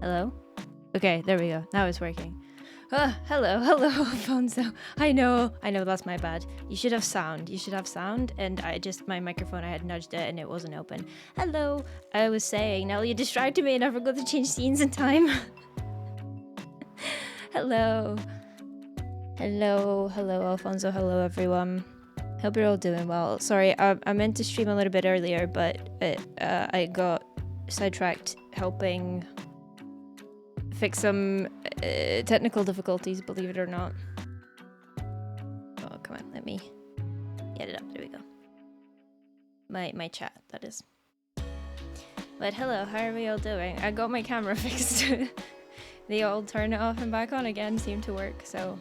Hello? Okay, there we go. Now it's working. Hello, Alfonso. I know, that's my bad. You should have sound. And my microphone, I had nudged it and it wasn't open. Hello. I was saying, Nell, you distracted me and I forgot to change scenes in time. Hello. Hello, Alfonso. Hello, everyone. Hope you're all doing well. Sorry, I meant to stream a little bit earlier, but I got sidetracked helping fix some technical difficulties, believe it or not. Oh, come on, let me get it up. There we go. My chat, that is. But hello, how are we all doing? I got my camera fixed. They all turn it off and back on again seem to work, so...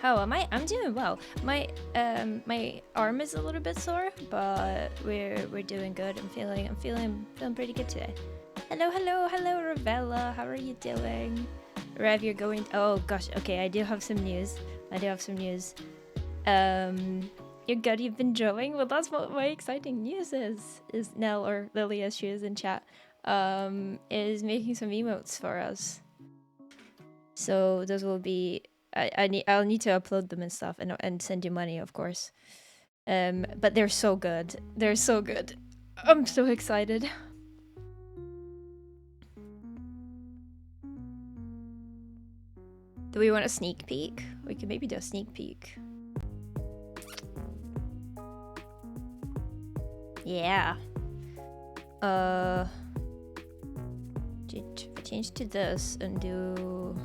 How am I? I'm doing well. My arm is a little bit sore, but we're doing good. I'm feeling pretty good today. Hello, Ravella. How are you doing? Rev, you're going... Oh, gosh. Okay, I do have some news. You're good. You've been drawing? Well, that's what my exciting news is Nell, or Lily, as she is in chat, is making some emotes for us. So those will be... I'll need to upload them and stuff and send you money, of course. But they're so good. I'm so excited. Do we want a sneak peek? We could maybe do a sneak peek. Yeah. Change to this and do...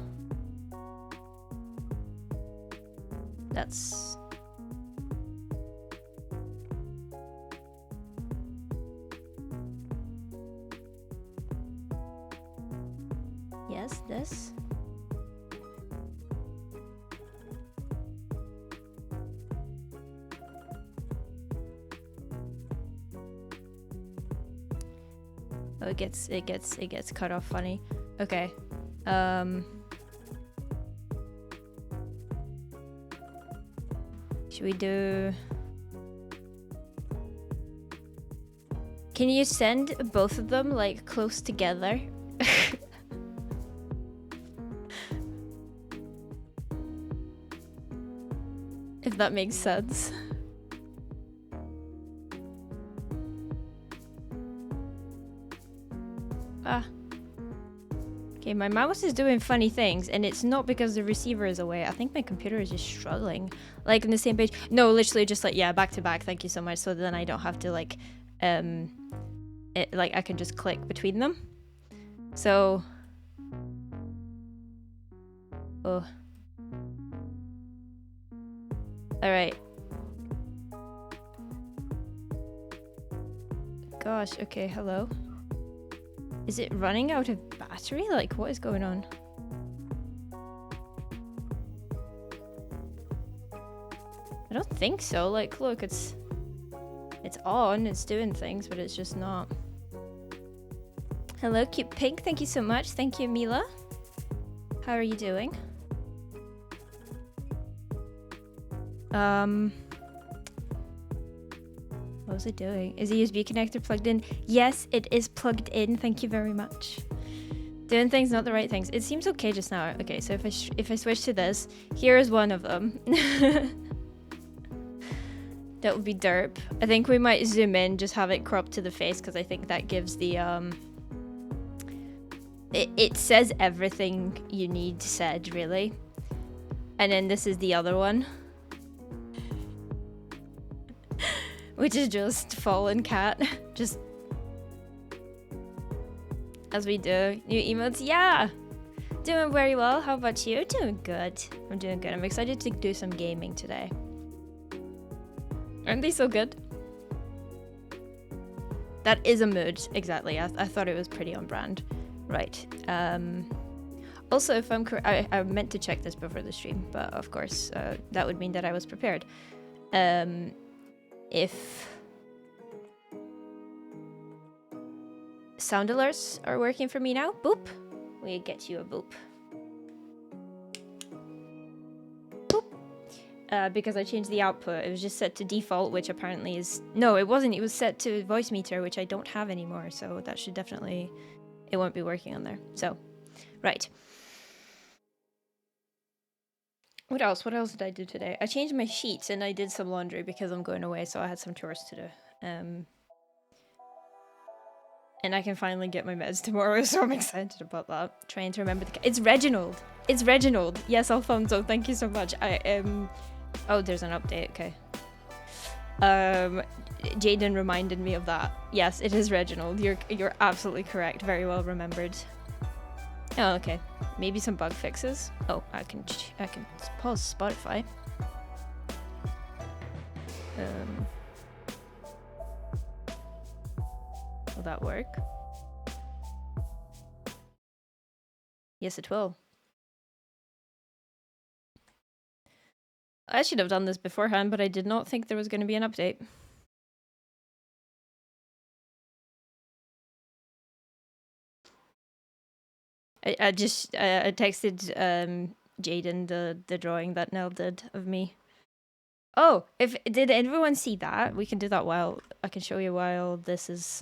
That's... Yes, this. Oh, it gets cut off funny. Okay. Should we do... Can you send both of them, like, close together? If that makes sense. Okay, my mouse is doing funny things, and it's not because the receiver is away. I think my computer is just struggling. Like, on the same page. No, literally just like, yeah, back to back. Thank you so much. So then I don't have to, like, I can just click between them. So... Oh. Alright. Gosh, okay, hello. Is it running out of battery? Like, what is going on? I don't think so. Like, look, it's on, it's doing things, but it's just not. Hello, cute pink. Thank you so much. Thank you, Mila. How are you doing? What was it doing? Is the USB connector plugged in? Yes, it is plugged in. Thank you very much. Doing things, not the right things. It seems okay just now. Okay, so if I switch to this, here is one of them. That would be derp. I think we might zoom in, just have it cropped to the face, because I think that gives the it says everything you need said, really. And then this is the other one. Which is just fallen cat. Just as we do. New emotes, yeah! Doing very well. How about you? Doing good. I'm doing good. I'm excited to do some gaming today. Aren't they so good? That is a mood, exactly. I thought it was pretty on brand. Right. Also, if I'm correct, I meant to check this before the stream, but of course, that would mean that I was prepared. If sound alerts are working for me now, boop, we get you a boop. Boop. Because I changed the output, it was just set to default, which apparently is... No, it wasn't. It was set to voice meter, which I don't have anymore, so that should definitely... It won't be working on there. So, Right. What else? What else did I do today? I changed my sheets and I did some laundry because I'm going away, so I had some chores to do. And I can finally get my meds tomorrow, so I'm excited about that. Trying to remember it's Reginald. It's Reginald. Yes, Alfonso. Thank you so much. I am. Oh, there's an update. Okay. Jaden reminded me of that. Yes, it is Reginald. You're absolutely correct. Very well remembered. Oh, okay. Maybe some bug fixes. Oh, I can pause Spotify. Will that work? Yes, it will. I should have done this beforehand, but I did not think there was going to be an update. I just I texted Jaden the drawing that Nell did of me. Oh, did everyone see that? We can do that while I can show you while this is.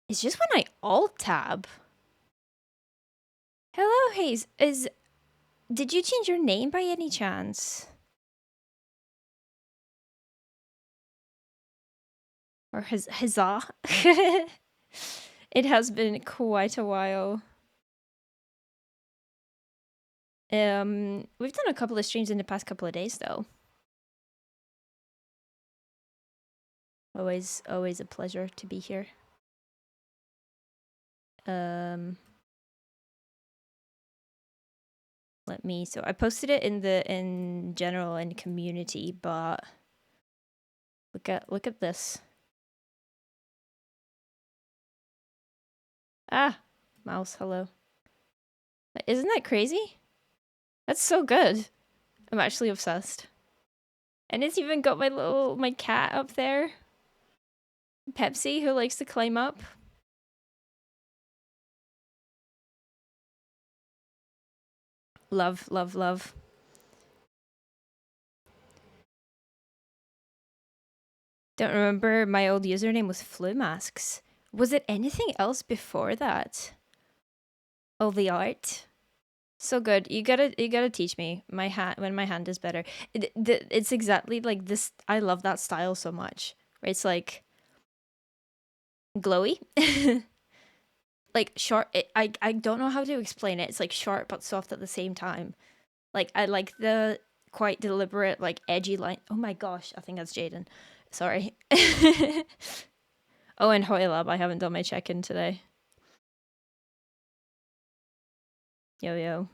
It's just when I alt tab. Hello, Hayes. Did you change your name by any chance? Or huzzah? It has been quite a while. We've done a couple of streams in the past couple of days, though. Always a pleasure to be here. Let me. So I posted it in general and community, but look at this. Ah, mouse. Hello. Isn't that crazy? That's so good. I'm actually obsessed. And it's even got my cat up there. Pepsi, who likes to climb up. Love, love, love. Don't remember, my old username was Flu Masks. Was it anything else before that? Oh, the art. So good. You gotta teach me. When my hand is better. It's exactly like this. I love that style so much. Right? It's like glowy. Like sharp. I don't know how to explain it. It's like sharp but soft at the same time. Like I like the quite deliberate, like edgy line. Oh my gosh, I think that's Jaden. Sorry. Oh, and Hoylab, I haven't done my check-in today. Yo.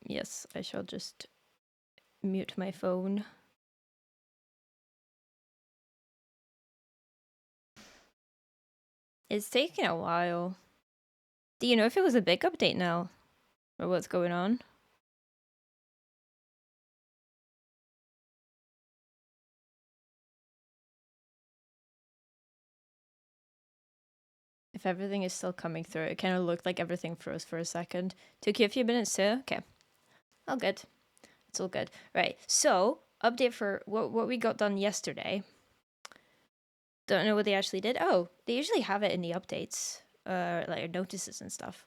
Yes, I shall just mute my phone. It's taking a while. Do you know if it was a big update now? Or what's going on? If everything is still coming through, it kind of looked like everything froze for a second. Took you a few minutes too? Okay. All good. It's all good. Right. So, update for what we got done yesterday. Don't know what they actually did. Oh, they usually have it in the updates, like notices and stuff.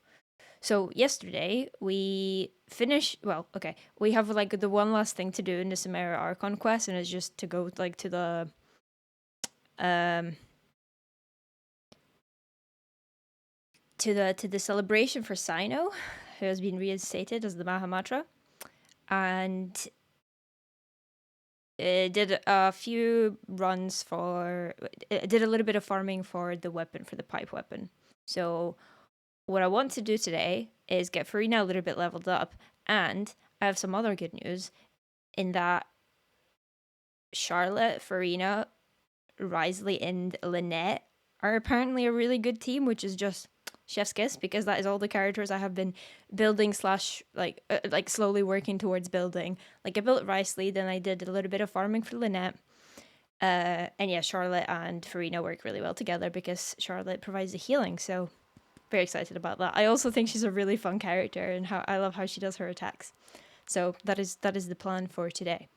So yesterday we finished. Well, okay, we have like the one last thing to do in the sumeru archon quest, and it's just to go like to the to the celebration for Sino, who has been reinstated as the Mahamatra, and it did a few runs for. It did a little bit of farming for the weapon, for the pipe weapon. So what I want to do today is get Farina a little bit leveled up, and I have some other good news in that Charlotte, Farina, Risley, and Lynette are apparently a really good team, which is just chef's kiss, because that is all the characters I have been building / like slowly working towards building. Like I built Risley, then I did a little bit of farming for Lynette. And yeah, Charlotte and Farina work really well together because Charlotte provides the healing, so very excited about that. I also think she's a really fun character, and I love how she does her attacks. So that is the plan for today.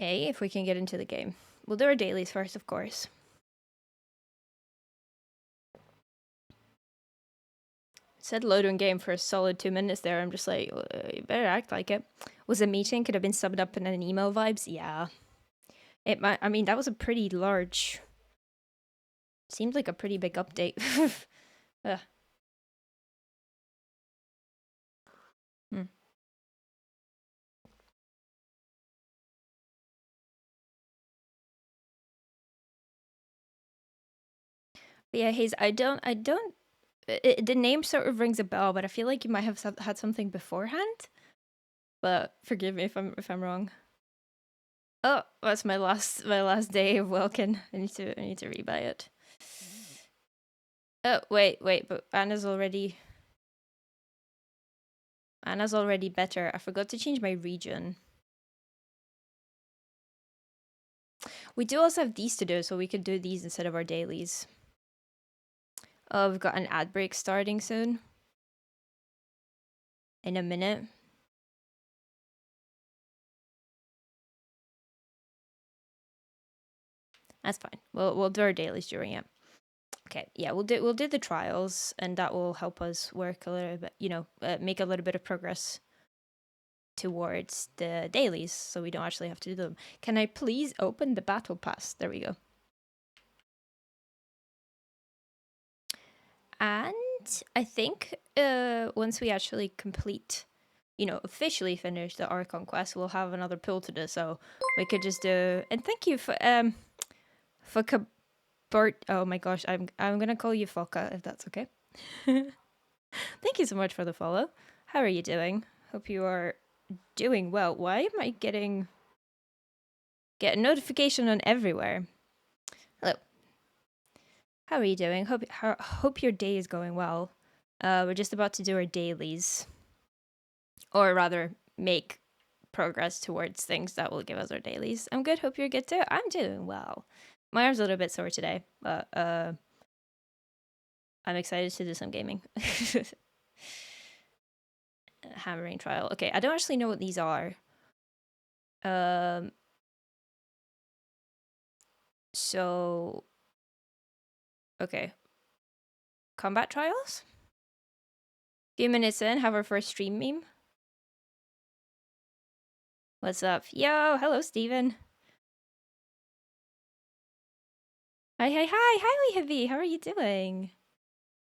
Okay, if we can get into the game. We'll do our dailies first, of course. It said loading game for a solid 2 minutes there. I'm just like, you better act like it. Was a meeting, could have been subbed up in an email vibes? Yeah. It might, I mean, that was a pretty large, seemed like a pretty big update. Hmm. But yeah, Hayes, I don't, the name sort of rings a bell, but I feel like you might have had something beforehand. But forgive me if I'm wrong. Oh, that's my last day of Welkin. I need to rebuy it. Oh wait, but Anna's already better. I forgot to change my region. We do also have these to do, so we could do these instead of our dailies. Oh, we've got an ad break starting soon. In a minute. That's fine. We'll do our dailies during it. Okay, yeah, we'll do the trials, and that will help us work a little bit. You know, make a little bit of progress towards the dailies, so we don't actually have to do them. Can I please open the battle pass? There we go. And I think once we actually complete, you know, officially finish the archon quest, we'll have another pull to do. So we could just do. And thank you for Bert. Oh my gosh, I'm gonna call you Foka if that's okay. Thank you so much for the follow. How are you doing? Hope you are doing well. Why am I get a notification on everywhere? Hello. How are you doing? Hope your day is going well. We're just about to do our dailies, or rather, make progress towards things that will give us our dailies. I'm good. Hope you're good too. I'm doing well. My arm's a little bit sore today, but I'm excited to do some gaming. Hammering trial. Okay, I don't actually know what these are. So okay. Combat trials? Few minutes in, have our first stream meme. What's up? Yo, hello, Steven. Hi, Heavy. How are you doing?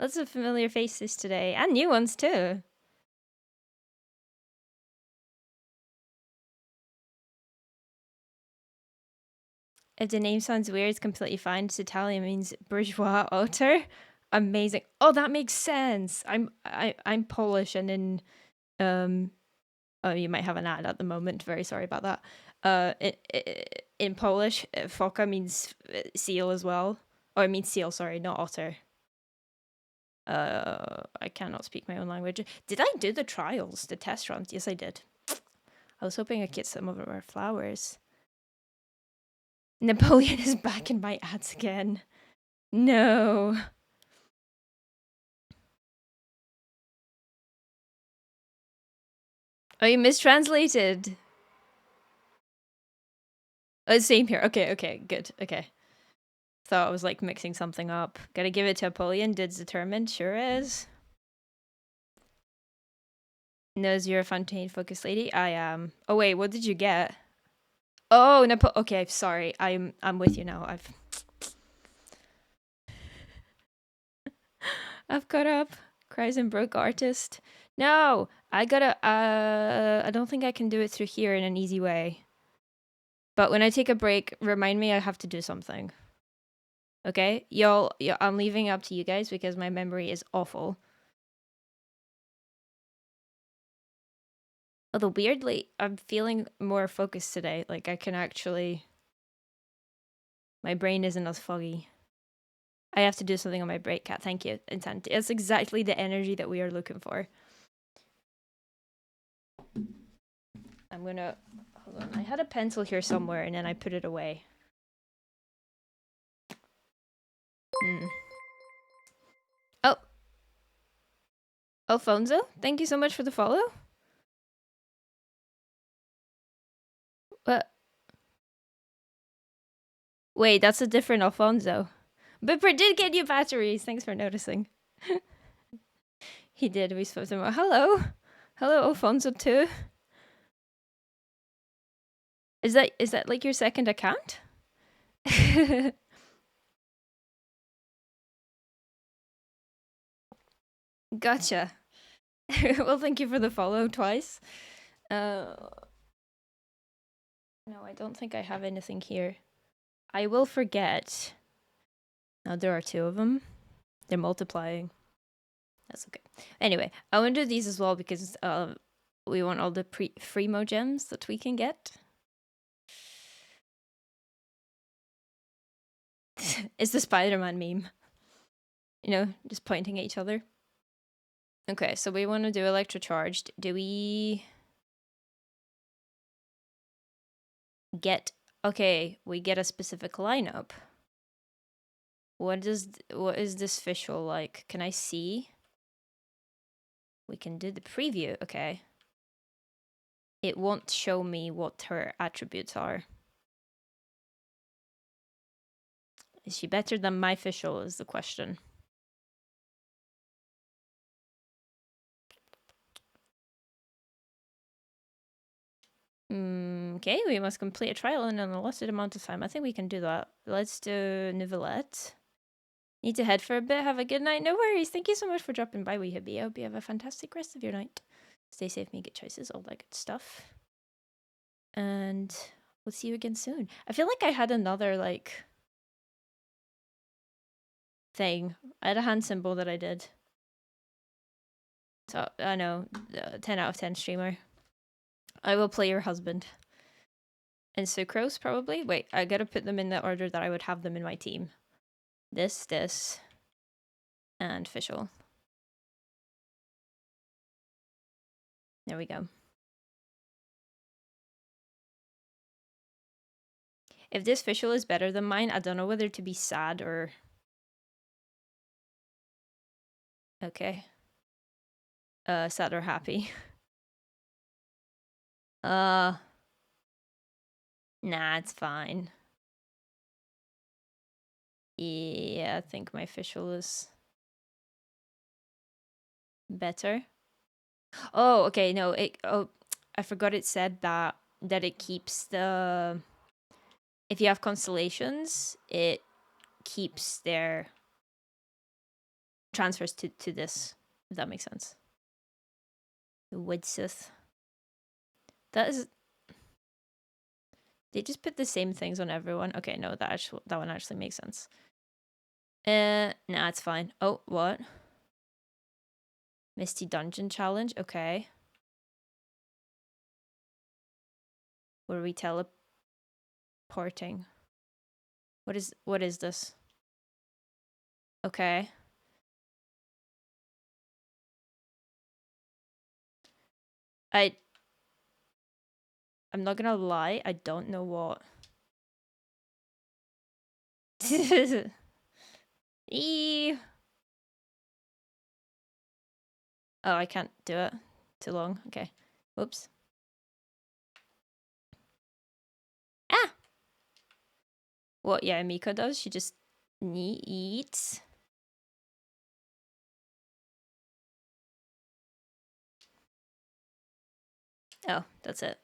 Lots of familiar faces today, and new ones too. If the name sounds weird, it's completely fine. It's Italian, means bourgeois auteur. Amazing. Oh, that makes sense. I'm Polish, and in oh, you might have an ad at the moment. Very sorry about that. In Polish, foka means seal as well. Oh, it means seal. Sorry, not otter. I cannot speak my own language. Did I do the trials, the test runs? Yes, I did. I was hoping I'd get some of our flowers. Napoleon is back in my ads again. No. Oh, you mistranslated. Oh, same here. Okay, good. Okay. Thought I was like mixing something up. Gotta give it to Apollyon. Did's determined. Sure is. Knows you're a Fontaine focused lady. I am. Oh wait, what did you get? Oh, okay, sorry. I'm with you now. I've caught up. Cries and broke artist. No, I gotta. I don't think I can do it through here in an easy way. But when I take a break, remind me I have to do something. Okay, y'all. I'm leaving it up to you guys because my memory is awful. Although weirdly, I'm feeling more focused today. Like I can actually. My brain isn't as foggy. I have to do something on my break, Cat. Thank you. Intent. It's exactly the energy that we are looking for. I'm gonna hold on. I had a pencil here somewhere and then I put it away. Oh. Alfonso, thank you so much for the follow. What? Wait, that's a different Alfonso. Bipper did get you batteries. Thanks for noticing. He did. We spoke to him. Hello. Hello, Alfonso too. Is that like your second account? Gotcha. Well, thank you for the follow twice. No, I don't think I have anything here. I will forget. Now there are 2 of them. They're multiplying. That's okay. Anyway, I want to do these as well because we want all the free mo gems that we can get. It's the Spider-Man meme. You know, just pointing at each other. Okay, so we want to do electrocharged. Do we get... Okay, we get a specific lineup. What is this visual like? Can I see? We can do the preview. Okay. It won't show me what her attributes are. Is she better than my visual is the question. Okay, we must complete a trial in an allotted amount of time. I think we can do that. Let's do Novelette. Need to head for a bit. Have a good night. No worries. Thank you so much for dropping by, wee hubby. I hope you have a fantastic rest of your night. Stay safe, make good choices, all that good stuff. And we'll see you again soon. I feel like I had another, like, thing. I had a hand symbol that I did. So, I know, 10 out of 10 streamer. I will play your husband. And Sucrose, probably? Wait, I gotta put them in the order that I would have them in my team. This, and Fischl. There we go. If this Fischl is better than mine, I don't know whether to be sad or... Okay. Sad or happy. Nah, it's fine. Yeah, I think my Fischl is better. Oh, okay, no, I forgot it said that it keeps the... If you have constellations, it keeps their transfers to this, if that makes sense. The Woodsith. That is... They just put the same things on everyone. Okay, no, that one actually makes sense. Nah, it's fine. Oh, what? Misty Dungeon Challenge, okay. Were we teleporting? What is this? Okay. I'm not gonna lie, I don't know what. Eee. Oh, I can't do it. Too long. Okay. Whoops. Ah! What, yeah, Miko does? She just eats. Oh, that's it.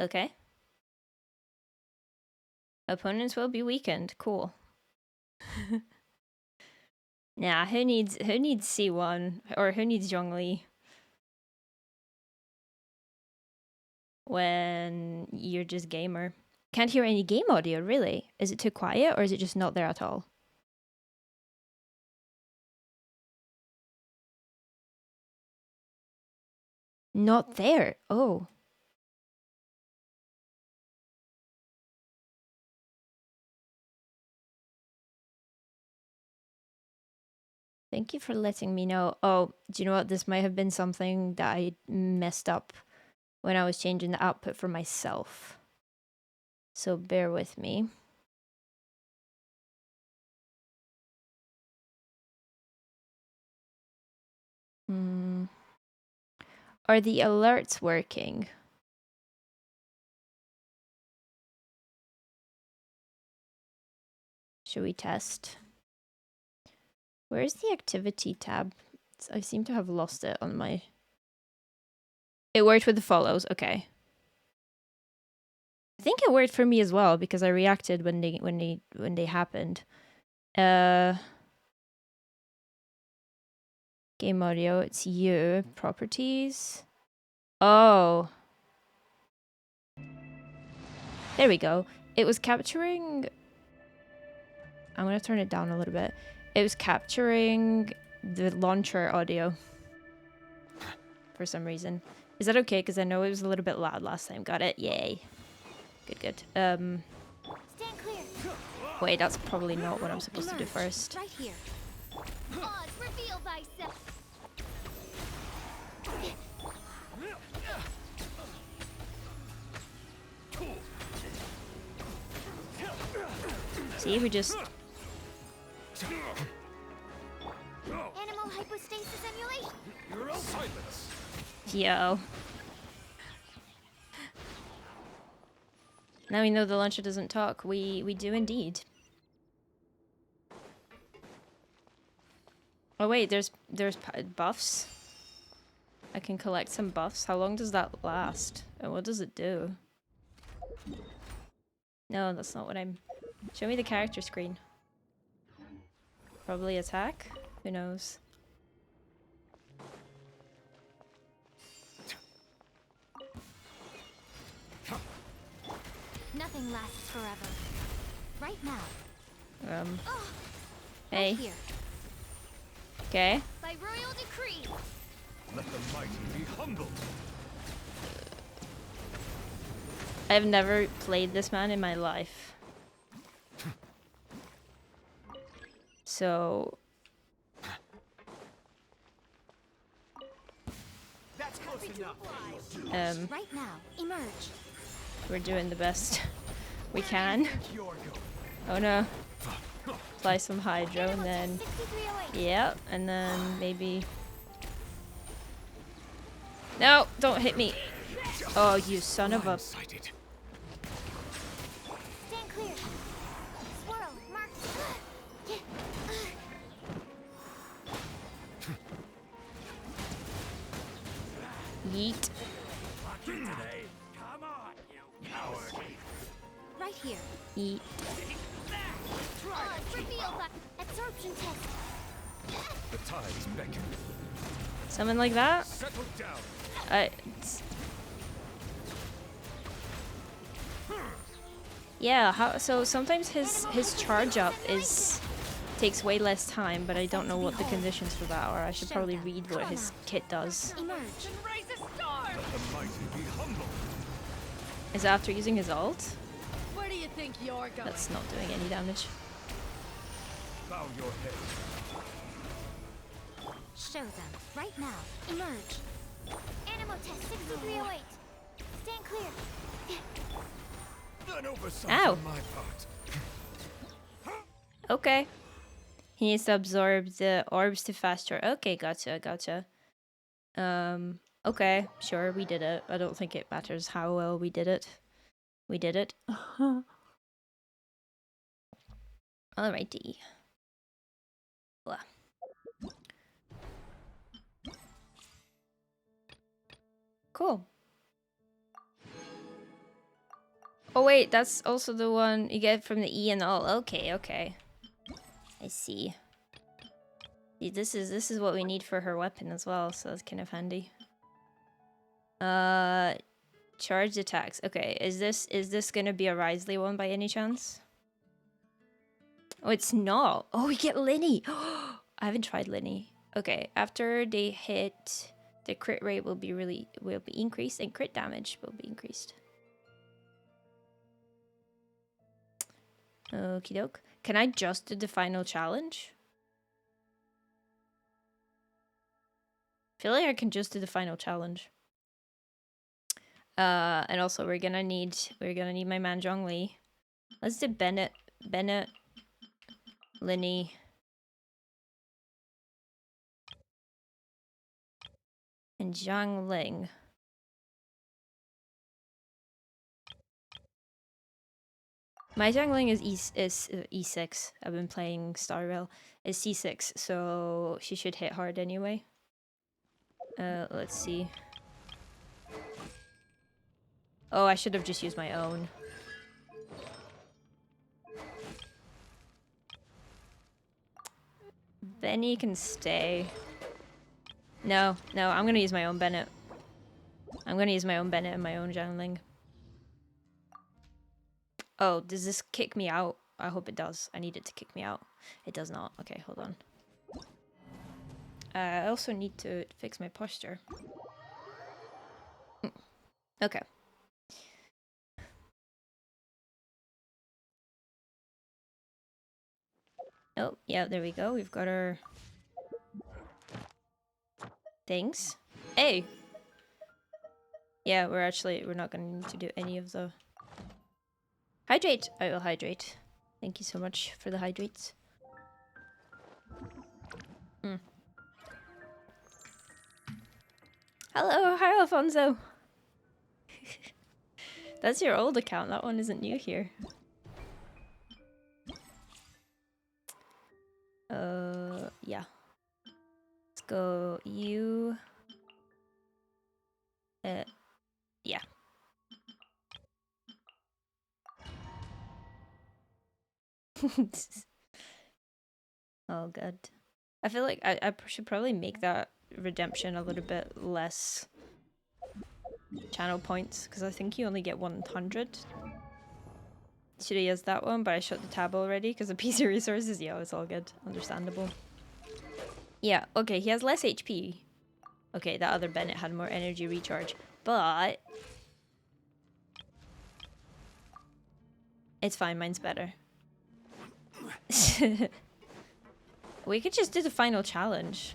Okay. Opponents will be weakened. Cool. Nah, who needs C1 or who needs Zhongli when you're just gamer? Can't hear any game audio, really. Is it too quiet or is it just not there at all? Not there. Oh. Thank you for letting me know. Oh, do you know what? This might have been something that I messed up when I was changing the output for myself. So bear with me. Are the alerts working? Should we test? Where's the activity tab? I seem to have lost it on my... It worked with the follows, okay. I think it worked for me as well because I reacted when they happened. Game audio, it's you. Properties. Oh. There we go. It was capturing... I'm gonna turn it down a little bit. It was capturing the launcher audio. For some reason. Is that okay? Because I know it was a little bit loud last time. Got it? Yay. Good, good. Stand clear. Wait, that's probably not what I'm supposed to do first. Right here. Oz, reveal thyself. See, we just... Animal hypostasis emulation. Silence. Yo. Now we know the launcher doesn't talk. We do indeed. Oh wait, there's buffs. I can collect some buffs. How long does that last? And what does it do? No, that's not what I'm... Show me the character screen. Probably attack? Who knows? Nothing lasts forever. Right now. Hey. Right here. Okay. By royal decree. Let the mighty be humbled. I've never played this man in my life. So... That's close enough. Right now. Emerge. We're doing the best we can. You're going. Oh no. Apply some hydro and then... 6308. Yeah, and then maybe... No, don't hit me. Oh, you son of a... Sighted. Stand clear. Swirl. Mark. Yeet. Today. Come on, you coward. Right here. Yeet. Oz, reveal that. Absorption test. The tides beckon. Something like that? Settle down. Yeah, so sometimes his charge up takes way less time, but I don't know what the conditions for that are. I should probably read what his kit does. Emerge. Let the mighty be humbled. Is it after using his ult? Where do you think you're going? That's not doing any damage. Bow your head. Show them. Right now. Emerge. Animal test 6308. Stand clear. An oversight Ow. on my part. Okay. He needs to absorb the orbs to faster. Okay, gotcha, gotcha. Okay, sure, we did it. I don't think it matters how well we did it. We did it. Alrighty. Blah. Cool. Oh wait, that's also the one you get from the E and all. Okay, okay. I see. See, this is what we need for her weapon as well, so that's kind of handy. Charged attacks. Okay, is this gonna be a Risley one by any chance? Oh, it's not. Oh, we get Linny. I haven't tried Linny. Okay, after they hit, the crit rate will be increased and crit damage will be increased. Okie doke. Can I just do the final challenge? I feel like I can just do the final challenge. And also we're gonna need my man Zhongli. Let's do Bennett, Linny, and Zhang Ling. My jungling is E6. I've been playing Star Rail. Is C6, so she should hit hard anyway. Let's see. Oh, I should have just used my own. Benny can stay. No, I'm gonna use my own Bennett. I'm gonna use my own Bennett and my own jungling. Oh, does this kick me out? I hope it does. I need it to kick me out. It does not. Okay, hold on. I also need to fix my posture. Okay. Oh, yeah, there we go. We've got our things. Hey! Yeah, we're not gonna need to do any of the... Hydrate! I will hydrate. Thank you so much for the hydrates. Hello, hi Alfonso! That's your old account, that one isn't new here. Yeah. Let's go you... yeah. Oh, good. I feel like I should probably make that redemption a little bit less channel points, because I think you only get 100. Should have used that one, but I shut the tab already because of PC resources. Yeah, it's all good. Understandable. Yeah, okay, he has less HP. Okay, that other Bennett had more energy recharge, but... it's fine, mine's better. We could just do the final challenge.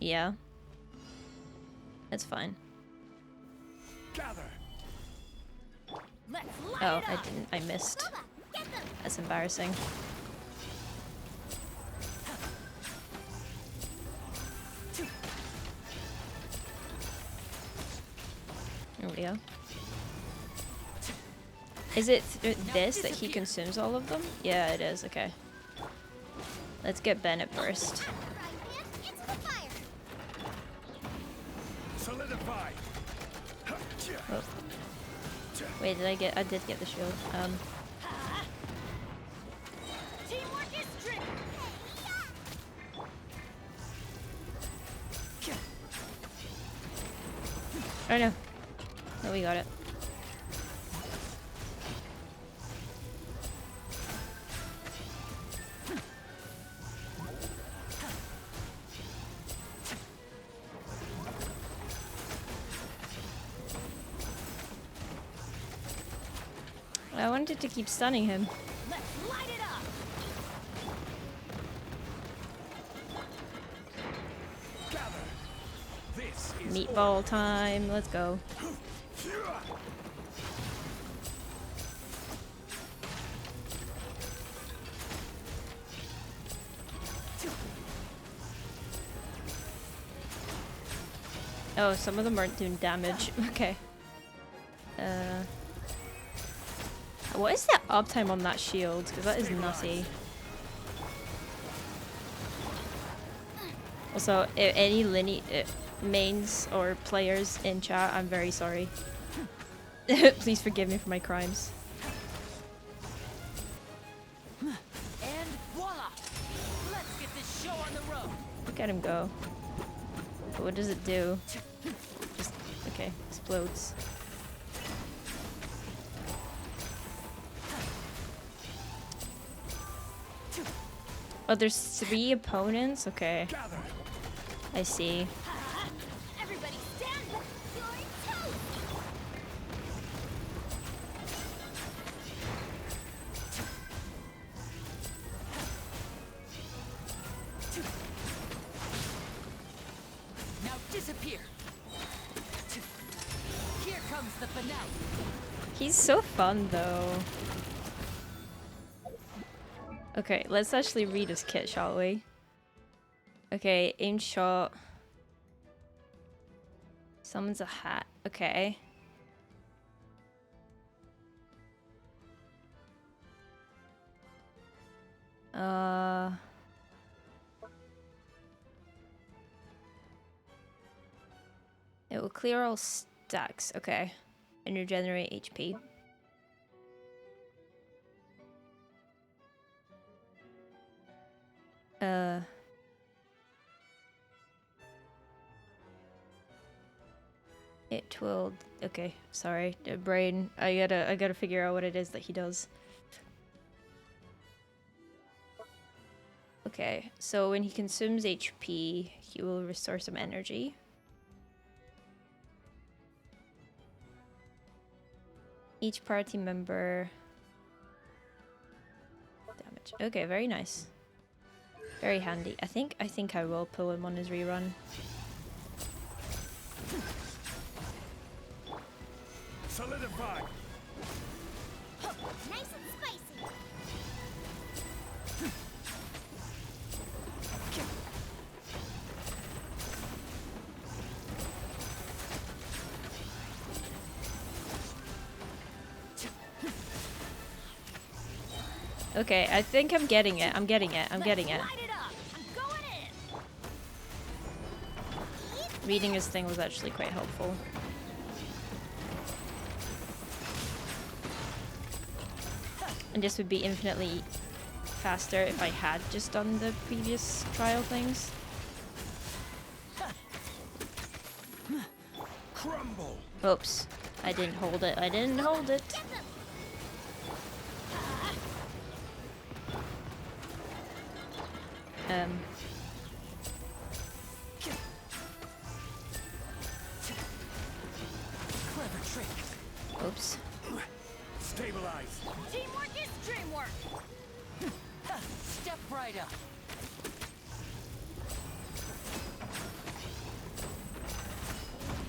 Yeah. That's fine. Gather. Oh, I didn't. I missed. That's embarrassing. There we go. Is it this that he consumes all of them? Yeah, it is. Okay. Let's get Bennett first. Solidify. Oh. Wait, did I get? I did get the shield. Oh no. No, we got it. I wanted to keep stunning him. Let's light it up. Gather. This is Meatball time. Let's go. Oh, some of them aren't doing damage. Okay. What is the uptime on that shield? Because that is nutty. Also, if any mains or players in chat, I'm very sorry. Please forgive me for my crimes. And voila! Let's get this show on the road. Look at him go. What does it do? Just, okay, explodes. Oh, there's 3 opponents? Okay. gather. I see. Everybody stand by your toes. Now disappear. Here comes the finale. He's so fun, though. Okay, let's actually read his kit, shall we? Okay, aim shot. Summons a hat. Okay. It will clear all stacks. Okay. And regenerate HP. It will. Okay, sorry, the brain. I gotta figure out what it is that he does. Okay, so when he consumes HP, he will restore some energy. Each party member damage. Okay, very nice. Very handy. I think I will pull him on his rerun. Solidify. Nice and spicy. Okay, I think I'm getting it. I'm getting it. I'm getting it. Light it up. I'm going in. Reading his thing was actually quite helpful. And this would be infinitely faster if I had just done the previous trial things. Crumble. Oops. I didn't hold it. I didn't hold it. Get them. Clever trick. Oops. Stabilize. Teamwork is dreamwork. Step right up.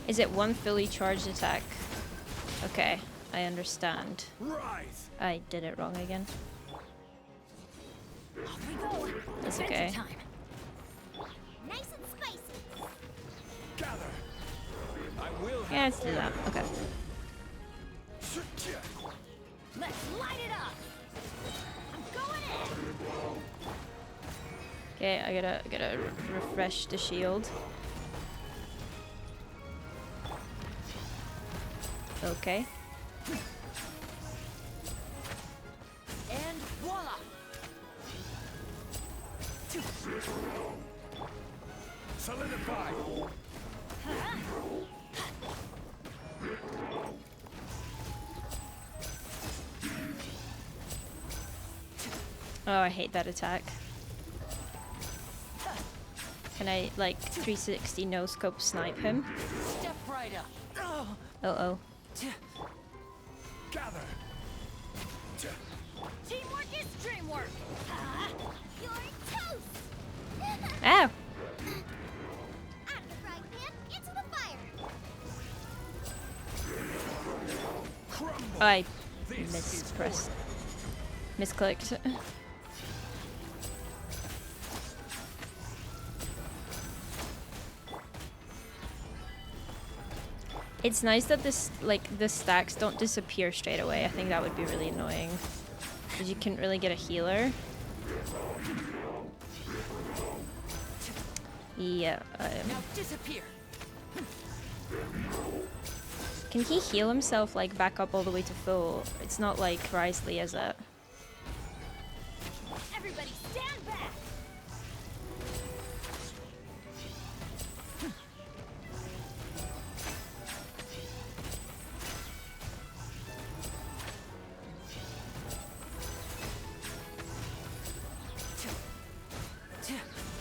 Is it one fully charged attack? Okay, I understand. Rise. I did it wrong again. Off we go. That's Adventure okay. time. Nice and spicy. Gather. I will. Yeah, let's do that. Okay. Let's light it up. I'm going in. Okay, I gotta refresh the shield. Okay. And voila. Solidify. Oh, I hate that attack. Can I, like, 360 no-scope snipe him? Step right up. Oh. Uh-oh. Gather. Teamwork is dreamwork. You're toast. Ow! Out of the frying pan into the fire. Crumble. I This is mispressed. Misclicked. It's nice that this, like, the stacks don't disappear straight away. I think that would be really annoying. Because you couldn't really get a healer. Yeah. Now disappear. Can he heal himself, like, back up all the way to full? It's not like Risley, is it? Everybody stand back.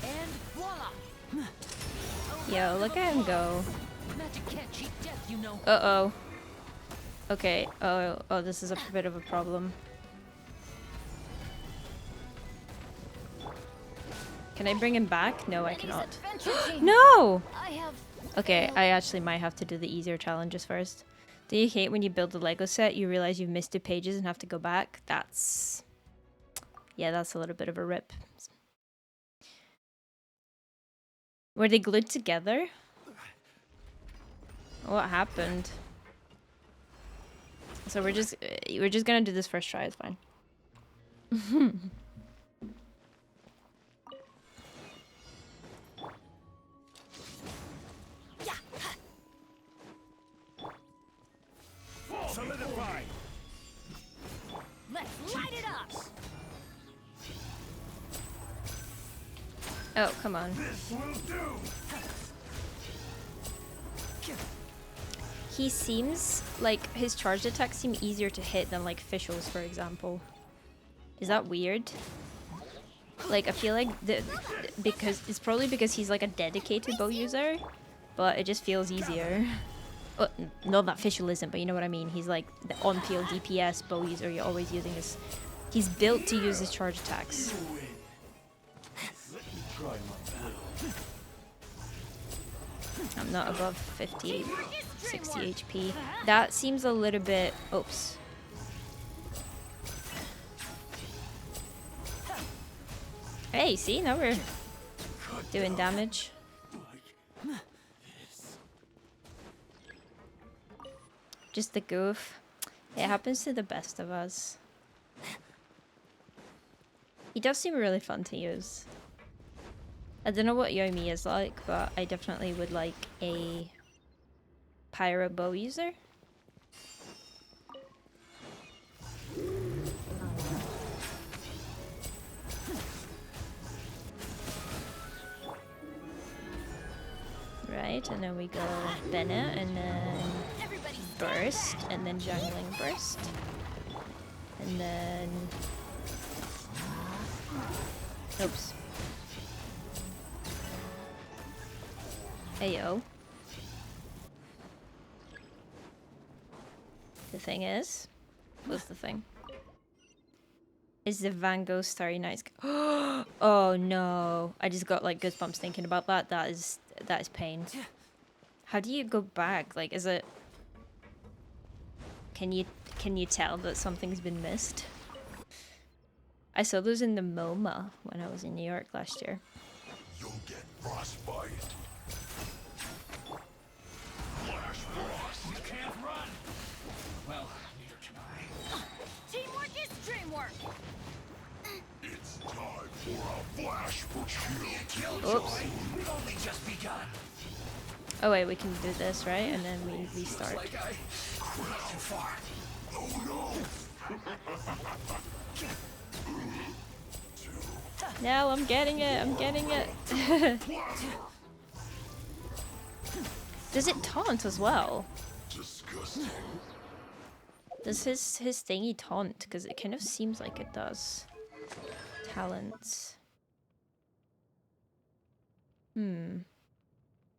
And voila. Yo, look at him go. Magic can't cheat death, you know. Uh-oh. Okay. Oh, this is a bit of a problem. Can I bring him back? No, I cannot. No! I have. Okay, I actually might have to do the easier challenges first. Do you hate when you build the Lego set, you realize you've missed 2 pages and have to go back? That's... Yeah, that's a little bit of a rip. Were they glued together? What happened? So we're just gonna do this first try. It's fine. Solidify. Let's light it up. Oh, come on. This will do. He seems like his charged attacks seem easier to hit than like Fischl's, for example. Is that weird? Like, I feel like because it's probably because he's like a dedicated bow user, but it just feels easier. Not that Fischl isn't, but you know what I mean. He's like the on-field DPS bow user. You're always using his. He's built to use his charge attacks. I'm not above 58, 60 HP. That seems a little bit. Oops. Hey, see, now we're doing damage. Just the goof. It happens to the best of us. He does seem really fun to use. I don't know what Yomi is like, but I definitely would like a pyro bow user. Right, and then we go Bennett, and then burst, and then jungling burst. And then... Oops. Ayo. The thing is... What's the thing? Is the Van Gogh Starry Nights... Oh no! I just got like goosebumps thinking about that. That is pain. How do you go back? Like, is it... Can you tell that something's been missed? I saw those in the MoMA when I was in New York last year. You'll get frostbite. Flash frost. You can't run. Well, neither can I. Teamwork is dreamwork. It's time for a flash for shield. Oops. We've only just begun. Oh wait, we can do this, right? And then we restart. Like I went too far. Oh no. No, I'm getting it. I'm getting it. Does it taunt as well? Disgusting. Does his thingy taunt? Because it kind of seems like it does. Talents.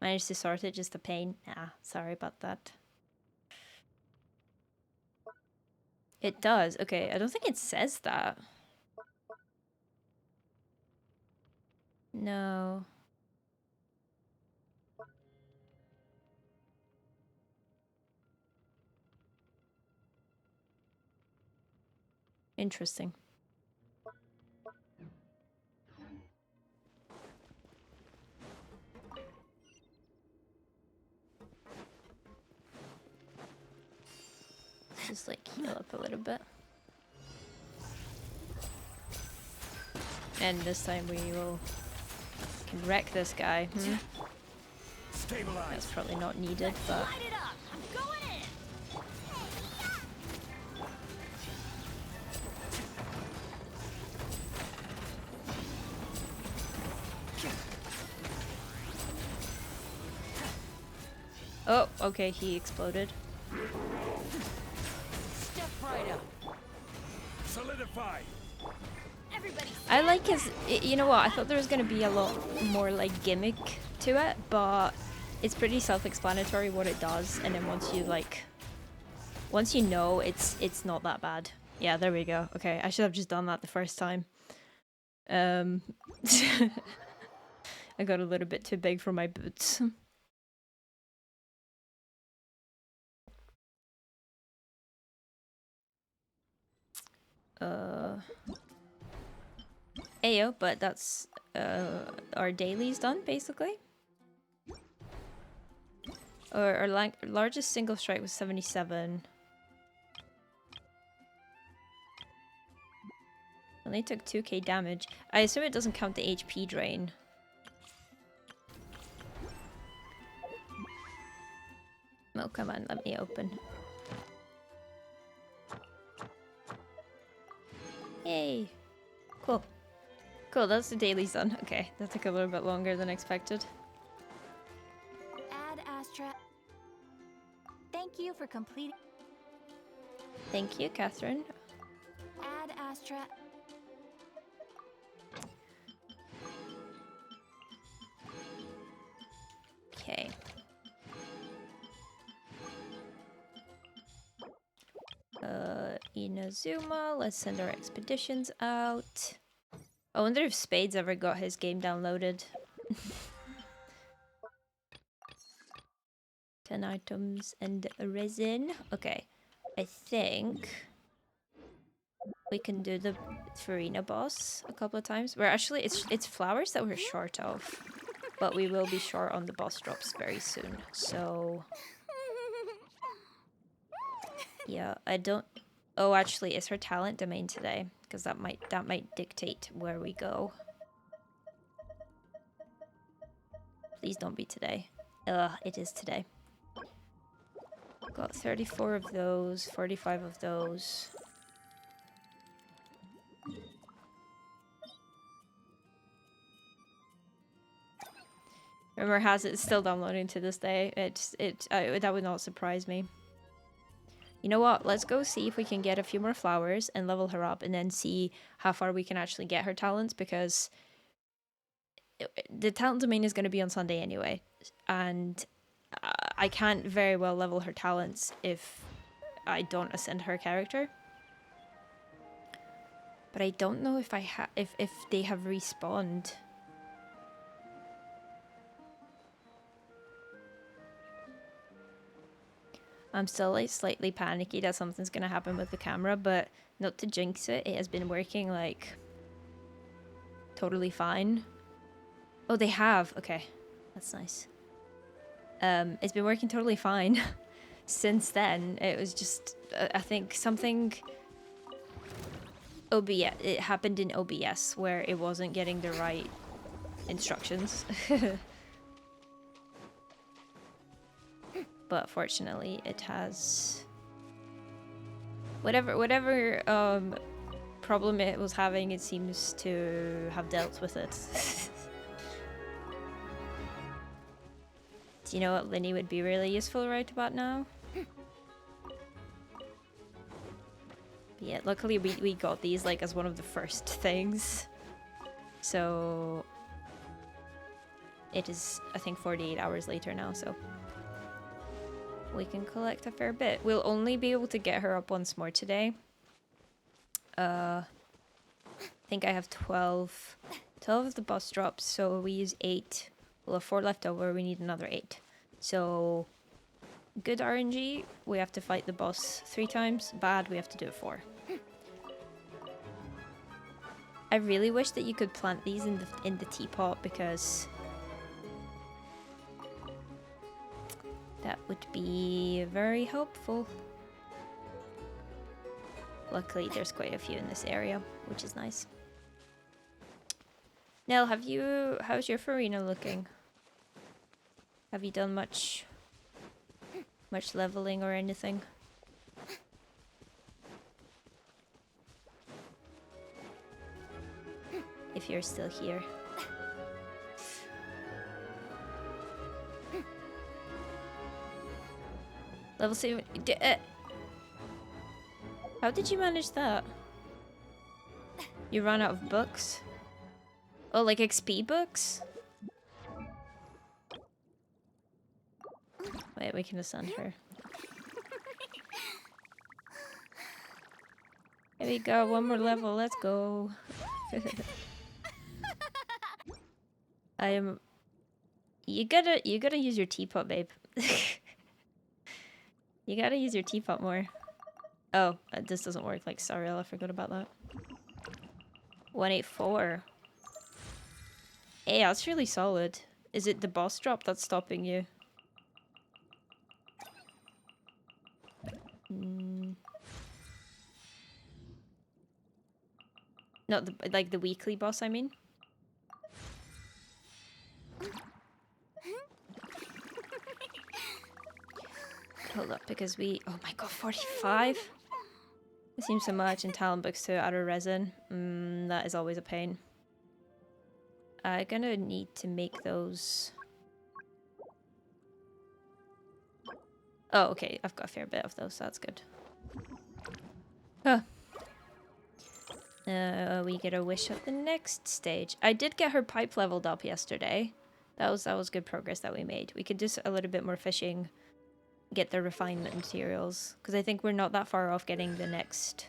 Managed to sort it, just a pain. Nah, sorry about that. It does. Okay, I don't think it says that. No. Interesting. Just like heal up a little bit. And this time we will can wreck this guy. Stabilize. That's probably not needed, but Light it up. I'm going in. oh, okay, he exploded. Step right up. Solidify. Everybody. I like his. You know what? I thought there was gonna be a lot more like gimmick to it, but it's pretty self-explanatory what it does. And then once you know, it's not that bad. Yeah, there we go. Okay, I should have just done that the first time. I got a little bit too big for my boots. Ayo, but that's our daily's done basically. Our largest single strike was 77. Only took 2k damage. I assume it doesn't count the HP drain. Oh, come on, let me open. Yay! Cool. Cool, that's the dailies done. Okay, that took a little bit longer than expected. Ad Astra. Thank you for completing. Thank you, Catherine. Ad Astra. Okay. Inazuma, let's send our expeditions out. I wonder if Spades ever got his game downloaded. 10 items and a resin. Okay. I think we can do the Farina boss a couple of times. We're actually, it's flowers that we're short of. But we will be short on the boss drops very soon. So yeah, I don't... Oh, actually, it's her talent domain today. Because that might dictate where we go. Please don't be today. It is today. Got 34 of those, 45 of those. Rumor has it it's still downloading to this day. That would not surprise me. You know what? Let's go see if we can get a few more flowers and level her up, and then see how far we can actually get her talents, because the talent domain is going to be on Sunday anyway, and I can't very well level her talents if I don't ascend her character. But I don't know if if they have respawned. I'm still like slightly panicky that something's gonna happen with the camera, but not to jinx it, it has been working like totally fine. Oh, they have. Okay, that's nice. It's been working totally fine since then. It was just I think something OBS. It happened in OBS where it wasn't getting the right instructions. But fortunately, it has whatever problem it was having. It seems to have dealt with it. Do you know what Linny would be really useful right about now? But yeah, luckily we got these like as one of the first things. So it is, I think, 48 hours later now, so we can collect a fair bit. We'll only be able to get her up once more today. I think I have 12 of the boss drops, so we use 8. We'll have 4 left over, we need another 8. So, good RNG, we have to fight the boss 3 times. Bad, we have to do it 4. I really wish that you could plant these in the teapot, because that would be very helpful. Luckily, there's quite a few in this area, which is nice. Nell, how's your Farina looking? Have you done much leveling or anything? If you're still here. Level 7. How did you manage that? You ran out of books? Oh, like XP books? Wait, we can ascend her. Here we go, one more level, let's go. I am... You gotta use your teapot, babe. You gotta use your teapot more. Oh, this doesn't work like Sariel, I forgot about that. 184. Hey, that's really solid. Is it the boss drop that's stopping you? Not the, like the weekly boss, I mean. Hold up, because we... Oh my god, 45? It seems so much in talent books to add a resin. That is always a pain. I'm gonna need to make those... Oh, okay, I've got a fair bit of those, so that's good. Huh. We get a wish at the next stage. I did get her pipe leveled up yesterday. That was good progress that we made. We could do a little bit more fishing, get the refinement materials, because I think we're not that far off getting the next,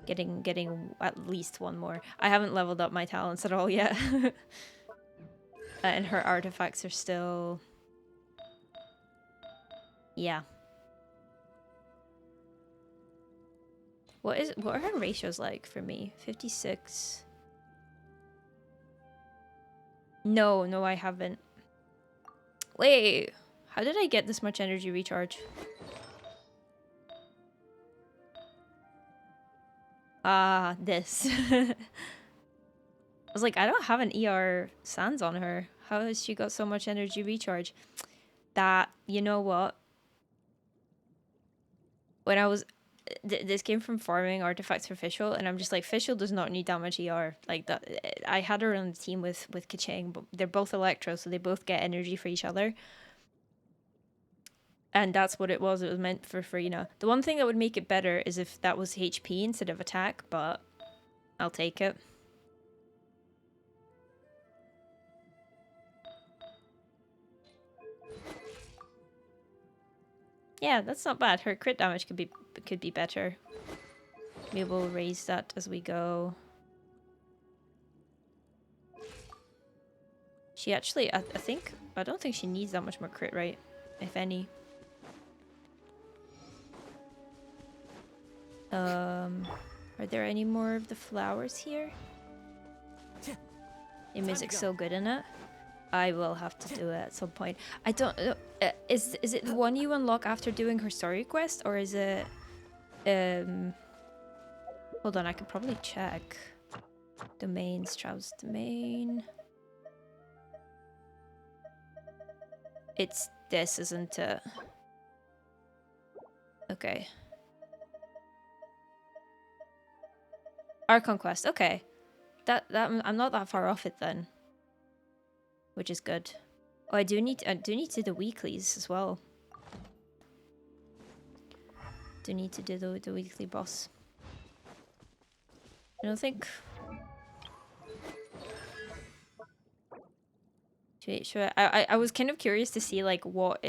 getting at least one more. I haven't leveled up my talents at all yet, and her artifacts are still, yeah. What are her ratios like for me? 56. No, I haven't. Wait, how did I get this much energy recharge? Ah, this. I was like, I don't have an ER Sans on her. How has she got so much energy recharge? That, you know what? When I was... this came from farming artifacts for Fischl, and I'm just like, Fischl does not need that much ER. Like, that. I had her on the team with Kachang, but they're both Electro, so they both get energy for each other. And that's what it was. It was meant for Farina. The one thing that would make it better is if that was HP instead of attack, but I'll take it. Yeah, that's not bad. Her crit damage could be better. Maybe we'll raise that as we go. She actually, I don't think she needs that much more crit rate, if any. Are there any more of the flowers here? The music's so good in it. I will have to do it at some point. I don't know. Is it the one you unlock after doing her story quest, or is it... Hold on, I could probably check. Domains, Travis domain. It's this, isn't it? Okay. Archon quest, okay. That I'm not that far off it then. Which is good. Oh, I do need to do the weeklies as well. Do need to do the weekly boss. I don't think... Should I was kind of curious to see like what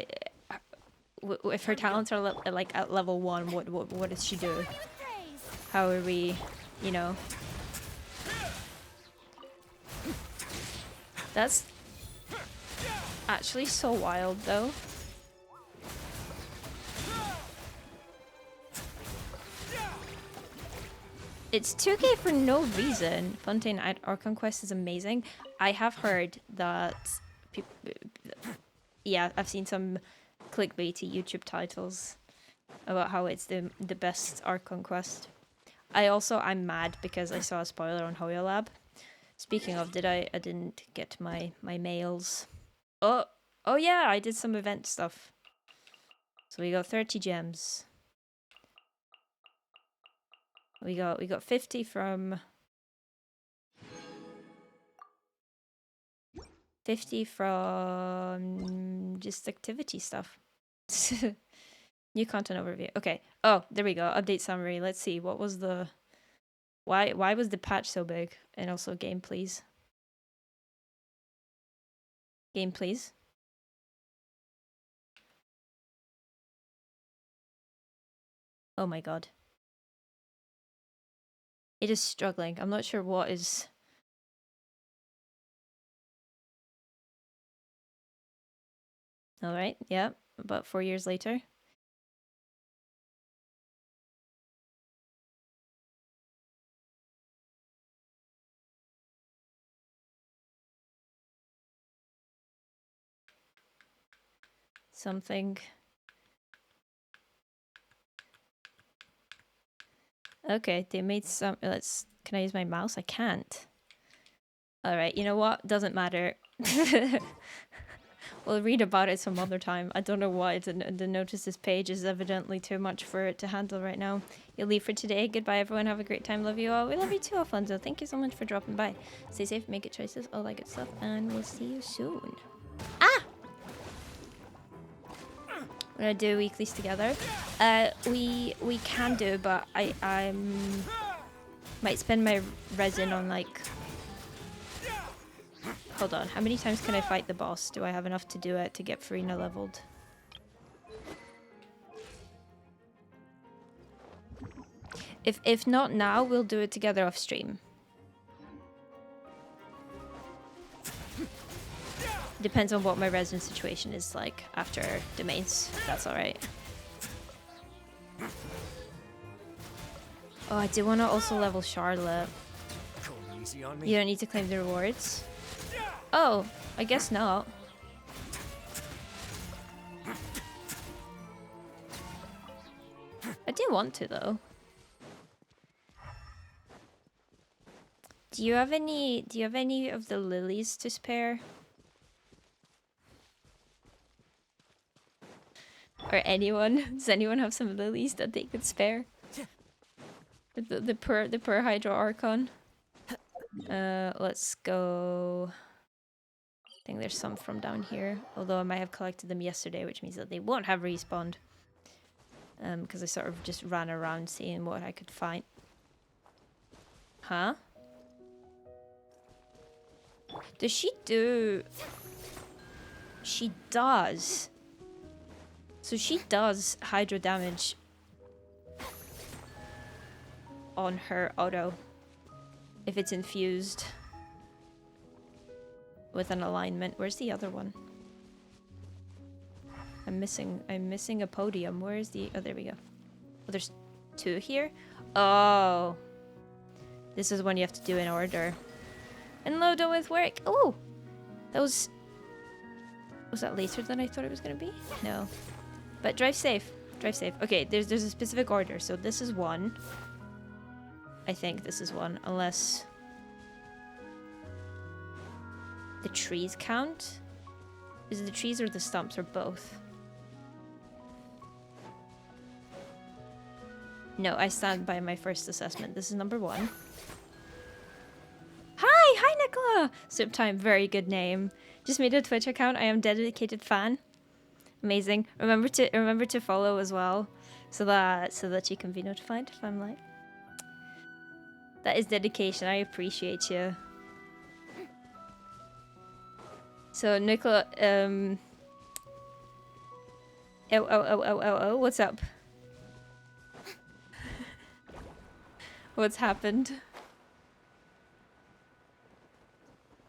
if her talents are like at level 1. What does she do? How are we, you know? That's actually so wild though. It's 2k for no reason. Fontaine Archon Quest is amazing. I have heard that yeah, I've seen some clickbaity YouTube titles about how it's the best Archon Quest. I'm mad because I saw a spoiler on Hoyo Lab. Speaking of, I didn't get my mails. Oh yeah, I did some event stuff. So we got 30 gems. We got 50 from 50 from just activity stuff. New content overview. Okay. Oh, there we go. Update summary. Let's see. What was the... Why was the patch so big? And also game, please. Game, please. Oh my god. It is struggling. I'm not sure what is... Alright, yeah. About 4 years later. Something. Okay, they made some. Can I use my mouse? I can't. All right. You know what? Doesn't matter. We'll read about it some other time. I don't know why the notices page is evidently too much for it to handle right now. You'll leave for today. Goodbye, everyone. Have a great time. Love you all. We love you too, Alfonso. Thank you so much for dropping by. Stay safe, make good choices, all that good stuff, and we'll see you soon. Ah! We're gonna do weeklies together. We can do, but I might spend my resin on like. Hold on, how many times can I fight the boss? Do I have enough to do it to get Farina leveled? If not now, we'll do it together off stream. Depends on what my resin situation is like after domains. That's alright. Oh, I do want to also level Charlotte. You don't need to claim the rewards. Oh, I guess not. I do want to though. Do you have any of the lilies to spare? Or anyone? Does anyone have some lilies that they could spare? The poor Hydro Archon. Let's go. I think there's some from down here, although I might have collected them yesterday, which means that they won't have respawned. Because I sort of just ran around seeing what I could find. Huh? Does she do... She does. So she does hydro damage on her auto if it's infused with an alignment. Where's the other one? I'm missing a podium. Where is the... Oh, there we go. Oh, there's two here? Oh. This is one you have to do in order. And load on with work. Oh! That was... Was that later than I thought it was going to be? No. But drive safe. Drive safe. Okay, there's a specific order. So this is one. I think this is one. Unless... the trees count? Is it the trees or the stumps or both? No, I stand by my first assessment. This is number one. Hi Nicola! Soup Time, very good name. Just made a Twitch account. I am dedicated fan. Amazing. Remember to follow as well, so that you can be notified if I'm live. That is dedication. I appreciate you. So Nicola, what's up? What's happened?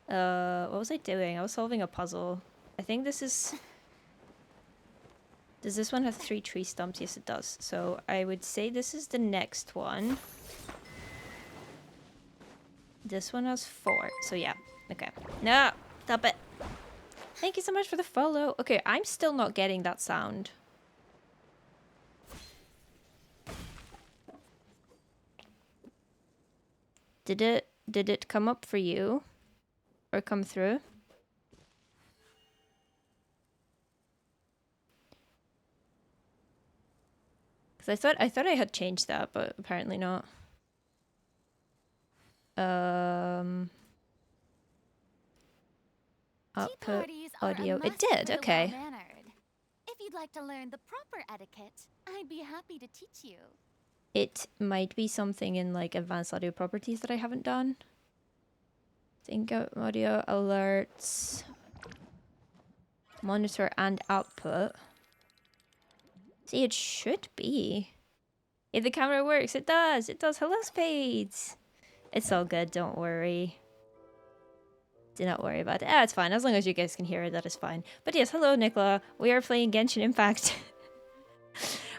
What was I doing? I was solving a puzzle. I think this is... Does this one have 3 tree stumps? Yes, it does. So I would say this is the next one. This one has 4. So yeah. Okay. No! Stop it! Thank you so much for the follow. Okay, I'm still not getting that sound. Did it come up for you? Or come through? Because I thought I had changed that, but apparently not. Output audio. It did. Okay. If you'd like to learn the proper etiquette, I'd be happy to teach you. It might be something in like advanced audio properties that I haven't done. Think audio alerts, monitor and output. See, it should be. If the camera works, it does. It does. Hello, Spades. It's all good. Don't worry. Do not worry about it. Ah, it's fine. As long as you guys can hear it, that is fine. But yes, hello, Nicola. We are playing Genshin Impact.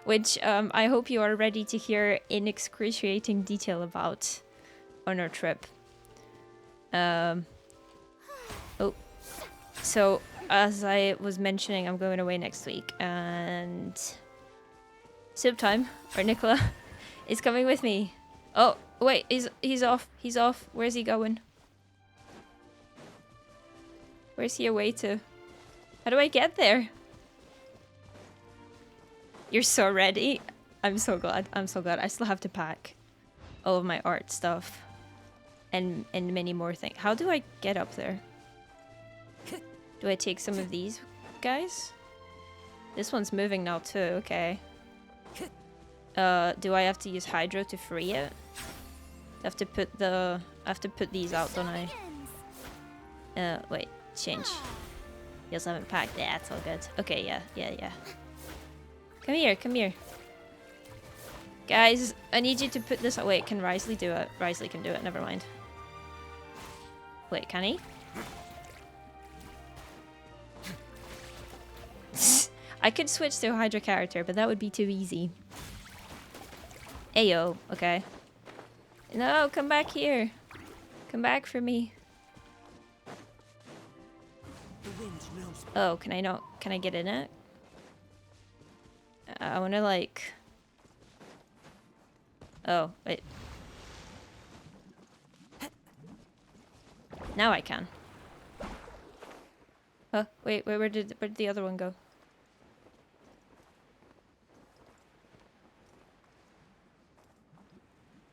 Which I hope you are ready to hear in excruciating detail about on our trip. Oh. So, as I was mentioning, I'm going away next week. And... Soup Time, or Nicola, is coming with me. Oh, wait, he's off. He's off. Where's he going? Where's he away to? How do I get there? You're so ready. I'm so glad. I'm so glad. I still have to pack all of my art stuff and many more things. How do I get up there? Do I take some of these guys? This one's moving now too. Okay. Do I have to use Hydro to free it? I have to put these out, don't I? Wait, change. You also haven't packed. Yeah, it's all good. Okay, yeah. Come here, come here. Guys, I need you to put this... Wait, can Risley do it? Risley can do it, never mind. Wait, can he? I could switch to a Hydra character, but that would be too easy. Ayo, okay. No, come back here. Come back for me. Oh, can I not? Can I get in it? I wanna like... Oh, wait. Now I can. Oh, wait, where did the other one go?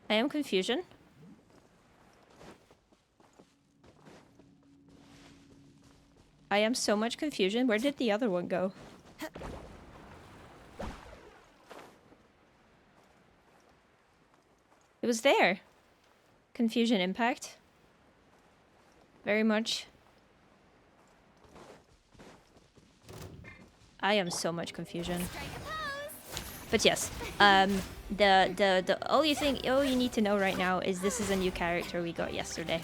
I am confusion. I am so much confusion. Where did the other one go? It was there. Confusion impact. Very much. I am so much confusion. But yes, the all you need to know right now is this is a new character we got yesterday.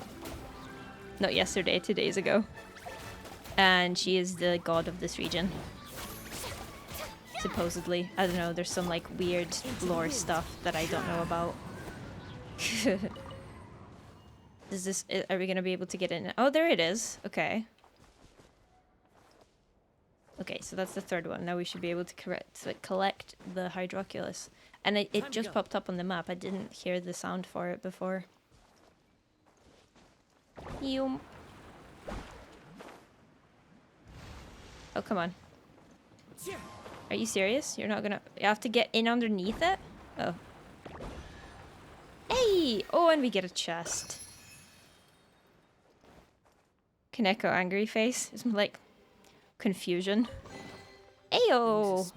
Not yesterday, 2 days ago. And she is the god of this region. Supposedly. I don't know, there's some like weird lore stuff that I don't know about. Are we gonna be able to get in? Oh, there it is. Okay. Okay, so that's the third one. Now we should be able to collect the Hydroculus. And it just popped up on the map. I didn't hear the sound for it before. Yoom. Oh, come on. Are you serious? You're not gonna... You have to get in underneath it? Oh. Hey! Oh, and we get a chest. Kaneko angry face. It's like... confusion. Ayo!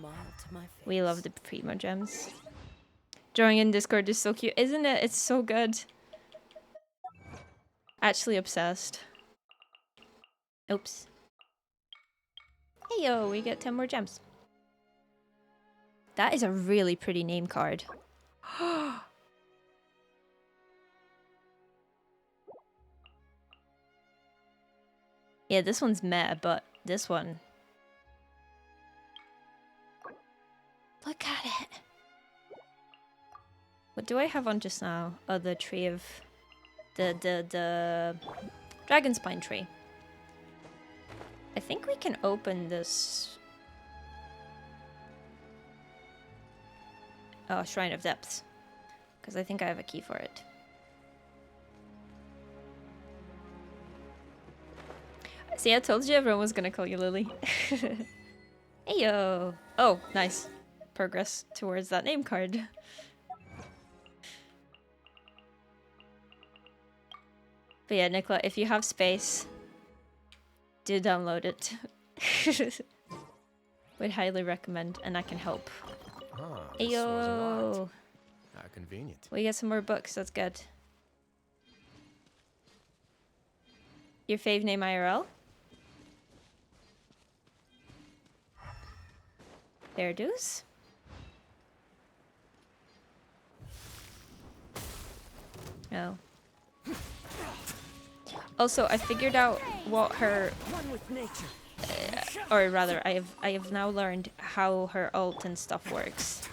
We love the Primo gems. Drawing in Discord is so cute, isn't it? It's so good. Actually obsessed. Oops. Ayo, we get 10 more gems. That is a really pretty name card. Yeah, this one's meh, but this one... Look at it! What do I have on just now? Oh, the tree of... The dragon spine tree. I think we can open this... Oh, Shrine of Depths. Because I think I have a key for it. See, I told you everyone was gonna call you Lily. Heyo! Oh, nice. Progress towards that name card. But yeah, Nicola, if you have space, do download it. Would highly recommend, and I can help. Heyo! How convenient. We get some more books, that's good. Your fave name IRL? Hairdos? Oh. Also, I figured out what her... or rather, I have now learned how her ult and stuff works.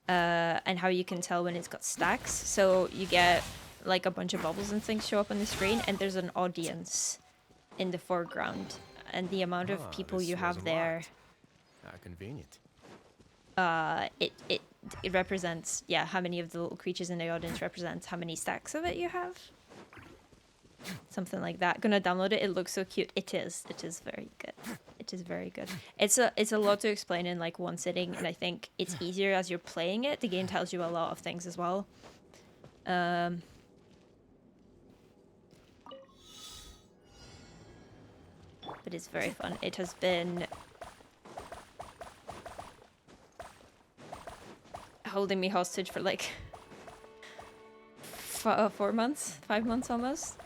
And how you can tell when it's got stacks. So you get like a bunch of bubbles and things show up on the screen, and there's an audience in the foreground. And the amount of people you have there... How convenient. it represents, yeah, how many of the little creatures in the audience represents how many stacks of it you have. Something like that. Gonna download it. It looks so cute. It is. It is very good. It is very good. It's a lot to explain in like one sitting, and I think it's easier as you're playing it. The game tells you a lot of things as well. But it's very fun. It has been holding me hostage for like 4 months, 5 months almost.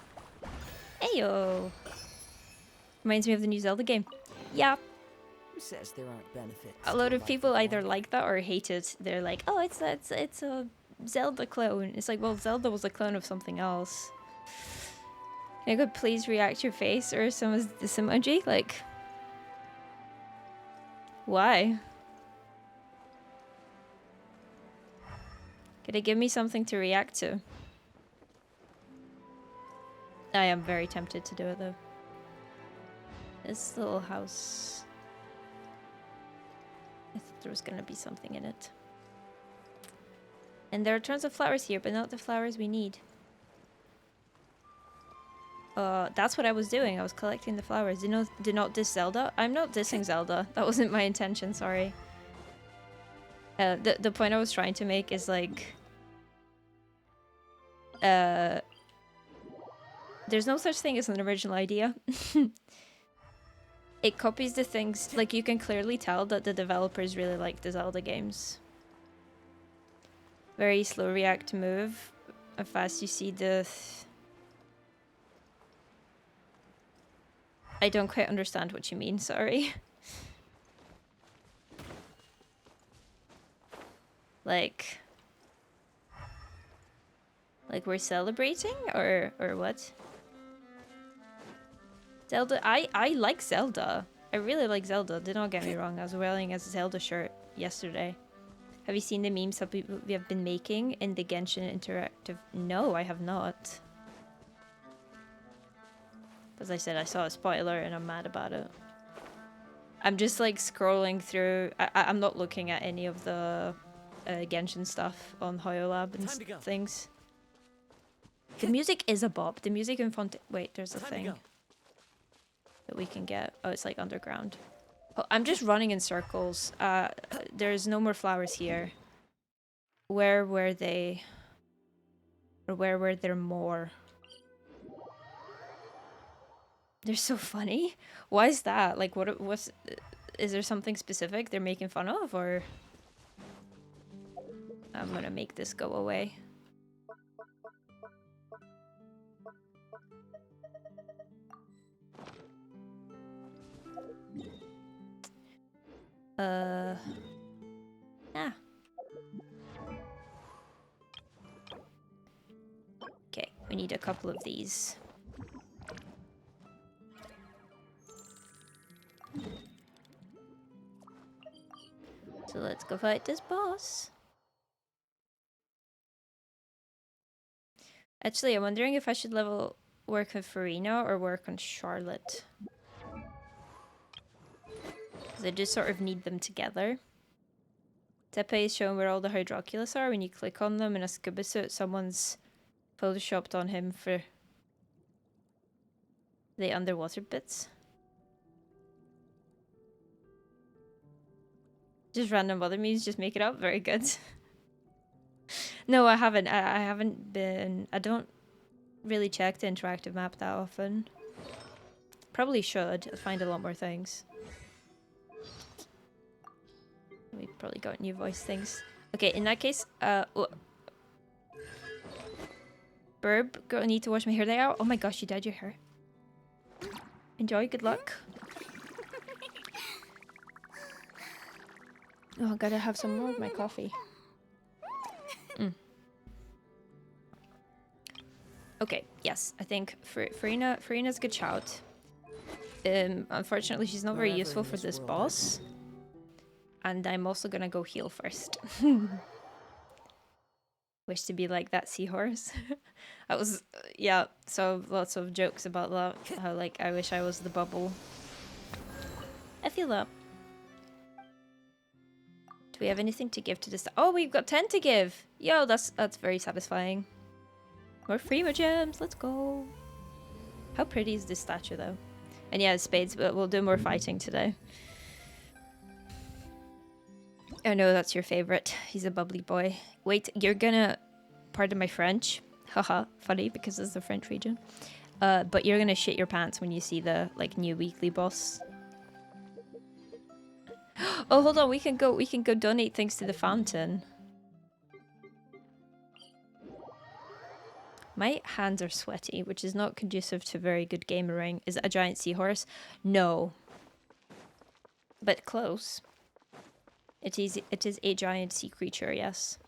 Ayo! Reminds me of the new Zelda game. Yeah. Who says there aren't benefits? A lot of people either like that or hate it. They're like, oh, it's a Zelda clone. It's like, well, Zelda was a clone of something else. Can I go please react your face or some of this emoji? Like, why? Could it give me something to react to? I am very tempted to do it though. This little house. I thought there was gonna be something in it. And there are tons of flowers here, but not the flowers we need. That's what I was doing. I was collecting the flowers. Do not diss Zelda. I'm not dissing Zelda. That wasn't my intention, sorry. The point I was trying to make is like... there's no such thing as an original idea. It copies the things... Like, you can clearly tell that the developers really like the Zelda games. Very slow react to move. How fast you see the... I don't quite understand what you mean, sorry. Like we're celebrating or what? Zelda, I like Zelda. I really like Zelda. Do not get me wrong. I was wearing a Zelda shirt yesterday. Have you seen the memes that we have been making in the Genshin Interactive? No, I have not. As I said, I saw a spoiler and I'm mad about it. I'm just like scrolling through. I'm not looking at any of the Genshin stuff on HoYoLab and things. The music is a bop. The music in Font... Wait, there's a thing that we can get. Oh, it's like underground. Oh, I'm just running in circles. There's no more flowers here. Where were they? Or where were there more? They're so funny. Why is that? Like, what's... Is there something specific they're making fun of, or... I'm gonna make this go away. Okay, we need a couple of these. So let's go fight this boss. Actually, I'm wondering if I should work with Farina or work on Charlotte. Because I just sort of need them together. Tepe is showing where all the Hydroculus are. When you click on them in a scuba suit, someone's photoshopped on him for the underwater bits. Just random other memes, just make it up. Very good. No, I haven't. I haven't been... I don't really check the interactive map that often. Probably should. I'll find a lot more things. We probably got new voice things. Okay, in that case, Burb, gonna need to wash my hair day out. Oh my gosh, you dyed your hair. Enjoy, good luck. Oh, I gotta have some more of my coffee. Okay, yes, I think Farina's a good shout. Unfortunately, she's not very useful for this boss. And I'm also gonna go heal first. Wish to be like that seahorse. I was, yeah, so lots of jokes about that. How, like, I wish I was the bubble. I feel that. we have anything to give to this? Oh, we've got 10 to give. Yo, that's very satisfying. More Freema gems. Let's go. How pretty is this statue, though? And yeah, spades, but we'll do more fighting today. I know that's your favorite. He's a bubbly boy. Wait, you're gonna... Pardon my French. Haha, funny, because it's the French region. But you're gonna shit your pants when you see the, like, new weekly boss. Oh, hold on, we can go donate things to the fountain. My hands are sweaty, which is not conducive to very good gamering. Is it a giant seahorse? No. But close. It is a giant sea creature, yes.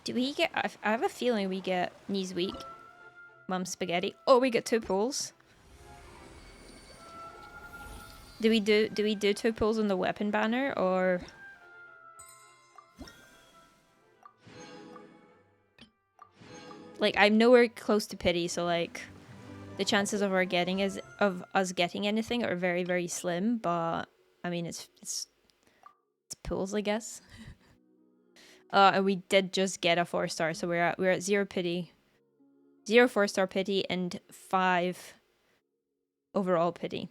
Do we get... I have a feeling we get knees weak. Mum spaghetti. Oh, we get 2 pulls. Do we do 2 pulls on the weapon banner, or... Like, I'm nowhere close to pity, so like... The chances of us getting anything are very, very slim, but... I mean, it's pulls, I guess. And we did just get a 4-star, so we're at 0 pity. 0 4-star pity and 5 overall pity.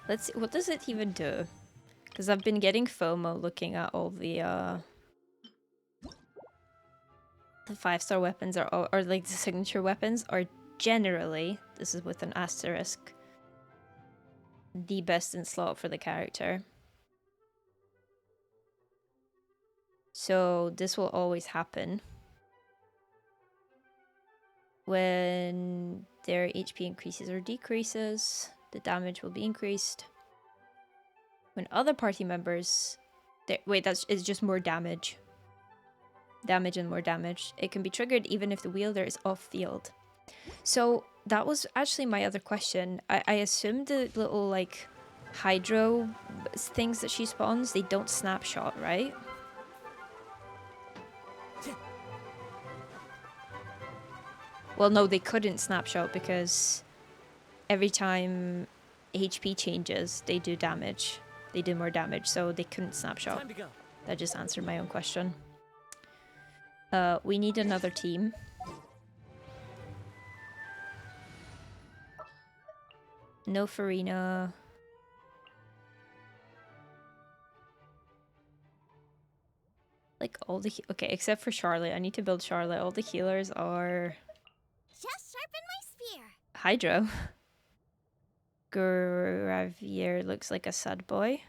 Let's see, what does it even do? Because I've been getting FOMO looking at all the 5-star weapons or like the signature weapons are generally, this is with an asterisk, the best in slot for the character. So this will always happen when their HP increases or decreases. The damage will be increased. When other party members... Wait, it's just more damage. Damage and more damage. It can be triggered even if the wielder is off field. So that was actually my other question. I assume the little like hydro things that she spawns, they don't snapshot, right? Well, no, they couldn't snapshot because every time HP changes, they do damage. They do more damage, so they couldn't snapshot. That just answered my own question. We need another team. No Farina. Like all the... Okay, except for Charlotte. I need to build Charlotte. All the healers are... Just sharpen my spear. Hydro. Gravier looks like a sad boy.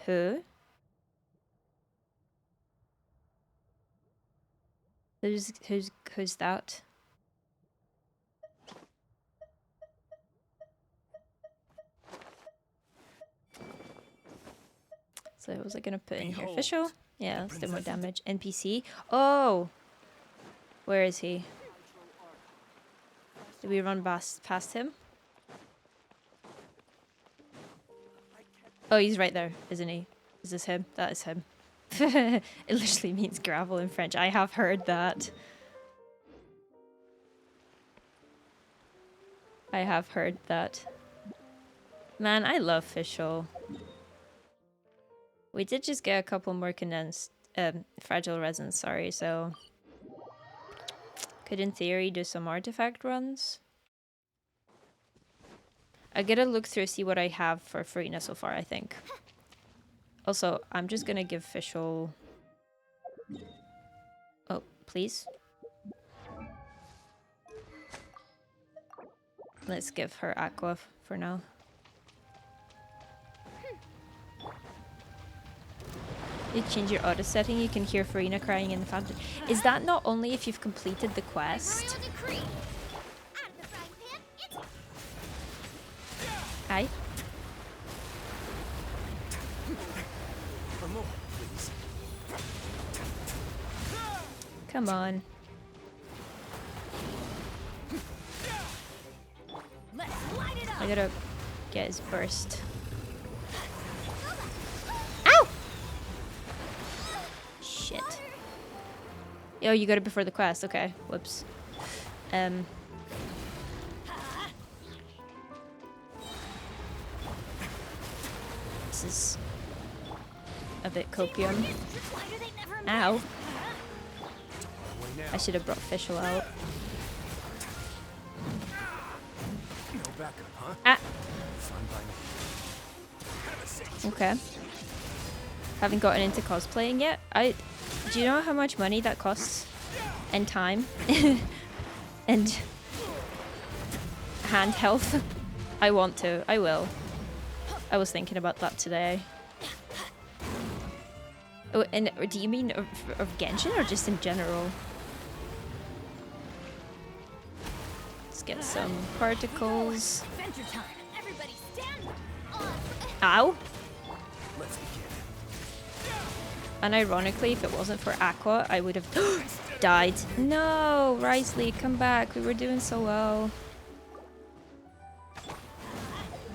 Who? Who's that? So was I gonna put in here? Official? Yeah, let's do more damage. NPC. Oh! Where is he? Did we run past him? Oh, he's right there, isn't he? Is this him? That is him. It literally means gravel in French. I have heard that. I have heard that. Man, I love Fischl. We did just get a couple more condensed, fragile resins, sorry, so... Could, in theory, do some artifact runs. I gotta look through, see what I have for Farina so far, I think. Also, I'm just gonna give Fischl... Oh, please? Let's give her Aqua for now. You change your auto setting, you can hear Farina crying in the fountain. Is that not only if you've completed the quest? Aye. Come on. I gotta get his burst. Ow! Shit. Oh, you got it before the quest. Okay. Whoops. This is a bit copium. Why do they never Ow. Away now. I should have brought Fischl out. No backup, huh? Ah. Fine by me. Have a seat. Okay. Haven't gotten into cosplaying yet. Do you know how much money that costs? And time? And hand health? I want to. I will. I was thinking about that today. Oh, and do you mean of Genshin or just in general? Let's get some particles. Adventure time. Everybody stand on. Ow! Let's begin. And ironically, if it wasn't for Aqua, I would have died. No, Risley, come back. We were doing so well.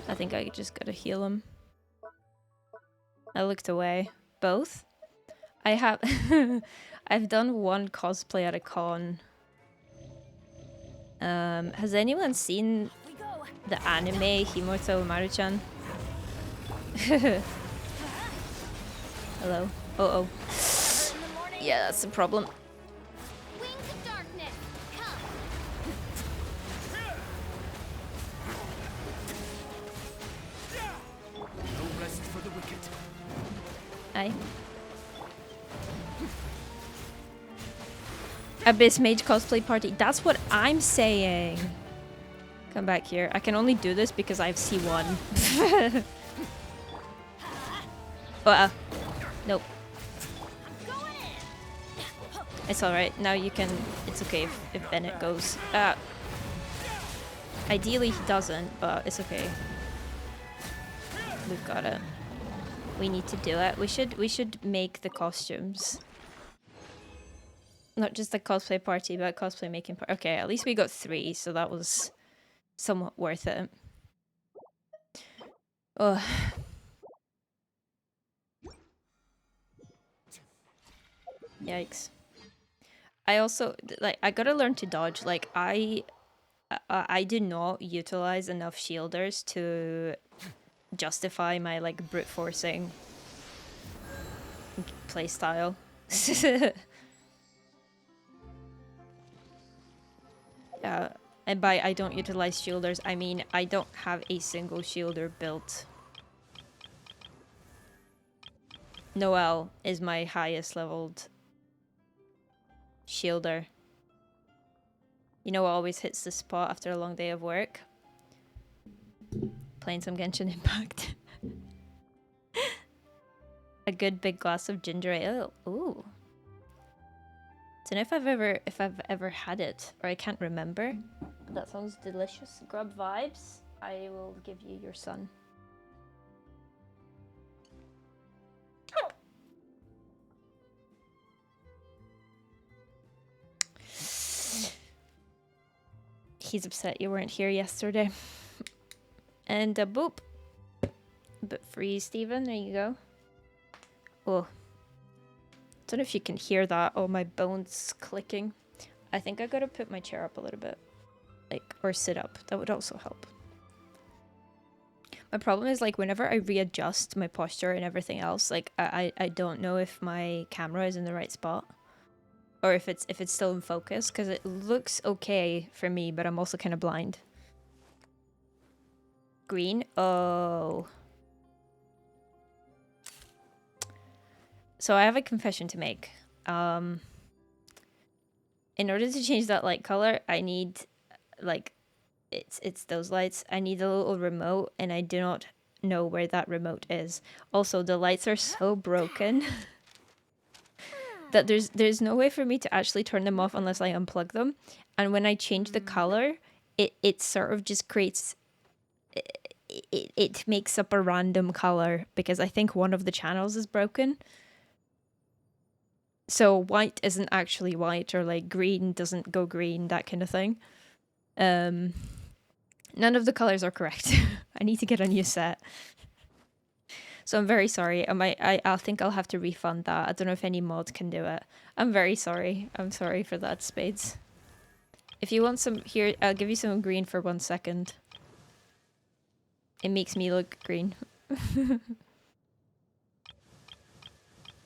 I think I just gotta heal him. I looked away. Both? I have... I've done one cosplay at a con. Has anyone seen We go. the anime Himoto Maruchan? Hello? Oh. In the morning. Yeah, that's the problem. Wings of darkness. Come. No rest for the wicked. Aye. Abyss Mage cosplay party. That's what I'm saying. Come back here. I can only do this because I have C1. Nope. Going in. It's alright. Now you can... It's okay if Bennett goes. Ideally he doesn't, but it's okay. We've got it. We need to do it. We should make the costumes. Not just a cosplay party, but a cosplay making party. Okay, at least we got 3, so that was somewhat worth it. Oh. Yikes. I also, like, I gotta learn to dodge. Like, I do not utilize enough shielders to justify my, like, brute forcing playstyle. And by I don't utilize shielders, I mean I don't have a single shielder built. Noelle is my highest leveled shielder. You know what always hits the spot after a long day of work? Playing some Genshin Impact. A good big glass of ginger ale. Ooh. Don't know if I've ever had it, or I can't remember. That sounds delicious. Grub vibes. I will give you your son. He's upset you weren't here yesterday. And boop. But free, Steven. There you go. Oh. Don't know if you can hear that. Oh, my bones clicking. I think I gotta put my chair up a little bit. Like, or sit up. That would also help. My problem is, like, whenever I readjust my posture and everything else, like, I don't know if my camera is in the right spot. Or if it's still in focus, because it looks okay for me, but I'm also kind of blind. Green? Oh. So I have a confession to make. In order to change that light color, I need, like, it's those lights. I need a little remote, and I do not know where that remote is. Also, the lights are so broken that there's no way for me to actually turn them off unless I unplug them. And when I change the color, it sort of just creates... It makes up a random color, because I think one of the channels is broken. So white isn't actually white, or like green doesn't go green, that kind of thing. None of the colors are correct. I need to get a new set. So I'm very sorry. I think I'll have to refund that. I don't know if any mod can do it. I'm very sorry. I'm sorry for that, Spades. If you want some, here, I'll give you some green for 1 second. It makes me look green.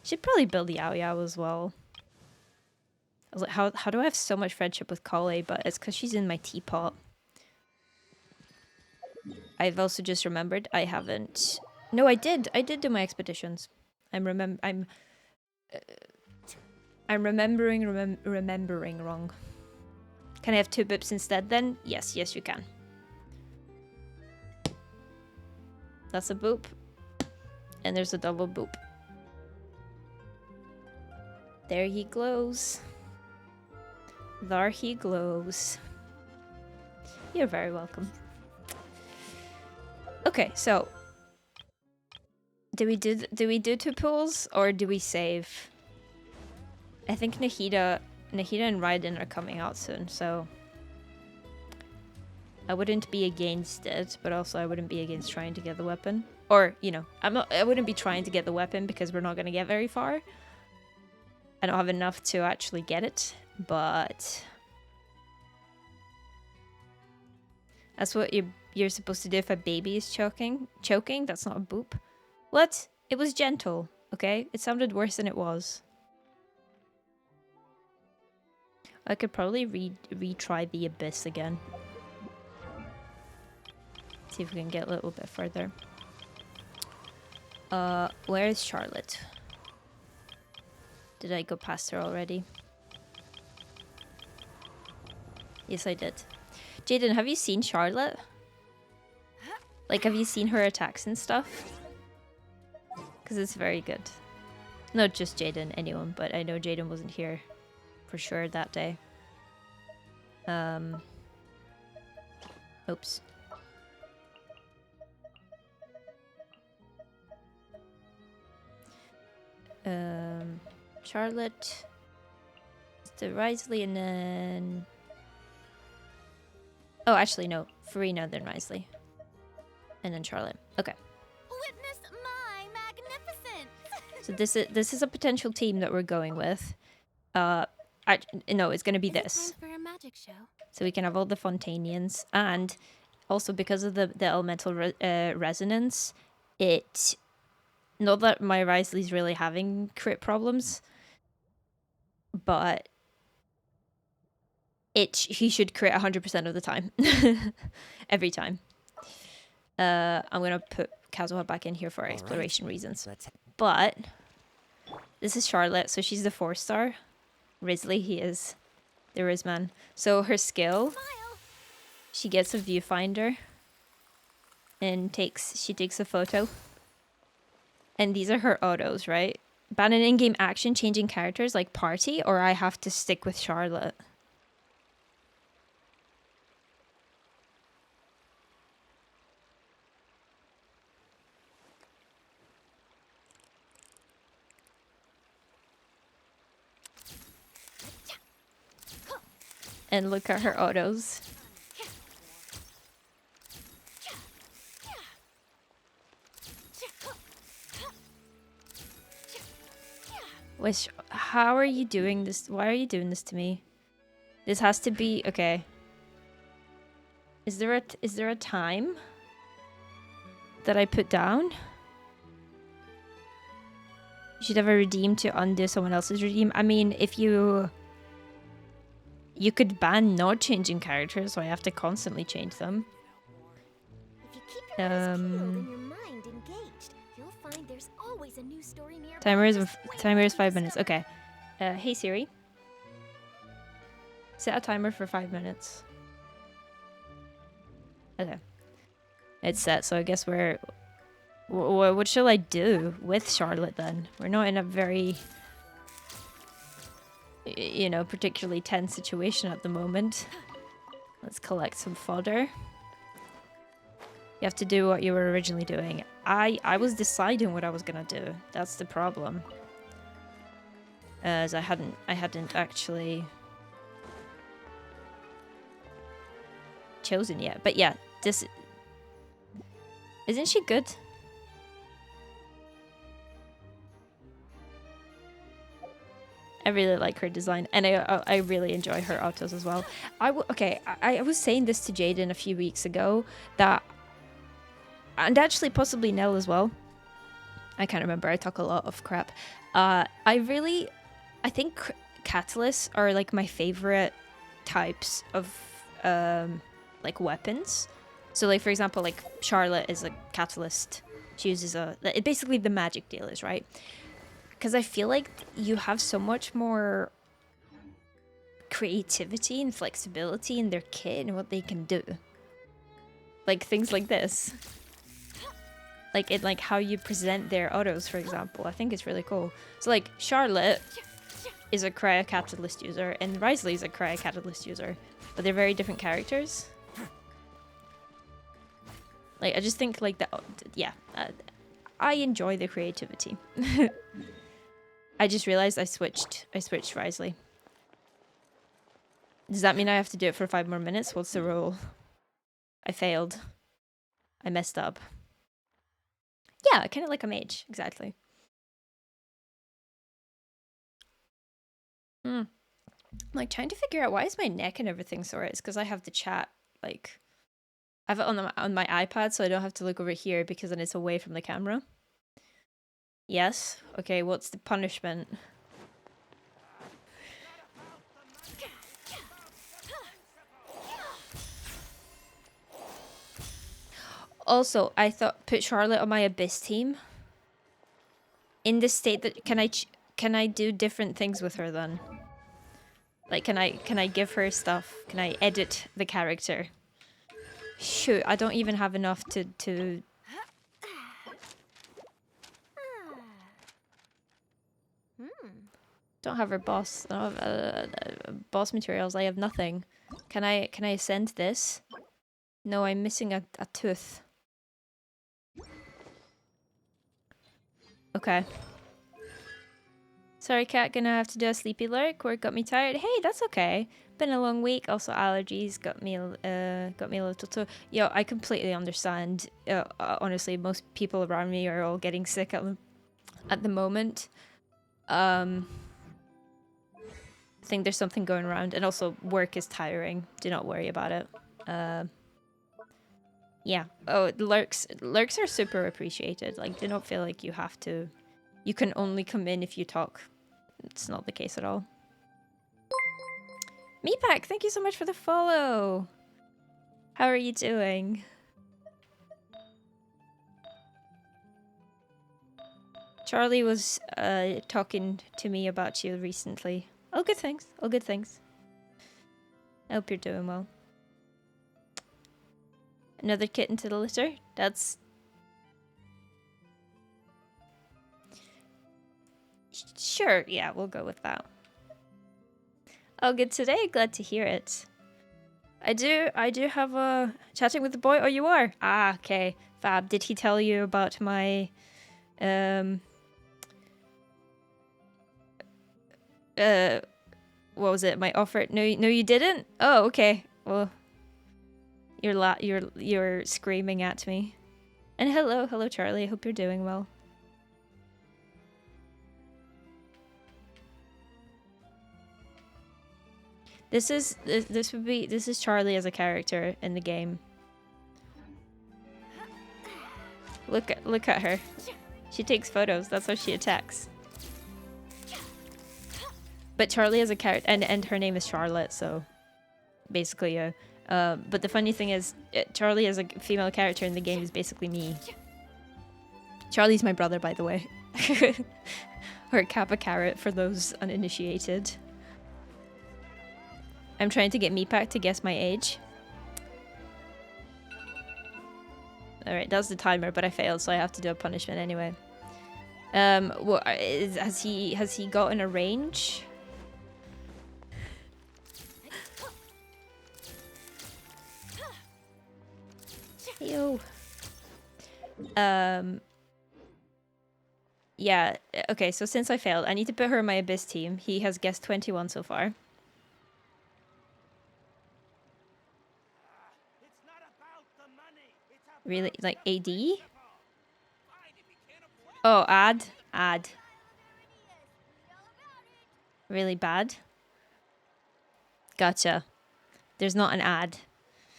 Should probably build the Yao Yao as well. I was like, how do I have so much friendship with Kale? But it's because she's in my teapot. I've also just remembered I haven't... No, I did do my expeditions. I'm remembering wrong. Can I have 2 bips instead then? Yes, you can. That's a boop. And there's a double boop. There he glows. There he glows. You're very welcome. Okay, so do we do 2 pools or do we save? I think Nahida and Raiden are coming out soon, so I wouldn't be against it, but also I wouldn't be against trying to get the weapon. Or, you know, I wouldn't be trying to get the weapon because we're not going to get very far. I don't have enough to actually get it, but that's what you're supposed to do if a baby is choking. Choking? That's not a boop. What? It was gentle, okay? It sounded worse than it was. I could probably retry the abyss again. See if we can get a little bit further. Where is Charlotte? Did I go past her already? Yes, I did. Jaden, have you seen Charlotte? Like, have you seen her attacks and stuff? Because it's very good. Not just Jaden, anyone, but I know Jaden wasn't here for sure that day. Oops. Charlotte, the Risley, and then... Oh, actually, no. Farina, then Risley. And then Charlotte. Okay. Witness my magnificence! So this is a potential team that we're going with. No, it's going to be this. Time for a magic show. So we can have all the Fontanians. And also because of the elemental resonance, it... Not that my Risley's really having crit problems, but he should crit 100% of the time. Every time. I'm going to put Kazuha back in here for exploration reasons. But this is Charlotte, so she's the 4-star. Risley, he is the Rizman. So her skill, she gets a viewfinder and she takes a photo. And these are her autos, right? Ban an in-game action changing characters like party, or I have to stick with Charlotte. And look at her autos. Which, how are you doing this? Why are you doing this to me? This has to be, okay. Is there a time that I put down? You should have a redeem to undo someone else's redeem. I mean, if you could ban not changing characters, so I have to constantly change them. If you keep your eyes peeled and your mind engaged, you'll find there's always a new story nearby. Timer is 5 minutes. Okay. Hey Siri. Set a timer for 5 minutes. Okay. It's set, so I guess we're... What shall I do with Charlotte then? We're not in a very... you know, particularly tense situation at the moment. Let's collect some fodder. You have to do what you were originally doing. I was deciding what I was gonna do. That's the problem. As I hadn't actually chosen yet. But yeah, Isn't she good? I really like her design, and I really enjoy her autos as well. I was saying this to Jaden a few weeks ago, that, and actually possibly Nell as well. I can't remember. I talk a lot of crap. I think catalysts are like my favorite types of like weapons. So like for example, like Charlotte is a catalyst. She uses basically the magic dealers, right? Because I feel like you have so much more creativity and flexibility in their kit and what they can do. Like things like this. Like how you present their autos, for example. I think it's really cool. So like Charlotte is a cryo catalyst user and Risley is a cryo catalyst user, but they're very different characters. Like I just think like that, yeah. I enjoy the creativity. I just realized I switched Risley. Does that mean I have to do it for 5 more minutes? What's the rule? I failed. I messed up. Yeah, kind of like a mage, exactly. I'm like trying to figure out why is my neck and everything sore. It's because I have the chat, like, I have it on my iPad, so I don't have to look over here because then it's away from the camera. Yes. Okay, what's the punishment? Also, I thought put Charlotte on my Abyss team. In this state, that can I do different things with her then? Like, can I give her stuff? Can I edit the character? Shoot, I don't even have enough to. Don't have her boss. I don't have boss materials. I have nothing. Can I send this? No, I'm missing a tooth. Okay. Sorry, cat. Gonna have to do a sleepy lurk. Work got me tired. Hey, that's okay. Been a long week. Also, allergies got me a little too. Yo, I completely understand. Honestly, most people around me are all getting sick at the moment. I think there's something going around, and also work is tiring. Do not worry about it. Yeah. Oh, lurks are super appreciated. Like, do not feel like you have to. You can only come in if you talk. It's not the case at all. Meatpack, thank you so much for the follow. How are you doing? Charlie was talking to me about you recently. Oh, good things. Oh, good things. I hope you're doing well. Another kitten to the litter? That's... Sure, yeah, we'll go with that. Oh, good today. Glad to hear it. I do have a chatting with the boy. Oh, you are? Ah, okay. Fab. Did he tell you about my what was it? My offer? No, you didn't? Oh, okay. Well, you're screaming at me. And hello, Charlie. I hope you're doing well. This is Charlie as a character in the game. Look at her. She takes photos. That's how she attacks. But Charlie as a character, and her name is Charlotte, so basically, but the funny thing is, Charlie as a female character in the game is basically me. Charlie's my brother, by the way. Or Kappa Carrot for those uninitiated. I'm trying to get Meatpack to guess my age. Alright, that's the timer, but I failed, so I have to do a punishment anyway. Has he gotten a range? Yo. Yeah, okay, so since I failed, I need to put her in my Abyss team. He has guessed 21 so far. Really? Like AD? Oh, add? Add. Really bad? Gotcha. There's not an ad.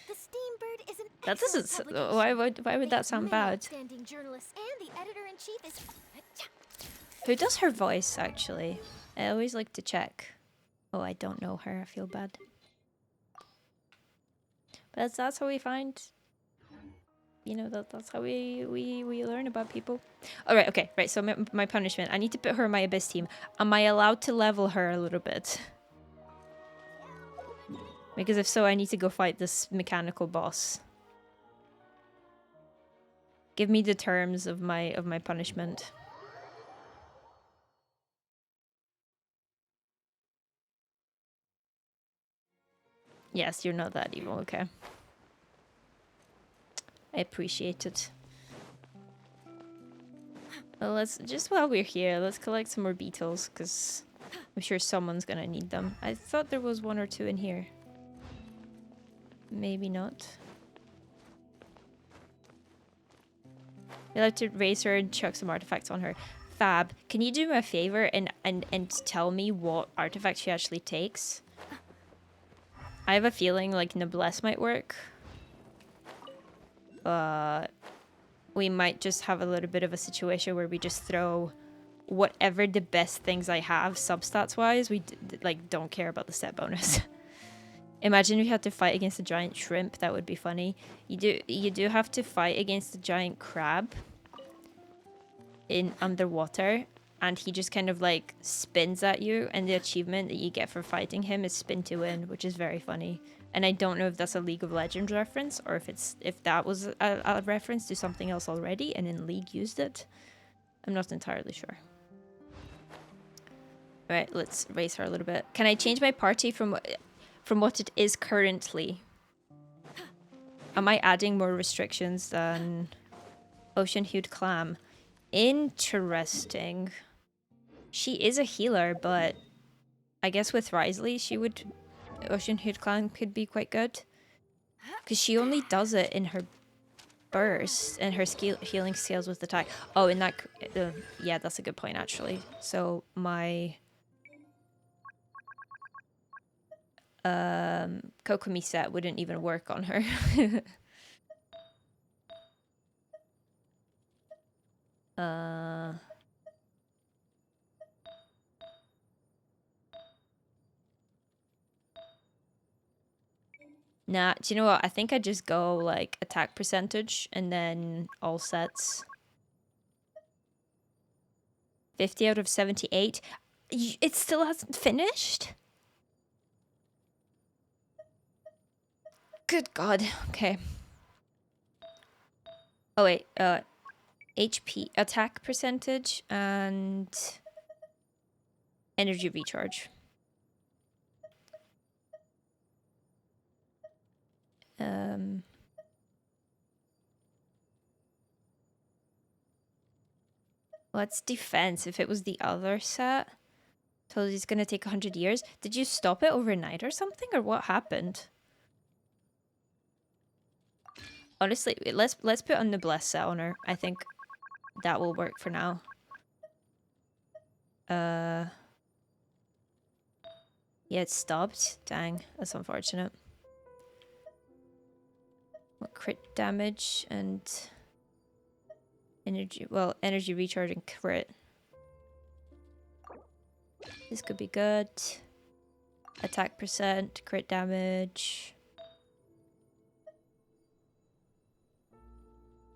The Steambird is an That doesn't... excellent publication. Why would They that have sound many bad? outstanding journalists, and the editor-in-chief is... Who does her voice, actually? I always like to check. Oh, I don't know her. I feel bad. But that's how we find... You know, that's how we learn about people. All right, okay. Right, so my punishment. I need to put her in my Abyss team. Am I allowed to level her a little bit? Because if so, I need to go fight this mechanical boss. Give me the terms of my punishment. Yes, you're not that evil, okay. I appreciate it. Well, let's just while we're here, let's collect some more beetles, because I'm sure someone's gonna need them. I thought there was 1 or 2 in here. Maybe not. You'll have to raise her and chuck some artifacts on her. Fab, can you do me a favor and tell me what artifact she actually takes? I have a feeling like Noblesse might work. We might just have a little bit of a situation where we just throw whatever the best things I have substats wise. We like don't care about the set bonus. Imagine we had to fight against a giant shrimp. That would be funny. You do have to fight against a giant crab in underwater, and he just kind of like spins at you, and the achievement that you get for fighting him is spin to win, which is very funny. And I don't know if that's a League of Legends reference or if that was a reference to something else already and in League used it. I'm not entirely sure. All right, let's raise her a little bit. Can I change my party from what it is currently? Am I adding more restrictions than Ocean-Hued Clam? Interesting. She is a healer, but I guess with Risley, Ocean-Hued Clam could be quite good. Because she only does it in her burst, and her healing scales with attack. Oh, in that... yeah, that's a good point, actually. So, my... Kokomi set wouldn't even work on her. Nah, do you know what? I think I just go, like, attack percentage, and then all sets. 50 out of 78. It still hasn't finished? Good God. Okay. Oh, wait. HP, attack percentage, and energy recharge. What's defense? If it was the other set, told he's gonna take 100 years. Did you stop it overnight or something, or what happened? Honestly, let's put on the bless set on her. I think that will work for now. Yeah, it stopped. Dang, that's unfortunate. What crit damage and energy? Well, energy recharge and crit. This could be good. Attack percent, crit damage.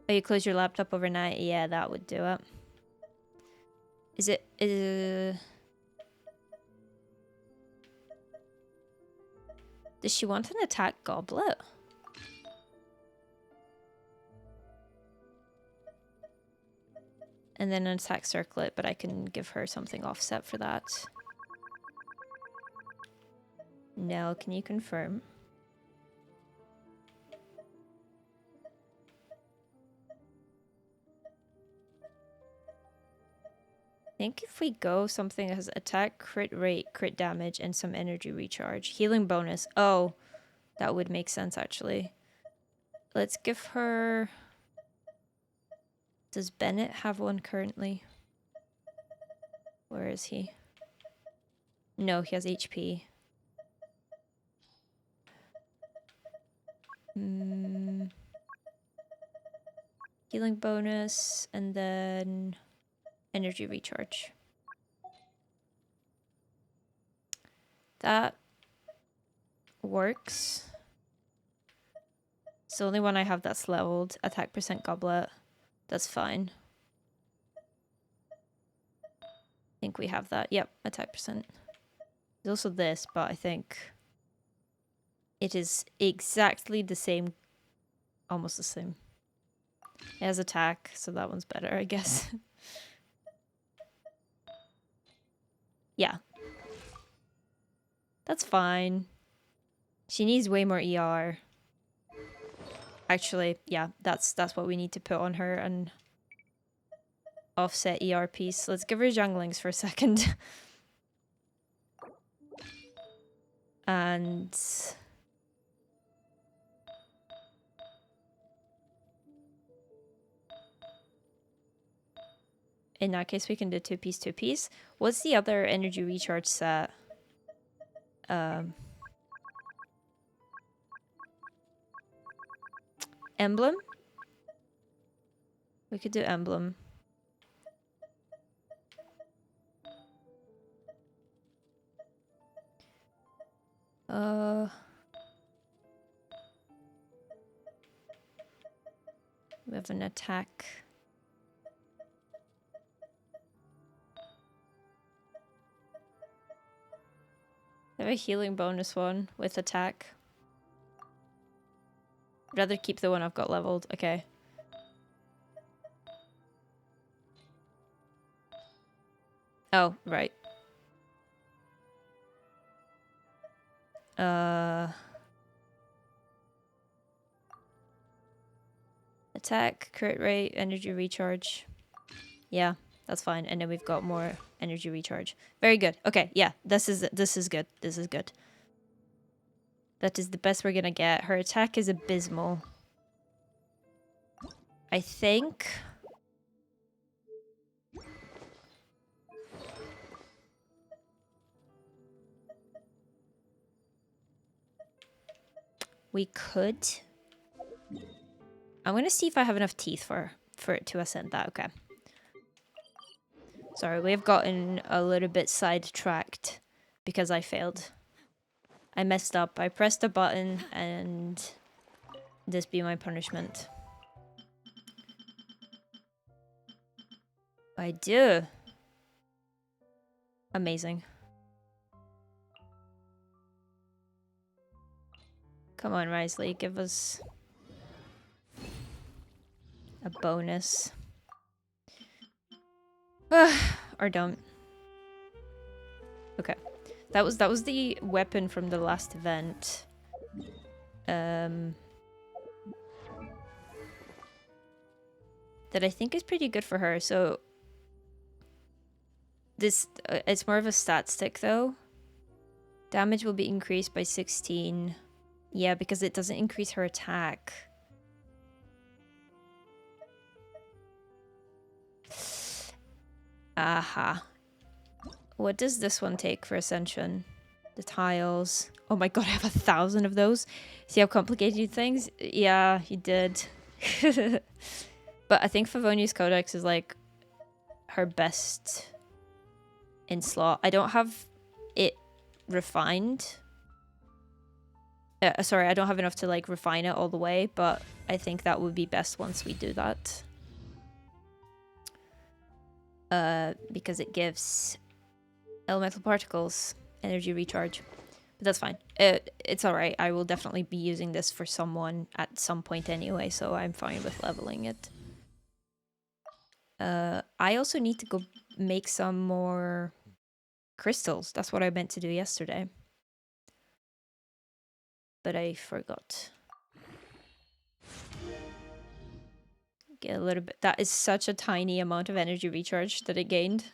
Oh, you close your laptop overnight? Yeah, that would do it. Is it... Does she want an attack goblet? And then an attack circlet, but I can give her something offset for that. No, can you confirm? I think if we go something that has attack, crit rate, crit damage, and some energy recharge. Healing bonus. Oh, that would make sense, actually. Let's give her... Does Bennett have one currently? Where is he? No, he has HP. Healing bonus, and then energy recharge. That works. It's the only one I have that's leveled. Attack percent goblet. That's fine. I think we have that. Yep, attack percent. There's also this, but I think it is exactly the same. Almost the same. It has attack, so that one's better, I guess. Yeah. That's fine. She needs way more ER. Actually, yeah, that's what we need to put on her and offset ER piece. Let's give her junglings for a second. And in that case, we can do two piece. What's the other energy recharge set? Emblem? We could do emblem. We have an attack. I have a healing bonus one with attack. I'd rather keep the one I've got leveled. Okay. Oh, right. Attack, crit rate, energy recharge. Yeah, that's fine. And then we've got more energy recharge. Very good. Okay, yeah, this is good. This is good. That is the best we're gonna get. Her attack is abysmal. I think we could. I'm gonna see if I have enough teeth for it to ascend that. Okay. Sorry, we've gotten a little bit sidetracked because I failed. I messed up. I pressed a button and this be my punishment. I do. Amazing. Come on, Risley, give us a bonus. Or don't. Okay. That was the weapon from the last event. That I think is pretty good for her. So this it's more of a stat stick though. Damage will be increased by 16. Yeah, because it doesn't increase her attack. Aha. What does this one take for Ascension? The tiles. Oh my god, I have 1,000 of those. See how complicated things? Yeah, he did. But I think Favonius Codex is like her best in slot. I don't have it refined. Sorry, I don't have enough to like refine it all the way, but I think that would be best once we do that. Because it gives elemental particles energy recharge. But that's fine. It's alright. I will definitely be using this for someone at some point anyway, so I'm fine with leveling it. I also need to go make some more crystals. That's what I meant to do yesterday. But I forgot. Get a little bit. That is such a tiny amount of energy recharge that it gained.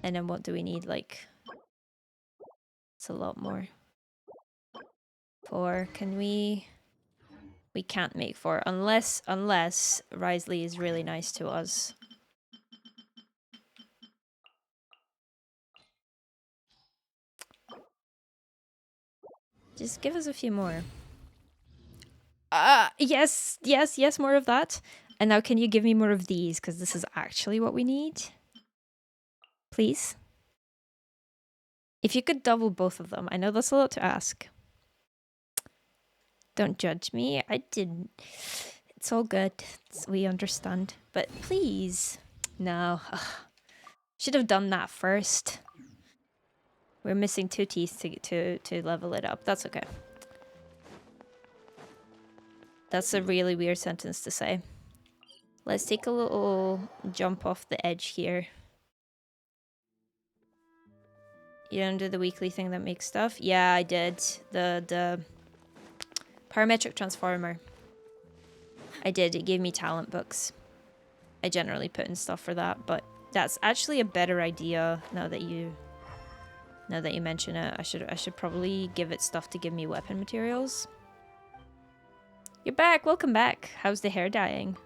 And then what do we need? Like, it's a lot more. 4. Can we... We can't make 4 unless Risley is really nice to us. Just give us a few more. Yes, yes, yes, more of that. And now can you give me more of these? Because this is actually what we need. Please? If you could double both of them. I know that's a lot to ask. Don't judge me. I didn't. It's all good. We understand. But please. No. Ugh. Should have done that first. We're missing 2 teeth to level it up. That's okay. That's a really weird sentence to say. Let's take a little jump off the edge here. You don't do the weekly thing that makes stuff? Yeah, I did. The parametric transformer. I did. It gave me talent books. I generally put in stuff for that, but that's actually a better idea now that you mention it. I should probably give it stuff to give me weapon materials. You're back. Welcome back. How's the hair dyeing?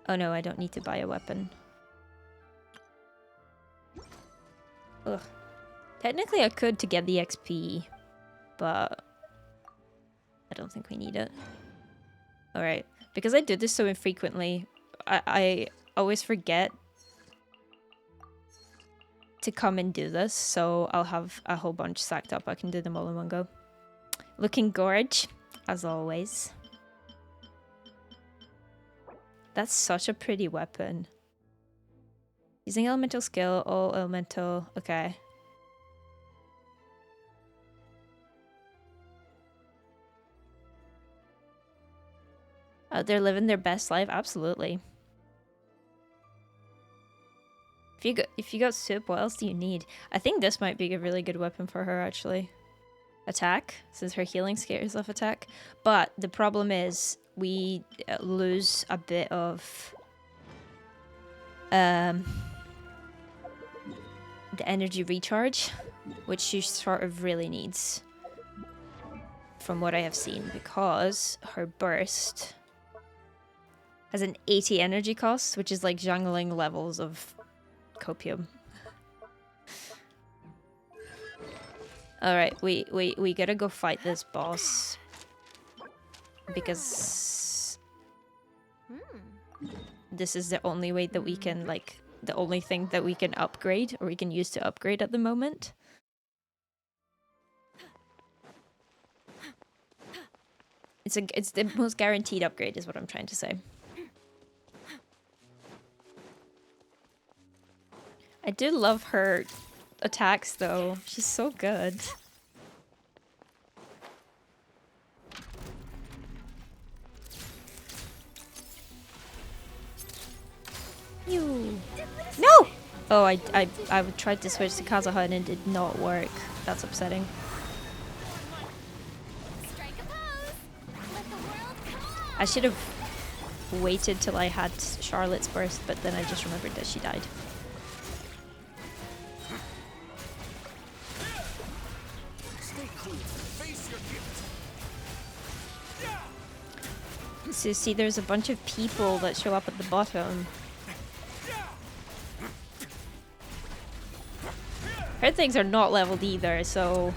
Oh no, I don't need to buy a weapon. Ugh. Technically I could to get the XP, but I don't think we need it. Alright. Because I do this so infrequently, I always forget to come and do this, so I'll have a whole bunch stacked up. I can do them all in one go. Looking gorge, as always. That's such a pretty weapon. Using elemental skill, all elemental. Okay. Out there living their best life? Absolutely. If you got soup, what else do you need? I think this might be a really good weapon for her, actually. Attack, since her healing scares off attack. But the problem is we lose a bit of the energy recharge, which she sort of really needs from what I have seen, because her burst has an 80 energy cost, which is like jungling levels of copium. Alright, we gotta go fight this boss. Because this is the only way that we can, like, the only thing that we can upgrade, or we can use to upgrade at the moment. It's the most guaranteed upgrade is what I'm trying to say. I do love her attacks though. She's so good. You. No! Oh, I tried to switch to Kazuha and it did not work. That's upsetting. I should have waited till I had Charlotte's burst, but then I just remembered that she died. So see, there's a bunch of people that show up at the bottom. Her things are not leveled either, so...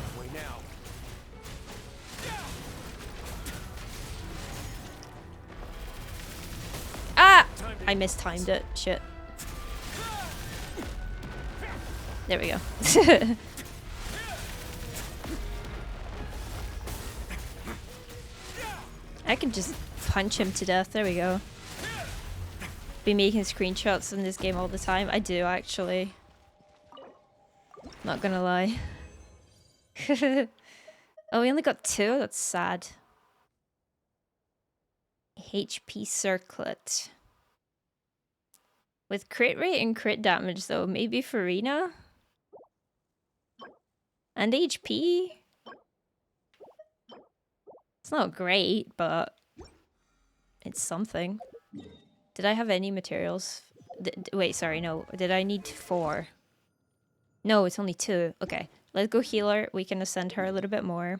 Ah! I mistimed it. Shit. There we go. I can just punch him to death. There we go. Be making screenshots in this game all the time. I do, actually. Not gonna lie. Oh, we only got 2? That's sad. HP circlet. With crit rate and crit damage, though. Maybe Farina? And HP? It's not great, but it's something. Did I have any materials? Wait, sorry, no. Did I need 4? No, it's only 2. Okay, let's go heal her. We can ascend her a little bit more.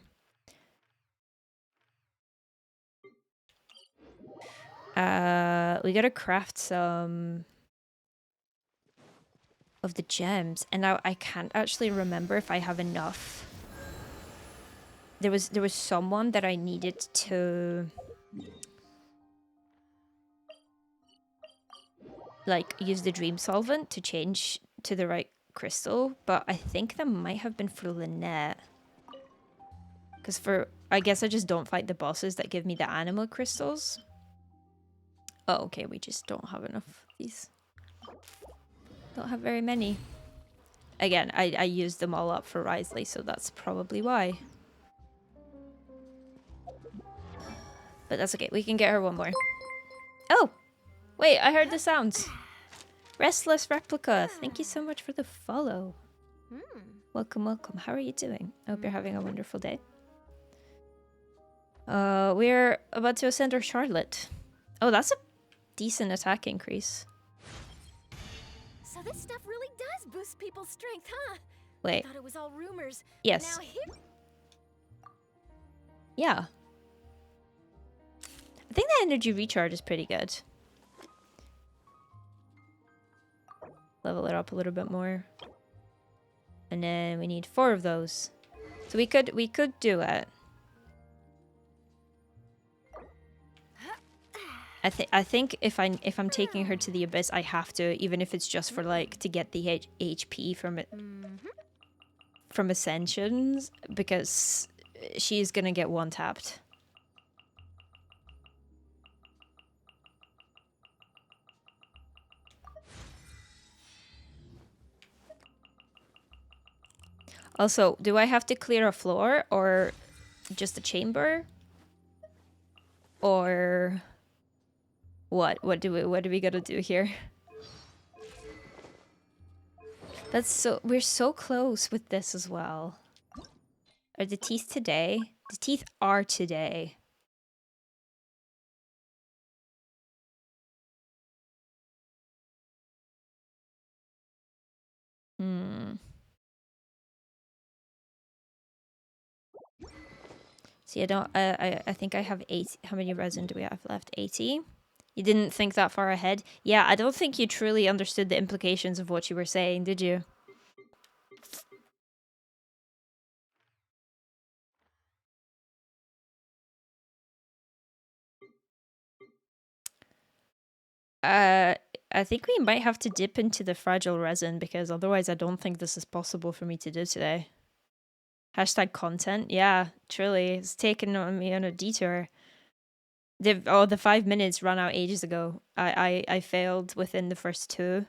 We gotta craft some of the gems, and now I can't actually remember if I have enough. There was someone that I needed to like use the dream solvent to change to the right crystal, but I think that might have been for Lynette. Because I guess I just don't fight the bosses that give me the animal crystals. Oh, okay, we just don't have enough of these. Don't have very many. Again, I used them all up for Risley, so that's probably why. But that's okay, we can get her one more. Oh! Wait, I heard the sounds. Restless Replica, thank you so much for the follow. Welcome, welcome. How are you doing? I hope you're having a wonderful day. We're about to ascend our Charlotte. Oh, that's a decent attack increase. So this stuff really does boost people's strength, huh? Wait. I thought it was all rumors. Yes. Now here. Yeah. I think the energy recharge is pretty good. Level it up a little bit more. And then we need 4 of those. So we could do it. I think if I'm taking her to the abyss, I have to, even if it's just for like to get the HP from it from ascensions, because she's gonna get one tapped. Also, do I have to clear a floor or just a chamber? Or what? What do we gotta do here? We're so close with this as well. Are the teeth today? The teeth are today. See, I think I have 8. How many resin do we have left? 80? You didn't think that far ahead? Yeah, I don't think you truly understood the implications of what you were saying, did you? I think we might have to dip into the fragile resin, because otherwise I don't think this is possible for me to do today. Hashtag content. Yeah, truly. It's taken on me on a detour. The 5 minutes ran out ages ago. I failed within the first 2.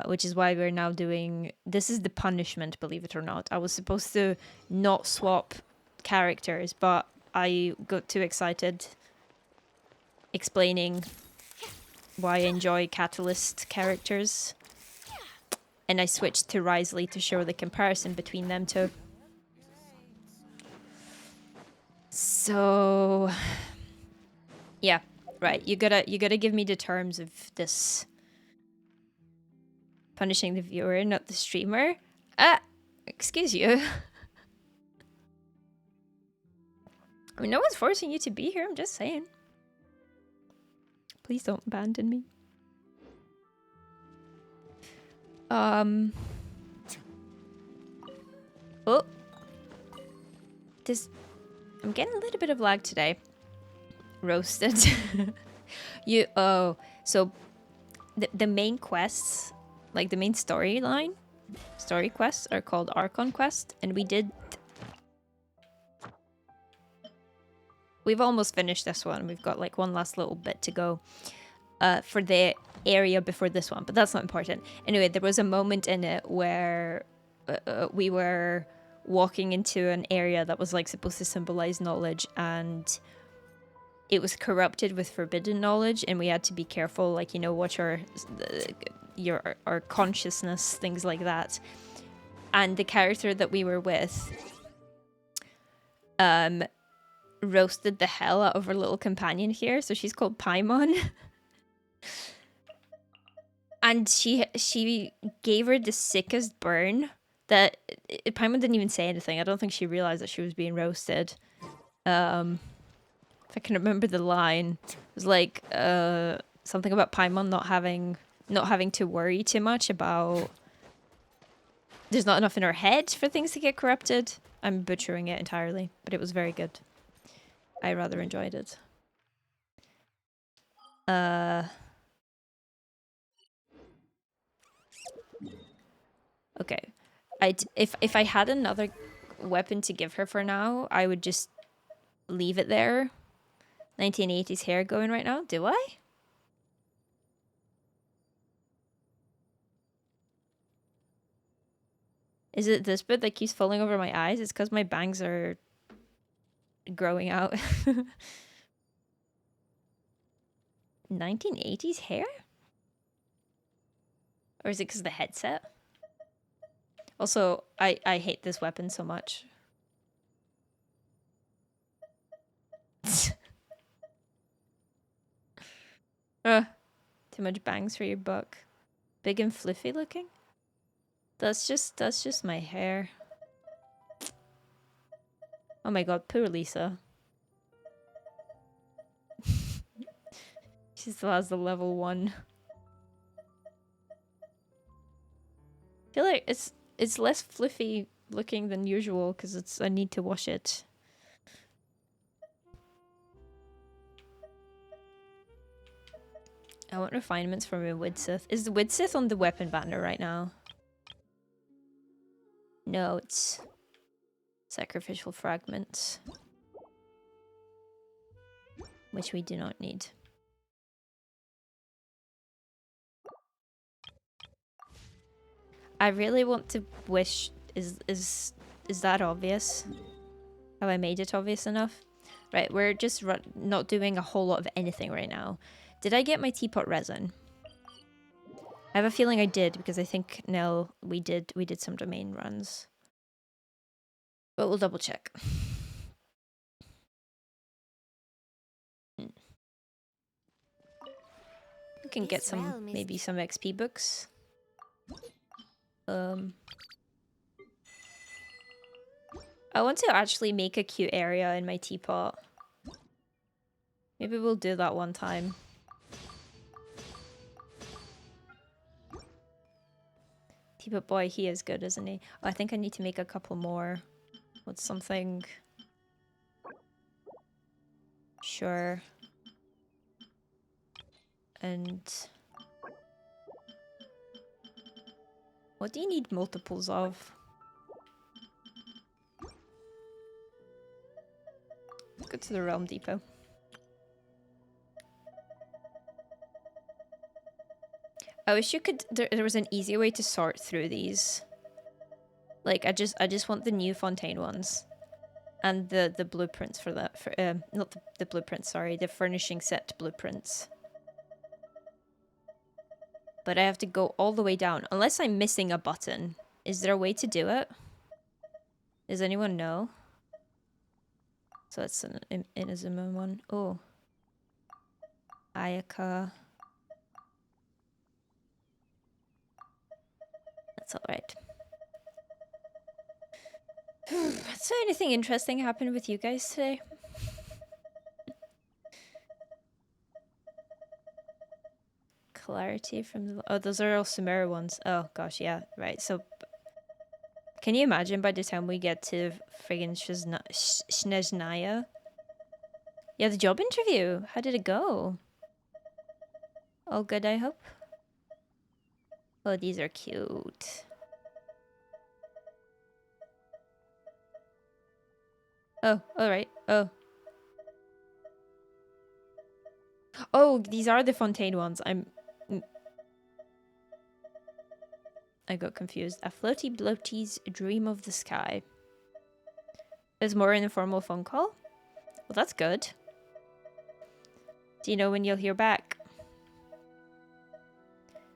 Which is why we're now doing... This is the punishment, believe it or not. I was supposed to not swap characters, but I got too excited explaining why I enjoy Catalyst characters. And I switched to Risley to show the comparison between them two. So... Yeah, right. You gotta give me the terms of this. Punishing the viewer, not the streamer. Excuse you. I mean, no one's forcing you to be here, I'm just saying. Please don't abandon me. Oh. I'm getting a little bit of lag today. Roasted. So the main quests, like the main story quests are called Archon quest, and we've almost finished this one. We've got like one last little bit to go for the area before this one, but that's not important. Anyway, there was a moment in it where we were walking into an area that was like supposed to symbolize knowledge, and it was corrupted with forbidden knowledge, and we had to be careful, like, you know, watch our consciousness, things like that. And the character that we were with roasted the hell out of her little companion here, so she's called Paimon. And she gave her the sickest burn that Paimon didn't even say anything. I don't think she realized that she was being roasted. If I can remember the line. It was like something about Paimon not having to worry too much about there's not enough in her head for things to get corrupted. I'm butchering it entirely, but it was very good. I rather enjoyed it. Okay. If I had another weapon to give her for now, I would just leave it there. 1980s hair going right now. Do I? Is it this bit that keeps falling over my eyes? It's because my bangs are growing out. 1980s hair? Or is it because of the headset? Also, I hate this weapon so much. Too much bangs for your buck. Big and fluffy looking? That's just my hair. Oh my god, poor Lisa. She still has the level 1. I feel like it's less fluffy looking than usual because I need to wash it. I want refinements from a Widsith. Is the Widsith on the weapon banner right now? No, it's sacrificial fragments. Which we do not need. I really want to wish... Is that obvious? Have I made it obvious enough? Right, we're just not doing a whole lot of anything right now. Did I get my teapot resin? I have a feeling I did because I think Nell we did some domain runs. But we'll double check. We can get some maybe some XP books. I want to actually make a cute area in my teapot. Maybe we'll do that one time. Teapot boy, he is good, isn't he? Oh, I think I need to make a couple more. What's something? Sure. And... what do you need multiples of? Go to the Realm Depot. I wish you could... There was an easier way to sort through these. Like, I just want the new Fontaine ones. And the blueprints for that. Not the blueprints, sorry. The furnishing set blueprints. But I have to go all the way down. Unless I'm missing a button. Is there a way to do it? Does anyone know? So it's an Inazuma one. Oh. Ayaka. That's alright. So anything interesting happened with you guys today? Clarity from the... oh, those are all sumeru ones. Oh gosh, yeah, right. So can you imagine by the time we get to friggin' Snezhnaya? Yeah, the job interview. How did it go? All good, I hope? Oh, these are cute. Oh, alright. Oh. Oh, these are the Fontaine ones. I got confused. A floaty bloaties dream of the sky. There's more an informal phone call? Well, that's good. Do you know when you'll hear back?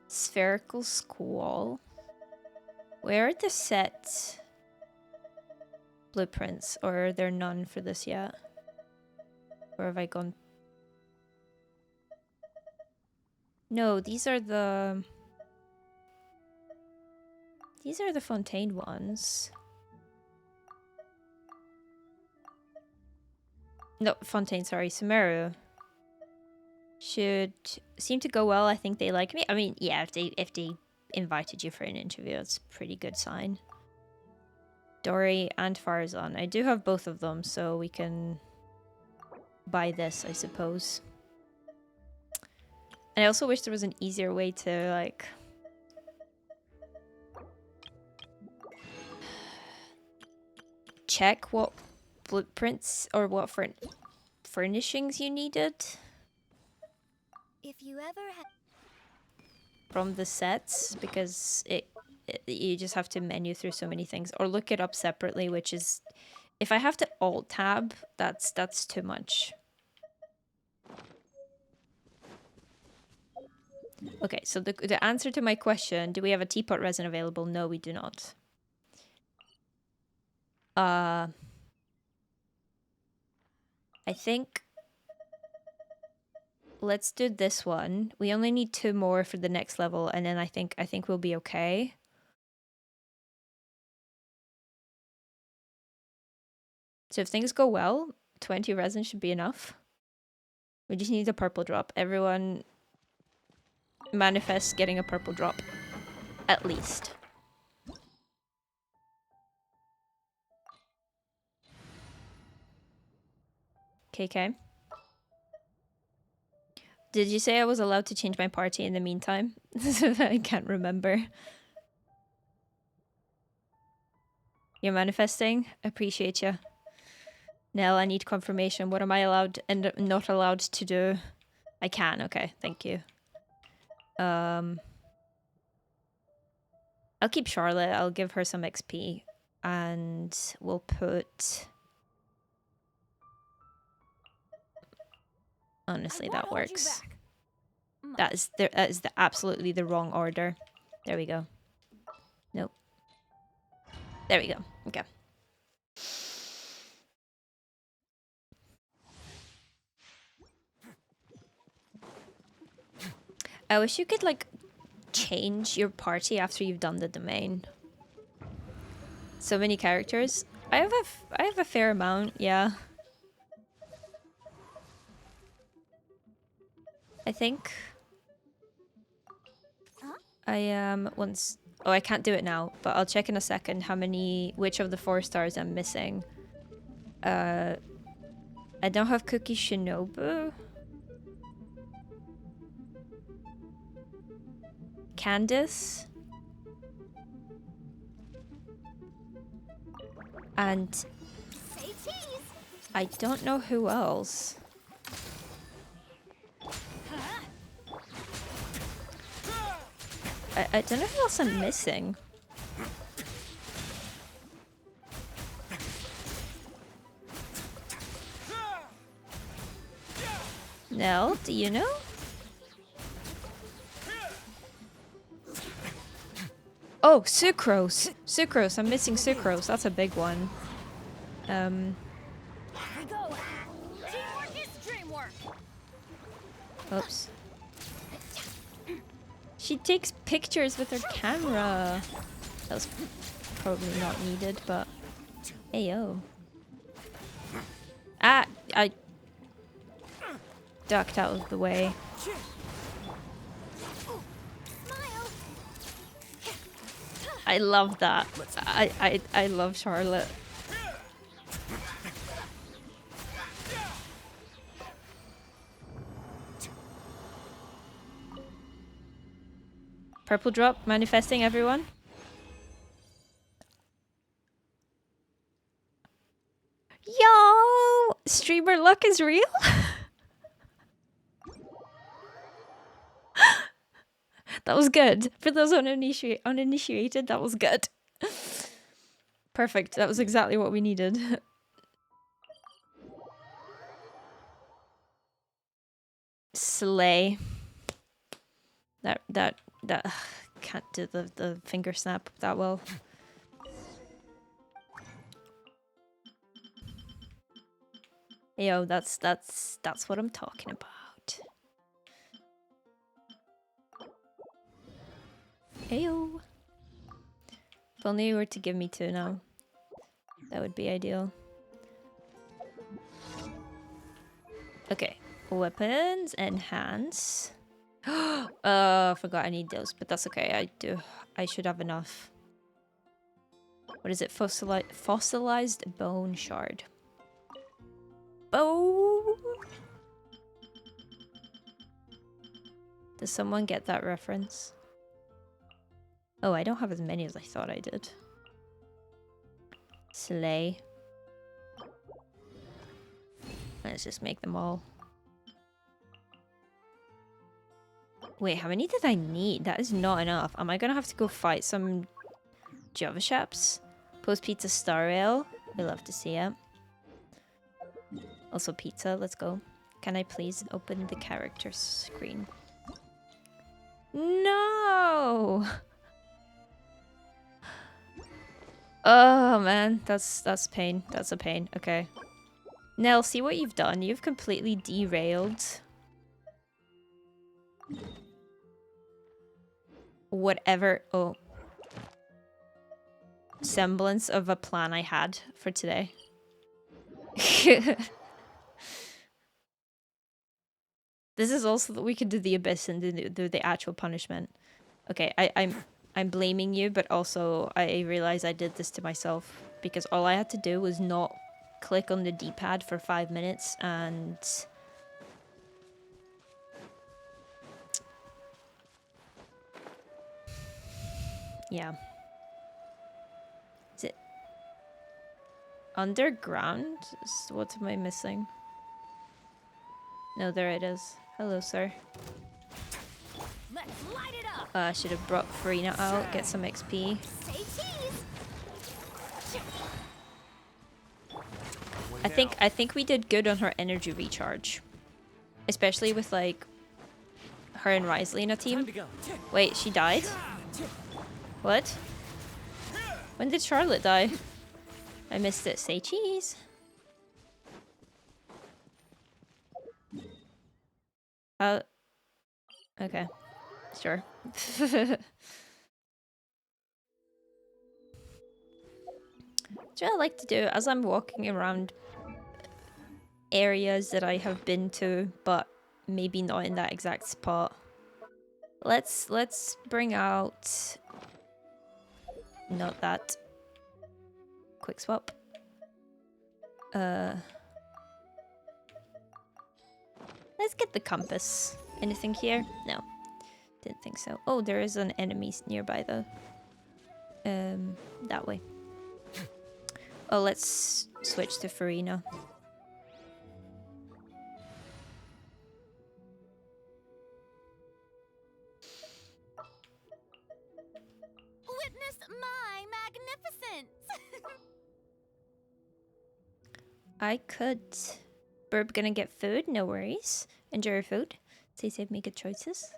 Spherical squall. Where are the set blueprints? Or are there none for this yet? Or have I gone... no, these are the... these are the Fontaine ones. No, Fontaine, sorry, Sumeru. Should seem to go well. I think they like me. I mean, yeah, if they invited you for an interview, that's a pretty good sign. Dory and Farzan. I do have both of them, so we can buy this, I suppose. And I also wish there was an easier way to, like... check what blueprints or what furnishings you needed If you ever had from the sets, because you just have to menu through so many things or look it up separately, which is, if I have to alt tab, that's too much. Okay, so the answer to my question, do we have a teapot resin available? No, we do not. I think let's do this one. We only need 2 more for the next level, and then I think we'll be okay. So if things go well, 20 resin should be enough. We just need a purple drop. Everyone manifest getting a purple drop. At least. KK. Did you say I was allowed to change my party in the meantime? I can't remember. You're manifesting? Appreciate you. Nell, I need confirmation. What am I allowed and not allowed to do? I can, okay, thank you. I'll keep Charlotte, I'll give her some XP. And we'll put... Honestly, that works. That is absolutely the wrong order. There we go. Nope. There we go. Okay. I wish you could, like, change your party after you've done the domain. So many characters. I have a fair amount, yeah. I think I once... Oh, I can't do it now, but I'll check in a second which of the 4 stars I'm missing. I don't have Cookie Shinobu. Candice. And I don't know who else. I don't know who else I'm missing. Nell, do you know? Oh, Sucrose! Sucrose, I'm missing Sucrose. That's a big one. Oops. She takes pictures with her camera. That was probably not needed, but... Ayo. Ah! I... ducked out of the way. I love that. I love Charlotte. Purple drop manifesting, everyone. Yo! Streamer luck is real? That was good. For those uninitiated, that was good. Perfect. That was exactly what we needed. Slay. That can't do the finger snap that well. Yo, that's what I'm talking about. Ayo. If only you were to give me 2 now. That would be ideal. Okay, weapons, enhance. Forgot I need those, but that's okay. I do. I should have enough. What is it? Fossilized bone shard. Bone. Does someone get that reference? Oh, I don't have as many as I thought I did. Slay. Let's just make them all. Wait, how many did I need? That is not enough. Am I gonna have to go fight some Java Shaps? Post pizza star rail. We love to see it. Also pizza, let's go. Can I please open the character screen? No! Oh man, that's pain. That's a pain. Okay. Nell, see what you've done? You've completely derailed whatever semblance of a plan I had for today. This is also that we could do the abyss and do the actual punishment. Okay, I'm blaming you, but also I realize I did this to myself because all I had to do was not click on the D-pad for 5 minutes and yeah. Is it underground? What am I missing? No, there it is. Hello, sir. Let's light it up. I should have brought Farina out, get some XP. Say cheese. I think we did good on her energy recharge. Especially with like her and Risley in a team. Wait, she died? What? When did Charlotte die? I missed it. Say cheese. Okay. Sure. What I like to do as I'm walking around areas that I have been to, but maybe not in that exact spot. Let's bring out not that quick swap. Let's get the compass. Anything here? No. Didn't think so. Oh, there is an enemy nearby though. That way. Oh, let's switch to Farina. Witness my magnificence. I could. Burb gonna get food? No worries. Enjoy your food. Stay safe, make good choices.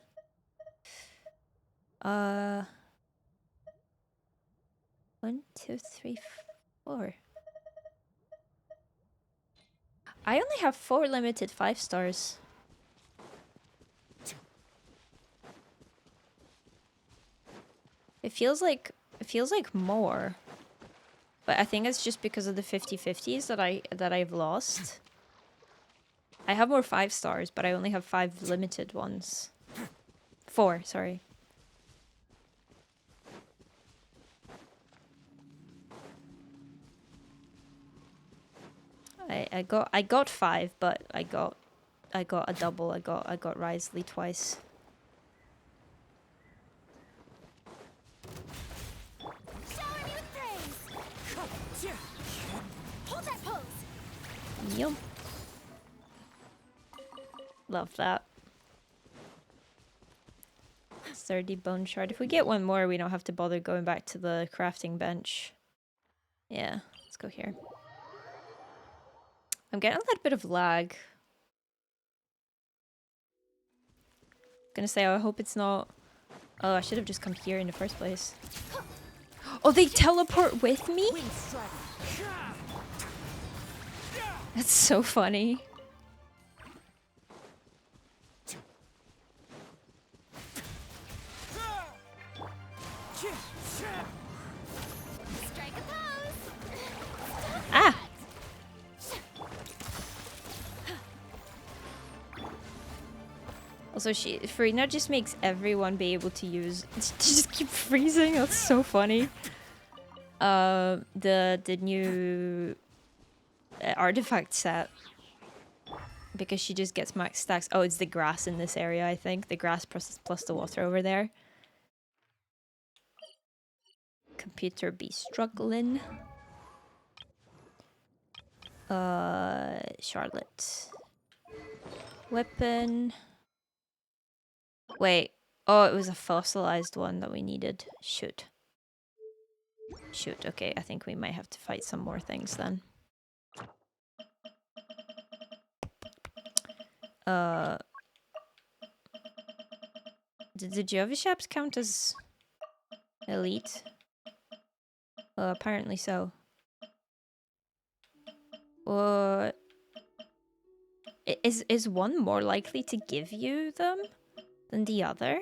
1, 2, 3, 4. I only have 4 limited 5 stars. It feels like more. But I think it's just because of the 50/50s that I've lost. I have more 5 stars, but I only have 5 limited ones. 4, sorry. I got 5, but I got a double. I got Risley twice. Shower me with praise. Hold that pose. Yep. Love that. 30 bone shard. If we get one more, we don't have to bother going back to the crafting bench. Yeah, let's go here. I'm getting a little bit of lag. Gonna say, I hope it's not... Oh, I should have just come here in the first place. Oh, they teleport with me? That's so funny. Strike a pose. Ah! Also, Farina just makes everyone be able to use. Just keep freezing. That's so funny. The new artifact set, because she just gets max stacks. Oh, it's the grass in this area. I think the grass plus the water over there. Computer be struggling. Charlotte. Weapon. Wait. Oh, it was a fossilized one that we needed. Shoot. Shoot, okay. I think we might have to fight some more things then. Did the Jovishaps count as elite? Apparently so. Is one more likely to give you them than the other?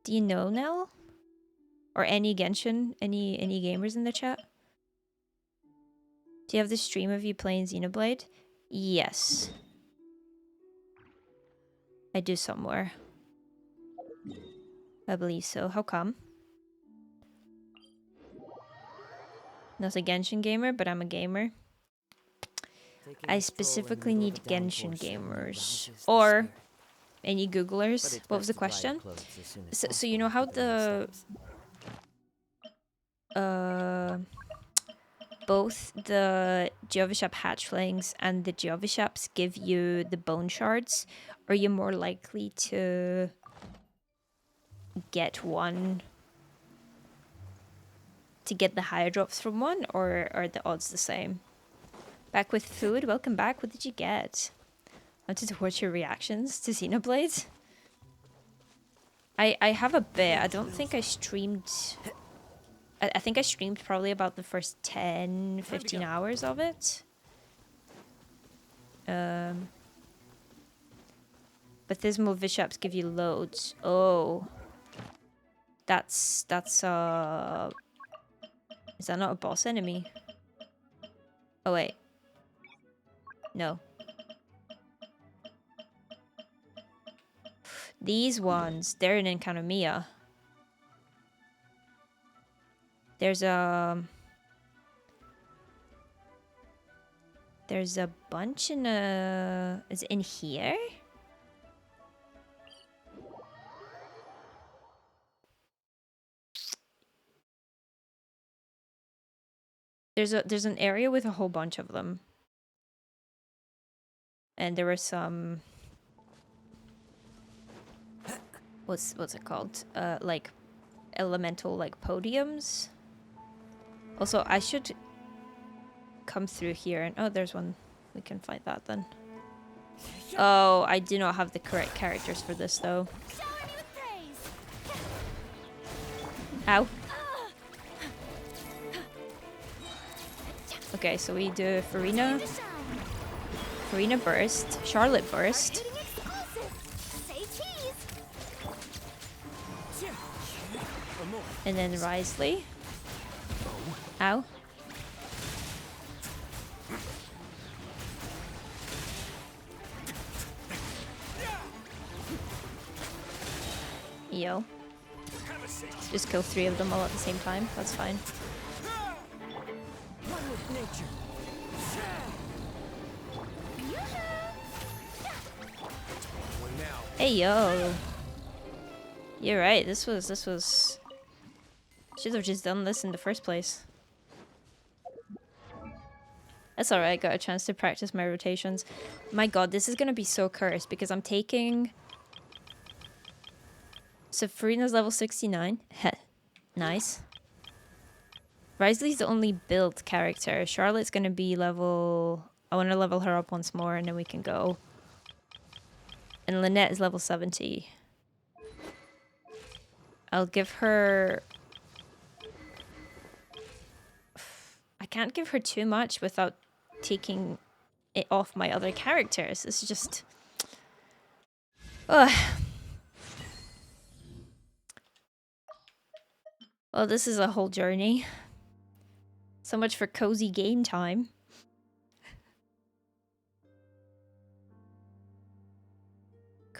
Do you know, Nell? Or any Genshin? Any gamers in the chat? Do you have the stream of you playing Xenoblade? Yes. I do somewhere. I believe so. How come? Not a Genshin gamer, but I'm a gamer. I specifically need Genshin gamers. Or any Googlers. What was the question? So you know how the... both the Jovishap hatchlings and the Jovishaps give you the bone shards? Are you more likely to get one... to get the higher drops from one, or are the odds the same? Back with food? Welcome back. What did you get? I wanted to watch your reactions to Xenoblade. I have a bit. I don't think I streamed... I think I streamed probably about the first 10, 15 hours of it. Baptismal Vishaps give you loads. Oh. That's is that not a boss enemy? Oh wait. No. These ones, they're in Enkanomiya. There's a bunch in a... Is it in here? There's an area with a whole bunch of them. And there were some... What's it called? Like elemental like podiums. Also, I should come through here and... Oh, there's one. We can fight that then. Oh, I do not have the correct characters for this though. Ow. Okay, so we do Farina burst, Charlotte burst. And then Risley. Ow. Yo. Just kill 3 of them all at the same time. That's fine. Hey yo. You're right. This was. Should have just done this in the first place. That's alright. Got a chance to practice my rotations. My god, this is gonna be so cursed because I'm taking. So Farina's level 69. Heh. Nice. Risley's the only build character. Charlotte's gonna be level... I want to level her up once more and then we can go. And Lynette is level 70. I'll give her... I can't give her too much without taking it off my other characters. It's just... Ugh. Well, this is a whole journey. So much for cozy game time.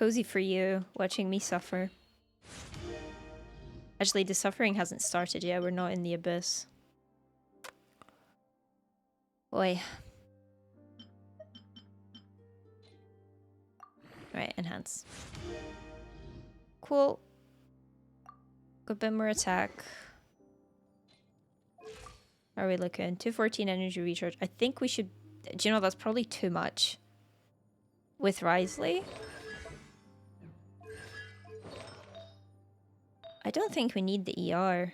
Cozy for you, watching me suffer. Actually, the suffering hasn't started yet. We're not in the abyss. Oi. Right, enhance. Cool. Got a bit more attack. How are we looking? 214 energy recharge. I think we should... Do you know, that's probably too much. With Risley? I don't think we need the ER.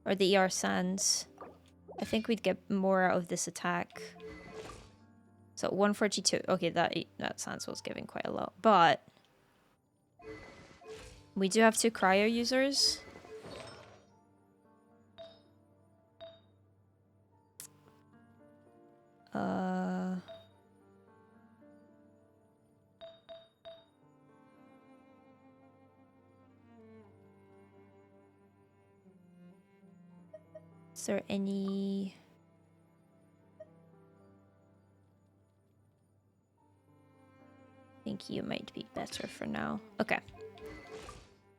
Or the ER Sands. I think we'd get more out of this attack. So 142. Okay, that Sands was giving quite a lot. But we do have 2 cryo users. Is there any... I think you might be better for now. Okay.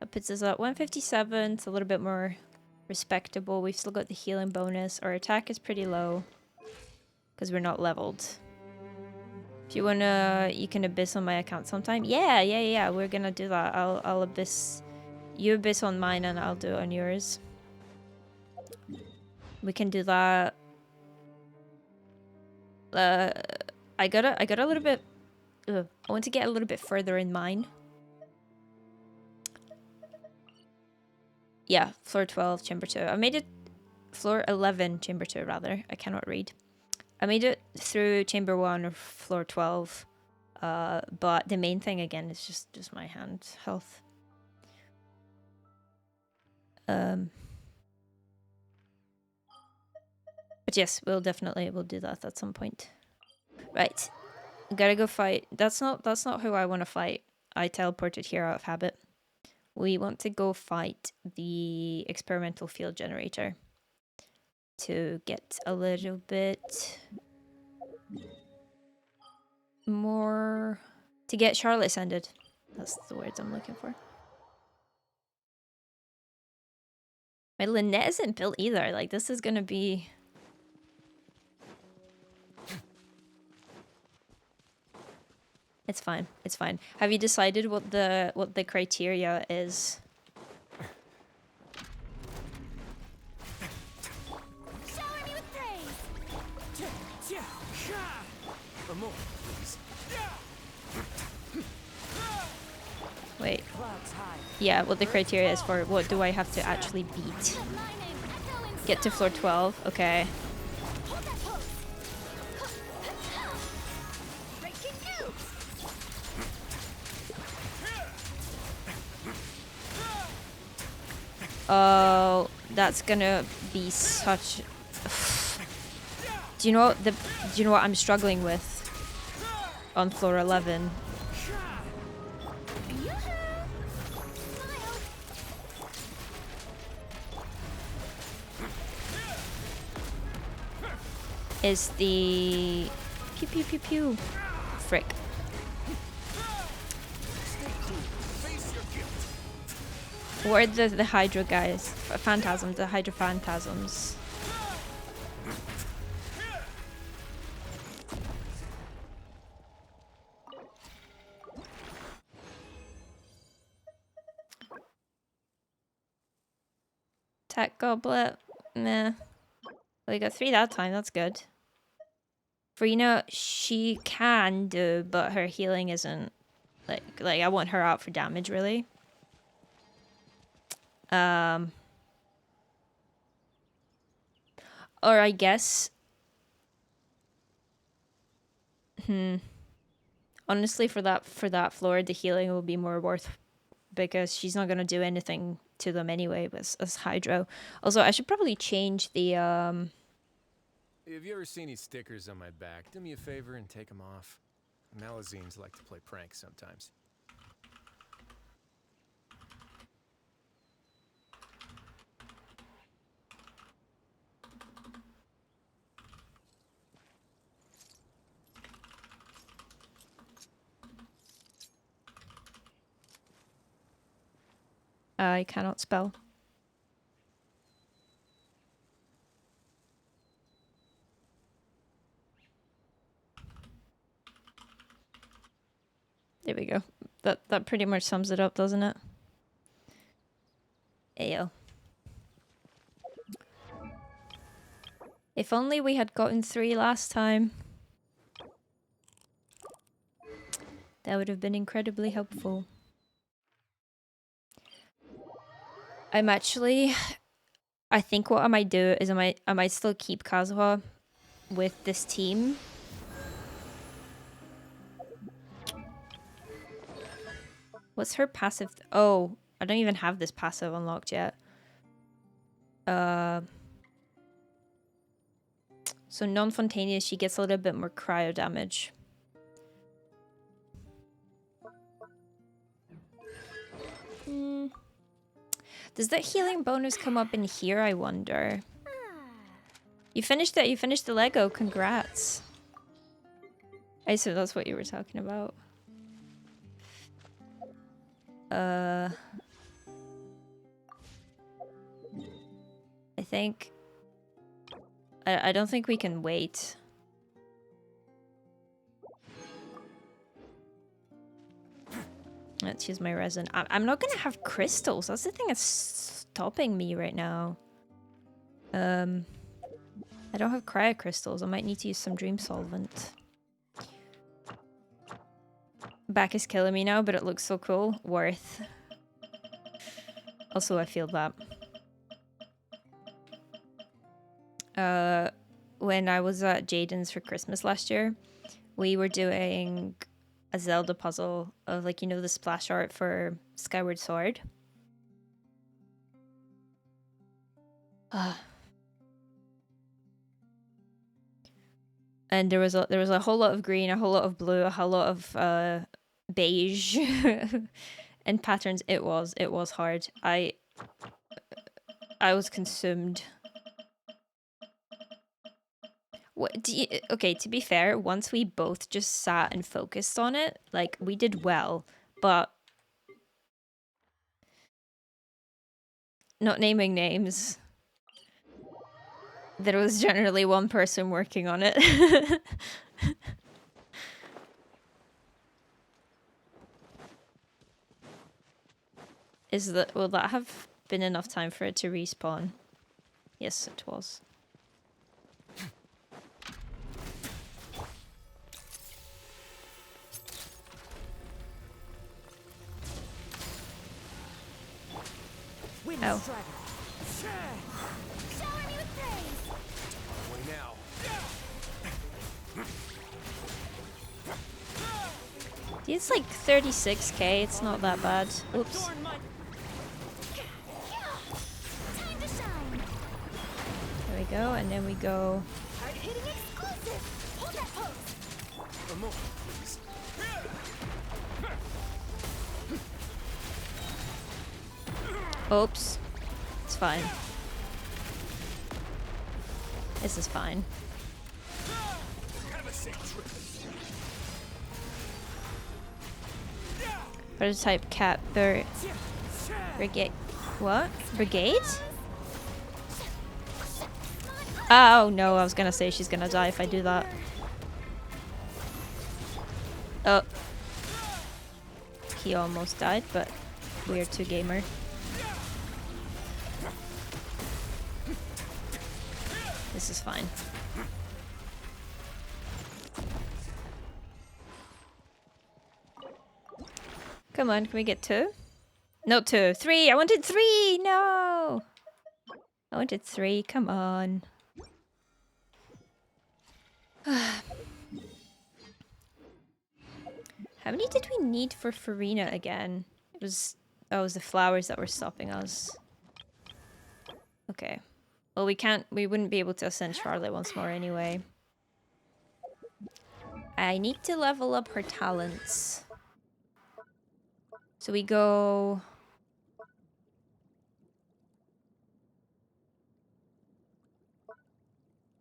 That puts us at 157. It's a little bit more respectable. We've still got the healing bonus. Our attack is pretty low because we're not leveled. If you wanna, you can abyss on my account sometime. Yeah. We're gonna do that. I'll abyss. You abyss on mine and I'll do it on yours. We can do that. I got a little bit. I want to get a little bit further in mine. Yeah, floor 12, chamber 2. I made it floor 11, chamber 2 rather. I cannot read. I made it through chamber 1 or floor 12. But the main thing again is just my hand health. But yes, we'll do that at some point. Right. Gotta go fight. That's not who I want to fight. I teleported here out of habit. We want to go fight the experimental field generator to get a little bit more, to get Charlotte ascended. That's the words I'm looking for. My Lynette isn't built either. Like, this is gonna be... It's fine. It's fine. Have you decided what the criteria is? Shower me with praise. For more, please. Wait. Clouds high. Yeah, what the criteria is for what do I have to actually beat? Get to floor 12. Okay. Hold that pose. Breaking you. Oh, that's gonna be such... Do you know what I'm struggling with on floor 11? Is the pew pew pew pew frick. What are the Hydra guys? Phantasms, the Hydra Phantasms. Tech Goblet, meh. We got 3 that time, that's good. Frina, she can do, but her healing isn't like I want her out for damage really. Or I guess honestly for that floor the healing will be more worth because she's not gonna do anything to them anyway as Hydro. Also I should probably change the Have you ever seen any stickers on my back? Do me a favor and take them off. Malazines like to play pranks sometimes. I cannot spell. There we go. That pretty much sums it up, doesn't it? Ayo. If only we had gotten 3 last time. That would have been incredibly helpful. I'm actually... I think what I might do is I might still keep Kazuha with this team. What's her passive? Oh, I don't even have this passive unlocked yet. So non-spontaneous, she gets a little bit more cryo damage. Does that healing bonus come up in here, I wonder? You finished it, you finished the Lego, congrats. I assume that's what you were talking about. I think... I don't think we can wait. Let's use my resin. I'm not gonna have crystals. That's the thing that's stopping me right now. I don't have cryo crystals. I might need to use some dream solvent. Back is killing me now, but it looks so cool. Worth. Also, I feel that. When I was at Jaden's for Christmas last year, we were doing a Zelda puzzle of, like, you know, the splash art for Skyward Sword. And there was a whole lot of green, a whole lot of blue, a whole lot of beige and patterns. It was hard. I was consumed. What do you, okay, to be fair, once we both just sat and focused on it, like, we did well, but not naming names, there was generally one person working on it. Will that have been enough time for it to respawn? Yes, it was. Oh. Shower me with praise. Now. It's like 36k, it's not that bad. Oops. Time to shine. There we go, and then we go... Hard-hitting exclusive. Hold that pose. A moment, please. Oops. It's fine. This is fine. Have a safe trip. Prototype cat brigade. What? Brigade? Oh no, I was gonna say she's gonna die if I do that. Oh. He almost died, but we are too gamer. This is fine. Come on, can we get 2? No, 2. 3! I wanted 3! No! I wanted 3, come on. How many did we need for Farina again? It was the flowers that were stopping us. Okay. Well, we wouldn't be able to ascend Charlotte once more anyway. I need to level up her talents. So we go...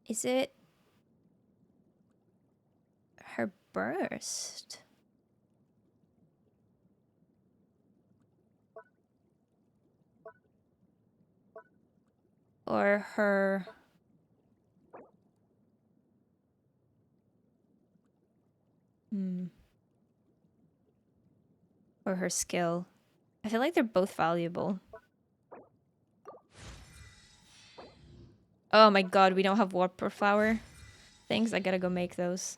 Is it... her burst? Or her... Or her skill. I feel like they're both valuable. Oh my god, we don't have warper flower things. I gotta go make those.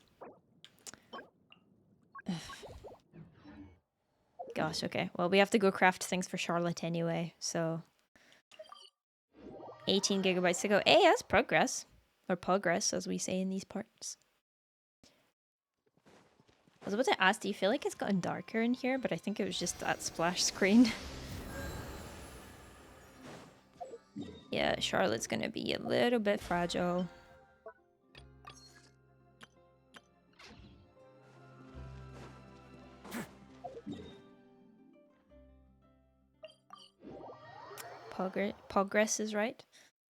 Gosh, okay. Well, we have to go craft things for Charlotte anyway, so... 18 gigabytes to go. Hey, that's progress. Or progress, as we say in these parts. I was about to ask, do you feel like it's gotten darker in here? But I think it was just that splash screen. Yeah, Charlotte's gonna be a little bit fragile. Progress is right.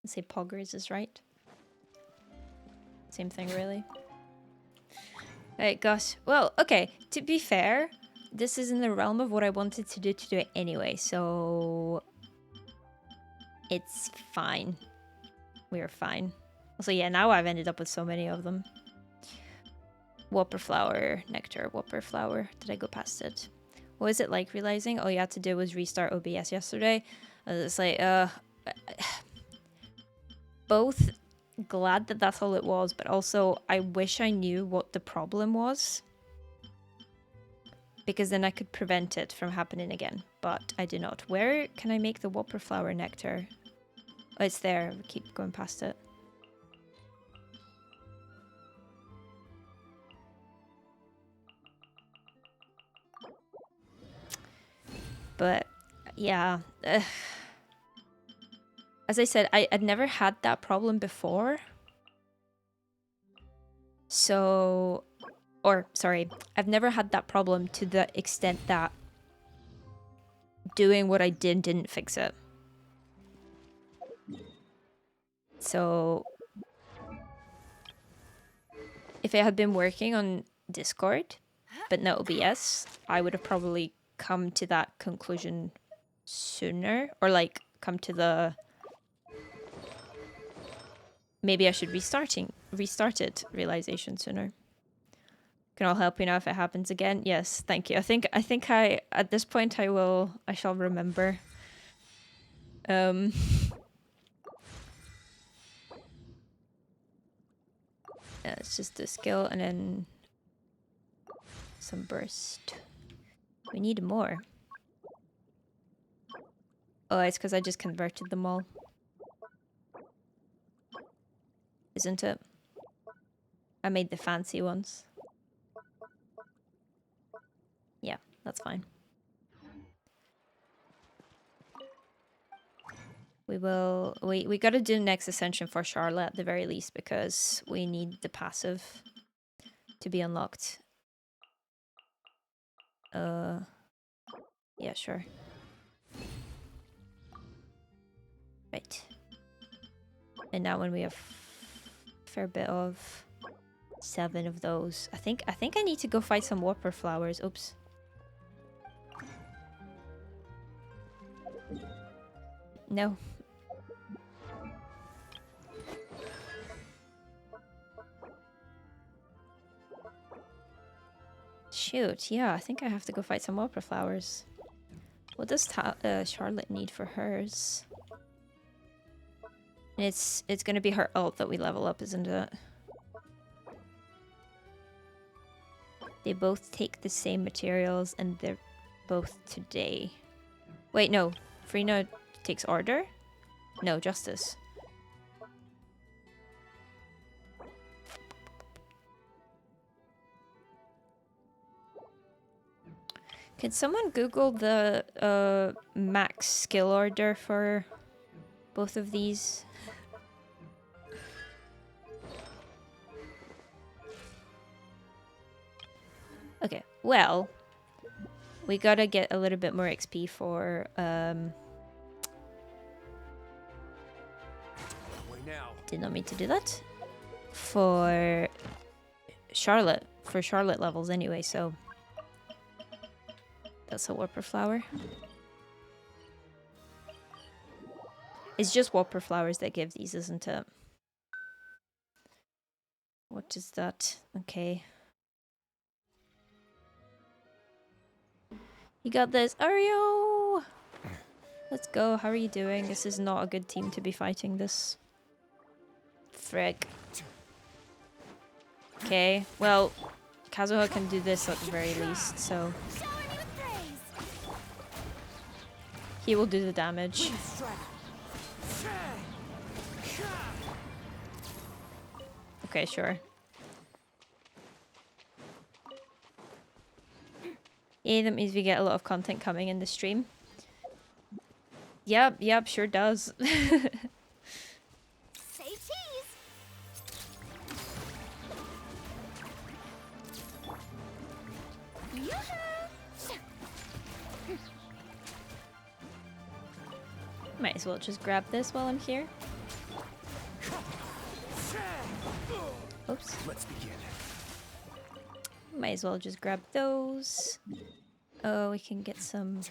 Let's say Poggers is right. Same thing, really. Alright, gosh. Well, okay. To be fair, this is in the realm of what I wanted to do it anyway, so... It's fine. We're fine. Also, yeah, now I've ended up with so many of them. Whopper flower, nectar, whopper flower. Did I go past it? What was it like realizing all you had to do was restart OBS yesterday? I was just like, both glad that that's all it was, but also I wish I knew what the problem was. Because then I could prevent it from happening again. But I do not. Where can I make the whopper flower nectar? Oh, it's there. I keep going past it. But, yeah. As I said, I'd never had that problem before. So... Or, sorry, I've never had that problem to the extent that doing what I did didn't fix it. So... If I had been working on Discord, but not OBS, I would have probably come to that conclusion sooner. Or, like, come to the... Maybe I should restart it realization sooner. Can all help you now if it happens again? Yes, thank you. I think I at this point I shall remember. Yeah, it's just a skill and then some burst. We need more. Oh, it's because I just converted them all. Isn't it? I made the fancy ones. Yeah, that's fine. We gotta do next ascension for Charlotte at the very least because we need the passive to be unlocked. Yeah, sure. Right. And now when we have a fair bit of 7 of those. I think I need to go fight some whopper flowers. Oops. No. Shoot, yeah, I think I have to go fight some whopper flowers. What does Charlotte need for hers? And it's gonna be her ult that we level up, isn't it? They both take the same materials and they're both today. Wait, no. Frina takes order? No, justice. Can someone Google the max skill order for both of these? Okay, well, we gotta get a little bit more XP for did not mean to do that. For Charlotte levels anyway, so that's a whopper flower. It's just whopper flowers that give these, isn't it? What is that? Okay. You got this, Ario! Let's go. How are you doing? This is not a good team to be fighting this. Frick. Okay, well, Kazuha can do this at the very least, so Shower me with praise. he will do the damage. Okay, sure. Yeah, that means we get a lot of content coming in the stream. Yep, sure does. Say cheese. Yoo-hoo! Might as well just grab this while I'm here. Oops. Let's begin. Might as well just grab those. Oh, we can get some...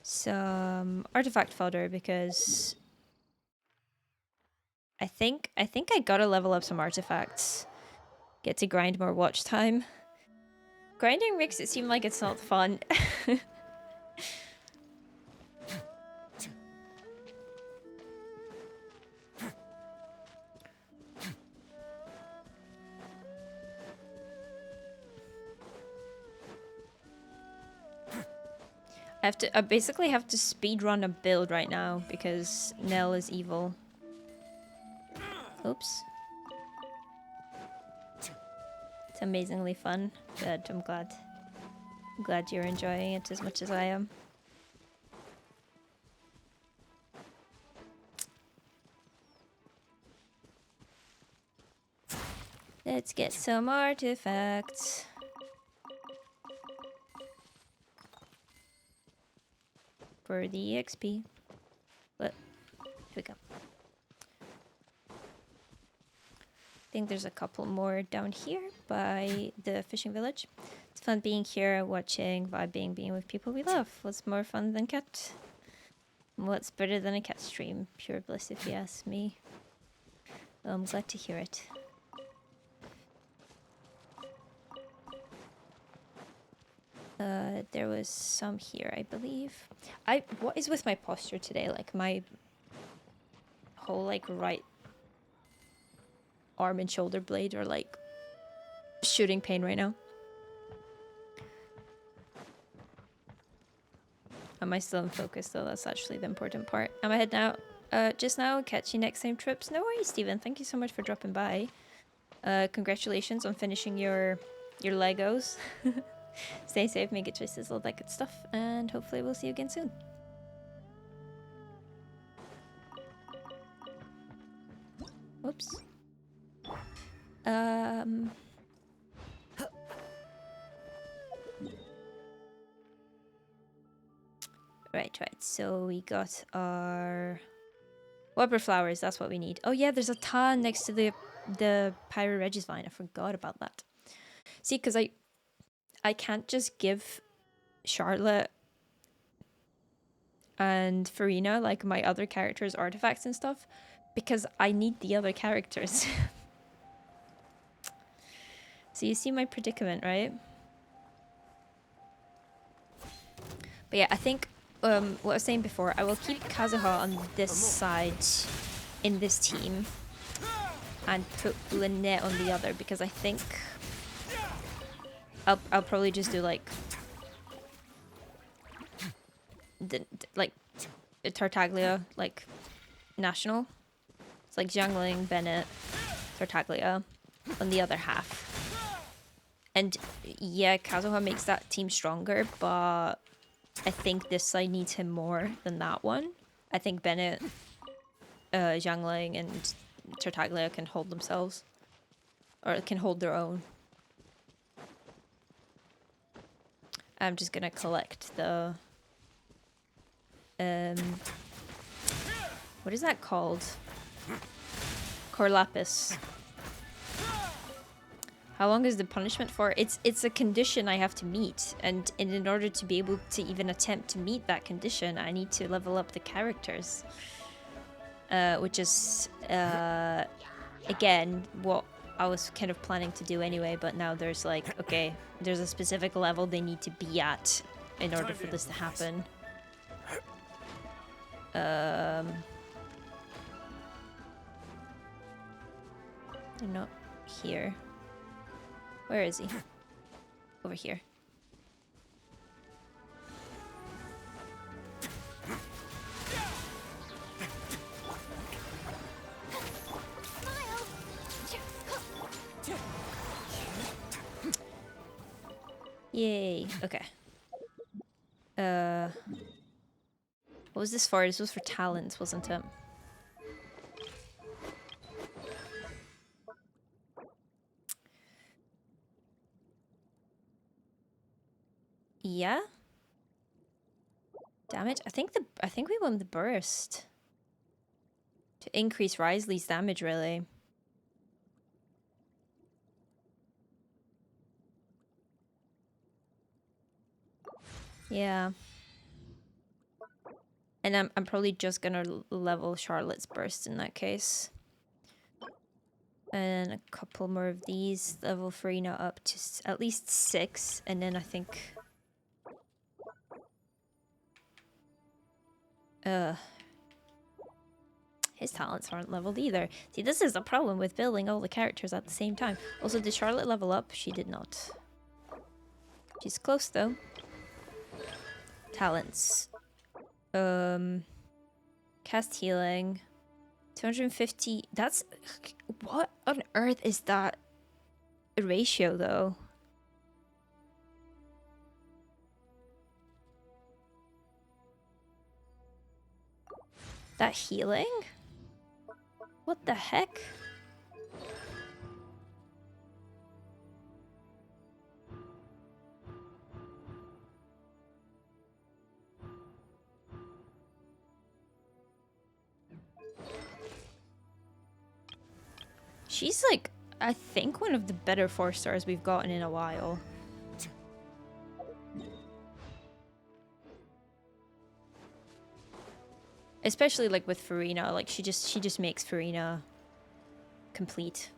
some artifact fodder because I think I gotta level up some artifacts. Get to grind more watch time. Grinding makes it seem like it's not fun. I basically have to speedrun a build right now because Nell is evil. Oops. It's amazingly fun. Good, I'm glad. I'm glad you're enjoying it as much as I am. Let's get some artifacts. For the EXP. But here we go. I think there's a couple more down here by the fishing village. It's fun being here, watching, vibing, being with people we love. What's more fun than cat? What's better than a cat stream? Pure bliss if you ask me. Well, I'm glad to hear it. There was some here, I believe. What is with my posture today? Like my whole like right arm and shoulder blade are like shooting pain right now. Am I still in focus though? That's actually the important part. Am I heading out just now? Catch you next time trips. No worries, Steven. Thank you so much for dropping by. Congratulations on finishing your Legos. Stay safe, make good choices, all that good stuff, and hopefully we'll see you again soon. Whoops. Right. So we got our whopper flowers. That's what we need. Oh yeah, there's a ton next to the Pyro Regis vine. I forgot about that. See, because I can't just give Charlotte and Farina, like my other characters, artifacts and stuff, because I need the other characters. So you see my predicament, right? But yeah, I think what I was saying before, I will keep Kazuha on this side in this team and put Lynette on the other because I think I'll probably just do like Tartaglia, like national. It's like Jiangling, Bennett, Tartaglia on the other half. And yeah, Kazuha makes that team stronger, but I think this side needs him more than that one. I think Bennett, Jiangling, and Tartaglia can hold themselves. Or can hold their own. I'm just gonna collect the... what is that called? Core Lapis. How long is the punishment for? It's a condition I have to meet, and in order to be able to even attempt to meet that condition, I need to level up the characters. Which is, again, what I was kind of planning to do anyway, but now there's like, okay, there's a specific level they need to be at in order for this to happen. They're not here. Where is he? Over here. Yay. Okay. What was this for? This was for talents, wasn't it? Yeah. Damage. I think we won the burst to increase Risley's damage. Really. Yeah. And I'm probably just gonna level Charlotte's burst in that case. And a couple more of these, level Farina up to at least 6, and then I think his talents aren't leveled either. See, this is a problem with building all the characters at the same time. Also, did Charlotte level up? She did not. She's close though. Talents. Cast healing. 250. That's... What on earth is that ratio though? That healing? What the heck? She's like, I think one of the better 4-stars we've gotten in a while. Especially like with Farina, like she just makes Farina complete.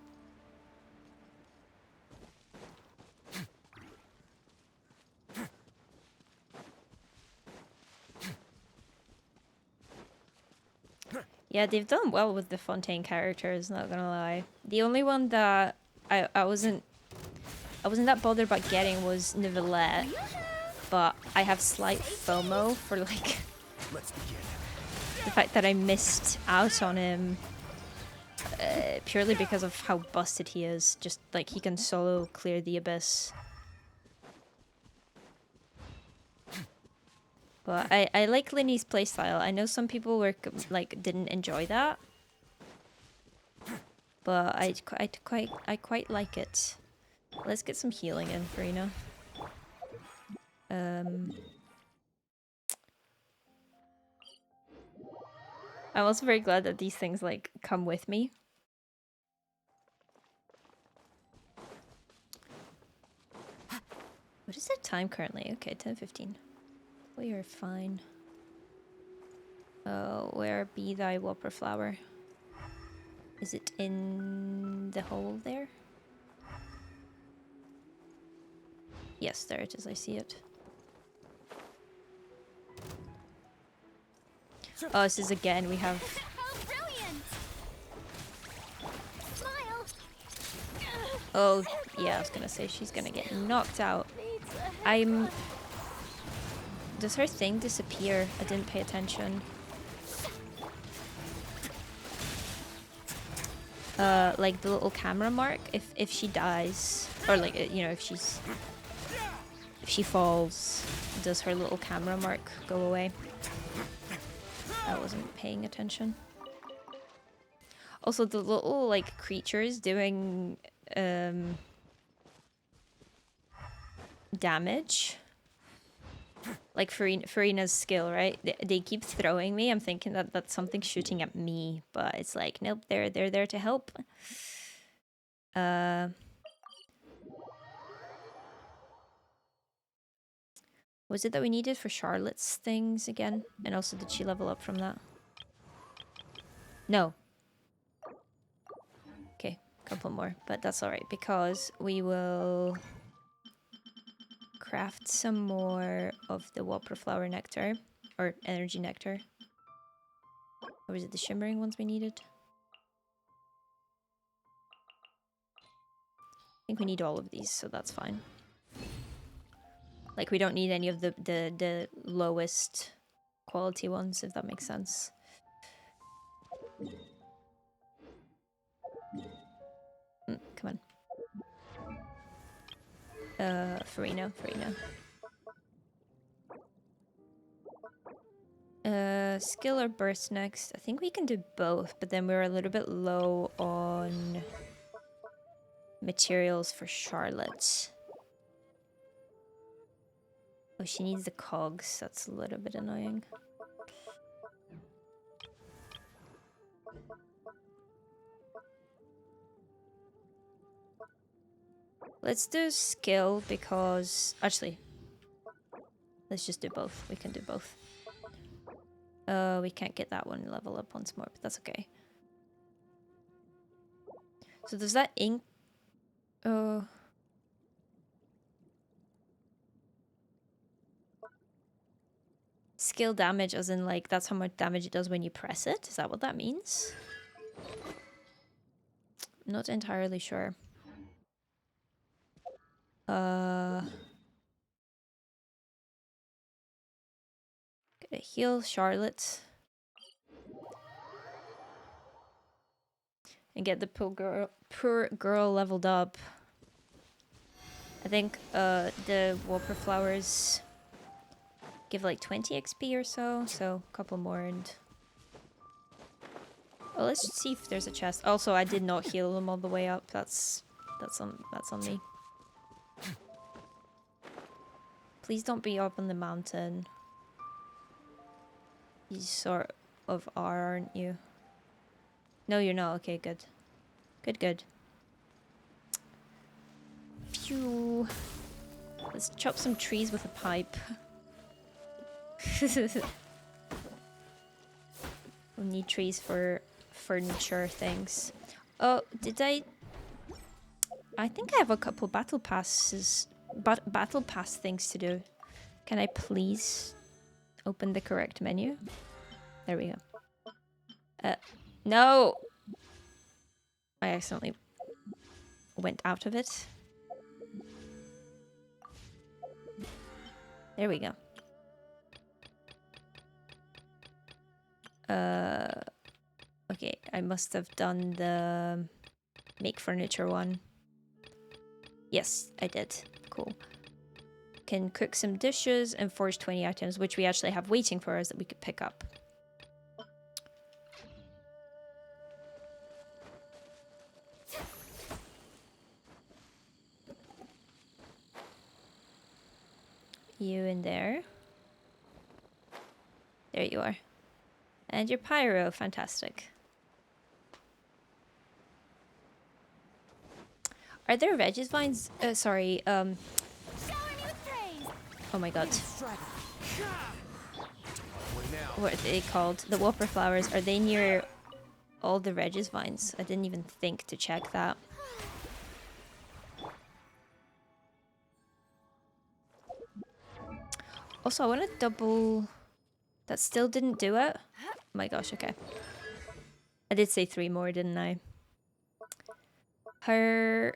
Yeah, they've done well with the Fontaine characters, not gonna lie. The only one that I wasn't that bothered about getting was Nivelette, but I have slight FOMO for like the fact that I missed out on him purely because of how busted he is. Just like he can solo clear the abyss. But I like Linny's playstyle. I know some people were like didn't enjoy that, but I quite like it. Let's get some healing in, Farina. I'm also very glad that these things like come with me. What is the time currently? Okay, 10:15. We are fine. Oh, where be thy whopper flower? Is it in the hole there? Yes, there it is. I see it. Oh, this is again. We have. Oh, brilliant! Smile. Oh, yeah. I was gonna say she's gonna get knocked out. I'm. Does her thing disappear? I didn't pay attention. Like the little camera mark, if she dies, or like you know, if she falls, does her little camera mark go away? I wasn't paying attention. Also, the little like creatures doing damage. Like Farina's skill, right? They keep throwing me. I'm thinking that that's something shooting at me, but it's like, nope, they're there to help. Was it that we needed for Charlotte's things again? And also did she level up from that? No. Okay, couple more, but that's alright because we will craft some more of the Whopper Flower Nectar, or Energy Nectar. Or was it the shimmering ones we needed? I think we need all of these, so that's fine. Like, we don't need any of the lowest quality ones, if that makes sense. Come on. Farina. Skill or burst next? I think we can do both, but then we're a little bit low on materials for Charlotte. Oh, she needs the cogs. That's a little bit annoying. Let's do skill because... Actually, let's just do both. We can do both. We can't get that one level up once more, but that's okay. So does that ink... Skill damage as in, like, that's how much damage it does when you press it? Is that what that means? I'm not entirely sure. Gotta heal Charlotte. And get the poor girl leveled up. I think the Whopper Flowers give like 20 XP or so, so a couple more and... Oh, let's see if there's a chest. Also, I did not heal them all the way up. That's on me. Please don't be up on the mountain. You sort of are, aren't you? No, you're not. Okay, good. Good. Phew. Let's chop some trees with a pipe. We'll need trees for furniture things. Oh, did I think I have a couple battle passes, battle pass things to do. Can I please open the correct menu? There we go. No! I accidentally went out of it. There we go. Okay, I must have done the make furniture one. Yes, I did. Cool. Can cook some dishes and forge 20 items, which we actually have waiting for us that we could pick up. You in there. There you are. And your pyro, fantastic. Are there Regis vines? Sorry, oh my god. What are they called? The Whopper flowers. Are they near all the Regis vines? I didn't even think to check that. Also, I want to double... That still didn't do it? Oh my gosh, okay. I did say 3 more, didn't I? Her...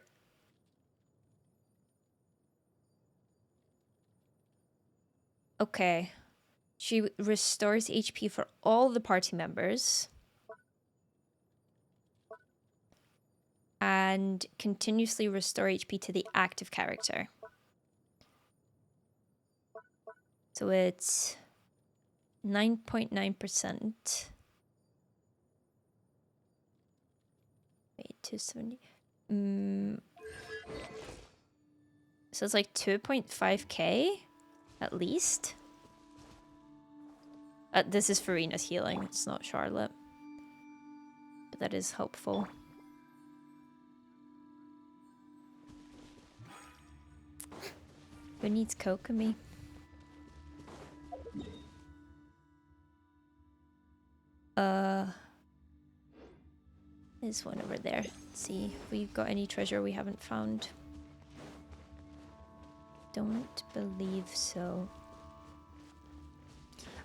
Okay. She restores HP for all the party members. And continuously restore HP to the active character. So it's 9.9%. Wait, 270. So it's like 2.5k at least. This is Farina's healing, it's not Charlotte. But that is helpful. Who needs Kokomi? There's one over there. Let's see if we've got any treasure we haven't found. Don't believe so.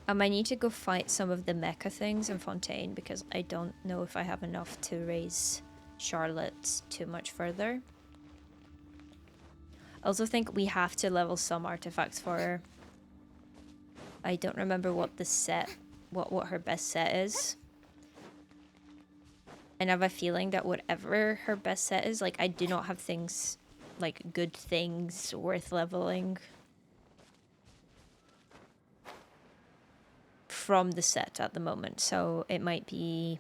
I need to go fight some of the mecha things in Fontaine because I don't know if I have enough to raise Charlotte too much further. I also think we have to level some artifacts for her. I don't remember what the set, what her best set is. And I have a feeling that whatever her best set is, like I do not have things, like good things worth leveling from the set at the moment. So it might be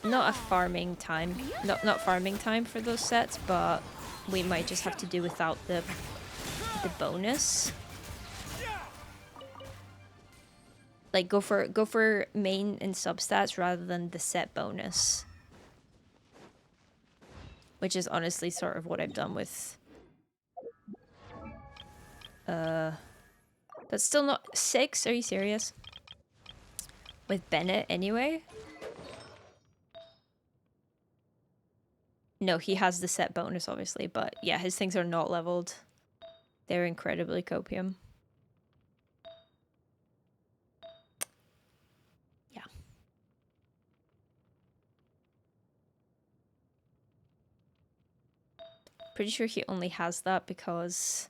not a farming time, not farming time for those sets, but we might just have to do without the bonus. Like go for main and substats rather than the set bonus. Which is honestly sort of what I've done with that's still not 6, are you serious? With Bennett anyway? No, he has the set bonus obviously, but yeah, his things are not leveled. They're incredibly copium. Yeah. Pretty sure he only has that because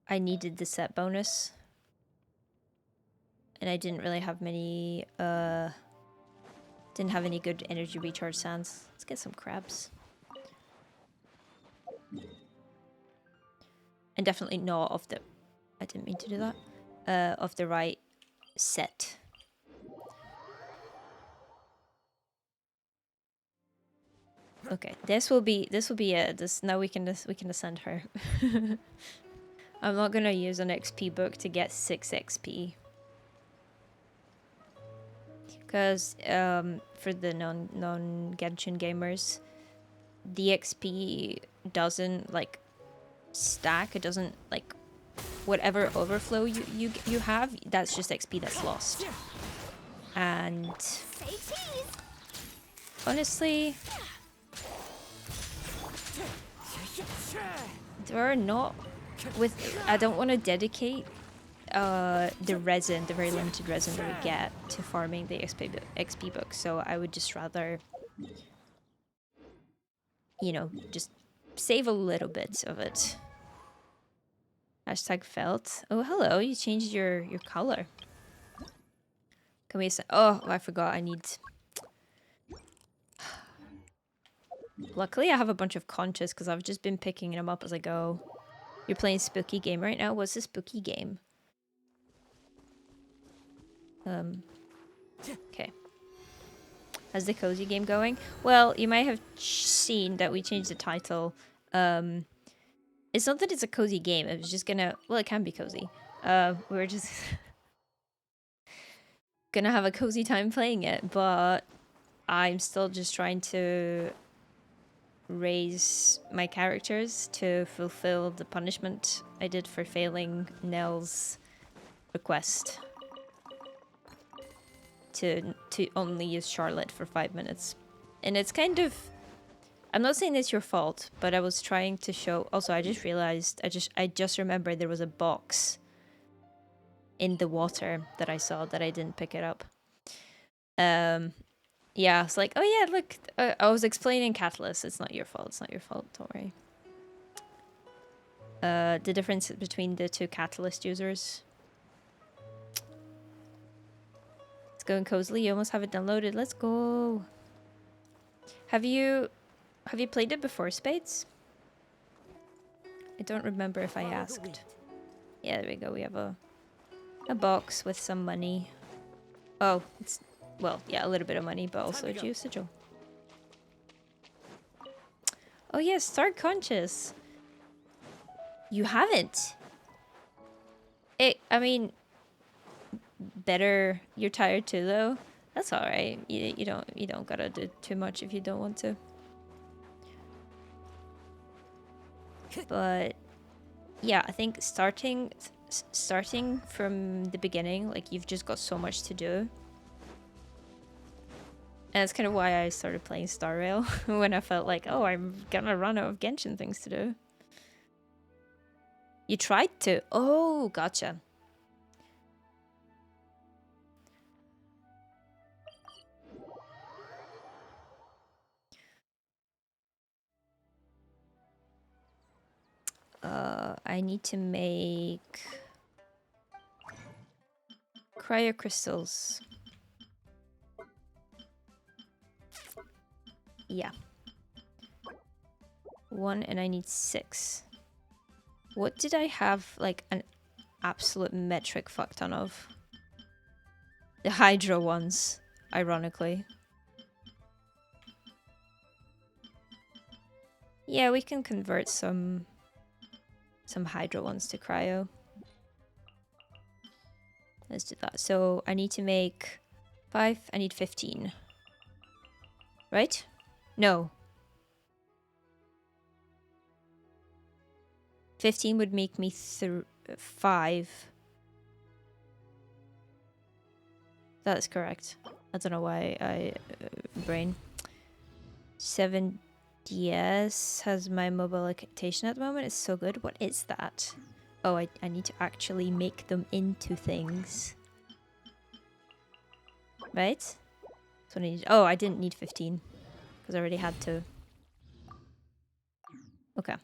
I needed the set bonus. And I didn't really have many, didn't have any good energy recharge sands. Let's get some crabs. And definitely not of the, I didn't mean to do that, of the right set. Okay, this will be it. Now we can ascend her. I'm not gonna use an XP book to get 6 XP. Because for the non-Genshin gamers, the XP doesn't like stack. It doesn't like whatever overflow you have. That's just XP that's lost. And honestly, there are not with. I don't want to dedicate the resin, the very limited resin that we get to farming the XP books. So I would just rather, you know, just save a little bit of it. Hashtag felt. Oh, hello. You changed your color. Can we... Oh, I forgot. I need... Luckily, I have a bunch of conches because I've just been picking them up as I go. You're playing spooky game right now? What's a spooky game? Okay. How's the cozy game going? Well, you might have seen that we changed the title. It's not that it's a cozy game. It was just gonna... Well, it can be cozy. We're just... gonna have a cozy time playing it, but I'm still just trying to raise my characters to fulfill the punishment I did for failing Nell's request to only use Charlotte for 5 minutes. And it's kind of... I'm not saying it's your fault, but I was trying to show... Also, I just realized... I just remembered there was a box in the water that I saw that I didn't pick it up. Yeah, it's like, oh yeah, look, I was explaining Catalyst. It's not your fault. It's not your fault. Don't worry. The difference between the two Catalyst users. It's going cozily. You almost have it downloaded. Let's go. Have you played it before, Spades? I don't remember if I asked. Yeah, there we go. We have a box with some money. Oh, it's... Well, yeah, a little bit of money, but also a sigil. Oh yes, start conscious. You haven't. I mean, better. You're tired too, though. That's all right. You don't gotta do too much if you don't want to. But yeah, I think starting from the beginning, like you've just got so much to do. And that's kind of why I started playing Star Rail when I felt like, oh, I'm gonna run out of Genshin things to do. You tried to? Oh, gotcha. I need to make cryo crystals. Yeah. 1 and I need 6. What did I have like an absolute metric fuck ton of? The Hydra ones, ironically. Yeah, we can convert some Hydra ones to cryo. Let's do that. So I need to make 5. I need 15. Right? No. 15 would make me 5. That's correct. I don't know why I... brain. 7DS has my mobilization at the moment. It's so good. What is that? Oh, I need to actually make them into things. Right? That's what I need. Oh, I didn't need 15. Because I already had to. Okay.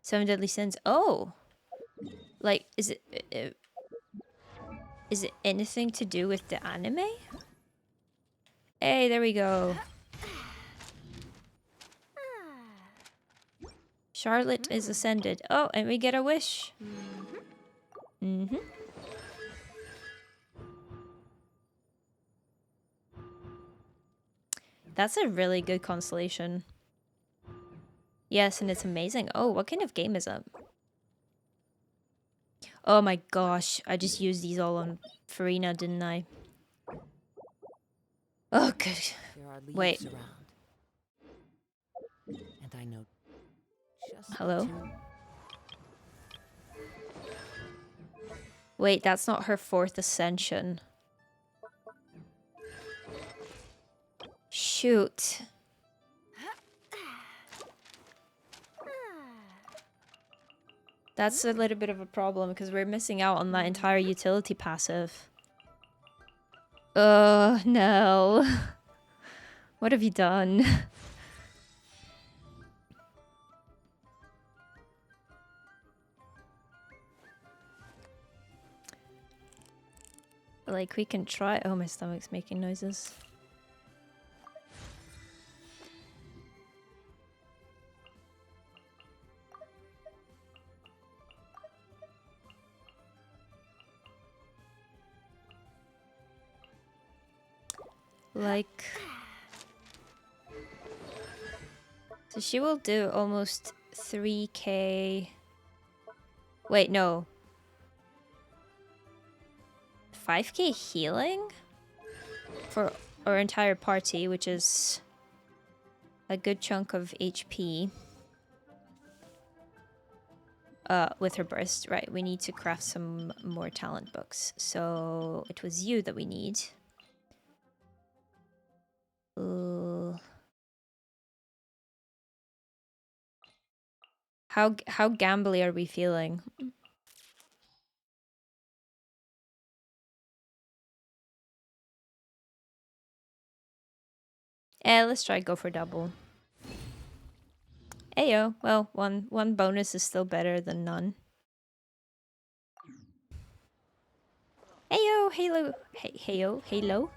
7 Deadly Sins. Oh! Like, is it anything to do with the anime? Hey, there we go. Charlotte is ascended. Oh, and we get a wish. Mm-hmm. That's a really good constellation. Yes, and it's amazing. Oh, what kind of game is it? Oh my gosh, I just used these all on Farina, didn't I? Oh, good. There are leaves Wait. around. And I know just Hello? what to... Wait, that's not her 4th ascension. Shoot. That's a little bit of a problem because we're missing out on that entire utility passive. Oh, no. What have you done? Like, we can try... Oh, my stomach's making noises. Like... So she will do almost 3k... Wait, no. 5k healing? For our entire party, which is a good chunk of HP. With her burst. Right, we need to craft some more talent books. So it was you that we need. How gambly are we feeling? Let's try go for double. Ayo, well, one bonus is still better than none. Ayo, Halo, heyo, Halo.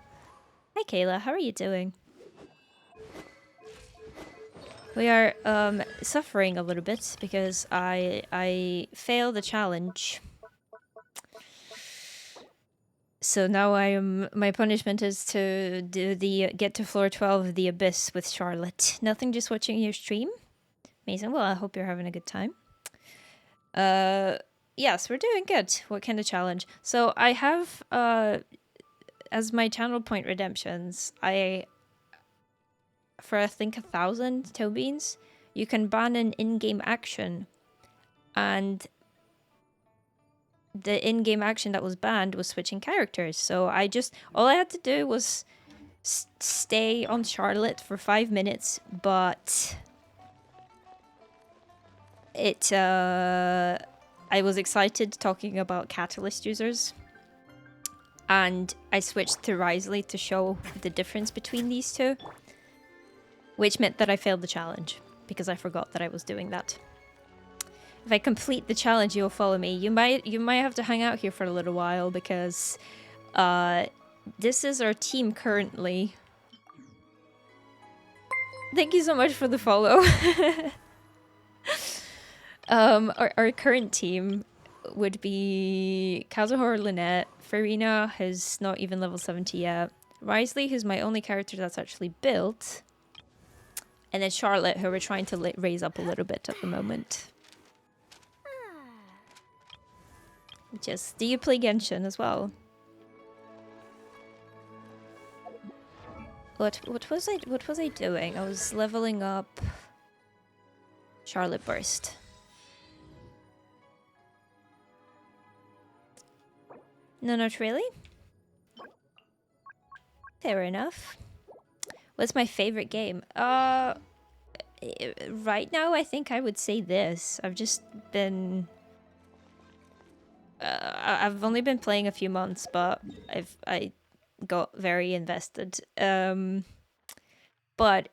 Hi, Kayla. How are you doing? We are suffering a little bit because I failed the challenge. So now my punishment is to do get to floor 12 of the Abyss with Charlotte. Nothing, just watching your stream. Amazing. Well, I hope you're having a good time. Yes, we're doing good. What kind of challenge? So I have as my channel point redemptions, for I think 1,000 toe beans, you can ban an in-game action and the in-game action that was banned was switching characters. So all I had to do was stay on Charlotte for 5 minutes, but I was excited talking about Catalyst users, and I switched to Risley to show the difference between these two, which meant that I failed the challenge because I forgot that I was doing that. If I complete the challenge, you'll follow me. You might have to hang out here for a little while because this is our team currently. Thank you so much for the follow. Our current team would be Kazuhora Lynette, Farina, who's not even level 70 yet, Risley, who's my only character that's actually built, and then Charlotte, who we're trying to raise up a little bit at the moment. Do you play Genshin as well? What was I doing? I was leveling up Charlotte Burst. No, not really. Fair enough. What's my favorite game? Right now I think I would say this. I've just been I've only been playing a few months, but I got very invested. But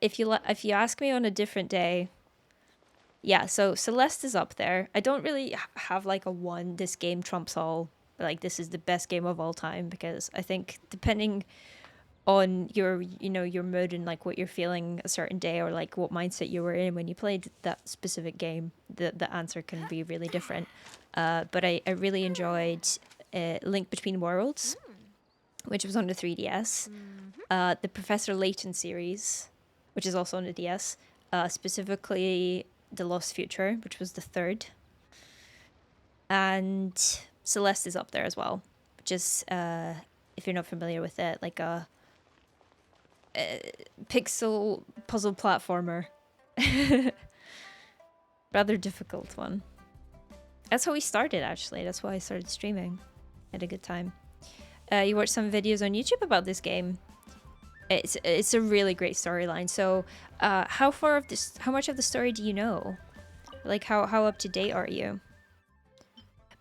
if you ask me on a different day, yeah. So Celeste is up there. I don't really have like a one. This game trumps all. Like this is the best game of all time, because I think depending on your your mood and like what you're feeling a certain day, or like what mindset you were in when you played that specific game, the answer can be really different. But I really enjoyed Link Between Worlds, which was on the 3DS. The Professor Layton series, which is also on the DS. Specifically The Lost Future, which was the third. And Celeste is up there as well, which is, if you're not familiar with it, like a pixel puzzle platformer. Rather difficult one. That's how we started, actually. That's why I started streaming. Had a good time. You watched some videos on YouTube about this game. It's a really great storyline. So, how much of the story do you know? Like, how up to date are you?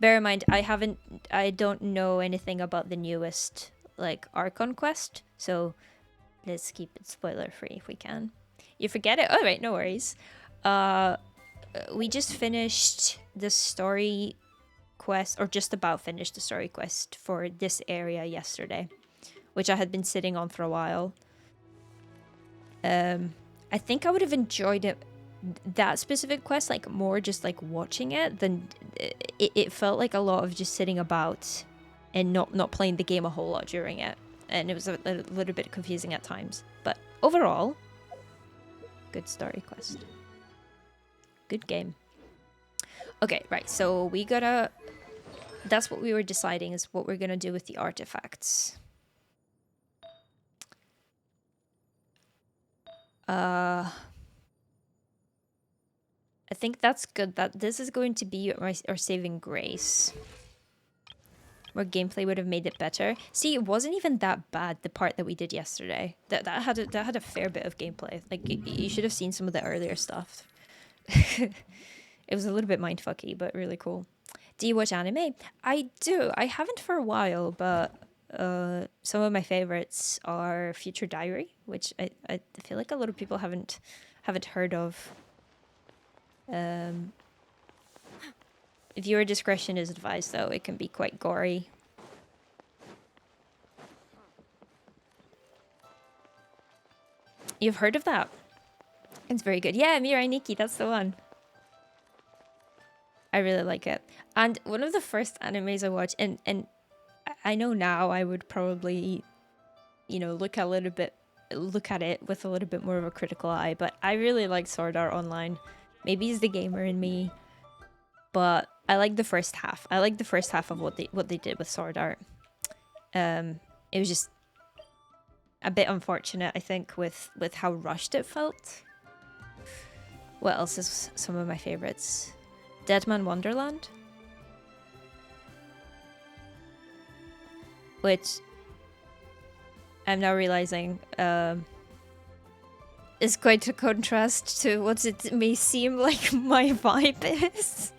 Bear in mind, I don't know anything about the newest, like, Archon quest. So, let's keep it spoiler free if we can. You forget it? Alright, no worries. We just finished the story quest, or just about finished the story quest for this area yesterday, which I had been sitting on for a while. I think I would have enjoyed that specific quest like more just like watching it than it felt like a lot of just sitting about and not playing the game a whole lot during it, and it was a little bit confusing at times, but overall good story quest. Good game. Okay, right, so we gotta... That's what we were deciding, is what we're gonna do with the artifacts. I think that's good. That this is going to be our saving grace. Where gameplay would have made it better. See, it wasn't even that bad, the part that we did yesterday. That had a fair bit of gameplay. Like, you should have seen some of the earlier stuff. It was a little bit mindfucky, but really cool. Do you watch anime? I do. I haven't for a while, but some of my favorites are Future Diary, which I feel like a lot of people haven't heard of. Viewer discretion is advised, though. It can be quite gory. You've heard of that? It's very good. Yeah, Mirai Nikki, that's the one. I really like it. And one of the first animes I watched, and I know now I would probably, look at it with a little bit more of a critical eye, but I really like Sword Art Online. Maybe it's the gamer in me, but I like the first half. I like the first half of what they did with Sword Art. It was just a bit unfortunate, I think, with how rushed it felt. What else is some of my favorites? Deadman Wonderland. Which I'm now realizing is quite a contrast to what it may seem like my vibe is.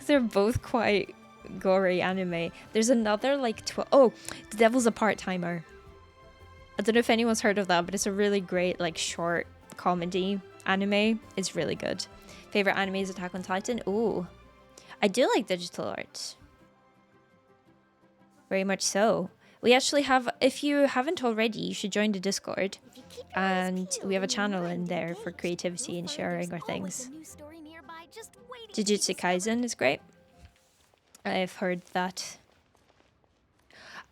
They're both quite gory anime. There's another like The Devil's a Part-Timer. I don't know if anyone's heard of that, but it's a really great like short comedy anime. It's really good. Favorite anime is Attack on Titan. Ooh, I do like digital art. Very much so. We actually have, if you haven't already, you should join the Discord. If you keep your eyes And peeled we have a and your channel mind in there for engaged, creativity you'll and find sharing there's our always things. a new story nearby just waiting to be Jujutsu discovered. Kaisen is great. I've heard that.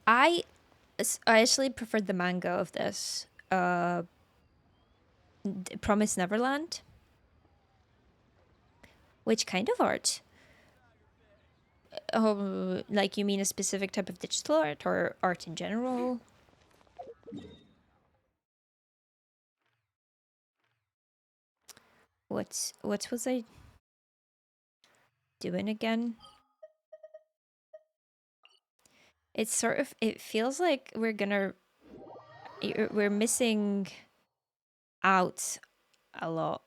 I actually preferred the manga of this. Promise Neverland. Which kind of art? Oh, like you mean a specific type of digital art or art in general? What was I doing again? It's sort of, it feels like we're missing out a lot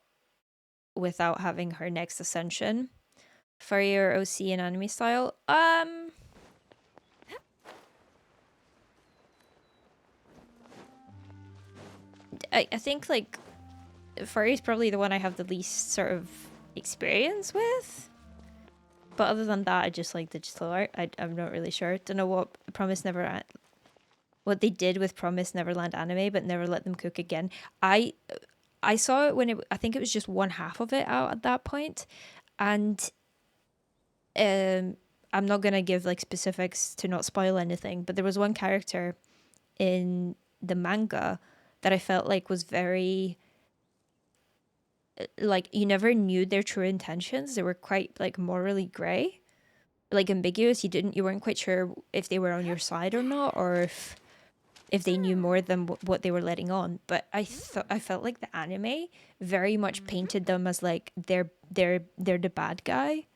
without having her next ascension for your OC and anime style. I think like Furry is probably the one I have the least sort of experience with. But other than that, I just like digital art. I'm not really sure. Don't know what what they did with Promise Neverland anime, but never let them cook again. I saw it when I think it was just one half of it out at that point, and I'm not gonna give like specifics to not spoil anything, but there was one character in the manga that I felt like was very like you never knew their true intentions. They were quite like morally grey, like ambiguous. You weren't quite sure if they were on your side or not, or if they knew more than what they were letting on. But I felt like the anime very much painted them as like they're the bad guy.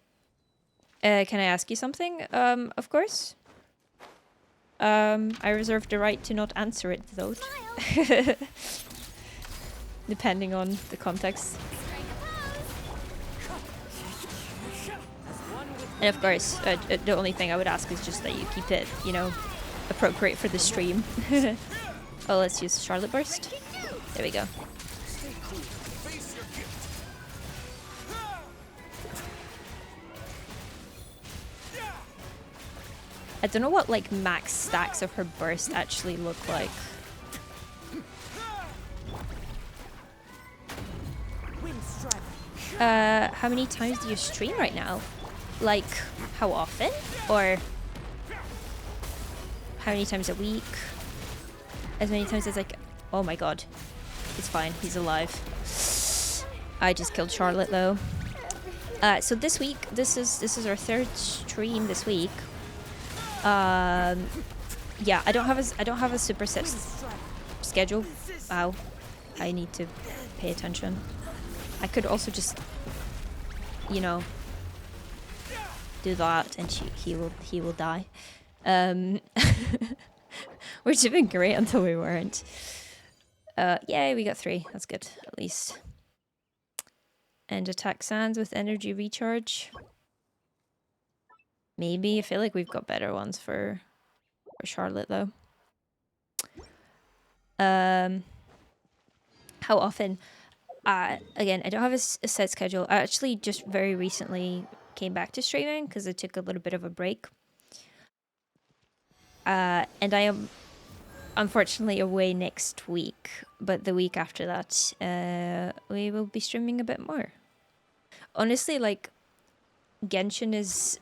Can I ask you something? Of course. I reserve the right to not answer it though. Depending on the context. And of course, the only thing I would ask is just that you keep it, you know, appropriate for the stream. Oh, let's use Charlotte Burst. There we go. I don't know what like max stacks of her burst actually look like. How many times do you stream right now? Like, how often? Or how many times a week? As many times as like, oh my god. It's fine, he's alive. I just killed Charlotte though. So this week, this is our third stream this week. Yeah, I don't have a super set schedule. Wow. I need to pay attention. I could also just, you know, do that and he will die. We're doing great until we weren't. Yay, we got 3. That's good, at least. And attack sands with energy recharge. Maybe. I feel like we've got better ones for Charlotte though. How often? Again, I don't have a set schedule. I actually just very recently came back to streaming because I took a little bit of a break. And I am unfortunately away next week, but the week after that, we will be streaming a bit more. Honestly, like, Genshin is...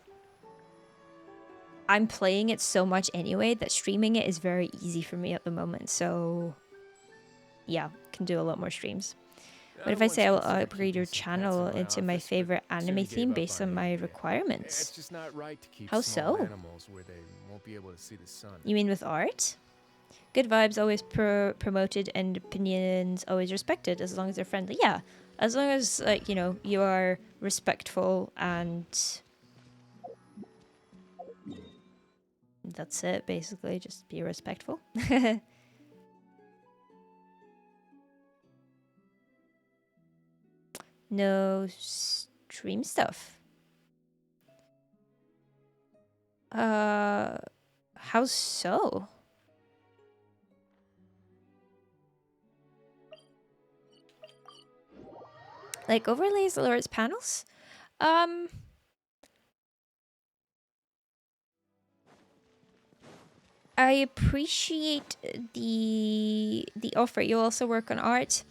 I'm playing it so much anyway that streaming it is very easy for me at the moment, so... yeah, can do a lot more streams. What if I say I'll upgrade your channel into my favorite anime theme based on my requirements? It's just not right to keep How small so? animals where they won't be able to see the sun. You mean with art? Good vibes always promoted and opinions always respected as long as they're friendly. Yeah, As long as, like, you know, you are respectful and that's it, basically. Just be respectful. No stream stuff. How so? Like overlays, alerts, panels? I appreciate the offer. You also work on art.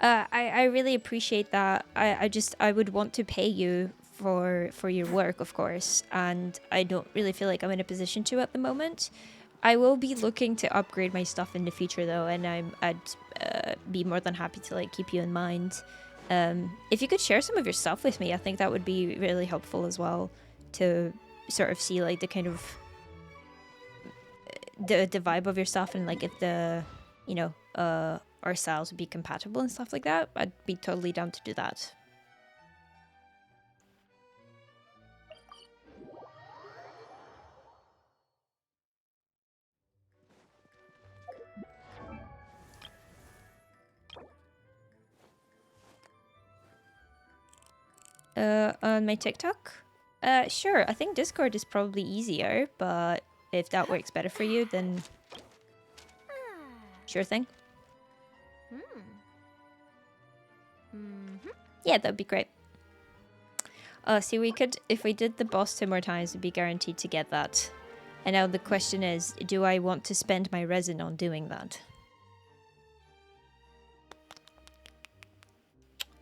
I really appreciate that. I would want to pay you for your work, of course, and I don't really feel like I'm in a position to at the moment. I will be looking to upgrade my stuff in the future though, and I'd be more than happy to like keep you in mind. If you could share some of your stuff with me, I think that would be really helpful as well to sort of see like the kind of the vibe of your stuff and like if the, you know, our styles would be compatible and stuff like that. I'd be totally down to do that. On my TikTok? Sure, I think Discord is probably easier, but if that works better for you, then sure thing. Yeah, that'd be great. See, we could, if we did the boss 2 more times, we'd be guaranteed to get that. And now the question is, do I want to spend my resin on doing that?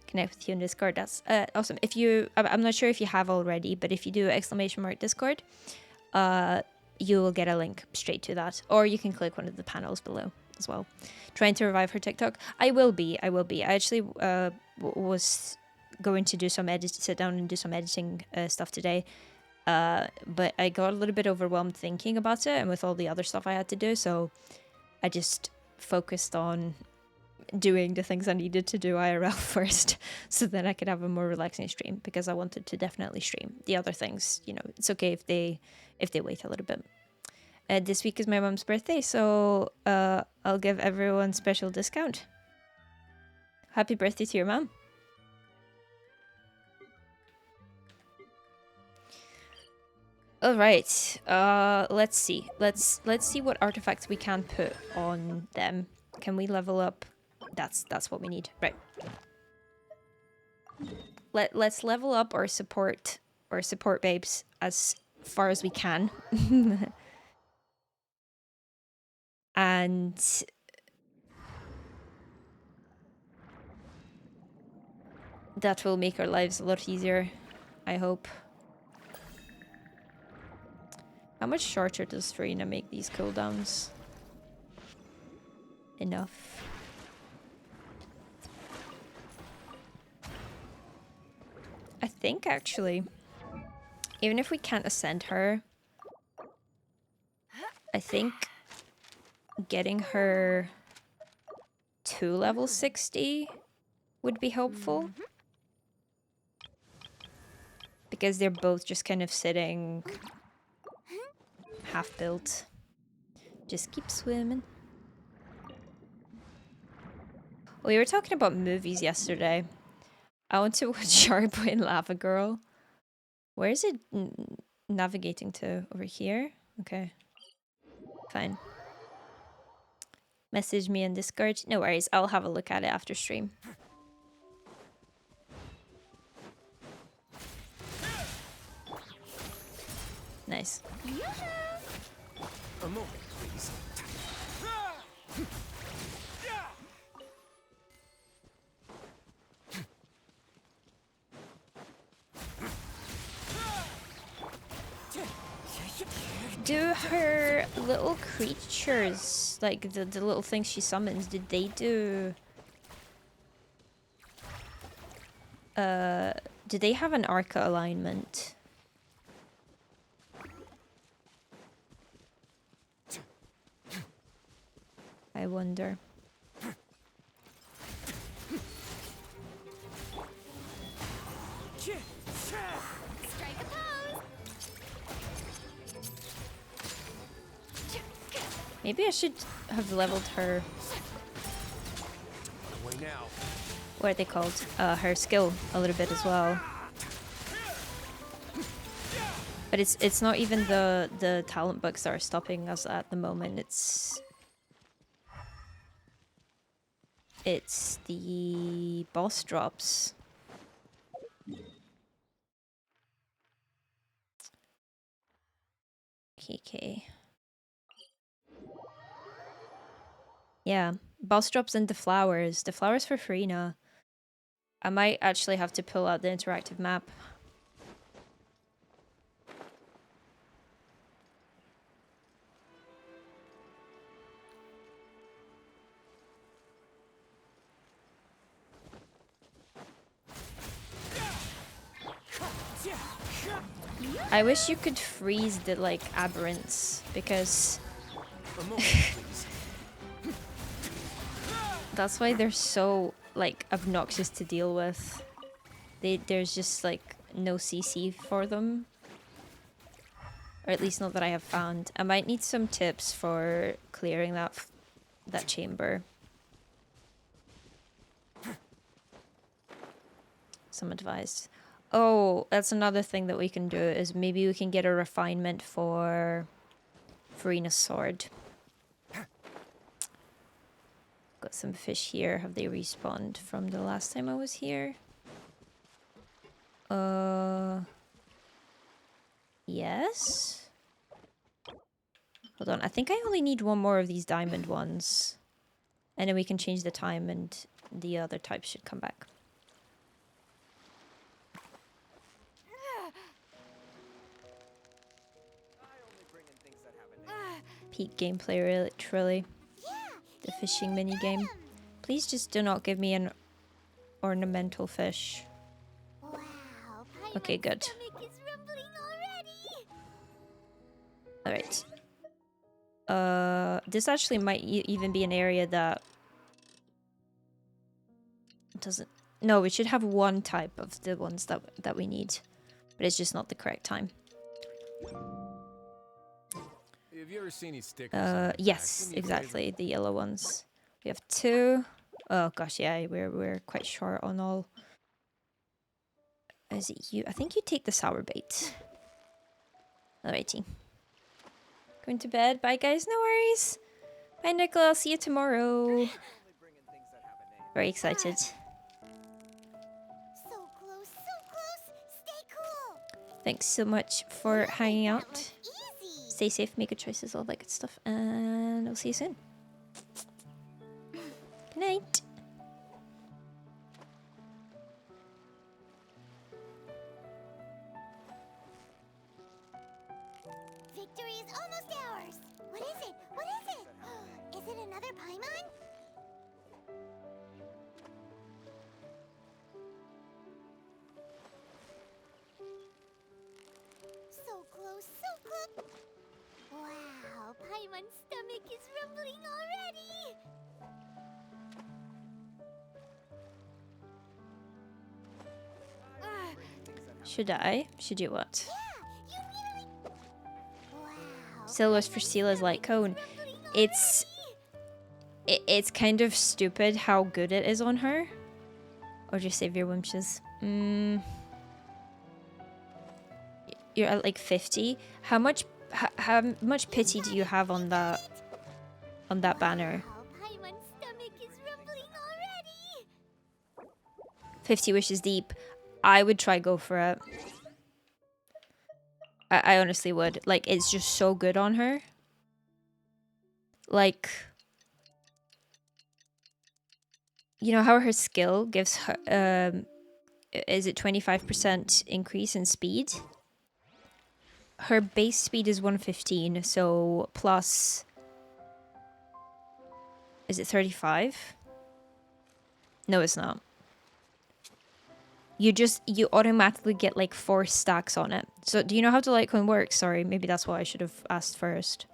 Connect with you in Discord. That's awesome. If you, I'm not sure if you have already, but if you do !Discord, you will get a link straight to that, or you can click one of the panels below as well. Trying to revive her TikTok. I will be. I actually was going to do some sit down and do some editing stuff today, but I got a little bit overwhelmed thinking about it, and with all the other stuff I had to do, so I just focused on doing the things I needed to do IRL first, so then I could have a more relaxing stream, because I wanted to definitely stream. The other things, you know, it's okay if they wait a little bit. This week is my mom's birthday, so I'll give everyone special discount. Happy birthday to your mom. All right. Let's see. Let's see what artifacts we can put on them. Can we level up? That's what we need. Right. Let's level up our support babes as far as we can. And that will make our lives a lot easier, I hope. How much shorter does Farina make these cooldowns? Enough. I think actually, even if we can't ascend her, I think getting her to level 60 would be helpful. Because they're both just kind of sitting half built. Just keep swimming. We were talking about movies yesterday. I want to watch Sharp and Lava Girl. Where is it navigating to? Over here? Okay. Fine. Message me in Discord. No worries, I'll have a look at it after stream. Nice. A moment, please. Do her little creatures, like the little things she summons, did they do... do they have an Arca alignment? I wonder. Maybe I should have leveled her. Away now. What are they called? Her skill a little bit as well. But it's not even the talent bugs that are stopping us at the moment. It's the boss drops. Okay. Yeah, boss drops and the flowers. The flowers for free now. I might actually have to pull out the interactive map. I wish you could freeze the, like, aberrants, because A moment, please. that's why they're so, like, obnoxious to deal with. There's just, like, no CC for them. Or at least not that I have found. I might need some tips for clearing that chamber. Some advice. Oh, that's another thing that we can do, is maybe we can get a refinement for Farina's sword. Got some fish here. Have they respawned from the last time I was here? Yes? Hold on, I think I only need one more of these diamond ones. And then we can change the time and the other types should come back. Peak gameplay, truly. The fishing mini game. Please just do not give me an ornamental fish. Wow, Okay, Paimon's good. stomach is rumbling already. Alright. This actually might even be an area that doesn't... No, we should have one type of the ones that we need. But it's just not the correct time. Have you ever seen any stickers? on my back? Yes, Do me a exactly. The yellow ones. We have 2. Oh gosh, yeah, we're quite short on all. Is it you? I think you take the sour bait. Alrighty. Going to bed. Bye guys, no worries. Bye Nicole, I'll see you tomorrow. Very excited. So close, so close. Stay cool. Thanks so much for hanging That out. was easy. Stay safe, make good choices, all that good stuff, and I'll see you soon. Good night. Victory is almost ours. What is it? What is it? Is it another Paimon? So close, so close. Wow, Paimon's stomach is rumbling already. Should I? Should you what? Yeah, you nearly. Wow. Silver's for Sela's light cone. It's kind of stupid how good it is on her. Or just save your wimches. You're at like 50. How much pity do you have on that banner? Wow, Paimon's stomach is rumbling already. 50 wishes deep. I would try go for it. I honestly would. Like, it's just so good on her. Like, you know how her skill gives her, is it 25% increase in speed? Her base speed is 115, so plus... Is it 35? No, it's not. You automatically get like 4 stacks on it. So do you know how the Litecoin works? Sorry, maybe that's what I should have asked first.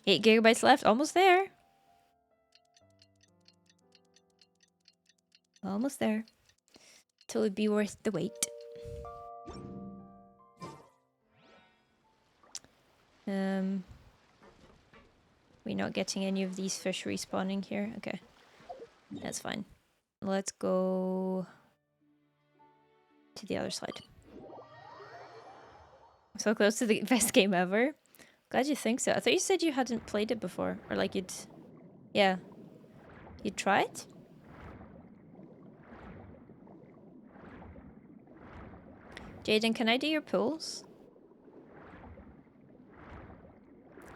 8 gigabytes left, almost there. Almost there. Till it'd be worth the wait. We're not getting any of these fish respawning here. Okay, that's fine. Let's go to the other side. So close to the best game ever. Glad you think so. I thought you said you hadn't played it before, or like you'd, yeah, you'd try it. Jaden, can I do your pulls?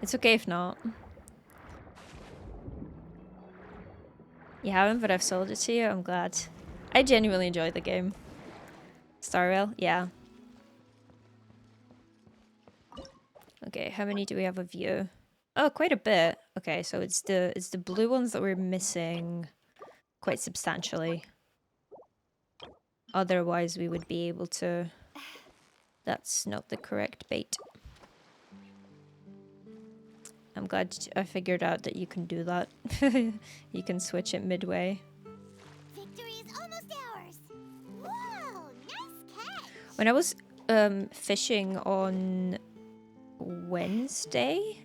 It's okay if not. You haven't, but I've sold it to you. I'm glad. I genuinely enjoy the game. Starrail? Yeah. Okay, how many do we have of you? Oh, quite a bit. Okay, so it's the blue ones that we're missing quite substantially. Otherwise, we would be able to... That's not the correct bait. I'm glad I figured out that you can do that. You can switch it midway. Victory is almost ours. Whoa, nice catch. When I was fishing on Wednesday,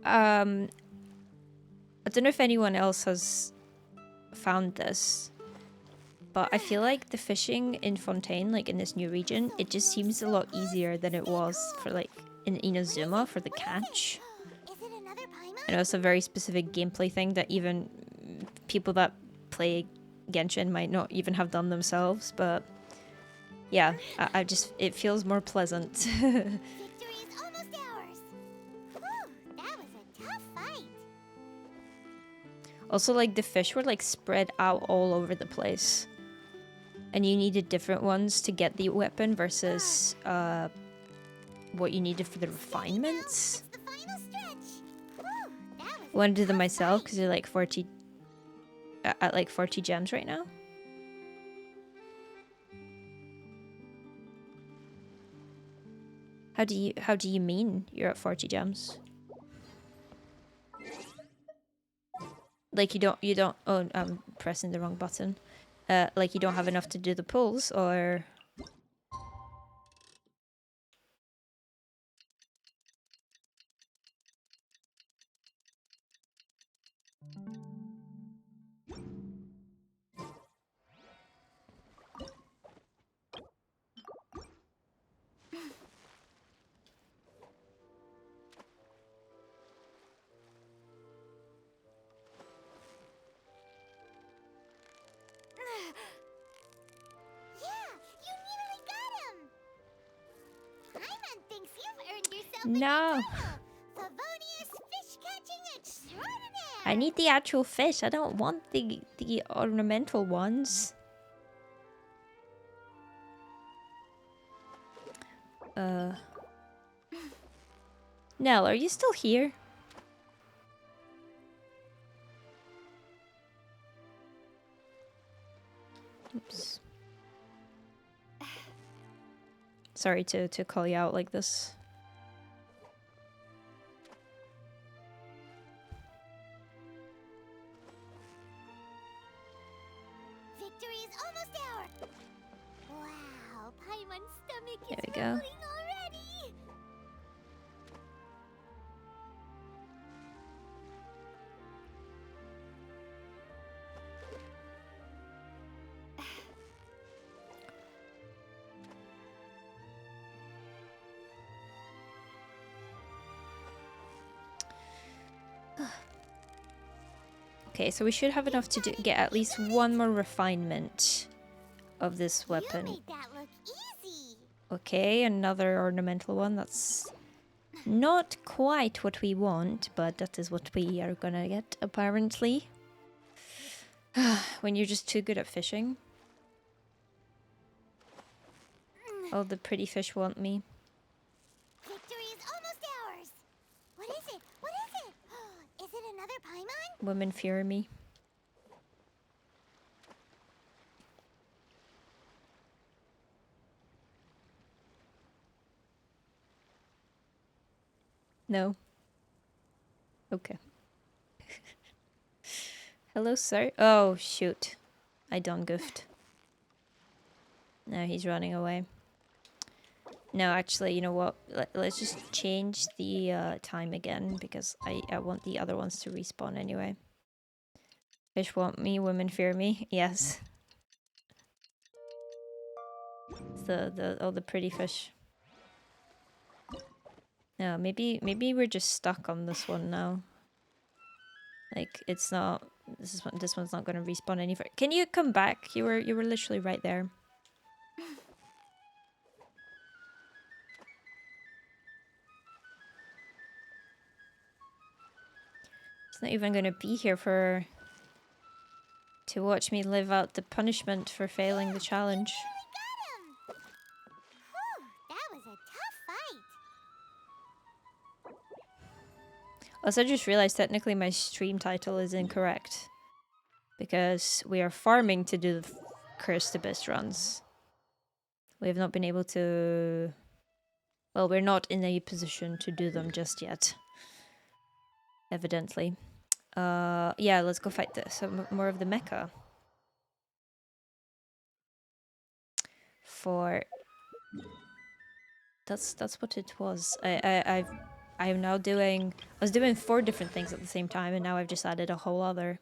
I don't know if anyone else has found this, but I feel like the fishing in Fontaine, like in this new region, it just seems a lot easier than it was for like in Inazuma for the catch. Is it another Paimon? I know it's a very specific gameplay thing that even people that play Genshin might not even have done themselves, but yeah, I just, it feels more pleasant. Victory is almost ours. Whew, that was a tough fight. Also, like, the fish were like spread out all over the place, and you needed different ones to get the weapon versus what you needed for the refinements. It's the final stretch. Whew, that was I want to do them myself because they're like 40 at like 40 gems right now. How do you mean you're at 40 gems? Like you don't oh, I'm pressing the wrong button. Like you don't have enough to do the pulls, or Yeah, you nearly got him. Paimon thinks you've earned yourself No. a new title, Favonius Fish Catching Extraordinaire. I need the actual fish. I don't want the ornamental ones. Nell, are you still here? Oops. Sorry to call you out like this. Victory is almost ours. Wow, Paimon's stomach There is we go. rumbling already. Okay, so we should have enough to get at least one more refinement of this You weapon. made that look easy. Okay, another ornamental one. That's not quite what we want, but that is what we are gonna get, apparently. When you're just too good at fishing. All the pretty fish want me. Victory is almost ours. What is it? What is it? Is it another Paimon? Women fear me. No. Okay. Hello, sir. Oh, shoot. I done goofed. No, he's running away. No, actually, you know what? Let's just change the time again because I want the other ones to respawn anyway. Fish want me, women fear me. Yes. It's all the pretty fish. No, maybe we're just stuck on this one now. Like it's not. This one's not going to respawn any further. Can you come back? You were literally right there. It's not even going to be here to watch me live out the punishment for failing the challenge. Got him! Whew, that was a tough fight. Also, I just realized technically my stream title is incorrect. Because we are farming to do the Cursed Abyss runs. We have not been able to... Well, we're not in a position to do them just yet. Evidently. Yeah, let's go fight some more of the mecha. That's what it was. I am now doing... I was doing 4 different things at the same time, and now I've just added a whole other.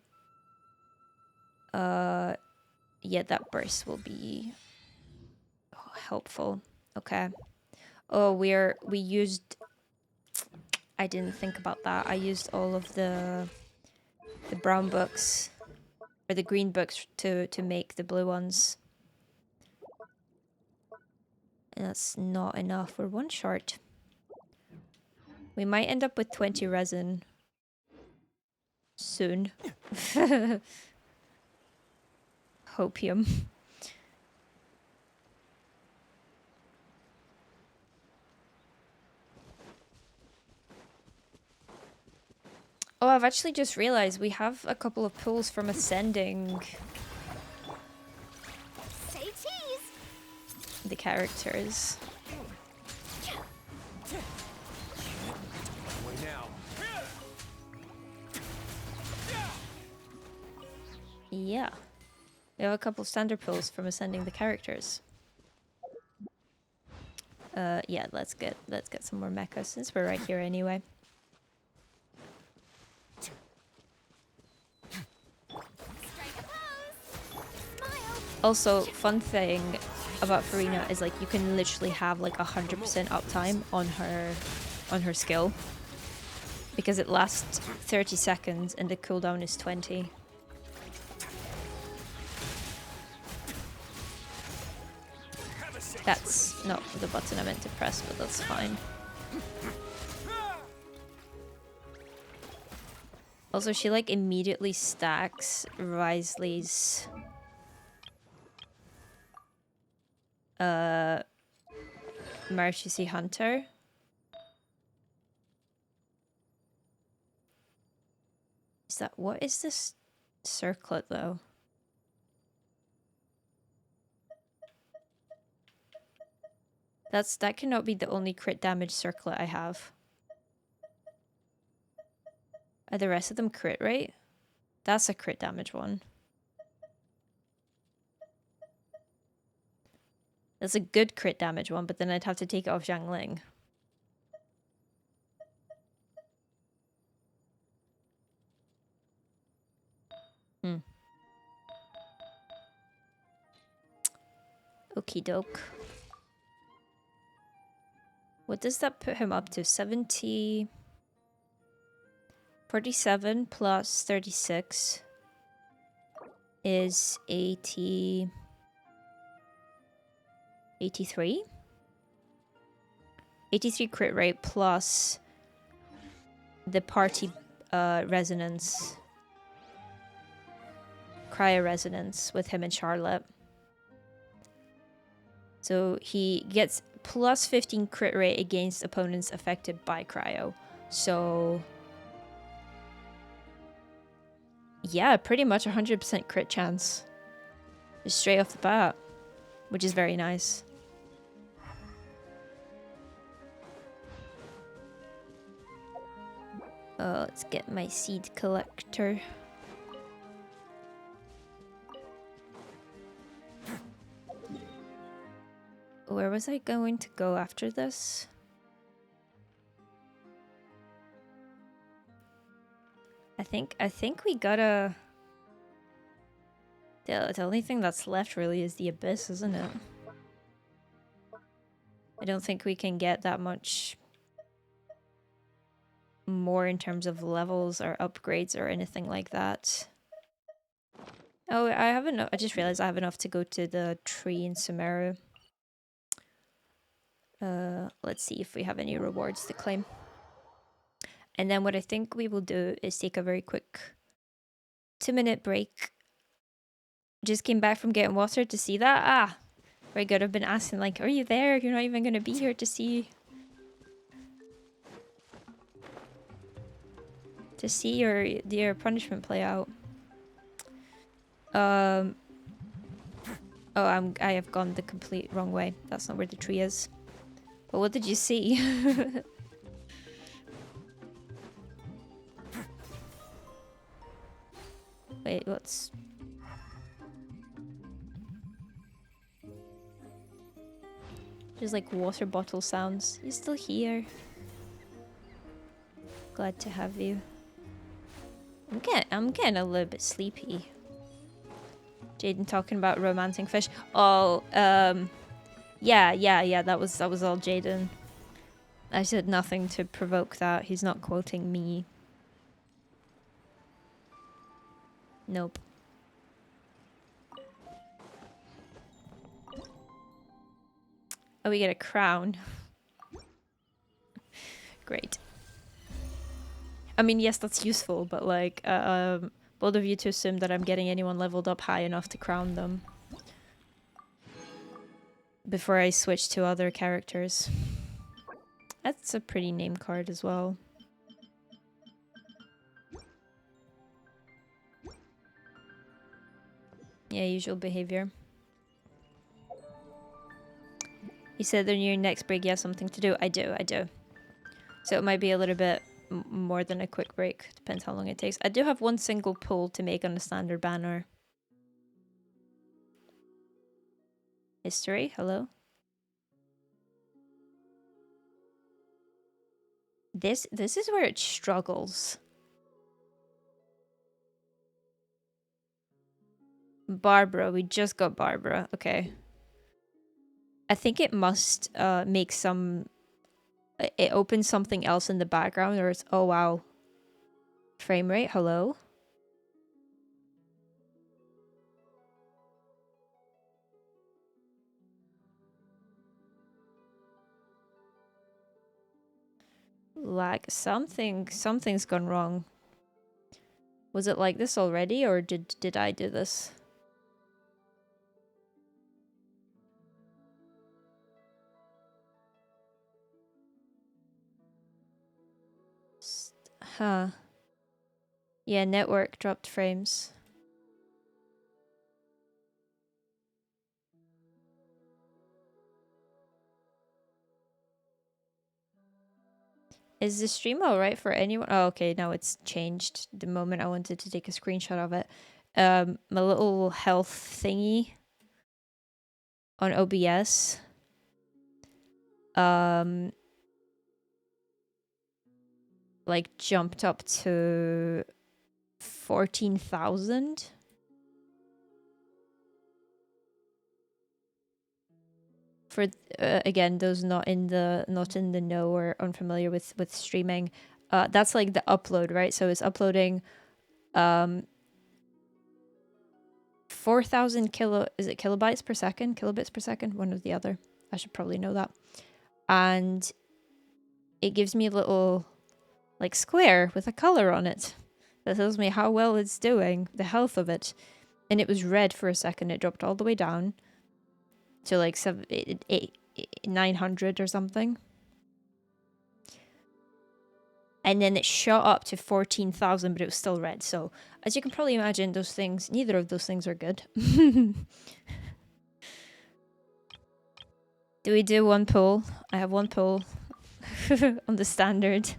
Yeah, that burst will be helpful. Okay. Oh, we used... I didn't think about that. I used all of the brown books or the green books to make the blue ones. And that's not enough for 1 shard. We might end up with 20 resin soon. Hopium. Oh, I've actually just realized we have a couple of pulls from ascending Say cheese! the characters. Way now. Yeah. We have a couple standard pulls from ascending the characters. Yeah, let's get some more mecha since we're right here anyway. Strike a pose! Smile! Also, fun thing about Farina is like you can literally have like 100% uptime on her skill. Because it lasts 30 seconds and the cooldown is 20. That's not the button I meant to press, but that's fine. Also, she like immediately stacks Risley's Marchese Hunter. What is this circlet though? That cannot be the only crit damage circlet I have. Are the rest of them crit rate? That's a crit damage one. That's a good crit damage one, but then I'd have to take it off Zhangling. Okie doke. What does that put him up to? 70... 47 plus 36 is 80... 83? 83 crit rate plus the party resonance. Cryo resonance with him and Charlotte. So he gets plus 15 crit rate against opponents affected by cryo. So yeah, pretty much 100% crit chance. Just straight off the bat, which is very nice. Let's get my seed collector. Where was I going to go after this? I think we gotta... The only thing that's left really is the abyss, isn't it? I don't think we can get that much more in terms of levels or upgrades or anything like that. Oh, I have enough. I just realized I have enough to go to the tree in Sumeru. Let's see if we have any rewards to claim. And then what I think we will do is take a very quick 2-minute break. Just came back from getting water to see that. Ah, very good. I've been asking, like, are you there? You're not even going to be here to see your punishment play out. Oh, I have gone the complete wrong way. That's not where the tree is. But what did you see? Wait, what's... Just like water bottle sounds. You're still here. Glad to have you. I'm getting a little bit sleepy. Jaden talking about romancing fish. Oh, yeah. That was all Jaden. I said nothing to provoke that. He's not quoting me. Nope. Oh, we get a crown. Great. I mean, yes, that's useful, but like, both of you to assume that I'm getting anyone leveled up high enough to crown them before I switch to other characters. That's a pretty name card as well. Yeah, usual behavior. You said that in your next break you have something to do. I do. So it might be a little bit more than a quick break. Depends how long it takes. I do have one single pull to make on the standard banner. History, hello? This is where it struggles. Barbara, we just got Barbara. Okay. I think it must make some... It opens something else in the background, or it's... Oh, wow. Frame rate, hello? Lag. Something's gone wrong. Was it like this already, or did I do this? Huh. Yeah, network dropped frames. Is the stream alright for anyone? Oh, okay, now it's changed the moment I wanted to take a screenshot of it. My little health thingy on OBS. Like jumped up to 14,000. For again, those not in the know or unfamiliar with streaming, that's like the upload, right? So it's uploading 4,000 kilobytes per second, kilobits per second, one or the other. I should probably know that. And it gives me a little like square with a color on it that tells me how well it's doing, the health of it. And it was red for a second. It dropped all the way down to like 900 or something. And then it shot up to 14,000, but it was still red. So as you can probably imagine, those things, neither of those things are good. Do we do one pull? I have one pull on the standard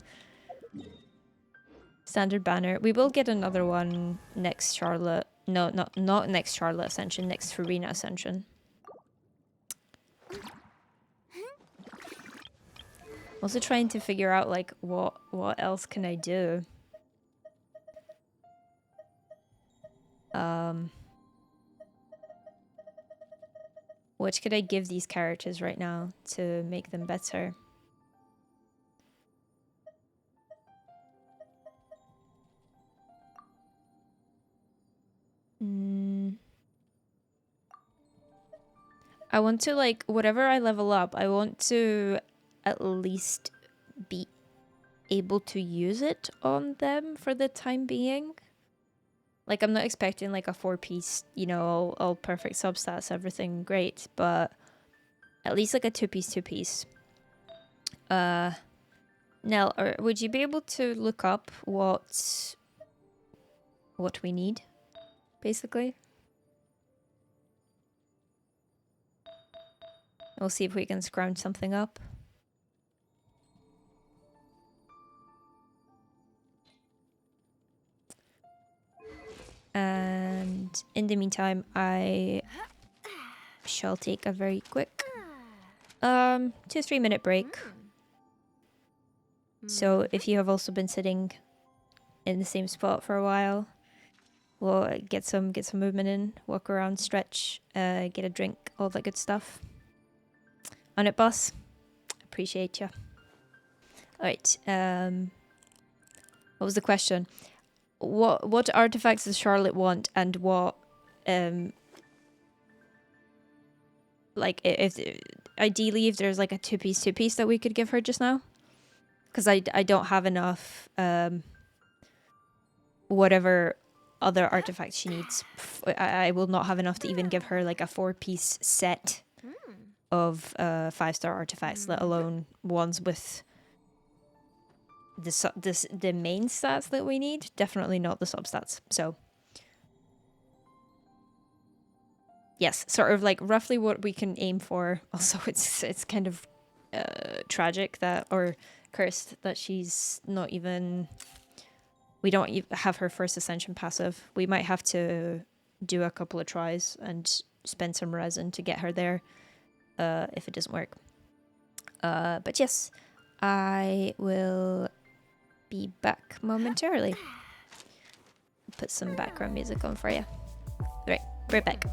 banner. We will get another one next Charlotte. No, not next Charlotte Ascension, next Farina Ascension. Also trying to figure out like what else can I do. What could I give these characters right now to make them better? I want to, like, whatever I level up, I want to at least be able to use it on them for the time being. Like, I'm not expecting, like, a 4-piece, you know, all perfect substats, everything great, but at least, like, a 2-piece. Nell, would you be able to look up what we need, basically? We'll see if we can scrounge something up. And in the meantime, I shall take a very quick 2-3 minute break. So if you have also been sitting in the same spot for a while, we'll get some movement in, walk around, stretch, get a drink, all that good stuff. On it, boss. Appreciate you. All right. What was the question? What artifacts does Charlotte want, and what like if ideally if there's like a 2-piece that we could give her just now, because I don't have enough whatever other artifacts she needs. I will not have enough to even give her like a 4-piece set of 5-star artifacts, let alone ones with the main stats that we need. Definitely not the substats. So yes, sort of like roughly what we can aim for. Also, it's kind of tragic that, or cursed that she's not even. We don't have her first ascension passive. We might have to do a couple of tries and spend some resin to get her there, if it doesn't work. But yes, I will be back momentarily. Put some background music on for you. Right back.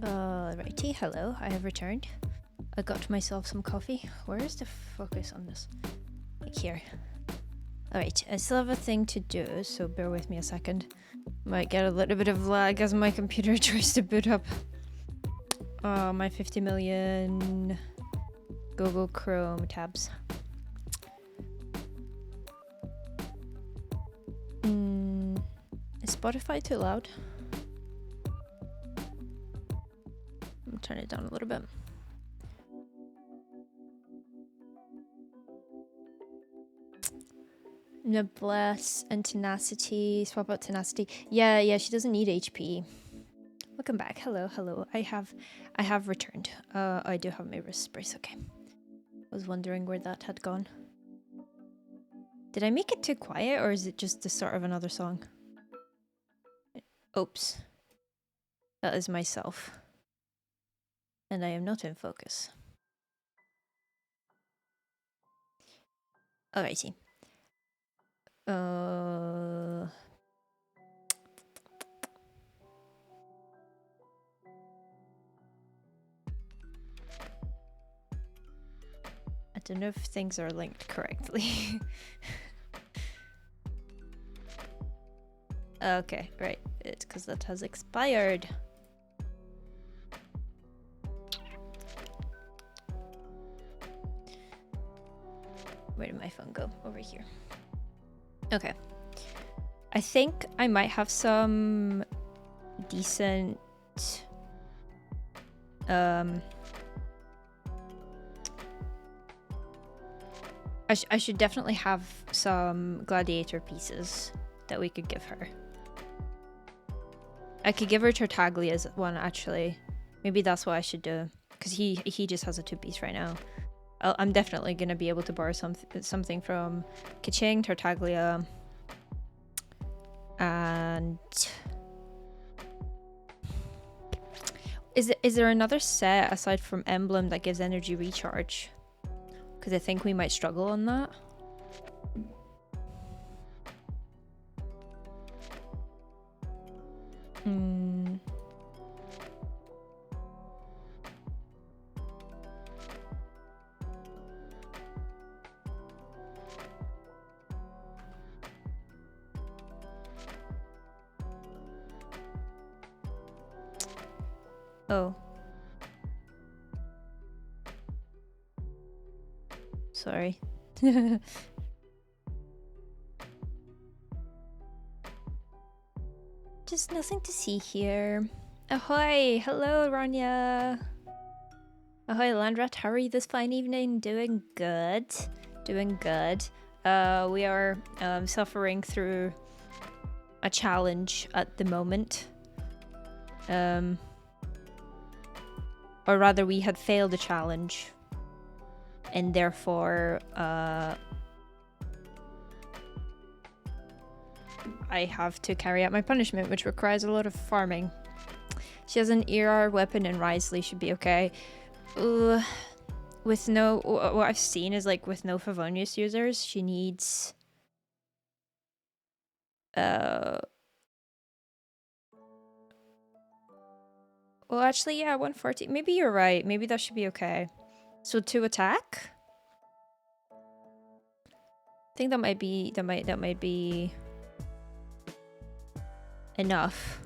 Alrighty, hello, I have returned. I got myself some coffee. Where is the focus on this? Like here. Alright, I still have a thing to do, so bear with me a second. Might get a little bit of lag as my computer tries to boot up. My 50 million Google Chrome tabs. Is Spotify too loud? I'll turn it down a little bit. Noblesse and tenacity. Swap out tenacity. Yeah, she doesn't need HP. Welcome back. Hello. I have returned. I do have my wrist brace, okay. I was wondering where that had gone. Did I make it too quiet, or is it just the start of another song? Oops. That is myself. And I am not in focus. Alrighty. I don't know if things are linked correctly. Okay, right. It's because that has expired. Where did my phone go? Over here. Okay. I think I might have some decent I should definitely have some gladiator pieces that we could give her. I could give her Tartaglia's one, actually. Maybe that's what I should do, because he just has a 2-piece right now. I'm definitely gonna be able to borrow something from Kaching, Tartaglia, and is there another set aside from Emblem that gives energy recharge? Because I think we might struggle on that. Oh. Sorry. Just nothing to see here. Ahoy! Hello, Rania! Ahoy, Landrat. How are you this fine evening? Doing good. Doing good. We are suffering through a challenge at the moment. Or rather, we had failed a challenge. And therefore, I have to carry out my punishment, which requires a lot of farming. She has an ER weapon and Risley should be okay. With no... What I've seen is, like, with no Favonius users, she needs... Well, actually, yeah, 140. Maybe you're right. Maybe that should be okay. So 2 attack? I think that might be... That might be... enough.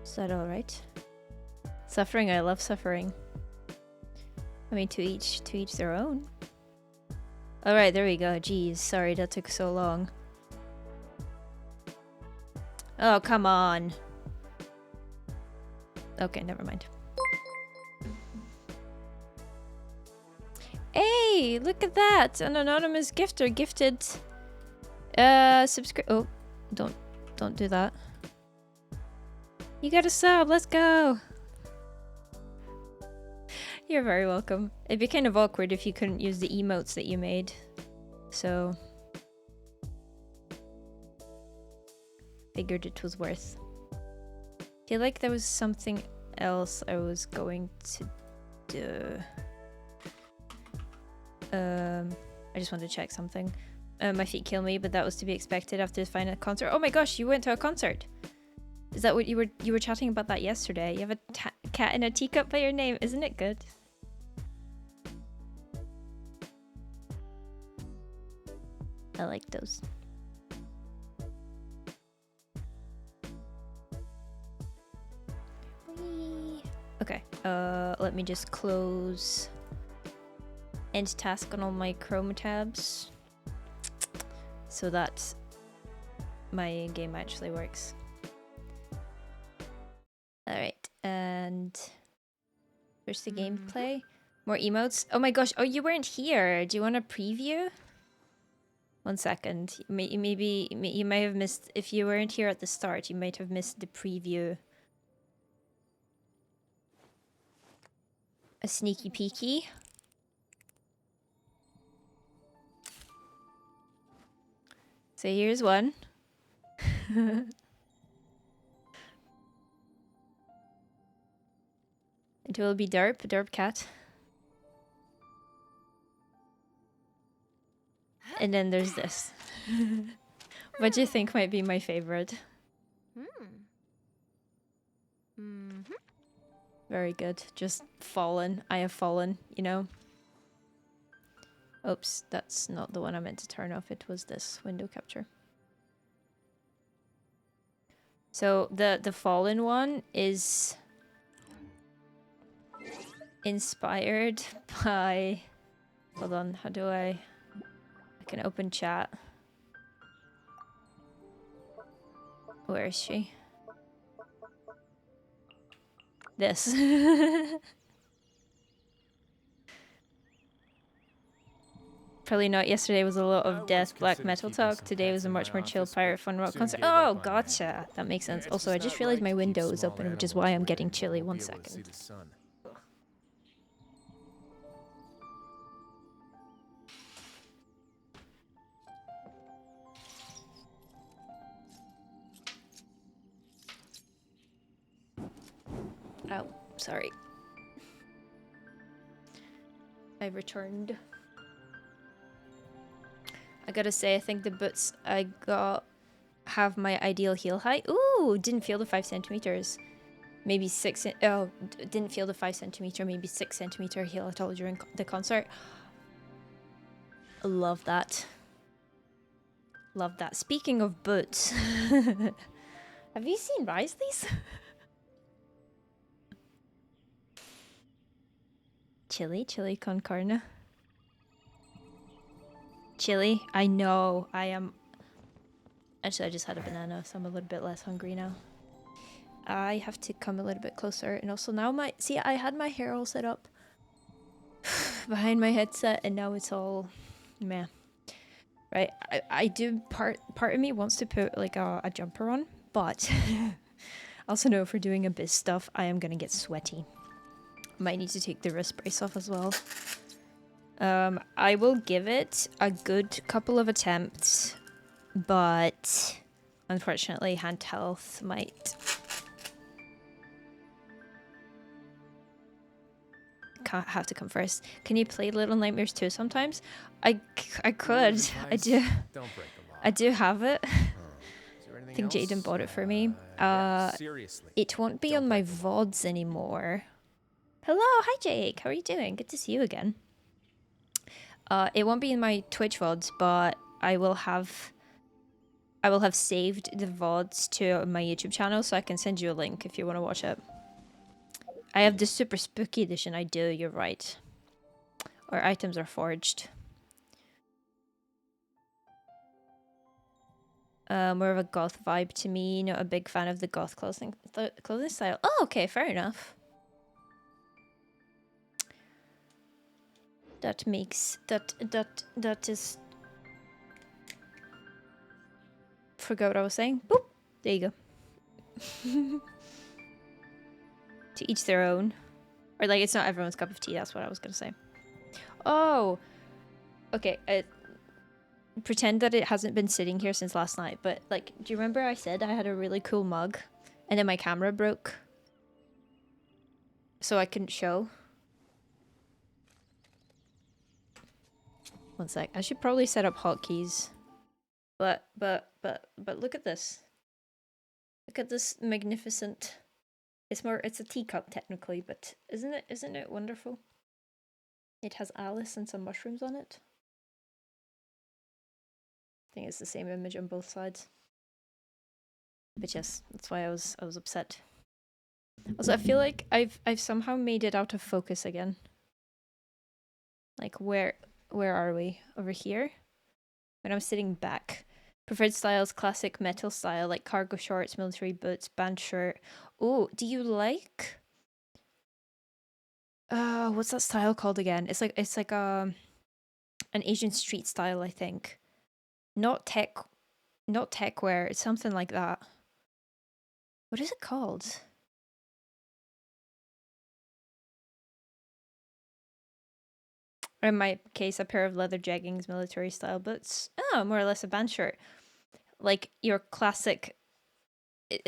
Is that alright? Suffering, I love suffering. I mean, to each their own. Alright, there we go. Jeez, sorry that took so long. Oh, come on. Okay, never mind. Hey, look at that! An anonymous gifter gifted subscribe. Oh, don't do that. You got a sub, let's go! You're very welcome. It'd be kind of awkward if you couldn't use the emotes that you made. So... figured it was worth. I feel like there was something else I was going to do. I just wanted to check something. my feet kill me, but that was to be expected after the final concert. Oh my gosh, you went to a concert. Is that what you were chatting about that yesterday? You have a cat in a teacup by your name. Isn't it good? I like those. Whee! Okay, let me just close end task on all my Chrome tabs so that my game actually works. Alright, and where's the gameplay? More emotes? Oh my gosh, oh, you weren't here. Do you want a preview? 1 second. Maybe you may have missed, if you weren't here at the start, you might have missed the preview. A sneaky peeky. So here's one. It will be Derp cat. And then there's this. What do you think might be my favorite? Very good. Just fallen. I have fallen, you know? Oops, that's not the one I meant to turn off. It was this window capture. So the fallen one is inspired by... Hold on, how do I can open chat. Where is she? This. Probably not. Yesterday was a lot of death, black metal talk. Today was a much more chill pirate fun rock concert. Oh, gotcha. That makes sense. Also, I just realized my window is open, which is why I'm getting chilly. 1 second. Oh, sorry. I returned. I gotta say, I think the boots I got have my ideal heel height. Ooh, didn't feel the 5 centimeters. Maybe 6. Oh, didn't feel the 5 centimeter, maybe 6 centimeter heel at all during the concert. Love that. Love that. Speaking of boots, have you seen Risley's? Chili con carne. Chili, I know, I am... Actually, I just had a banana, so I'm a little bit less hungry now. I have to come a little bit closer, and also now my... See, I had my hair all set up behind my headset, and now it's all meh. Right, I do... Part of me wants to put, like, a jumper on, but... I also know for doing Abyss stuff, I am gonna get sweaty. Might need to take the wrist brace off as well. I will give it a good couple of attempts, but unfortunately hand health might... Can't have to come first. Can you play Little Nightmares 2 sometimes? I could. I do have it. I think Jaden bought it for me. It won't be on my VODs anymore. Hello, hi Jake. How are you doing? Good to see you again. It won't be in my Twitch VODs, but I will have saved the VODs to my YouTube channel, so I can send you a link if you want to watch it. I have the super spooky edition. I do. You're right. Our items are forged. More of a goth vibe to me. Not a big fan of the goth clothing style. Oh, okay, fair enough. That makes that is. Forgot what I was saying. Boop. There you go. To each their own, or like it's not everyone's cup of tea. That's what I was gonna say. Oh, okay. Pretend that it hasn't been sitting here since last night. But like, do you remember I said I had a really cool mug, and then my camera broke, so I couldn't show. One sec. I should probably set up hotkeys. But look at this. Look at this magnificent. It's a teacup technically, but isn't it wonderful? It has Alice and some mushrooms on it. I think it's the same image on both sides. But yes, that's why I was upset. Also, I feel like I've somehow made it out of focus again. Like where are we? Over here? When I'm sitting back. Preferred styles, classic metal style, like cargo shorts, military boots, band shirt. Oh, do you like what's that style called again? It's like an Asian street style, I think. Not tech wear, it's something like that. What is it called? Or in my case, a pair of leather jeggings, military style boots. Oh, more or less a band shirt. Like your classic,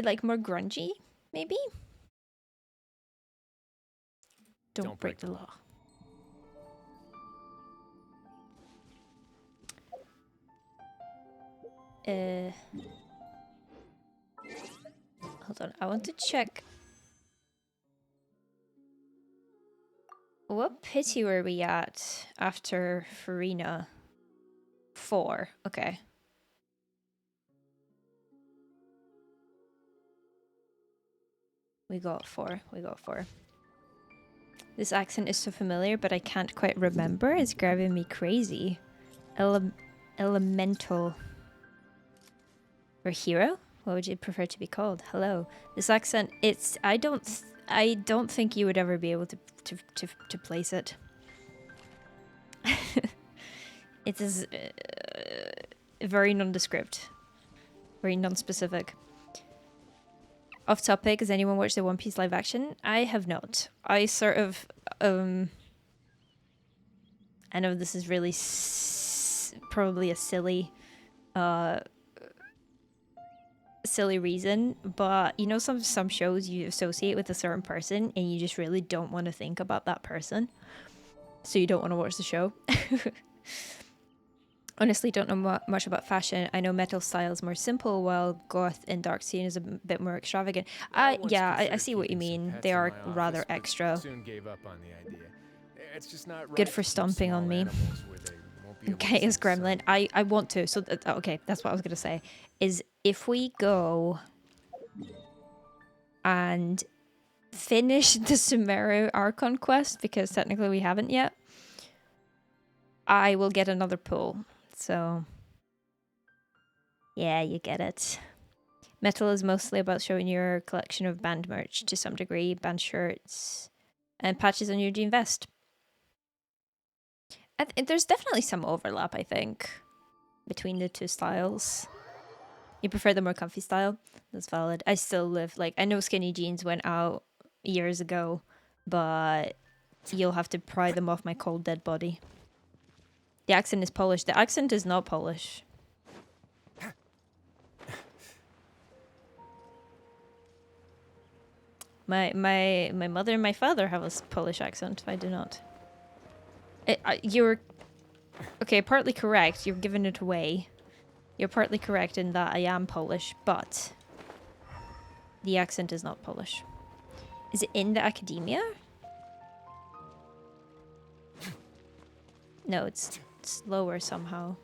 like more grungy, maybe? Don't break the law. Hold on, I want to check. What pity were we at after Farina? 4, okay. We got 4. This accent is so familiar, but I can't quite remember. It's driving me crazy. Elemental. Or hero? What would you prefer to be called? Hello. This accent, it's... I don't think you would ever be able to place it. It is very nondescript. Very non-specific. Off topic, has anyone watched the One Piece live action? I have not. I sort of, I know this is really probably a silly reason, but you know some shows you associate with a certain person and you just really don't want to think about that person. So you don't want to watch the show. Honestly, don't know much about fashion. I know metal style is more simple, while goth and dark scene is a bit more extravagant. Yeah, I see what you mean. They are rather extra. Soon gave up on the idea. It's just not right Good to for keep stomping on small me. animals where they won't be able to Okay, see is the sun. Gremlin. I want to. So, okay, that's what I was going to say. Is if we go and finish the Sumeru Archon quest, because technically we haven't yet, I will get another pull. So, yeah, you get it. Metal is mostly about showing your collection of band merch to some degree, band shirts, and patches on your jean vest. There's definitely some overlap, I think, between the two styles. You prefer the more comfy style? That's valid. I still live, like, I know skinny jeans went out years ago, but you'll have to pry them off my cold dead body. The accent is Polish. The accent is not Polish. My mother and my father have a Polish accent. I do not. You're... Okay, partly correct. You're giving it away. You're partly correct in that I am Polish, but... the accent is not Polish. Is it in the academia? No, it's lower somehow.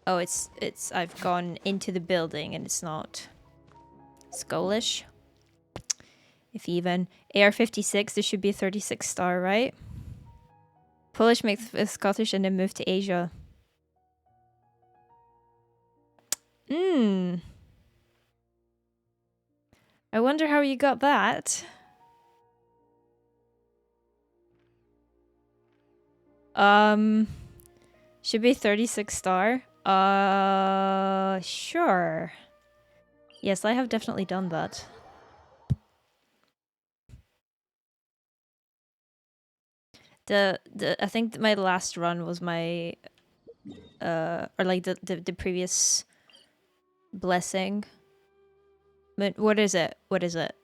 Oh, it's I've gone into the building and it's not. Scolish. If even. AR-56, this should be a 36 star, right? Polish makes Scottish and then moved to Asia. I wonder how you got that. Should be 36 star. Sure. Yes, I have definitely done that. I think my last run was my or like the previous blessing. But what is it? What is it?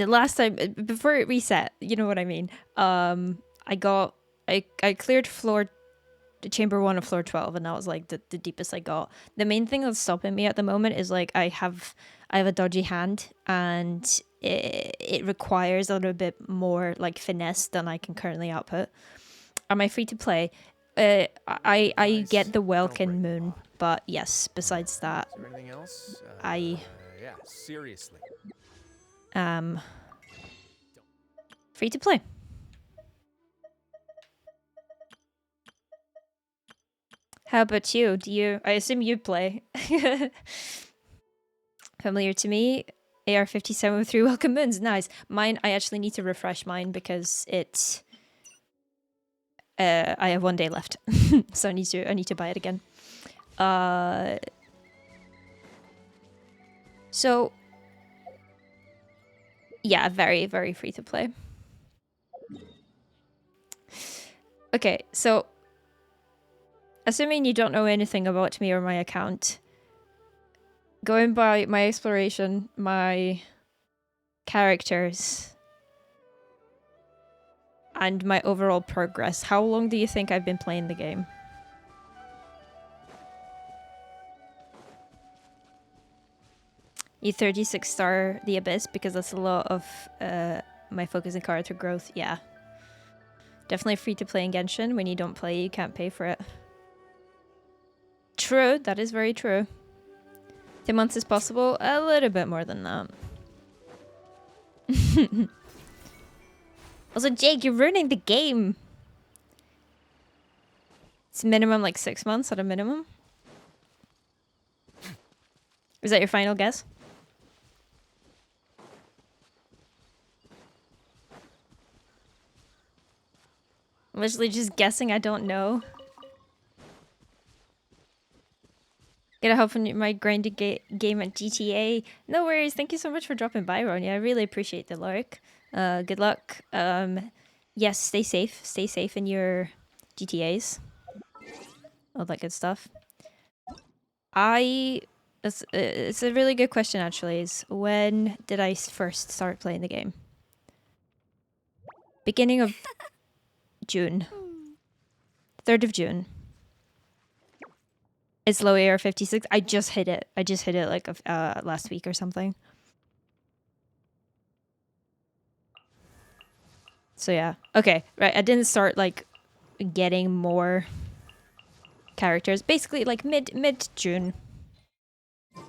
the last time before it reset, you know what I mean. I cleared chamber 1 of floor 12, and that was like the deepest I got. The main thing that's stopping me at the moment is like I have a dodgy hand, and it requires a little bit more like finesse than I can currently output. Am I free to play? I get the Welkin Moon, but yes, besides that, Is there anything else? Yeah, seriously. Free to play. How about you? I assume you play. Familiar to me. AR-57 with 3 welcome moons. Nice. Mine, I actually need to refresh mine because it's... I have 1 day left. So I need to buy it again. So... yeah, very, very free to play. Okay, so... assuming you don't know anything about me or my account, going by my exploration, my characters, and my overall progress, how long do you think I've been playing the game? You 36 star the Abyss because that's a lot of my focus and character growth. Yeah. Definitely free to play in Genshin. When you don't play, you can't pay for it. True, that is very true. 2 months is possible. A little bit more than that. Also, Jake, you're ruining the game. It's minimum like 6 months at a minimum. Is that your final guess? I'm literally just guessing. I don't know. Gonna help in my grinding game at GTA. No worries. Thank you so much for dropping by, Ronnie. I really appreciate the lurk. Good luck. Yes, stay safe. Stay safe in your GTAs. All that good stuff. It's a really good question, actually. Is when did I first start playing the game? Beginning of June. 3rd of June. It's low AR-56. I just hit it. I just hit it like last week or something. So yeah. Okay, right. I didn't start like getting more characters. Basically like mid-June.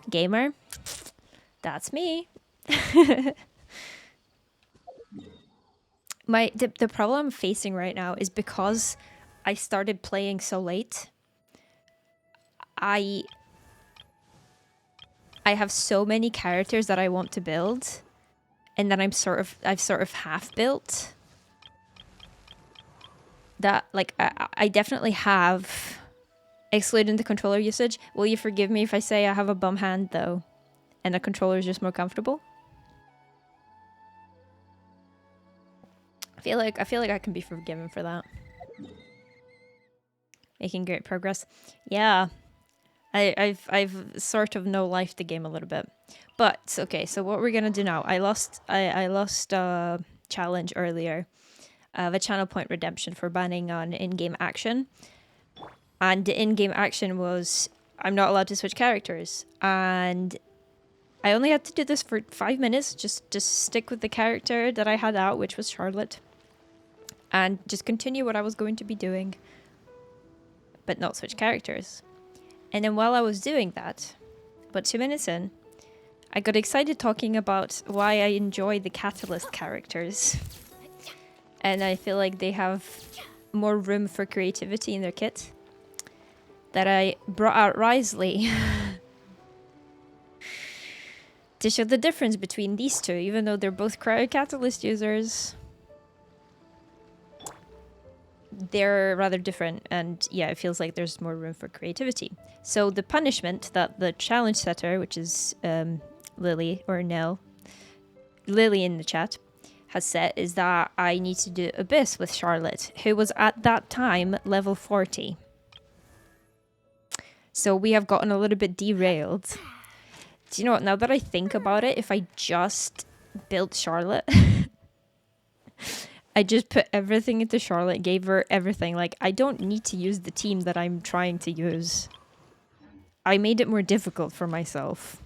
Gamer. That's me. The problem I'm facing right now is because I started playing so late. I have so many characters that I want to build, and that I've sort of half built. That like I definitely have, excluding the controller usage. Will you forgive me if I say I have a bum hand though, and the controller is just more comfortable? I feel like I can be forgiven for that. Making great progress. Yeah. I've sort of no-lifed the game a little bit. But okay, so what we're gonna do now. I lost a challenge earlier of a channel point redemption for banning on in-game action. And the in-game action was I'm not allowed to switch characters. And I only had to do this for 5 minutes, just stick with the character that I had out, which was Charlotte. And just continue what I was going to be doing, but not switch characters. And then while I was doing that, about 2 minutes in, I got excited talking about why I enjoy the Catalyst characters. And I feel like they have more room for creativity in their kit. That I brought out Risley to show the difference between these two, even though they're both Catalyst users. They're rather different, and yeah, it feels like there's more room for creativity. So the punishment that the challenge setter, which is Lily or Nell, Lily in the chat, has set is that I need to do Abyss with Charlotte, who was at that time level 40. So we have gotten a little bit derailed. Do you know what, now that I think about it, if I just built Charlotte. I just put everything into Charlotte, gave her everything. Like, I don't need to use the team that I'm trying to use. I made it more difficult for myself.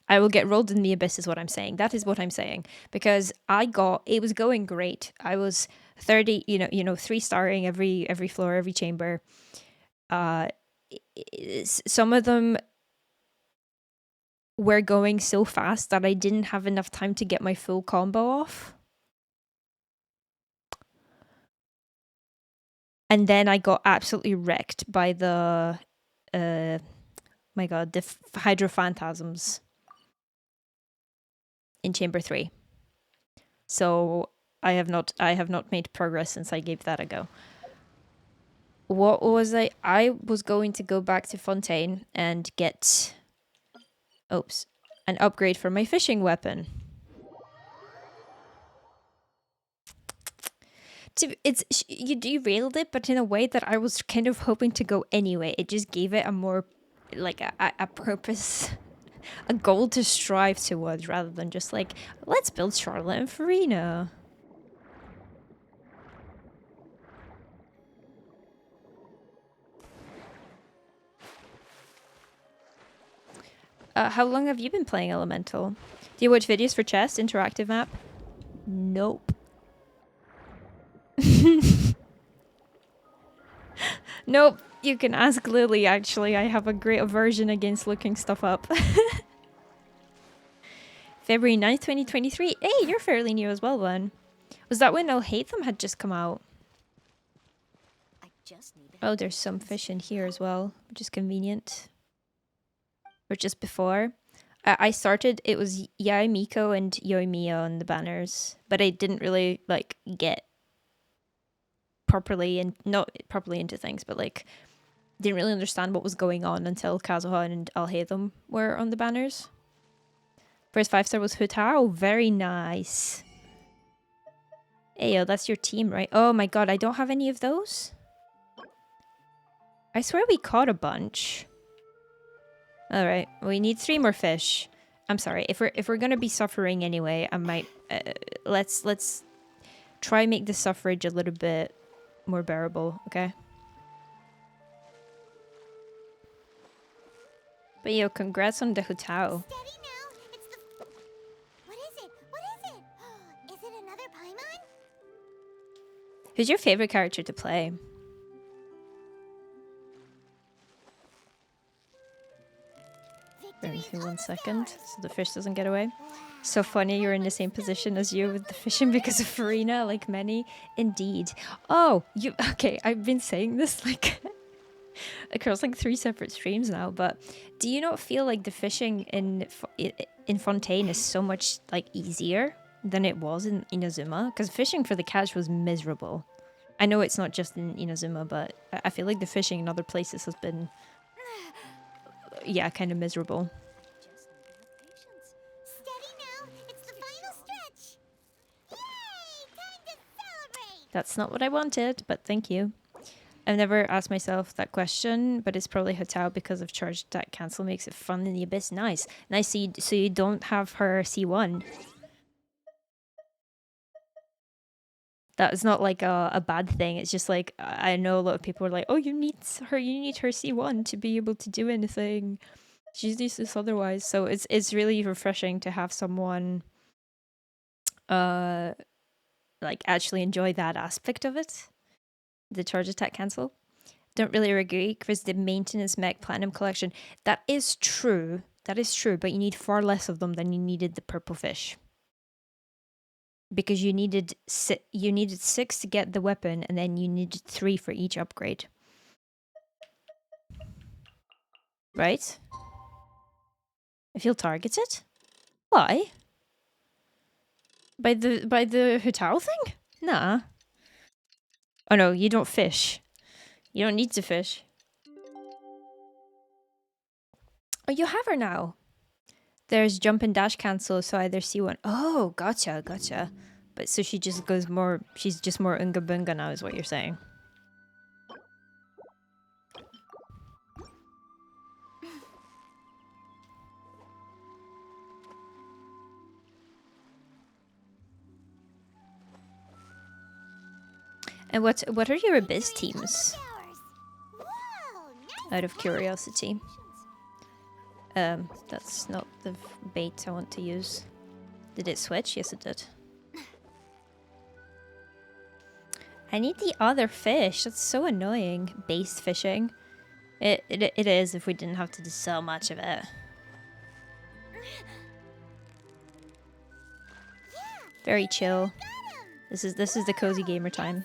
I will get rolled in the abyss is what I'm saying. That is what I'm saying. Because it was going great. I was 30, 3-starring every floor, every chamber. Some of them were going so fast that I didn't have enough time to get my full combo off. And then I got absolutely wrecked by the my god, the Hydro Phantasms in Chamber 3. So I have not made progress since I gave that a go. What was I was going to go back to Fontaine and get an upgrade for my fishing weapon. You derailed it, but in a way that I was kind of hoping to go anyway. It just gave it a more like a purpose, a goal to strive towards, rather than just like, let's build Charlotte and Farina. How long have you been playing Elemental? Do you watch videos for chess, interactive map? Nope. Nope. You can ask Lily, actually. I have a great aversion against looking stuff up. February 9th, 2023. Hey, you're fairly new as well, then. Was that when I'll Hate Them had just come out? Oh, there's some fish in here as well, which is convenient. Or just before. I started, it was Yai Miko and Yoimiya on the banners, but I didn't really, like, get properly, and not properly into things, but, like, didn't really understand what was going on until Kazuha and I'll Hate Them were on the banners. First 5-star was Hutao. Very nice. Ayo, that's your team, right? Oh my god, I don't have any of those? I swear we caught a bunch. Alright, we need 3 more fish. I'm sorry, if we're gonna be suffering anyway, I might... let's try make the suffrage a little bit more bearable, okay? But yo, congrats on the Hutao. Steady now. It's the... What is it? What is it? Is it another Paimon? Who's your favorite character to play? Bear with me 1 second, so the fish doesn't get away. So funny you're in the same position as you with the fishing because of Farina, like many. Indeed. Oh, you... Okay, I've been saying this, like... across, like, 3 separate streams now, but... Do you not feel like the fishing in Fontaine is so much, like, easier than it was in Inazuma? Because fishing for the catch was miserable. I know it's not just in Inazuma, but I feel like the fishing in other places has been... yeah, kind of miserable. Steady now. It's the final stretch. Yay! Time to celebrate. That's not what I wanted, but thank you. I've never asked myself that question, but it's probably Hotao because of charge attack cancel makes it fun in the abyss. Nice. Nice, so you don't have her C1. That is not like a bad thing. It's just like, I know a lot of people are like, oh, you need her C1 to be able to do anything. She's useless otherwise. So it's really refreshing to have someone like actually enjoy that aspect of it. The charge attack cancel. Don't really agree because the maintenance mech platinum collection. That is true. That is true, but you need far less of them than you needed the purple fish. Because you needed 6 to get the weapon, and then you needed 3 for each upgrade. Right? I feel targeted? Why? By the Hutao thing? Nah. Oh no, you don't fish. You don't need to fish. Oh, you have her now. There's jump and dash cancel, so either C1. Oh, gotcha. But so she just goes more, she's just more Unga Bunga now is what you're saying. And what are your abyss teams? Whoa, nice Out of curiosity. That's not the bait I want to use. Did it switch? Yes, it did. I need the other fish. That's so annoying. Base fishing. It is if we didn't have to do so much of it. Very chill. This is the cozy gamer time.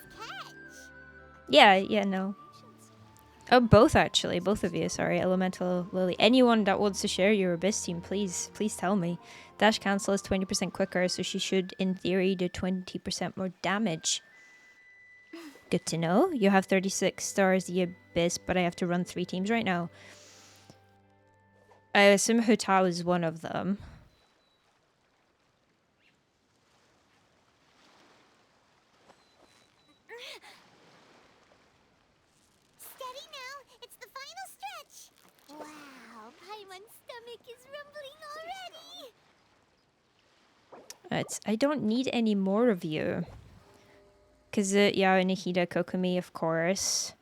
Yeah, no. Oh, both actually. Both of you, sorry. Elemental, Lily. Anyone that wants to share your Abyss team, please tell me. Dash cancel is 20% quicker, so she should, in theory, do 20% more damage. Good to know. You have 36 stars, the Abyss, but I have to run 3 teams right now. I assume Hutao is one of them. Steady now, it's the final stretch. Wow, Paimon's stomach is rumbling already. I don't need any more of you. Cause Yao, Nihida, Kokomi, of course.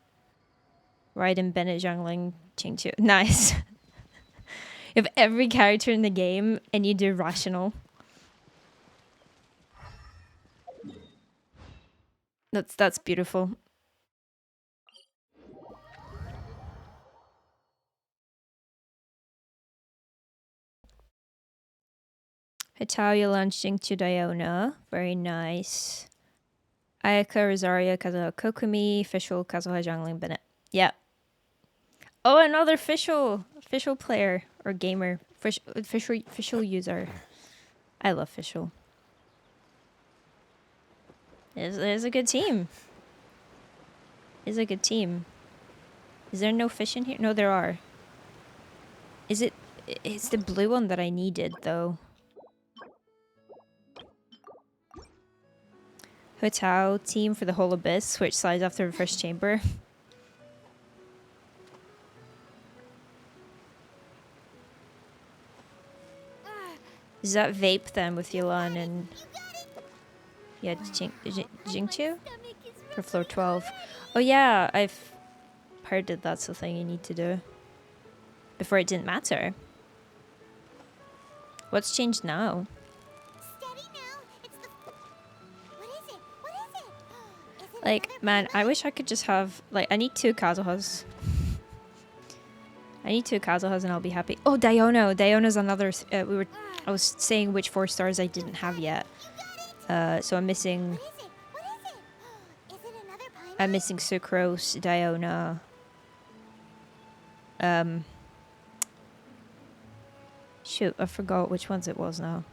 Raiden, Bennett, Zhangling, Qingqiu. Nice. You have every character in the game and you do rational. That's beautiful. Hitalia launching to Diona. Very nice. Ayaka, Rosario, Kazuha, Kokomi, Fischl, Kazuha, Zhangling, Bennett. Yeah. Oh, another Fischl player or gamer. Fischl user. I love Fischl. It's a good team. It's a good team. Is there no fish in here? No, there are. Is it? It's the blue one that I needed, though. Hutao team for the whole Abyss. Switch sides after the first chamber. Is that vape then with Yulan and... Yeah, Jingqiu? For floor 12. Oh yeah, I've heard that that's the thing you need to do. Before it didn't matter. What's changed now? Steady now, it's the... What is it? What is it? Is it Like, another man, I Paimon? wish I could just have... Like, I need 2 Kazuhas. I need 2 Kazuhas and I'll be happy. Oh, Diono! Diono's another... I was saying which 4 stars I didn't have yet. So I'm missing... What is it? What is it? Is it another Paimon? I'm missing Sucrose, Diona. Shoot, I forgot which ones it was now.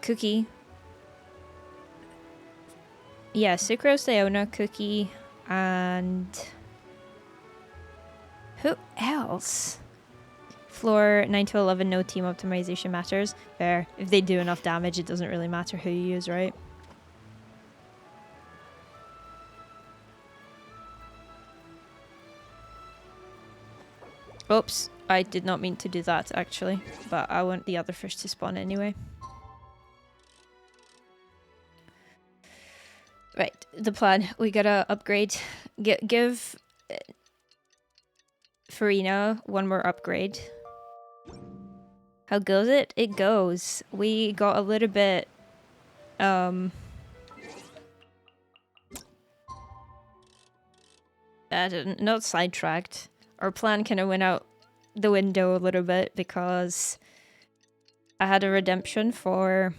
Cookie. Yeah, Sucrose, Diona, Cookie, and... Who else? Floor 9 to 11, no team optimization matters. Fair. If they do enough damage, it doesn't really matter who you use, right? Oops, I did not mean to do that, actually. But I want the other fish to spawn anyway. Right, the plan. We gotta upgrade. Give Farina one more upgrade. How goes it? It goes. We got a little bit... not sidetracked. Our plan kind of went out the window a little bit because I had a redemption for...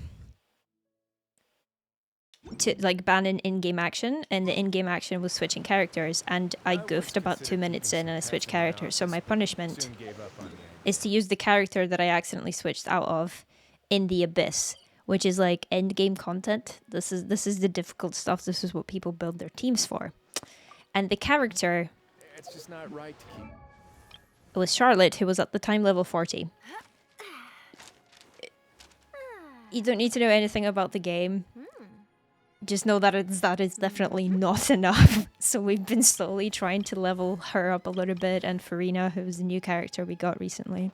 to like ban an in-game action, and the in-game action was switching characters, and I goofed about 2 minutes in and I switched characters. So my punishment is to use the character that I accidentally switched out of in the Abyss, which is like end-game content. This is the difficult stuff. This is what people build their teams for. And the character, It's just not right to keep. it was Charlotte, who was at the time level 40. You don't need to know anything about the game. Just know that that is definitely not enough. So we've been slowly trying to level her up a little bit, and Farina, who's a new character we got recently.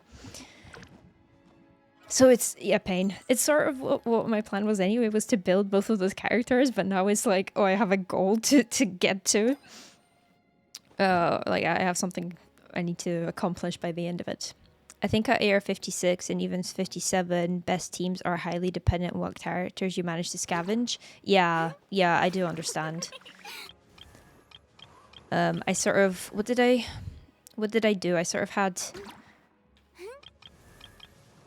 So it's, yeah, pain. It's sort of what my plan was anyway, was to build both of those characters, but now it's like, oh, I have a goal to get to. Like, I have something I need to accomplish by the end of it. I think at AR 56 and even 57, best teams are highly dependent on what characters you manage to scavenge. Yeah, I do understand. I sort of, what did I do? I sort of had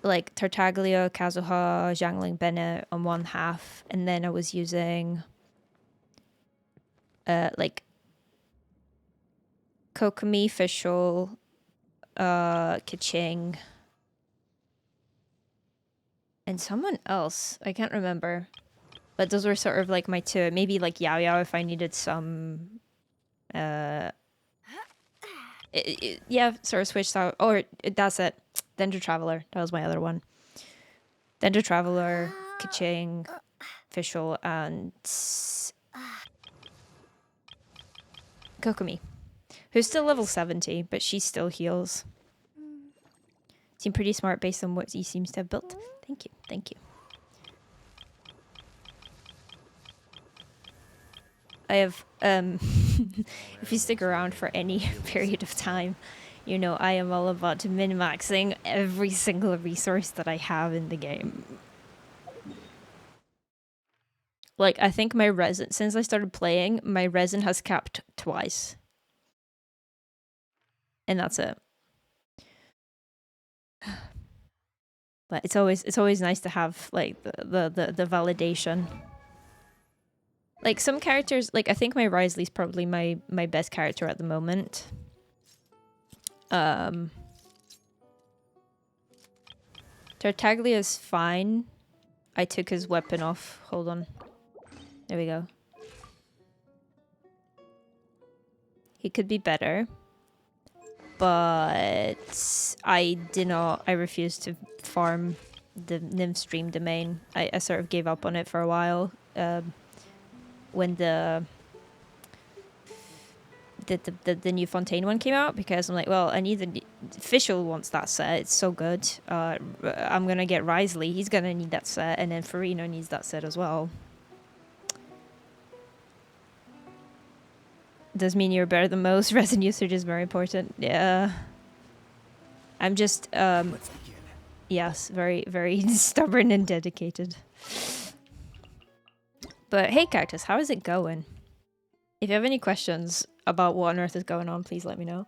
like Tartaglia, Kazuha, Zhangling, Bennett on one half, and then I was using like Kokomi, Fischl, Keqing, and someone else. I can't remember. But those were sort of like my two. Maybe like Yao Yao if I needed some yeah, sort of switched out. Or that's it. Dendro Traveler. That was my other one. Dendro Traveler, Keqing, Fischl, and Kokomi, who's still level 70, but she still heals. Seem pretty smart based on what he seems to have built. Thank you, thank you. I have, if you stick around for any period of time, you know I am all about min-maxing every single resource that I have in the game. Like, I think my resin, since I started playing, my resin has capped twice. And that's it. But it's always nice to have, like, the validation. Like, some characters, like, I think my Risley's probably my best character at the moment. Tartaglia's fine. I took his weapon off. Hold on. There we go. He could be better. But I refused to farm the Nymph Stream domain. I sort of gave up on it for a while. When the new Fontaine one came out, because I'm like, well, I need the Fischl wants that set. It's so good. I'm gonna get Risley. He's gonna need that set, and then Farino needs that set as well. Does mean you're better than most. Resin usage is very important. Yeah. I'm just yes, very, very stubborn and dedicated. But hey, Cactus, how is it going? If you have any questions about what on earth is going on, please let me know.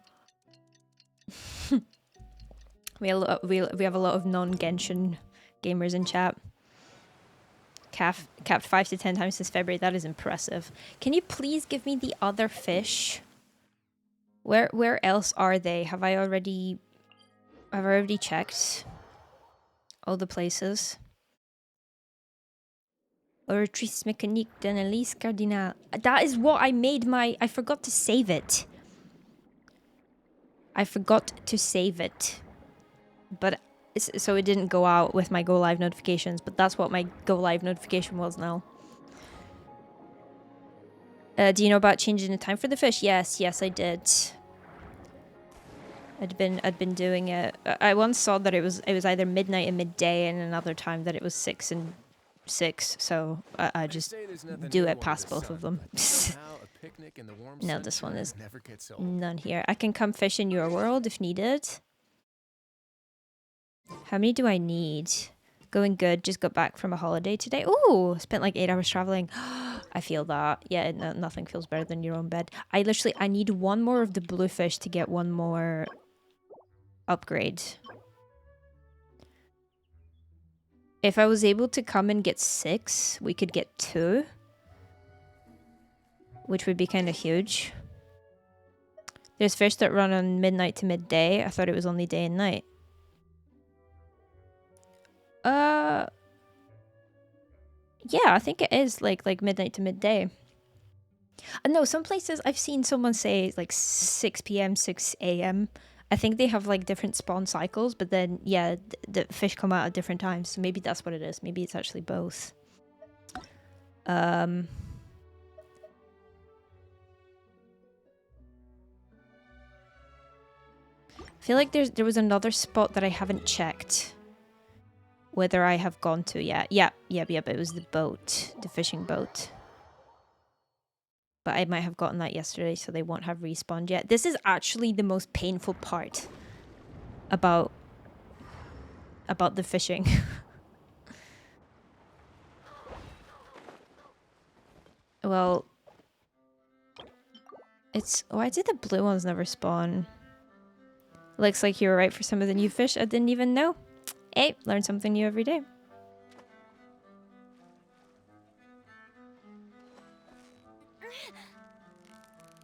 we have a lot of non-Genshin gamers in chat. Capped 5 to 10 times since February. That is impressive. Can you please give me the other fish? Where else are they? Have I already checked all the places? Oratrice mécanique d'analyse cardinale. That is what I made my... I forgot to save it. But... So it didn't go out with my go live notifications, but that's what my go live notification was now. Do you know about changing the time for the fish? Yes, I did. I'd been doing it. I once saw that it was either midnight and midday, and another time that it was 6 and 6. So I just do it past both of them. No, this one is none here. I can come fish in your world if needed. How many do I need? Going good. Just got back from a holiday today. Ooh, spent like 8 hours traveling. I feel that. Yeah, nothing feels better than your own bed. I need one more of the bluefish to get one more upgrade. If I was able to come and get 6, we could get 2. Which would be kind of huge. There's fish that run on midnight to midday. I thought it was only day and night. Yeah, I think it is like midnight to midday. No, some places I've seen someone say like 6 p.m., 6 a.m. I think they have like different spawn cycles, but then yeah, the fish come out at different times. So maybe that's what it is. Maybe it's actually both. I feel like there was another spot that I haven't checked. whether I have gone to yet. Yep. It was the boat, the fishing boat. But I might have gotten that yesterday, so they won't have respawned yet. This is actually the most painful part about the fishing. Well, it's... Why did the blue ones never spawn? Looks like you were right for some of the new fish I didn't even know. Hey, learn something new every day.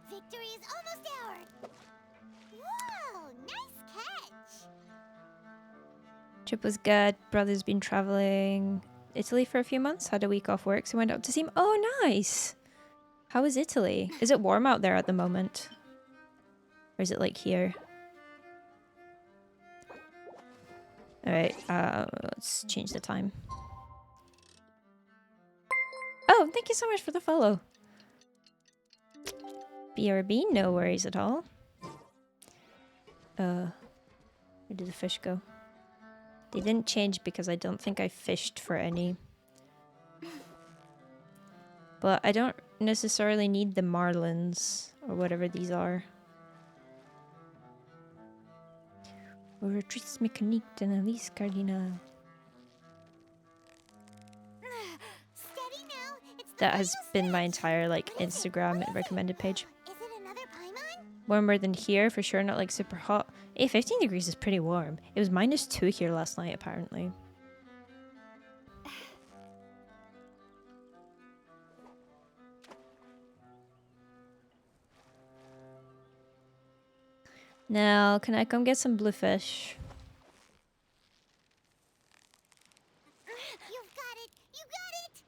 Victory is almost ours. Whoa, nice catch. Trip was good. Brother's been traveling Italy for a few months. Had a week off work, so went up to see him. Oh, nice. How is Italy? Is it warm out there at the moment? Or is it like here? Alright, let's change the time. Oh, thank you so much for the follow. BRB, no worries at all. Where did the fish go? They didn't change because I don't think I fished for any. But I don't necessarily need the marlins, or whatever these are. Retrice mécanique d'analyse cardinale. Steady now. It's the That has final been my stretch. entire like Instagram recommended page. Is it another Paimon? Warmer than here for sure, not like super hot. Hey, 15 degrees is pretty warm. It was -2 here last night apparently. Now, can I come get some bluefish? You've got it. You got it.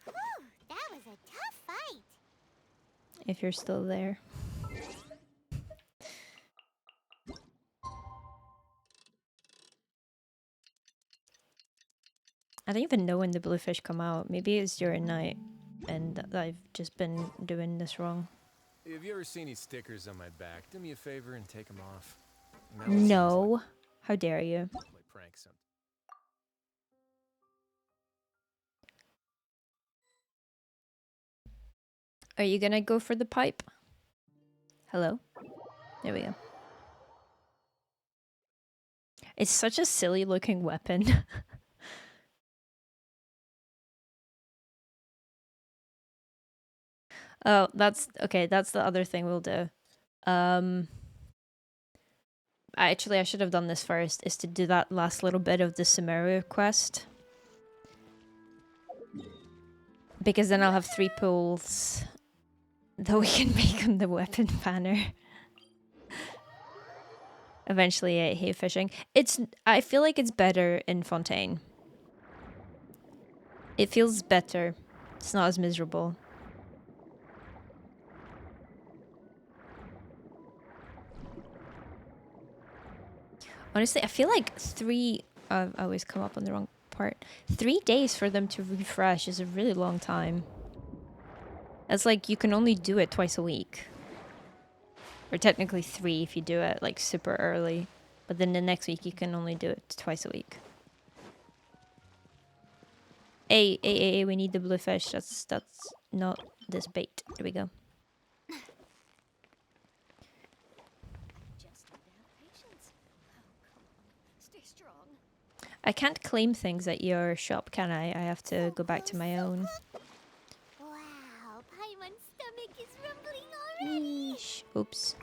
Whew, that was a tough fight. If you're still there. I don't even know when the bluefish come out. Maybe it's during night and I've just been doing this wrong. Have you ever seen any stickers on my back? Do me a favor and take them off. Now it seems No. How dare you? like play pranks some- Are you gonna go for the pipe? Hello? There we go. It's such a silly looking weapon. Oh, that's okay, that's the other thing we'll do. Actually, I should have done this first, is to do that last little bit of the sumeru quest. Because then I'll have 3 pools that we can make on the weapon banner. Eventually, I hate fishing. I feel like it's better in Fontaine. It feels better. It's not as miserable. Honestly, I feel like 3... I always come up on the wrong part. 3 days for them to refresh is a really long time. It's like you can only do it twice a week. Or technically 3 if you do it like super early. But then the next week you can only do it twice a week. Hey, we need the bluefish. That's not this bait. There we go. Just need to have patience. Stay strong. I can't claim things at your shop, can I? I have to go back to my own. Wow, Paimon's stomach is rumbling already. Yeesh. Oops.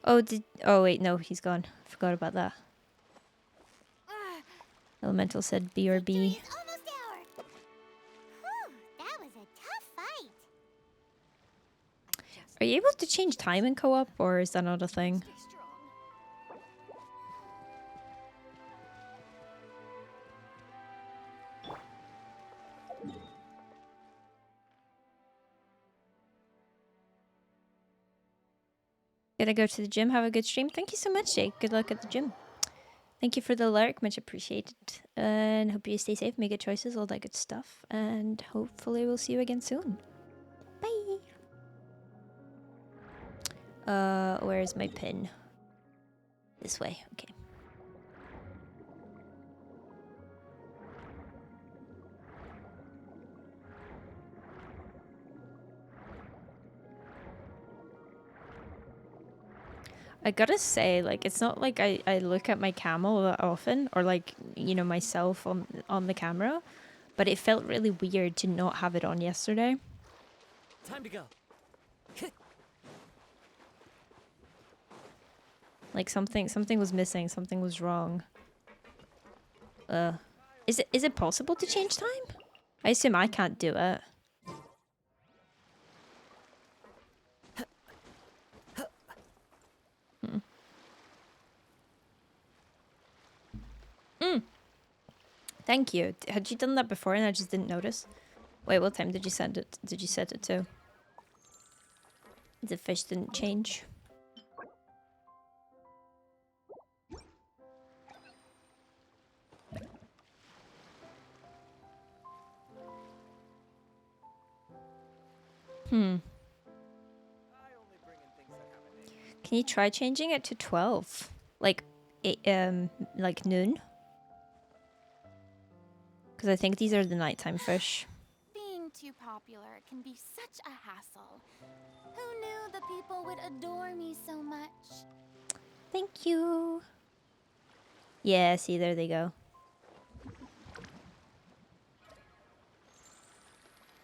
Oh wait, no, he's gone. Forgot about that. Elemental said B or B. Victory is almost ours. Whew, that was a tough fight. Are you able to change time in co-op, or is that not a thing? Stay strong. Gotta go to the gym. Have a good stream. Thank you so much, Jake. Good luck at the gym. Thank you for the lurk. Much appreciated. And hope you stay safe, make good choices, all that good stuff. And hopefully we'll see you again soon. Bye. Where's my pin? This way. Okay. I gotta say, like, it's not like I look at my camel that often, or like, you know, myself on the camera, but it felt really weird to not have it on yesterday. Time to go. Like something was missing, something was wrong. Is it possible to change time? I assume I can't do it. Thank you. Had you done that before and I just didn't notice? Wait, what time did you send it? Did you set it to? The fish didn't change. Can you try changing it to 12? Like, like noon? Because I think these are the nighttime fish. Being too popular can be such a hassle. Who knew the people would adore me so much? Thank you. Yeah, see, there they go.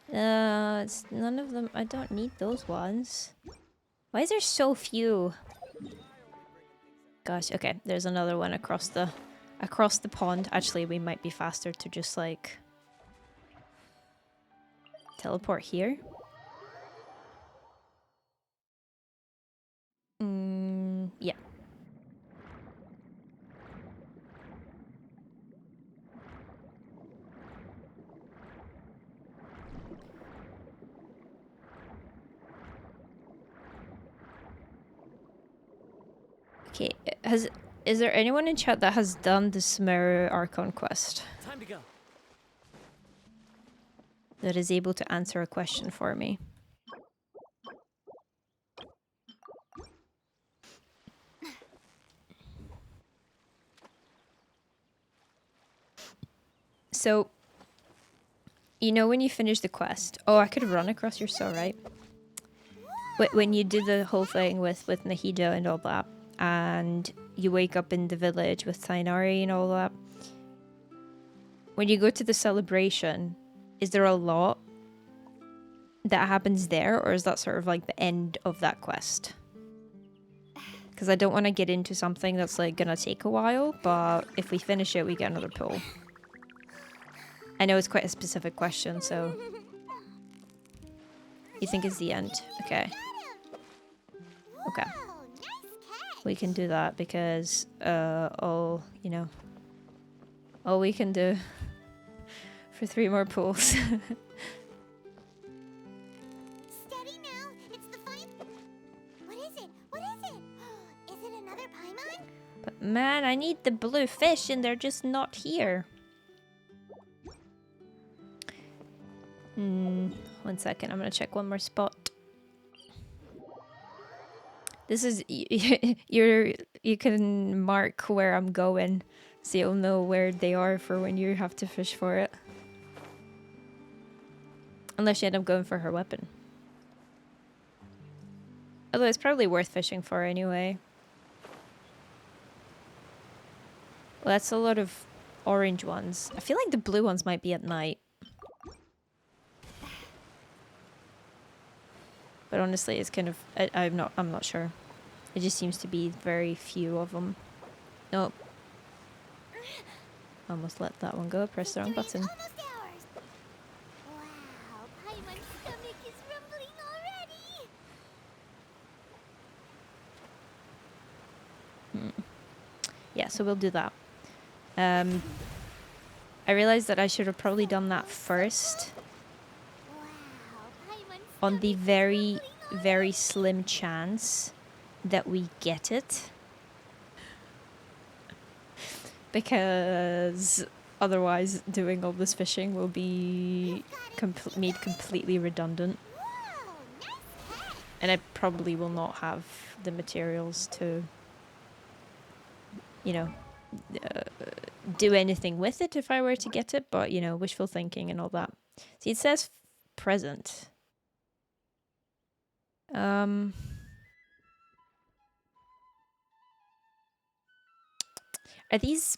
It's none of them. I don't need those ones. Why is there so few? Gosh, okay, there's another one across the pond. Actually, we might be faster to just like teleport here. Yeah. Okay, is there anyone in chat that has done the Sumeru Archon quest? Time to go. That is able to answer a question for me? So, you know when you finish the quest... Oh, I could run across your saw, right? When you do the whole thing with Nahida and all that, and you wake up in the village with Tainari and all that, when you go to the celebration, is there a lot that happens there, or is that sort of like the end of that quest? Because I don't want to get into something that's like gonna take a while, but if we finish it, we get another pull. I know it's quite a specific question, so... You think it's the end? Okay. Okay. Oh, nice catch. We can do that because, all we can do for 3 more pulls. Steady now. It's the funny. What is it? What is it? Is it another Paimon? But man, I need the blue fish and they're just not here. 1 second, I'm gonna check one more spot. This is you can mark where I'm going, so you'll know where they are for when you have to fish for it. Unless you end up going for her weapon. Although it's probably worth fishing for anyway. Well, that's a lot of orange ones. I feel like the blue ones might be at night. But honestly, it's kind of... I'm not sure. It just seems to be very few of them. Nope. Almost let that one go. Press the wrong button. Almost ours. Wow, Paimon's stomach is rumbling already. Yeah, so we'll do that. I realized that I should have probably done that first. Wow, Paimon's On the stomach is very, rumbling very slim chance that we get it. Because otherwise doing all this fishing will be made completely redundant. Whoa, nice catch. And I probably will not have the materials to, you know, do anything with it if I were to get it. But, you know, wishful thinking and all that. See, it says present. Are these...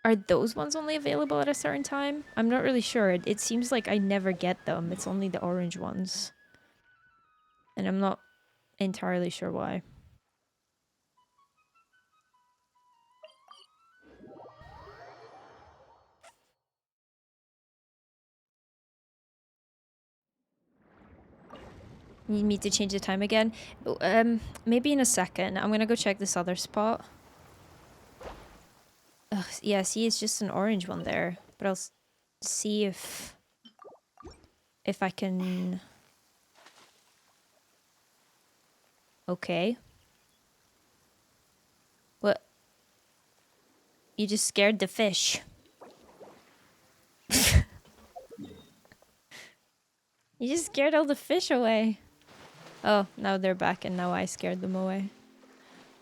Are those ones only available at a certain time? I'm not really sure. It seems like I never get them. It's only the orange ones. And I'm not entirely sure why. Need me to change the time again? Maybe in a second. I'm gonna go check this other spot. Ugh, yeah, see, it's just an orange one there. But I'll see if I can... Okay. What? You just scared the fish. You just scared all the fish away. Oh, now they're back and now I scared them away.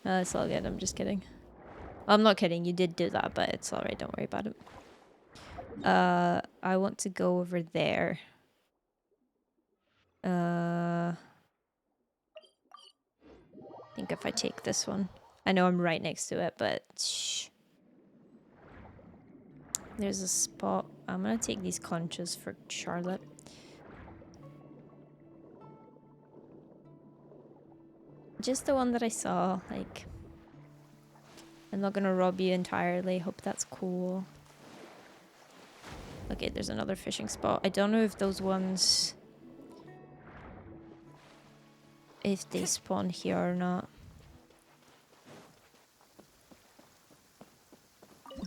No, it's all good. I'm just kidding. Well, I'm not kidding. You did do that, but it's alright. Don't worry about it. I want to go over there. I think if I take this one. I know I'm right next to it, but shh. There's a spot. I'm gonna take these conchas for Charlotte. Just the one that I saw, like... I'm not gonna rob you entirely. Hope that's cool. Okay, there's another fishing spot. I don't know if those ones... if they spawn here or not.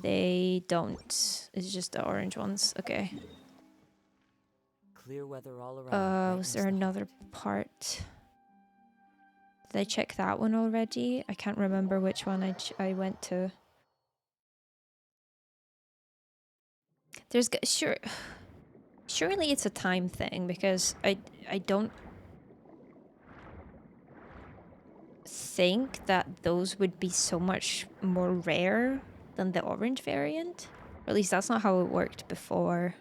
They don't. It's just the orange ones. Okay. Clear weather all around. Was there another part? Did I check that one already? I can't remember which one I went to. There's surely it's a time thing because I don't think that those would be so much more rare than the orange variant. Or at least that's not how it worked before.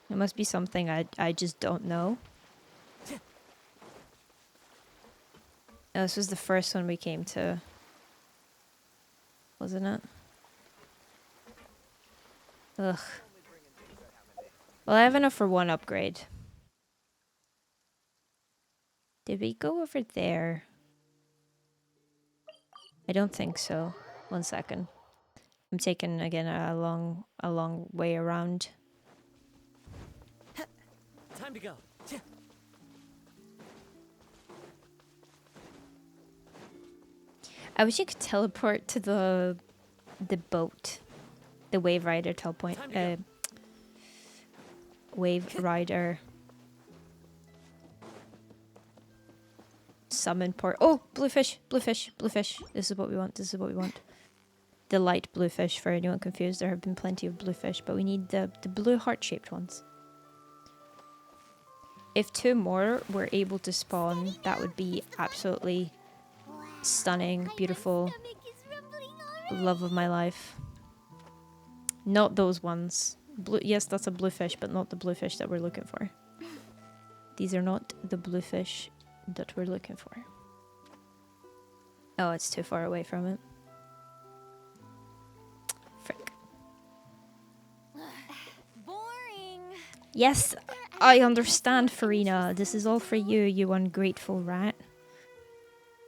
It must be something I just don't know. Oh, this was the first one we came to. Wasn't it? Ugh. Well, I have enough for one upgrade. Did we go over there? I don't think so. 1 second. I'm taking, again, a long way around. Time to go. I wish you could teleport to the boat. The wave rider teleport. Wave rider. Summon port. Oh, bluefish, bluefish, bluefish. This is what we want. This is what we want. The light bluefish, for anyone confused. There have been plenty of bluefish, but we need the blue heart-shaped ones. If 2 more were able to spawn, that would be absolutely stunning, beautiful. Love of my life. Not those ones. Yes, that's a bluefish, but not the bluefish that we're looking for. These are not the bluefish that we're looking for. Oh, it's too far away from it. Frick. Boring. Yes, I understand, Farina. This is all for you, you ungrateful rat.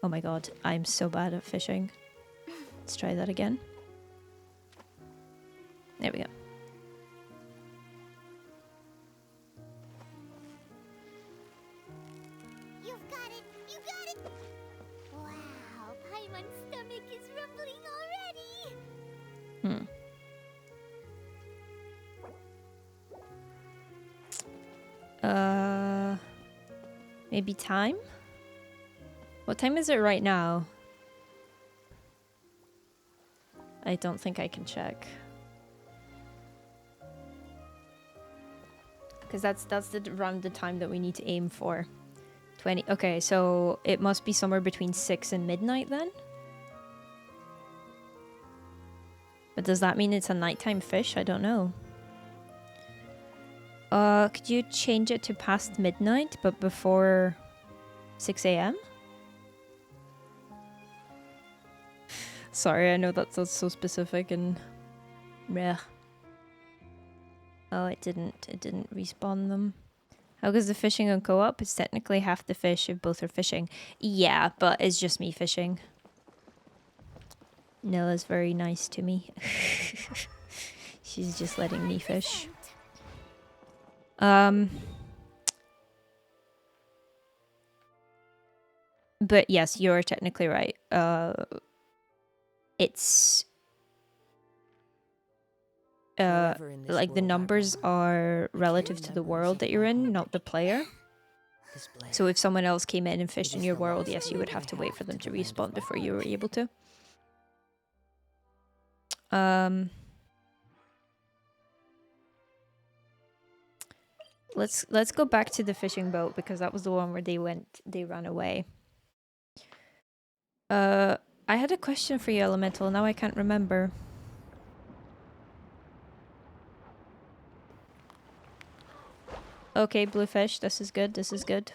Oh my god, I'm so bad at fishing. Let's try that again. There we go. You've got it. You got it. Wow, Paimon's stomach is rumbling already. Maybe time? What time is it right now? I don't think I can check. Because that's around the time that we need to aim for. 20. Okay, so it must be somewhere between 6 and midnight then? But does that mean it's a nighttime fish? I don't know. Could you change it to past midnight, but before 6 a.m.? Sorry, I know that's so specific and yeah. Oh, it didn't respawn them. How goes the fishing on co-op? It's technically half the fish if both are fishing. Yeah, but it's just me fishing. Nella's very nice to me. She's just letting me fish. But yes, you're technically right. It's like the numbers are relative to the world that you're in, not the player. So if someone else came in and fished in your world, yes, you would have to wait for them to respawn before you were able to. Let's go back to the fishing boat because that was the one where they ran away. I had a question for you, Elemental. Now I can't remember. Okay, bluefish. This is good. This is good.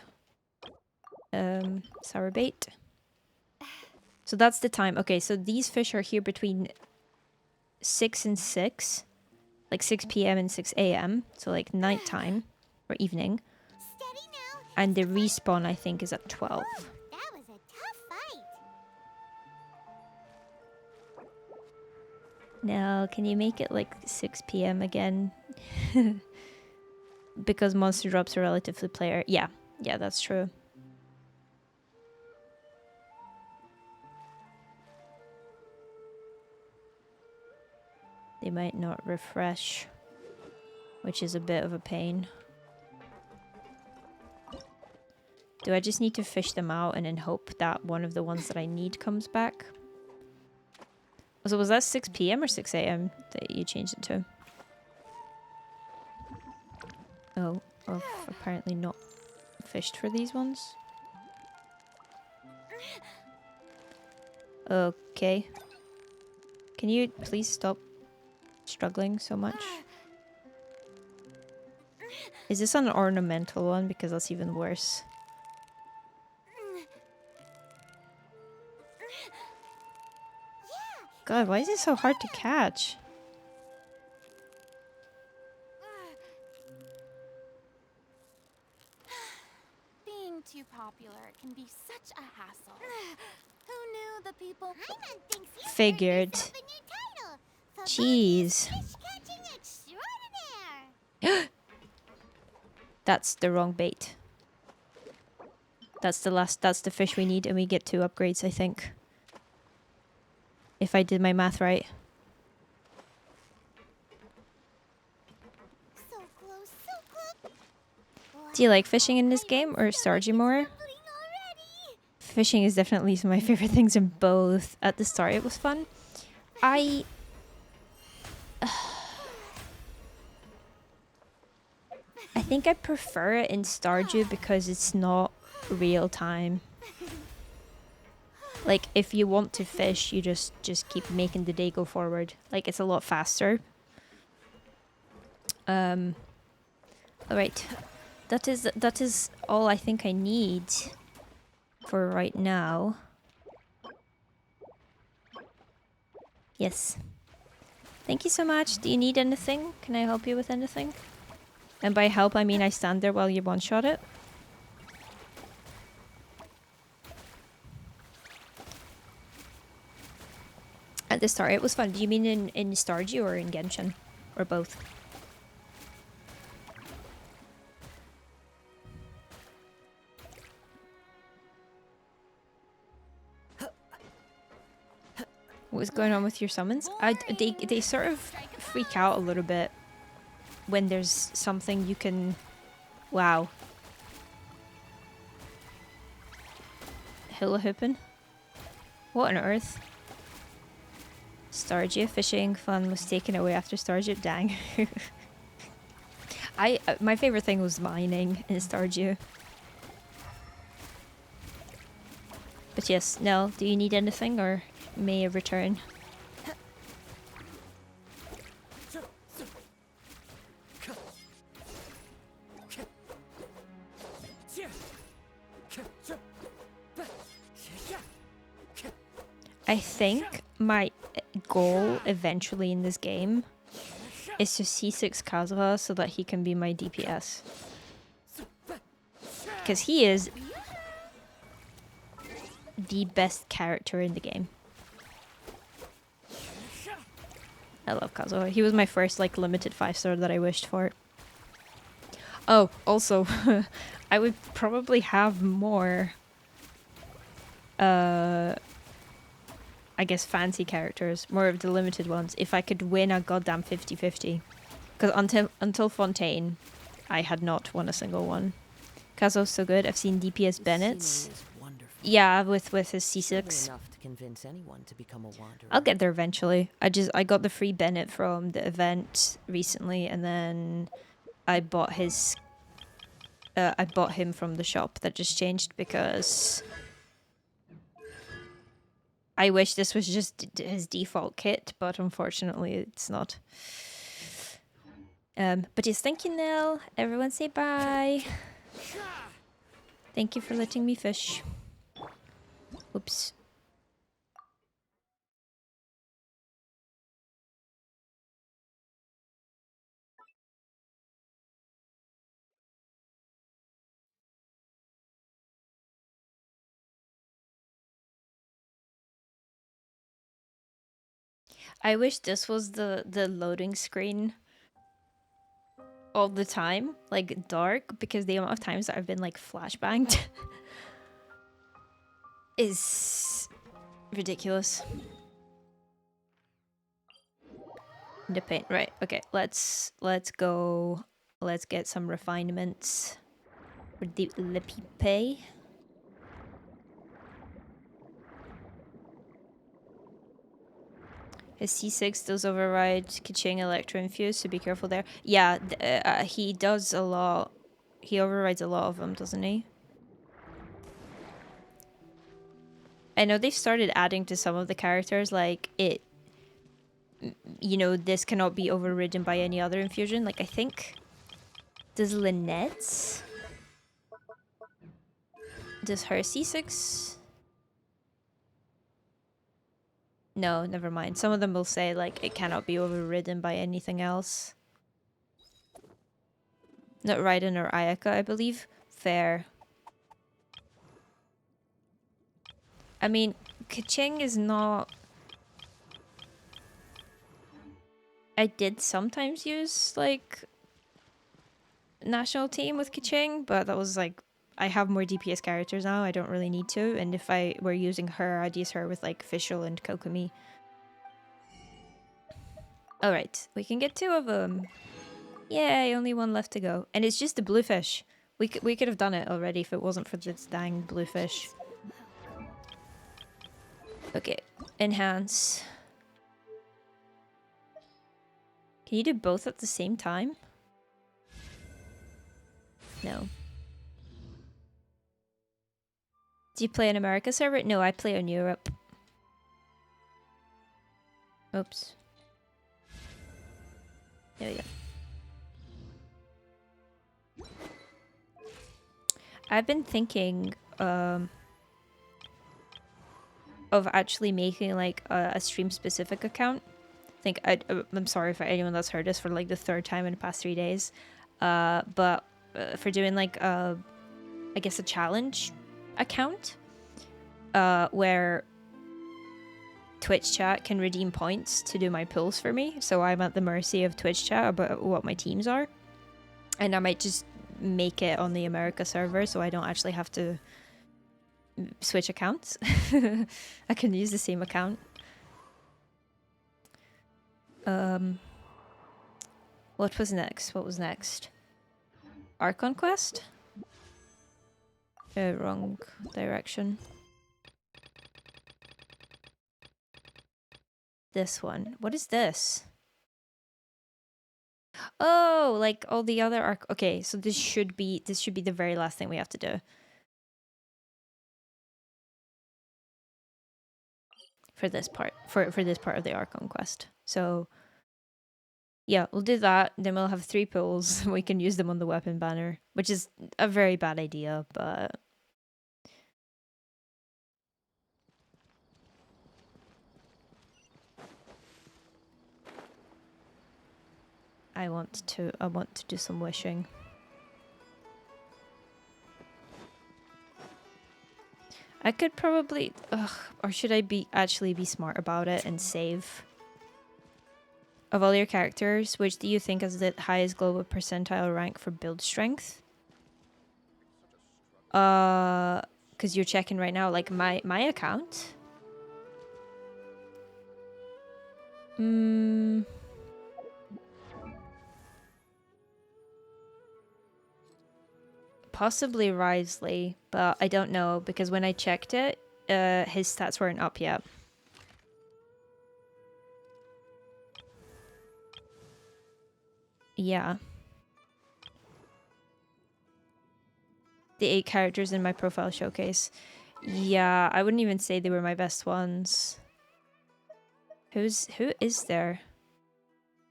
Sour bait. So that's the time. Okay, so these fish are here between 6 and 6. Like 6 p.m. and 6 a.m. So like nighttime or evening. Steady now. And the respawn, I think, is at 12. That was a tough fight. Now, can you make it like 6 p.m. again? Because monster drops are relative to the player. Yeah, that's true. They might not refresh, which is a bit of a pain. Do I just need to fish them out and then hope that one of the ones that I need comes back? So was that 6 p.m. or 6 a.m. that you changed it to? Oh, I've apparently not fished for these ones. Okay. Can you please stop struggling so much? Is this an ornamental one? Because that's even worse. God, why is it so hard to catch? Being too popular can be such a hassle. Who knew the people? Hyman thinks you Figured. earned yourself a new title. Jeez. Fish catching extraordinaire. That's the wrong bait. That's the fish we need and we get 2 upgrades, I think. If I did my math right. So close, so close. Do you like fishing in this game or Stardew more? Already. Fishing is definitely some of my favorite things in both. At the start it was fun. I think I prefer it in Stardew because it's not real time. Like, if you want to fish, you just keep making the day go forward. Like, it's a lot faster. Alright. That is all I think I need for right now. Yes. Thank you so much. Do you need anything? Can I help you with anything? And by help, I mean I stand there while you one-shot it. At the start, it was fun. Do you mean in Stardew or in Genshin? Or both? What's going on with your summons? They sort of freak out a little bit when there's something you can... Wow. Hula hooping? What on earth? Stardew fishing fun was taken away after Stardew. Dang. My favorite thing was mining in Stardew. But yes, Nell, do you need anything or may I return? I think my goal eventually in this game is to C6 Kazuha so that he can be my DPS. Because he is the best character in the game. I love Kazuha. He was my first like limited 5-star that I wished for. Oh, also, I would probably have more I guess fancy characters, more of the limited ones, if I could win a goddamn 50-50. Because until Fontaine, I had not won a single one. Kazu's so good. I've seen DPS Bennett's. Yeah, with his C6. Enough to convince anyone to become a wanderer. I'll get there eventually. I got the free Bennett from the event recently, and then I bought his. I bought him from the shop that just changed because I wish this was just his default kit, but unfortunately it's not. But yes, thank you, Nell. Everyone say bye. Thank you for letting me fish. Oops. I wish this was the loading screen all the time, like dark, because the amount of times that I've been like flashbanged is ridiculous. The paint, right? Okay, let's go. Let's get some refinements for the Le Pipe. His C6 does override Kaching Electro Infuse, so be careful there. Yeah, he does a lot. He overrides a lot of them, doesn't he? I know they've started adding to some of the characters, like it. You know, this cannot be overridden by any other infusion. Like, I think. Does Lynette's? Does her C6? No, never mind. Some of them will say, like, it cannot be overridden by anything else. Not Raiden or Ayaka, I believe. Fair. I mean, Kaching is not... I did sometimes use, like, national team with Kaching, but that was, like, I have more DPS characters now. I don't really need to. And if I were using her, I'd use her with, like, Fischl and Kokomi. Alright, we can get 2 of them. Yay, only 1 left to go. And it's just the bluefish. We could have done it already if it wasn't for this dang bluefish. Okay, enhance. Can you do both at the same time? No. Do you play an America server? No, I play on Europe. Oops. There we go. I've been thinking of actually making like a stream specific account. I'm sorry for anyone that's heard this for like the 3rd time in the past 3 days. But for doing like I guess a challenge account where Twitch chat can redeem points to do my pulls for me. So I'm at the mercy of Twitch chat about what my teams are. And I might just make it on the America server so I don't actually have to switch accounts. I can use the same account. What was next? What was next? Archon quest? Wrong direction. This one. What is this? Oh, like all the other arc. Okay, so this should be the very last thing we have to do. For this part. For this part of the Archon quest. So yeah, we'll do that. Then we'll have 3 pulls. We can use them on the weapon banner, which is a very bad idea, but I want to do some wishing. I could probably, or should I actually be smart about it and save? Of all your characters, which do you think has the highest global percentile rank for build strength? Because you're checking right now, like my account. Possibly Risley, but I don't know because when I checked it, his stats weren't up yet. Yeah. The 8 characters in my profile showcase. Yeah, I wouldn't even say they were my best ones. Who is there?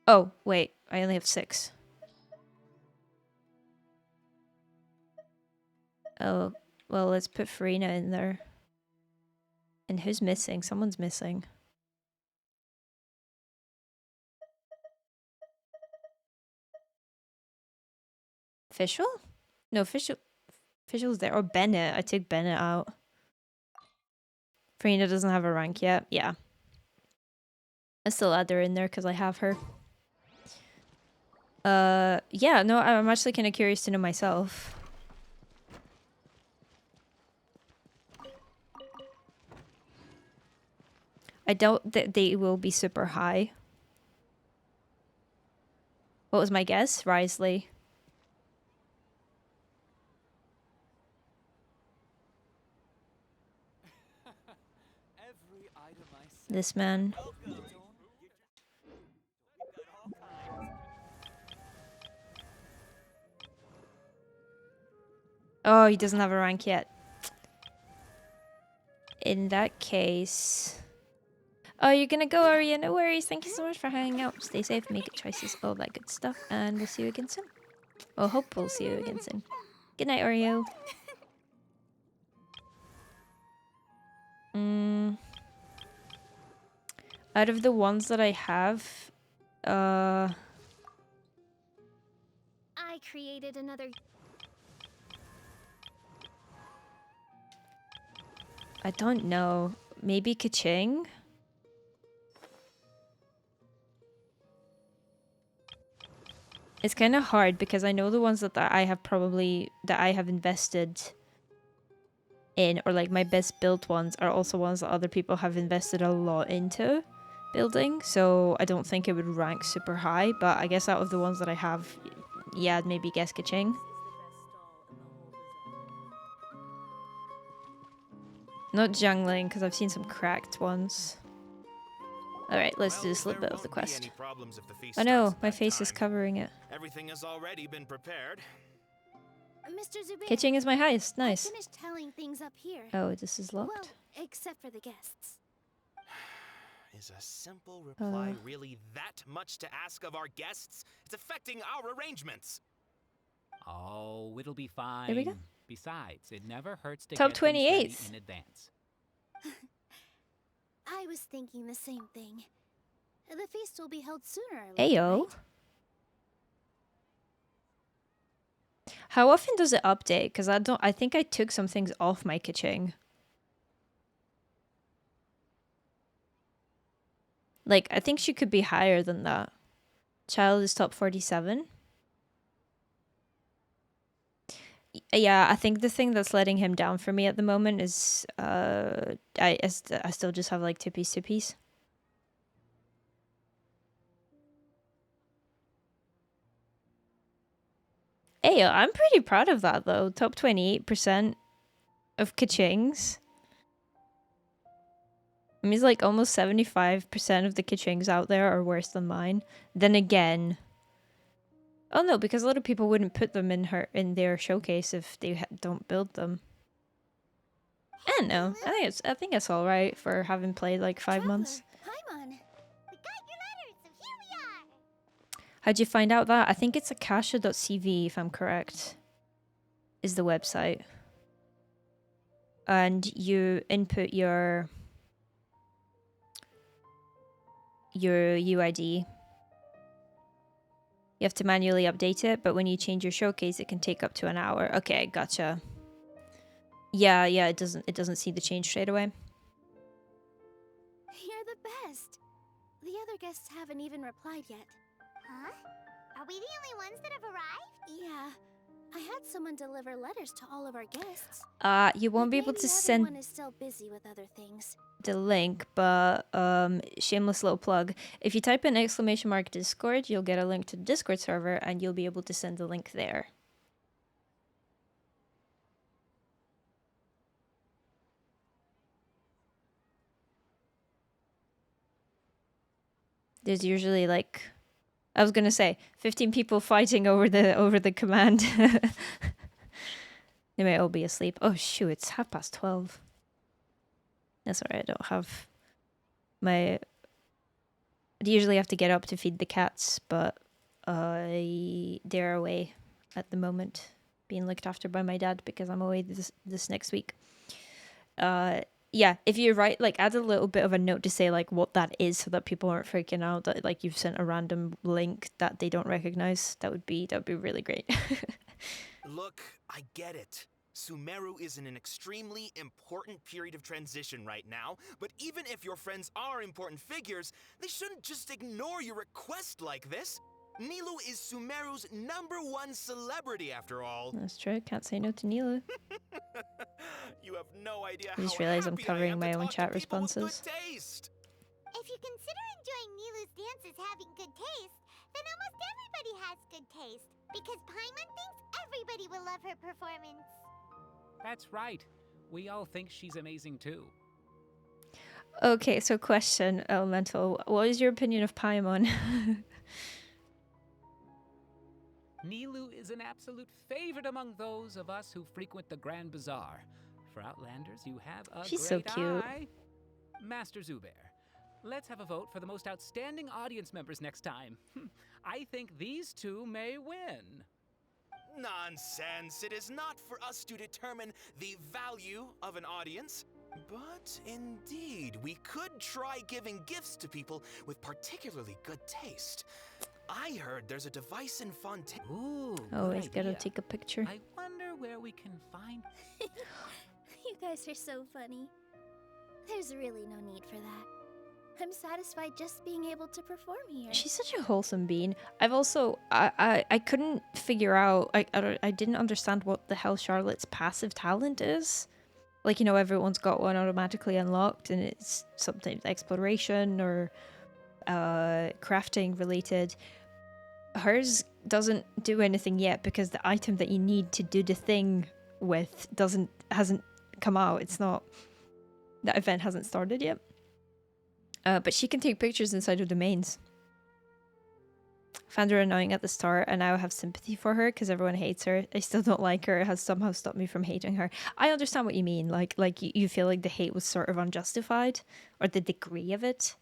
Oh, wait, I only have 6. Oh, well, let's put Farina in there. And who's missing? Someone's missing. Fischl? No, Fischl's there. Or Bennett. I took Bennett out. Farina doesn't have a rank yet. Yeah. I still add her in there because I have her. Yeah, no, I'm actually kind of curious to know myself. I doubt that they will be super high. What was my guess? Risley. This man. Oh, he doesn't have a rank yet. In that case... Oh, you're gonna go, Aria. No worries. Thank you so much for hanging out. Stay safe, make good choices, all that good stuff. And we'll see you again soon. Well, hope we'll see you again soon. Good night, Oreo. Out of the ones that I have, I created another. I don't know. Maybe Kaching? It's kind of hard because I know the ones that I have invested in, or like my best built ones, are also ones that other people have invested a lot into building. So I don't think it would rank super high, but I guess out of the ones that I have, yeah, I'd maybe guess Kaching. Not Jiangling, because I've seen some cracked ones. Alright, let's do this little bit of the quest. Oh no, my face is covering it. Everything has already been prepared. Mr. Zubair, Kitching is my highest, I nice. finished telling things up here. Oh, this is Well, locked. except for the guests. Is a simple reply really that much to ask of our guests? It's affecting our arrangements. Oh, it'll be fine. There we go. Besides, it never hurts to Top get things ready 28th. in advance. I was thinking the same thing. The feast will be held sooner or later, Ayo. right? How often does it update? Because I think I took some things off my Kaching. Like, I think she could be higher than that. Child is top 47. Yeah, I think the thing that's letting him down for me at the moment is I still just have like tippies. Hey, I'm pretty proud of that though. Top 28% of Kachings. It means like almost 75% of the Kachings out there are worse than mine. Then again, oh no, because a lot of people wouldn't put them in their showcase if they don't build them. I don't know. I think it's all right for having played like 5 months. Paimon, we got your letter, so here we are. How'd you find out that? I think it's akasha.cv if I'm correct. Is the website. And you input your UID. You have to manually update it, but when you change your showcase, it can take up to an hour. Okay, gotcha. Yeah, it doesn't see the change straight away. You're the best. The other guests haven't even replied yet. Huh? Are we the only ones that have arrived? Yeah. I had someone deliver letters to all of our guests. You won't But be able maybe to send everyone is still busy with other things. the link, but shameless little plug. If you type in ! Discord, you'll get a link to the Discord server and you'll be able to send the link there. There's usually like, I was gonna say 15 people fighting over the command. They might all be asleep. Oh shoot, it's 12:30. That's alright, I don't have my... I usually have to get up to feed the cats, but they're away at the moment, being looked after by my dad because I'm away this next week. Yeah, if you write, like, add a little bit of a note to say, like, what that is so that people aren't freaking out that, like, you've sent a random link that they don't recognize. That would be really great. Look, I get it. Sumeru is in an extremely important period of transition right now, but even if your friends are important figures, they shouldn't just ignore your request like this. Nilu is Sumeru's #1 celebrity after all. That's true. Can't say no to Nilu. You have no idea I just how realized I'm happy I covering am my to own talk to chat people with good responses. taste. If you consider enjoying Nilu's dance as having good taste, then almost everybody has good taste. Because Paimon thinks everybody will love her performance. That's right. We all think she's amazing too. Okay, so question, Elemental. What is your opinion of Paimon? Nilu is an absolute favorite among those of us who frequent the Grand Bazaar. For Outlanders, you have a She's great so cute. eye. Master Zubair, let's have a vote for the most outstanding audience members next time. I think these two may win. Nonsense. It is not for us to determine the value of an audience. But indeed, we could try giving gifts to people with particularly good taste. I heard there's a device in Fontaine. Ooh, Always good gotta idea. take a picture. I wonder where we can find... You guys are so funny. There's really no need for that. I'm satisfied just being able to perform here. She's such a wholesome being. I've also I couldn't figure out, I didn't understand what the hell Charlotte's passive talent is. Like, you know, everyone's got one automatically unlocked and it's something exploration or crafting related. Hers doesn't do anything yet because the item that you need to do the thing with hasn't come out. It's not, that event hasn't started yet. But she can take pictures inside of domains. Found her annoying at the start, and now I have sympathy for her because everyone hates her. I still don't like her. It has somehow stopped me from hating her. I understand what you mean. Like you feel like the hate was sort of unjustified, or the degree of it.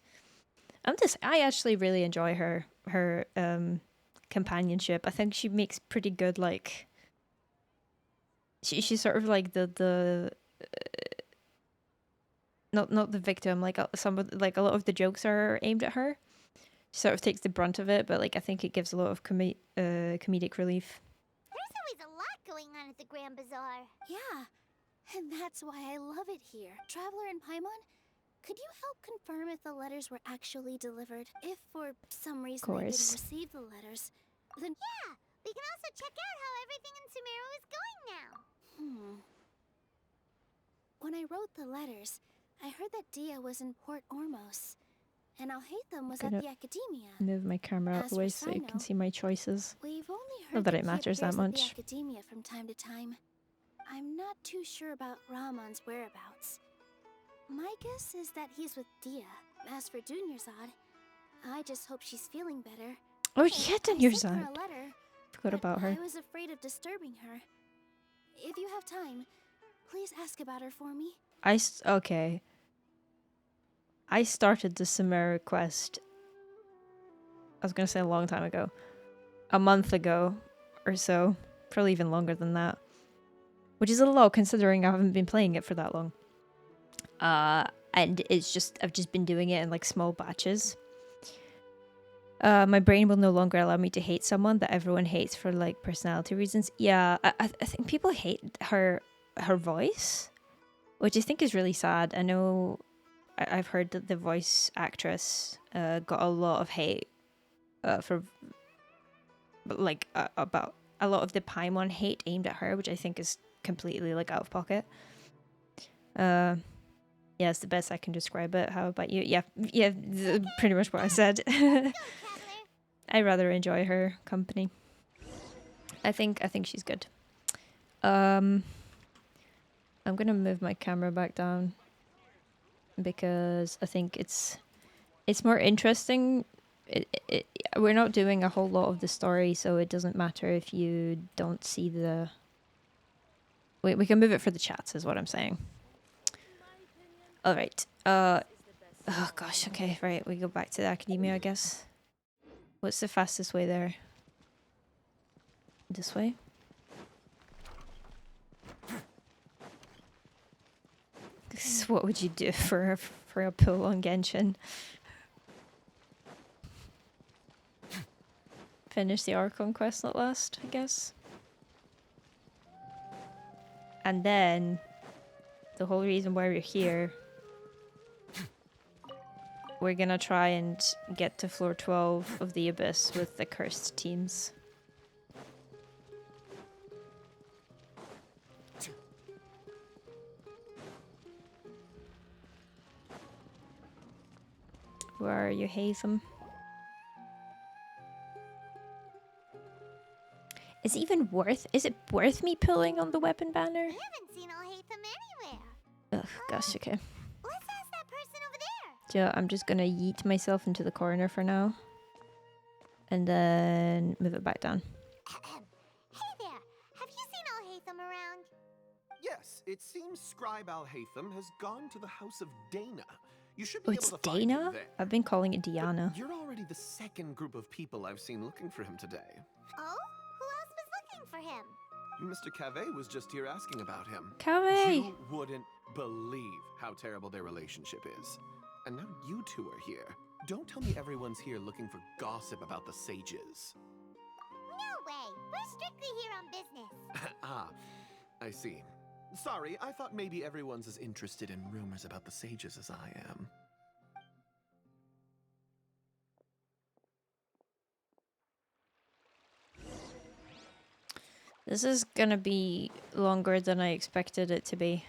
I actually really enjoy her companionship. I think she makes pretty good, like, she's sort of like the not the victim, like a lot of the jokes are aimed at her. She sort of takes the brunt of it, but like I think it gives a lot of comedic relief. There's always a lot going on at the Grand Bazaar. Yeah, and that's why I love it here. Traveler and Paimon, could you help confirm if the letters were actually delivered? If for some reason they didn't receive the letters, then... Yeah, we can also check out how everything in Sumeru is going now. When I wrote the letters, I heard that Dia was in Port Ormos, and Alhaitham was at the Academia. Move my camera out As the for way so you can Sino, see my choices. We've only heard Not that it he matters that appears at much. the Academia from time to time. I'm not too sure about Rahman's whereabouts. My guess is that he's with Dia. As for Dunyarzad, I just hope she's feeling better. Oh I yeah, sent her Dunyarzad. a letter, Forgot but about her. I was afraid of disturbing her. If you have time, please ask about her for me. Okay. I started the sumeru quest, I was gonna say a long time ago. A month ago or so. Probably even longer than that. Which is a lot considering I haven't been playing it for that long. And I've just been doing it in like small batches. My brain will no longer allow me to hate someone that everyone hates for like personality reasons. Yeah, I think people hate her voice, which I think is really sad. I know I've heard that the voice actress got a lot of hate for like about a lot of the Paimon hate aimed at her, which I think is completely like out of pocket. Yeah, it's the best I can describe it. How about you? Yeah, pretty much what I said. I rather enjoy her company. I think she's good. I'm gonna move my camera back down because I think it's more interesting. We're not doing a whole lot of the story, so it doesn't matter if you don't see the. We can move it for the chats, is what I'm saying. All right. Oh gosh. Okay. Right. We go back to the academia, I guess. What's the fastest way there? This way. What would you do for a pull on Genshin? Finish the Archon quest at last, I guess. And then the whole reason why we're here, we're gonna try and get to floor 12 of the Abyss with the cursed teams. Where are you, Hatham? Is it worth me pulling on the weapon banner? I haven't seen Al Haytham anywhere. Ugh, gosh, okay. Let's ask that person over there. So I'm just gonna yeet myself into the corner for now. And then move it back down. Hey there, have you seen Al Haytham around? Yes, it seems Scribe Al Haytham has gone to the House of Dana. You should Oh, be it's able to find him Dana? there. I've been calling it But Diana. you're already the second group of people I've seen looking for him today. Oh? Who else was looking for him? Mr. Cave was just here asking about him. Cave! You wouldn't believe how terrible their relationship is. And now you two are here. Don't tell me everyone's here looking for gossip about the sages. No way. We're strictly here on business. Ah, I see. Sorry, I thought maybe everyone's as interested in rumors about the sages as I am. This is gonna be longer than I expected it to be.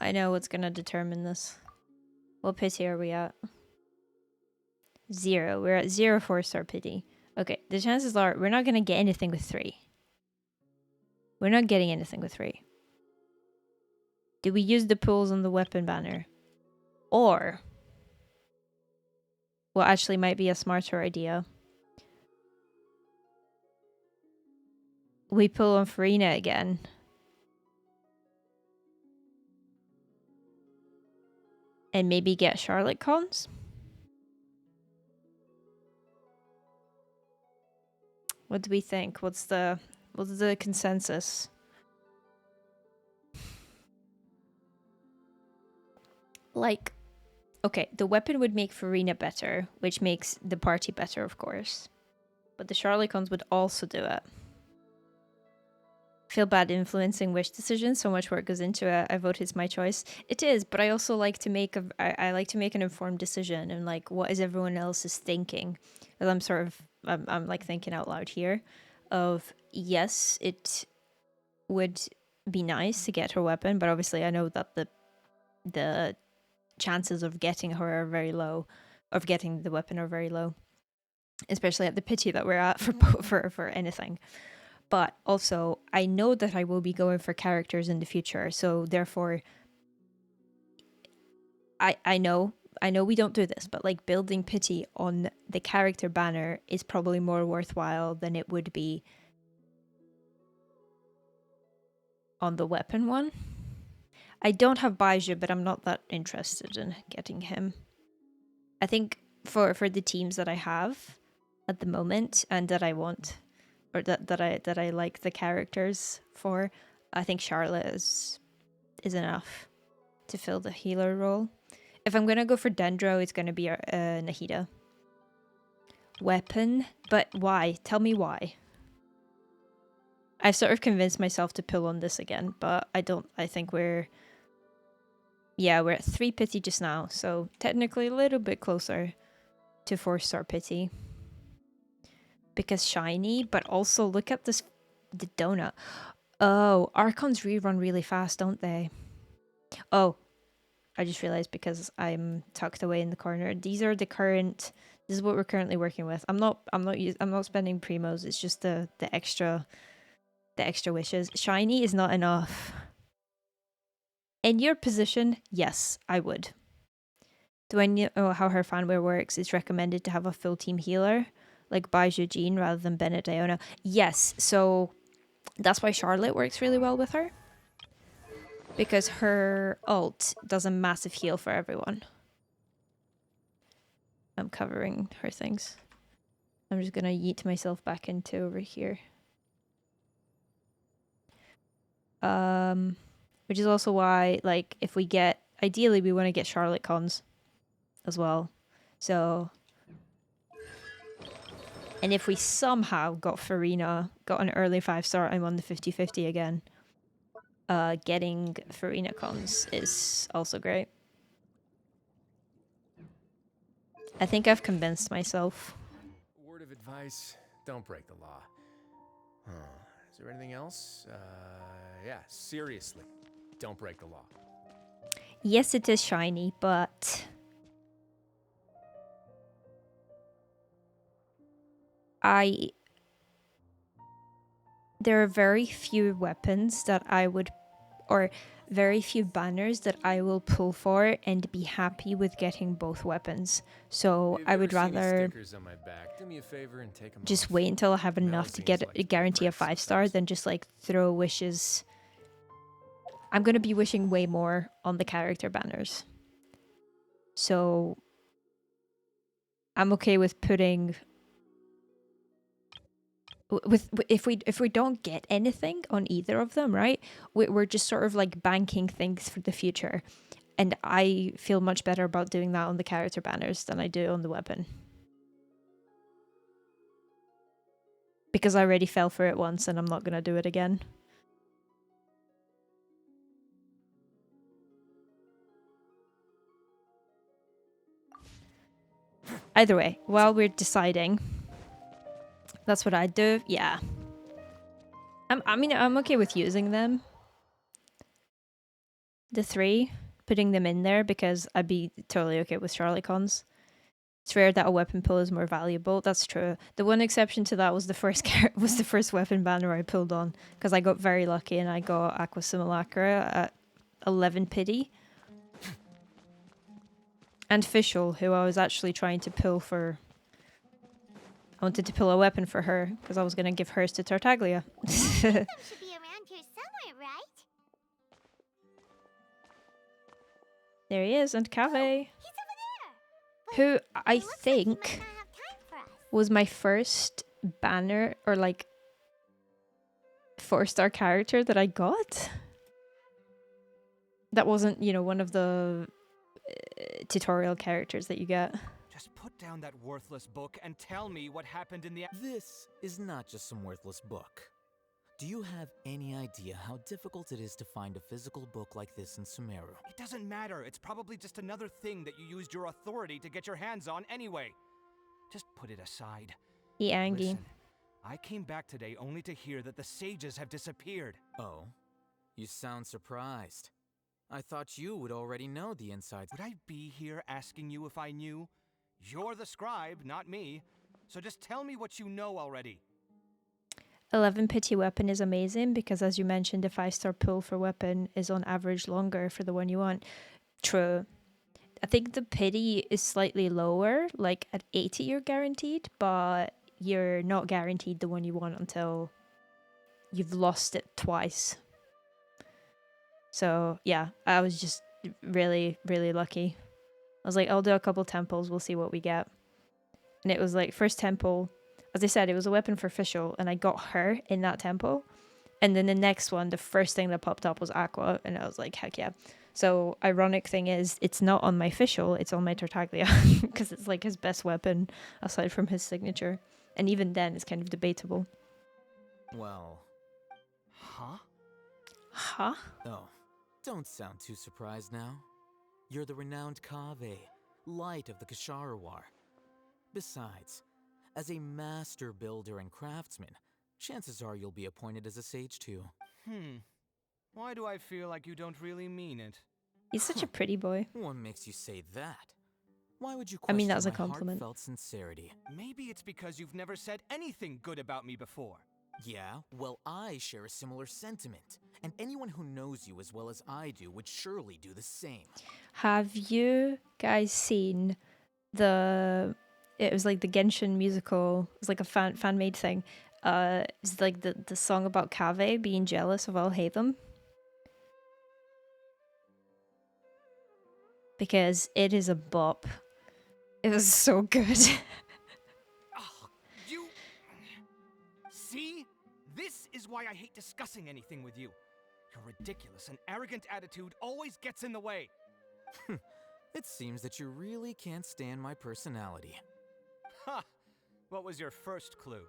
I know what's gonna determine this. What pity are we at? 0. We're at 0 4-star pity. Okay, the chances are we're not gonna get anything with 3. We're not getting anything with 3. Do we use the pools on the weapon banner? Or, what actually might be a smarter idea, we pull on Farina again. And maybe get Charlotte cons? What do we think? What's the consensus? Like, okay, the weapon would make Farina better, which makes the party better, of course. But the Charlotte cons would also do it. Feel bad influencing wish decisions. So much work goes into it. I vote it's my choice. It is, but I also like to make I like to make an informed decision and like what is everyone else's thinking. And I'm like thinking out loud here of yes, it would be nice to get her weapon, but obviously I know that the chances of getting her are very low, of getting the weapon are very low, especially at the pity that we're at for anything. But also, I know that I will be going for characters in the future, so therefore, I know we don't do this, but like building pity on the character banner is probably more worthwhile than it would be on the weapon one. I don't have Baiju, but I'm not that interested in getting him. I think for the teams that I have at the moment and that I want, or that I like the characters for, I think Charlotte is enough to fill the healer role. If I'm gonna go for Dendro, it's gonna be Nahida. Weapon, but why? Tell me why. I've sort of convinced myself to pull on this again, but I don't. I think we're at 3 pity just now, so technically a little bit closer to 4-star pity. Because shiny, but also look at this, the donut. Oh, Archons rerun really fast, don't they? Oh, I just realized because I'm tucked away in the corner. These are the current. This is what we're currently working with. I'm not spending primos. It's just the extra wishes. Shiny is not enough. In your position, yes, I would. Do I know how her fanware works? It's recommended to have a full team healer, like Baiju Jean rather than Bennett Iona. Yes, so that's why Charlotte works really well with her. Because her ult does a massive heal for everyone. I'm covering her things. I'm just gonna yeet myself back into over here. Which is also why, like, if we get... Ideally, we want to get Charlotte cons as well. So... And if we somehow got Farina, got an early 5-star, I'm on the 50-50 again. Getting Farina cons is also great. I think I've convinced myself. Word of advice, don't break the law. Huh. Is there anything else? Yeah, seriously, don't break the law. Yes, it is shiny, but... There are very few weapons that I would... Or very few banners that I will pull for and be happy with getting both weapons. So I would rather just wait until I have enough to get a guarantee a 5-star than just like throw wishes. I'm going to be wishing way more on the character banners. So I'm okay with putting... if we don't get anything on either of them, right, we're just sort of like banking things for the future, and I feel much better about doing that on the character banners than I do on the weapon, because I already fell for it once and I'm not gonna do it again. Either way, while we're deciding, that's what I do. Yeah. I mean, I'm okay with using them. The 3, putting them in there, because I'd be totally okay with Charlotte cons. It's rare that a weapon pull is more valuable. That's true. The one exception to that was the first weapon banner I pulled on, because I got very lucky and I got Aqua Simulacra at 11 pity. And Fischl, who I was actually trying to pull for... I wanted to pull a weapon for her, because I was going to give hers to Tartaglia. Should be around here somewhere, right? There he is, and Cave. He's over there. Who But I it looks like he think might not have time for us. was my first banner, or like 4-star character that I got. That wasn't, you know, one of the tutorial characters that you get. Just put down that worthless book and tell me what happened in the... This is not just some worthless book. Do you have any idea how difficult it is to find a physical book like this in Sumeru? It doesn't matter. It's probably just another thing that you used your authority to get your hands on anyway. Just put it aside. He angry. Listen, I came back today only to hear that the sages have disappeared. Oh, you sound surprised. I thought you would already know the insides. Would I be here asking you if I knew? You're the scribe, not me. So just tell me what you know already. 11 pity weapon is amazing because, as you mentioned, the 5-star pull for weapon is on average longer for the one you want. True. I think the pity is slightly lower, like at 80 you're guaranteed, but you're not guaranteed the one you want until you've lost it twice. So yeah, I was just really, really lucky. I was like, I'll do a couple temples, we'll see what we get. And it was like, first temple, as I said, it was a weapon for Fischl, and I got her in that temple. And then the next one, the first thing that popped up was Aqua, and I was like, heck yeah. So ironic thing is, it's not on my official, it's on my Tartaglia, because it's like his best weapon aside from his signature. And even then, it's kind of debatable. Well, Huh? Huh? oh, don't sound too surprised now. You're the renowned Kaveh, light of the Kasharawar. Besides, as a master builder and craftsman, chances are you'll be appointed as a sage too. Why do I feel like you don't really mean it? He's such a pretty boy. What makes you say that? Why would you I question mean, that's a my compliment. heartfelt sincerity? Maybe it's because you've never said anything good about me before. Yeah, well, I share a similar sentiment, and anyone who knows you as well as I do would surely do the same. Have you guys seen the... It was like the Genshin musical. It was like a fan-made thing. It's like the song about Kaveh being jealous of Alhaitham. Because it is a bop. It was so good. Oh, you... See? This is why I hate discussing anything with you. Your ridiculous and arrogant attitude always gets in the way. It seems that you really can't stand my personality. Ha! What was your first clue?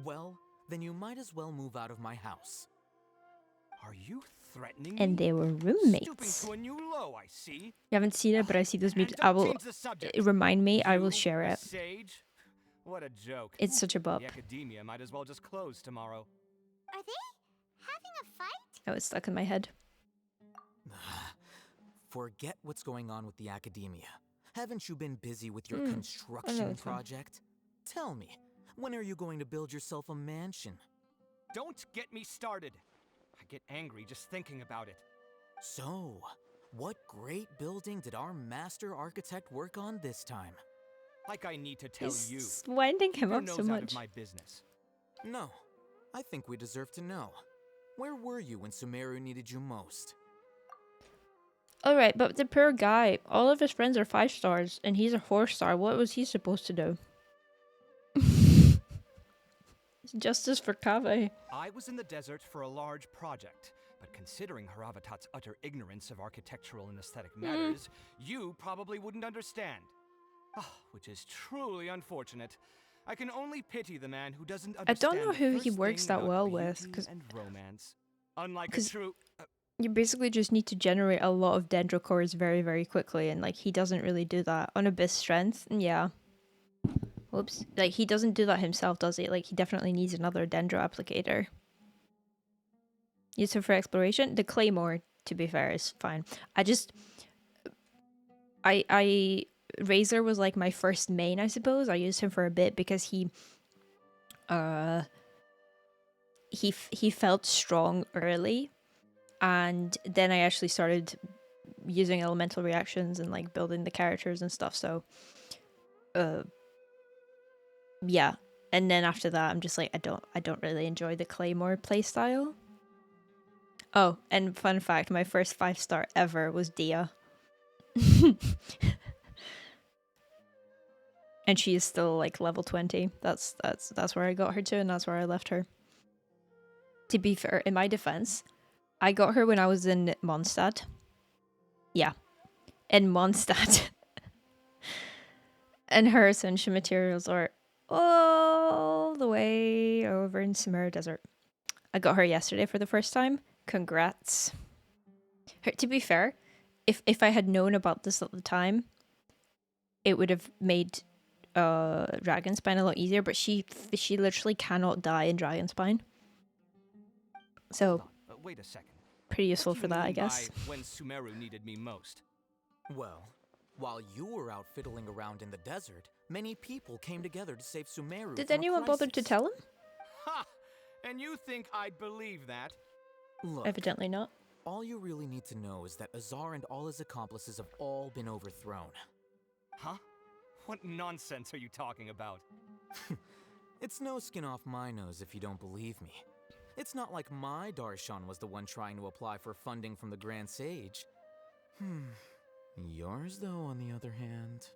Well, then you might as well move out of my house. Are you threatening And me? they were Stooping roommates. to a new low, I see. You haven't seen it, but I see those memes. And I don't will... change the subject. Remind me, I will You, share a it. Sage? What a joke. It's such a bop. The academia might as well just close tomorrow. Are they having a fight? Oh, it's stuck in my head. Forget what's going on with the academia. Haven't you been busy with your I know, construction it's fine. project? Tell me, when are you going to build yourself a mansion? Don't get me started. I get angry just thinking about it. So, what great building did our master architect work on this time? Like I need to tell you. He's winding him Your up nose so out much. of my business. No, I think we deserve to know. Where were you when Sumeru needed you most? Alright, but the poor guy, all of his friends are 5 stars, and he's a 4-star. What was he supposed to do? Justice for Kaveh. I was in the desert for a large project, but considering Haravatat's utter ignorance of architectural and aesthetic matters, you probably wouldn't understand. Ah, which is truly unfortunate. I can only pity the man who doesn't I don't understand know the who he first works thing that about well with, beauty 'cause- and romance. Unlike a 'cause- true... You basically just need to generate a lot of dendrocores very, very quickly, and like he doesn't really do that. On Abyss Strength, yeah. Whoops. Like he doesn't do that himself, does he? Like he definitely needs another dendro applicator. Use it for exploration. The Claymore, to be fair, is fine. I Razor was like my first main, I suppose. I used him for a bit because he felt strong early, and then I actually started using elemental reactions and like building the characters and stuff. So yeah. And then after that I'm just like I don't really enjoy the Claymore playstyle. Oh, and fun fact, my first 5-star ever was Dia. And she is still like level 20. That's where I got her to, and that's where I left her. To be fair, in my defense, I got her when I was in Mondstadt. Yeah. In Mondstadt. And her essential materials are all the way over in Sumeru Desert. I got her yesterday for the first time. Congrats. To be fair, if I had known about this at the time, it would have made Dragonspine a lot easier, but she literally cannot die in Dragonspine. So wait a second. pretty useful What do for you that, I mean guess. by when Sumeru needed me most? Well, while you were out fiddling around in the desert, many people came together to save Sumeru. Did from a anyone bother to crisis. tell him? Ha! And you think I'd believe that? Look, Evidently not. all you really need to know is that Azar and all his accomplices have all been overthrown. Huh? What nonsense are you talking about? It's no skin off my nose if you don't believe me. It's not like my Darshan was the one trying to apply for funding from the Grand Sage. Yours, though, on the other hand.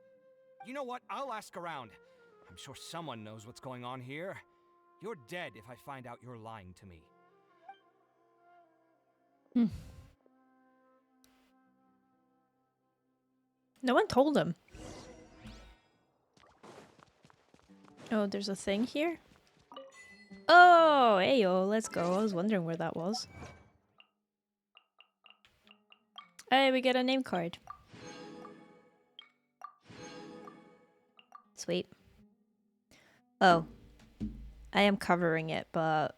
You know what? I'll ask around. I'm sure someone knows what's going on here. You're dead if I find out you're lying to me. Hmm. No one told him. Oh, there's a thing here? Oh, heyo, let's go. I was wondering where that was. Hey, we get a name card. Sweet. Oh. I am covering it, but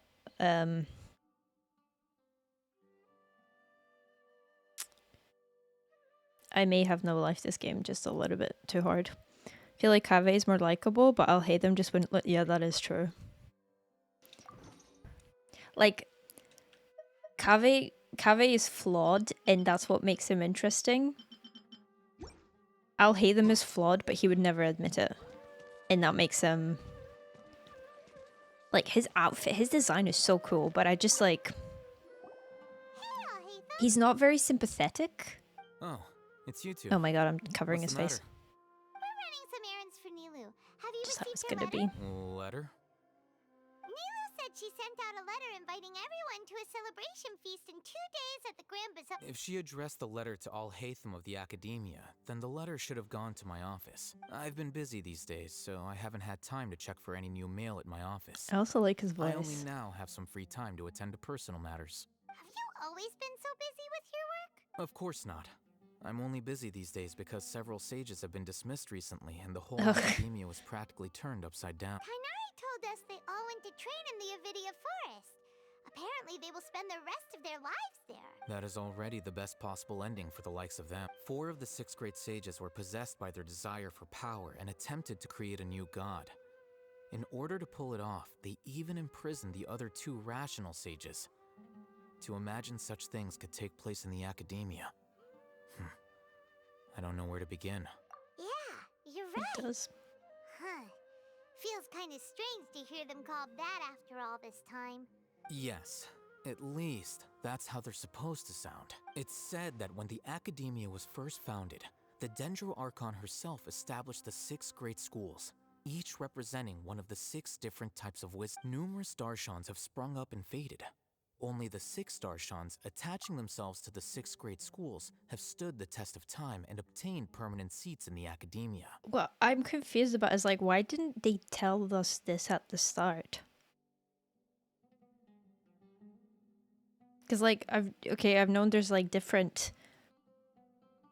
I may have no life this game, just a little bit too hard. I feel like Kave is more likable, but I'll hate them just when... Yeah, that is true. Like, Kave is flawed, and that's what makes him interesting. I'll hate him as flawed, but he would never admit it. And that makes him... Like, his outfit, his design is so cool, but I just, like... He's not very sympathetic. Oh, it's you two. Oh my god, I'm covering What's his the face. We're running some errands for Nilu. Have you Just how received it's her gonna letter? be. Letter? Nilu said she sent out a letter inviting everyone to a celebration feast in 2 days at the Grand Bazaar. If she addressed the letter to Al Haytham of the Academia, then the letter should have gone to my office. I've been busy these days, so I haven't had time to check for any new mail at my office. I also like his I only voice. now have some free time to attend to personal matters. Have you always been so busy with your work? Of course not. I'm only busy these days because several sages have been dismissed recently and the whole Ugh. Academia was practically turned upside down. Kainari told us they all went to train in the Avidia Forest. Apparently they will spend the rest of their lives there. That is already the best possible ending for the likes of them. 4 of the 6 great sages were possessed by their desire for power and attempted to create a new god. In order to pull it off, they even imprisoned the other 2 rational sages. To imagine such things could take place in the Academia. I don't know where to begin. Yeah, you're It right. does. Huh. Feels kind of strange to hear them called that after all this time. Yes, at least that's how they're supposed to sound. It's said that when the Academia was first founded, the Dendro Archon herself established the 6 great schools, each representing one of the 6 different types of wisdom. Numerous Darshans have sprung up and faded. Only the 6 Darshans, attaching themselves to the 6 great schools, have stood the test of time and obtained permanent seats in the Academia. What I'm confused about is, like, why didn't they tell us this at the start? Because, like, I've known there's, like, different,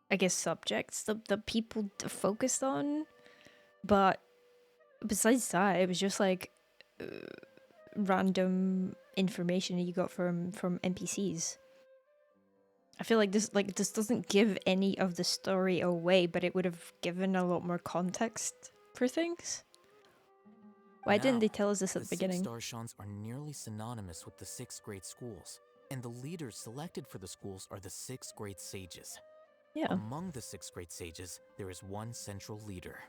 I guess, subjects that people focused on, but besides that, it was just, like, random information you got from NPCs. I feel like this doesn't give any of the story away, but it would have given a lot more context for things. Why didn't they tell us this at the beginning? The 6 Darshans are nearly synonymous with the 6 great schools, and the leaders selected for the schools are the 6 great sages. Yeah. Among the 6 great sages, there is one central leader,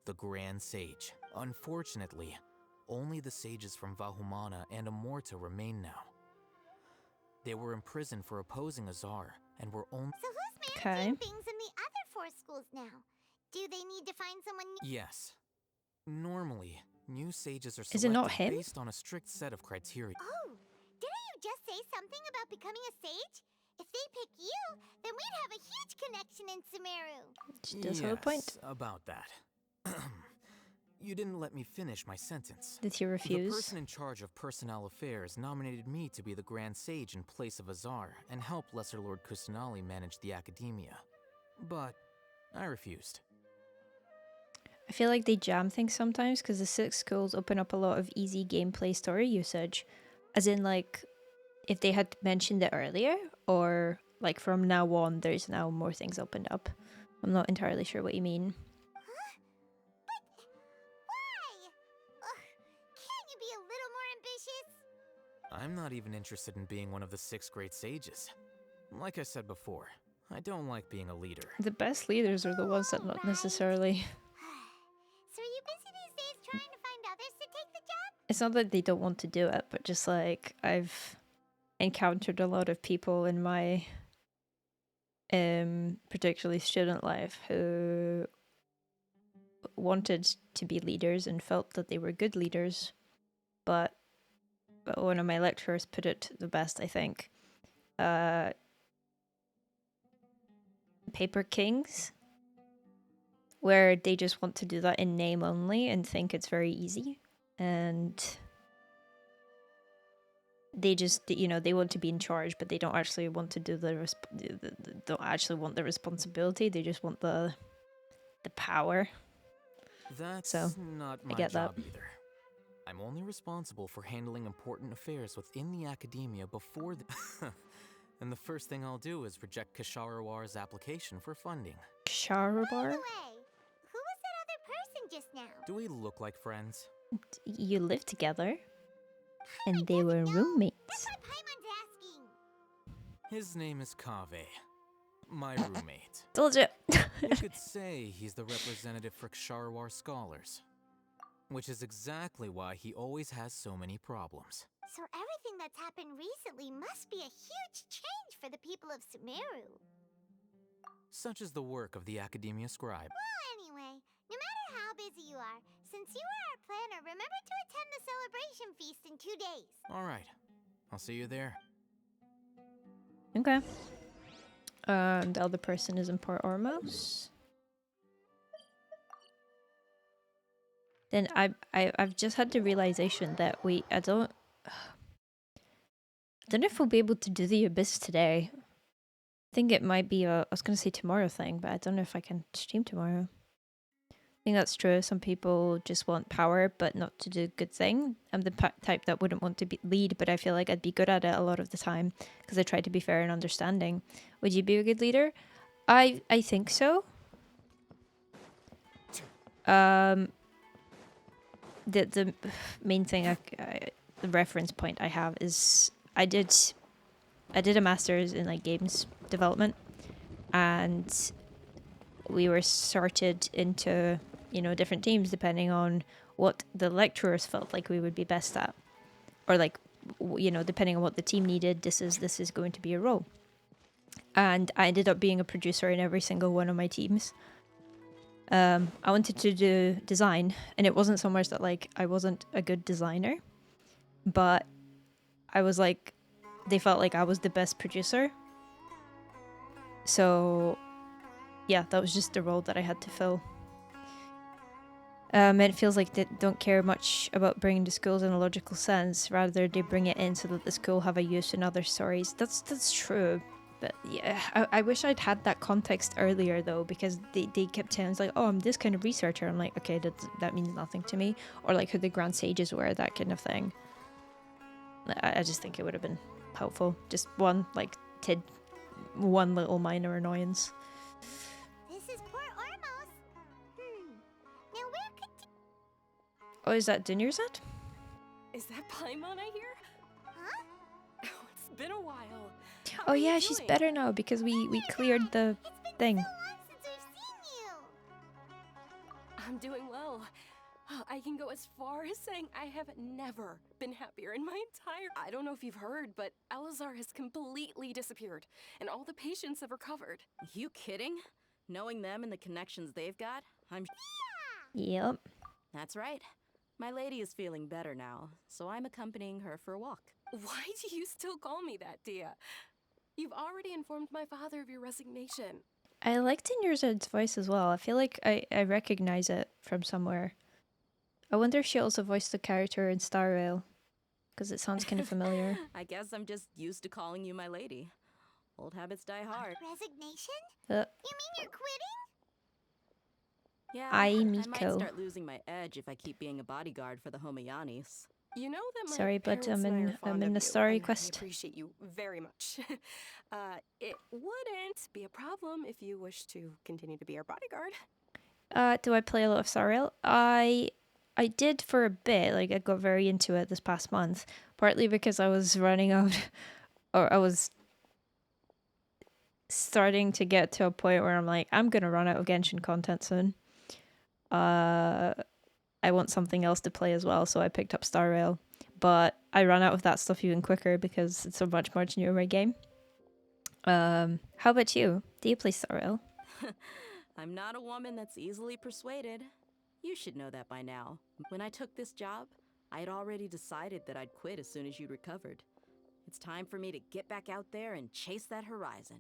the Grand Sage. Unfortunately, only the sages from Vahumana and Amorta remain now. They were imprisoned for opposing Azar, and were only— So who's managing things in the other 4 schools now? Do they need to find someone new? Yes. Normally, new sages are Is it not selected him? based on a strict set of criteria. Oh, didn't you just say something about becoming a sage? If they pick you, then we'd have a huge connection in Sumeru. She does have a point. About that. You didn't let me finish my sentence. Did he The refuse? person in charge of personnel affairs nominated me to be the Grand Sage in place of Azar and help Lesser Lord Kusanali manage the Academia. But I refused. I feel like they jam things sometimes because the 6 schools open up a lot of easy gameplay story usage. As in, like, if they had mentioned it earlier, or like from now on, there's now more things opened up. I'm not entirely sure what you mean. Can't you be a little more ambitious? I'm not even interested in being one of the 6 great sages. Like I said before, I don't like being a leader. The best leaders are the ones that not necessarily... So are you busy these days trying to find others to take the job? It's not that they don't want to do it, but just like I've encountered a lot of people in my particularly student life who wanted to be leaders and felt that they were good leaders, but one of my lecturers put it the best, I think. Paper Kings, where they just want to do that in name only and think it's very easy, and they just, you know, they want to be in charge, but they don't actually want to do don't actually want the responsibility. They just want the power. That's So, not I my get that. job either. I'm only responsible for handling important affairs within the academia before the... And the first thing I'll do is reject Kasharawar's application for funding. By Sharabar? the way, who was that other person just now? Do we look like friends? You live together, I and they doesn't were know. roommates. That's what Paimon's asking. His name is Kaveh, my roommate. Told you. You could say he's the representative for Ksharawar scholars. Which is exactly why he always has so many problems. So everything that's happened recently must be a huge change for the people of Sumeru. Such is the work of the Academia Scribe. Well, anyway, no matter how busy you are, since you are our planner, remember to attend the celebration feast in 2 days. Alright, I'll see you there. Okay. The other person is in Port Ormos. Then I've just had the realization that I don't know if we'll be able to do the Abyss today. I think it might be I was gonna say tomorrow thing, but I don't know if I can stream tomorrow. I think that's true. Some people just want power, but not to do a good thing. I'm the type that wouldn't want to lead, but I feel like I'd be good at it a lot of the time because I try to be fair and understanding. Would you be a good leader? I think so. The main thing, the reference point I have is I did a master's in like games development, and we were sorted into, you know, different teams depending on what the lecturers felt like we would be best at, or like, you know, depending on what the team needed. This is going to be a role, and I ended up being a producer in every single one of my teams. I wanted to do design, and it wasn't so much that like I wasn't a good designer, but I was like, they felt like I was the best producer. So yeah, that was just the role that I had to fill. And it feels like they don't care much about bringing the schools in a logical sense. Rather, they bring it in so that the school have a use in other stories. That's true. But yeah, I wish I'd had that context earlier though, because they kept telling us like, oh, I'm this kind of researcher. I'm like, okay, that means nothing to me. Or like who the Grand Sages were, that kind of thing. I just think it would have been helpful. Just one little minor annoyance. This is Port Ormos. Now where could... Oh, is that Dunyarzad? Is that Paimon I hear? Huh? Oh, it's been a while. How Oh are you yeah, she's doing? better now because we cleared the It's been thing. so long since we've seen you. I'm doing well. I can go as far as saying I have never been happier in my entire... I don't know if you've heard, but Elazar has completely disappeared, and all the patients have recovered. You kidding? Knowing them and the connections they've got, I'm... Yep. That's right. My lady is feeling better now, so I'm accompanying her for a walk. Why do you still call me that, Dia? You've already informed my father of your resignation. I liked Dunyarzad's voice as well. I feel like I recognize it from somewhere. I wonder if she also voiced the character in Star Rail, because it sounds kind of familiar. I guess I'm just used to calling you my lady. Old habits die hard. Resignation? Uh, You mean you're quitting? Yeah, Ai I might Miko. start losing my edge if I keep being a bodyguard for the Homayanis. You know that my Sorry, but parents and I are I'm fond in of the you, story and I quest. appreciate you very much. It wouldn't be a problem if you wish to continue to be our bodyguard. Do I play a lot of Star Rail? I did for a bit. Like I got very into it this past month, partly because I was running out, or I was starting to get to a point where I'm like, I'm gonna run out of Genshin content soon. I want something else to play as well, so I picked up Star Rail. But I ran out of that stuff even quicker because it's a much newer game. How about you? Do you play Star Rail? I'm not a woman that's easily persuaded. You should know that by now. When I took this job, I had already decided that I'd quit as soon as you recovered. It's time for me to get back out there and chase that horizon.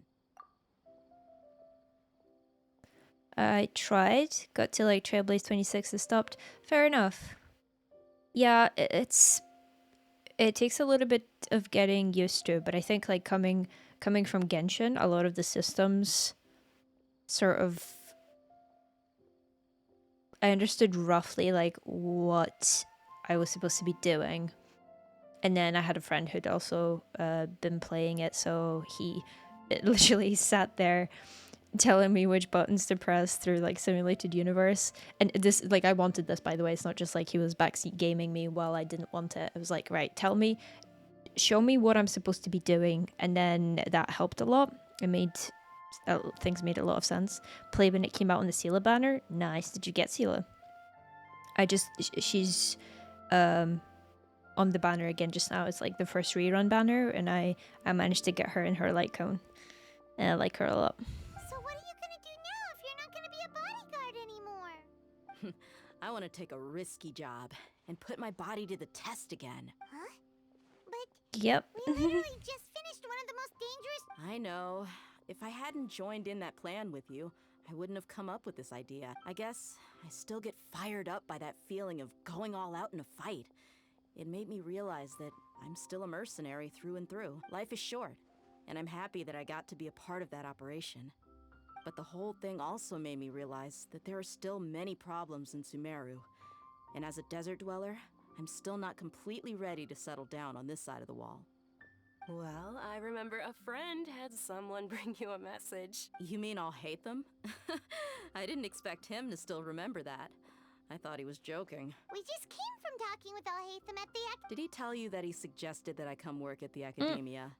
I tried, got to like Trailblaze 26 and stopped. Fair enough. Yeah, it takes a little bit of getting used to, but I think like coming from Genshin, a lot of the systems sort of I understood roughly like what I was supposed to be doing. And then I had a friend who'd also been playing it, so he literally sat there telling me which buttons to press through like simulated universe. And this, like, I wanted this, by the way. It's not just like he was backseat gaming me while I didn't want it. I was like, right, show me what I'm supposed to be doing. And then that helped a lot. It made things made a lot of sense. Play when it came out on the Sela banner. Nice. Did you get Sela? She's on the banner again just now. It's like the first rerun banner, and I managed to get her in her light cone, and I like her a lot. So what are you gonna do now if you're not gonna be a bodyguard anymore? I want to take a risky job and put my body to the test again. Huh? But Yep. we literally just finished one of the most dangerous... I know. If I hadn't joined in that plan with you, I wouldn't have come up with this idea. I guess I still get fired up by that feeling of going all out in a fight. It made me realize that I'm still a mercenary through and through. Life is short, and I'm happy that I got to be a part of that operation. But the whole thing also made me realize that there are still many problems in Sumeru. And as a desert dweller, I'm still not completely ready to settle down on this side of the wall. Well, I remember a friend had someone bring you a message. You mean I'll hate them? I didn't expect him to still remember that. I thought he was joking. We just came from talking with Alhaitham at the Did he tell you that he suggested that I come work at the academia?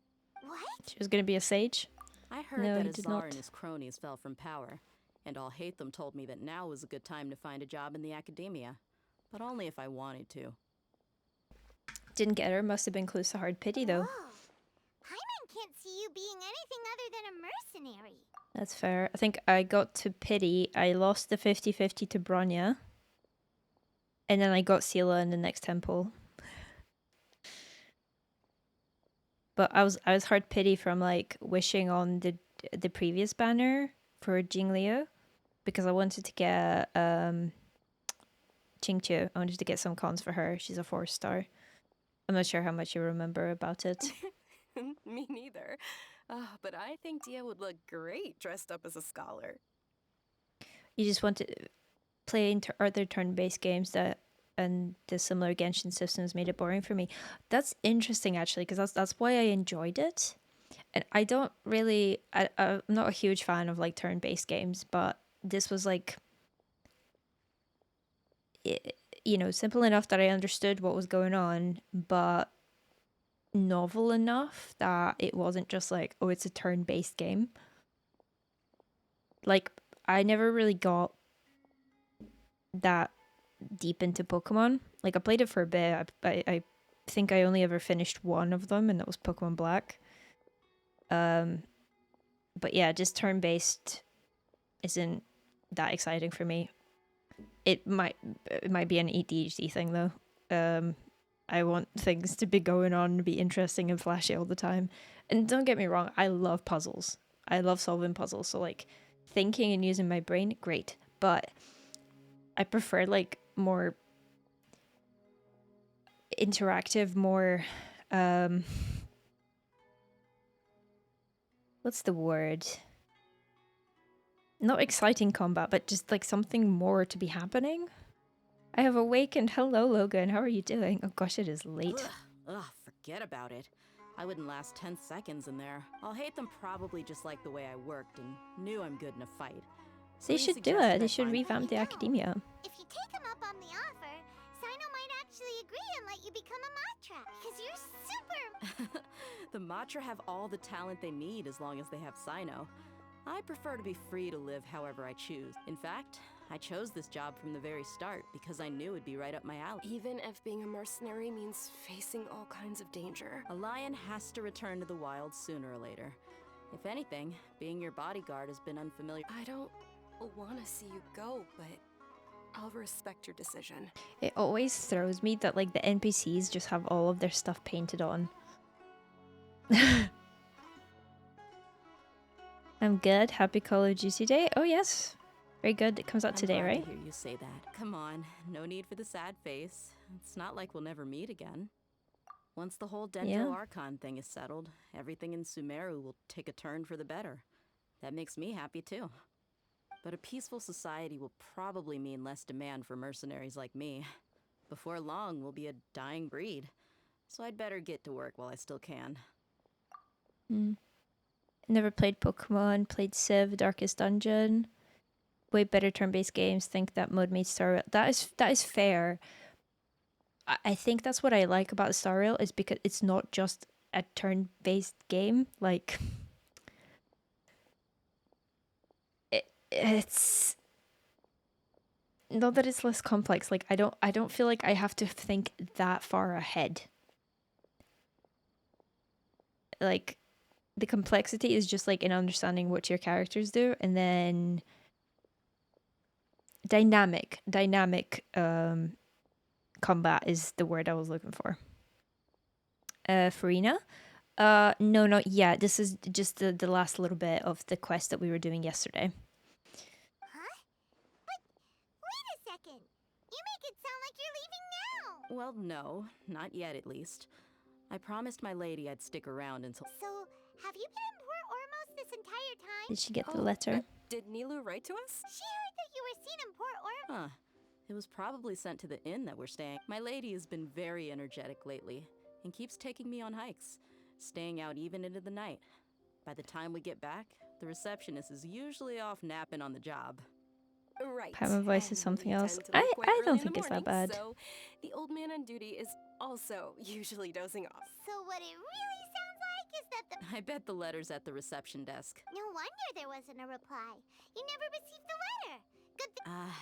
What? She was gonna be a sage. I heard No, that he did Azar not. and his cronies fell from power, and Alhaitham told me that now was a good time to find a job in the academia, but only if I wanted to. Didn't get her. Must have been close to hard pity though. Whoa. Paimon can't see you being anything other than a mercenary. That's fair. I think I got to pity. I lost the 50-50 to Bronya. And then I got Sela in the next temple. But I was hard pity from like wishing on the previous banner for Jingliu, because I wanted to get Qingqiu. I wanted to get some cons for her. She's a 4-star. I'm not sure how much you remember about it. Me neither. But I think Dia would look great dressed up as a scholar. You just want to play into other turn-based games and the similar Genshin systems made it boring for me. That's interesting actually, because that's why I enjoyed it. And I don't really, I'm not a huge fan of like turn-based games, but this was like, you know, simple enough that I understood what was going on, but novel enough that it wasn't just like, oh, it's a turn-based game. Like, I never really got that deep into Pokemon. Like, I played it for a bit. I think I only ever finished one of them, and that was Pokemon Black. But yeah, just turn-based isn't that exciting for me. It might be an ADHD thing though. I want things to be going on, be interesting and flashy all the time. And don't get me wrong, I love puzzles. I love solving puzzles. So like thinking and using my brain, great. But I prefer like more interactive, more what's the word? Not exciting combat, but just like something more to be happening. I have awakened. Hello, Logan. How are you doing? Oh gosh, it is late. Ugh, forget about it. I wouldn't last 10 seconds in there. I'll hate them probably just like the way I worked and knew I'm good in a fight. They should do it. They should revamp the academia. If you take him up on the offer, Sino might actually agree and let you become a Matra, because you're super... The Matra have all the talent they need as long as they have Sino. I prefer to be free to live however I choose. In fact, I chose this job from the very start because I knew it'd be right up my alley. Even if being a mercenary means facing all kinds of danger. A lion has to return to the wild sooner or later. If anything, being your bodyguard has been unfamiliar. I don't want to see you go, but I'll respect your decision. It always throws me that like the NPCs just have all of their stuff painted on. I'm good. Happy Call of Duty Day. Oh yes, very good. It comes out I'm today, glad right? to hear you say that. Come on, no need for the sad face. It's not like we'll never meet again. Once the whole Dento Yeah. Archon thing is settled, everything in Sumeru will take a turn for the better. That makes me happy too. But a peaceful society will probably mean less demand for mercenaries like me. Before long, we'll be a dying breed. So I'd better get to work while I still can. Never played Pokemon. Played Civ, Darkest Dungeon. Way better turn-based games. Think that mode made Star Rail. That is fair. I think that's what I like about Star Rail is because it's not just a turn-based game. Like it's not that it's less complex. Like I don't feel like I have to think that far ahead. Like the complexity is just like in understanding what your characters do, and then dynamic combat is the word I was looking for. Farina? No, not yet. This is just the last little bit of the quest that we were doing yesterday. Huh? But wait a second. You make it sound like you're leaving now. Well, no, not yet at least. I promised my lady I'd stick around until. So, have you been in Port Ormos this entire time? Did she get the letter? Did Nilu write to us? She heard that you were seen in Port Ormos. Huh. It was probably sent to the inn that we're staying. My lady has been very energetic lately and keeps taking me on hikes, staying out even into the night. By the time we get back, the receptionist is usually off napping on the job. Right. Paima voice is And something we else. tend to leave quite I early don't in think the it's that morning, bad. So the old man on duty is also usually dozing off. So what it really sounds like is that the... I bet the letter's at the reception desk. No wonder there wasn't a reply. You never received the letter. Good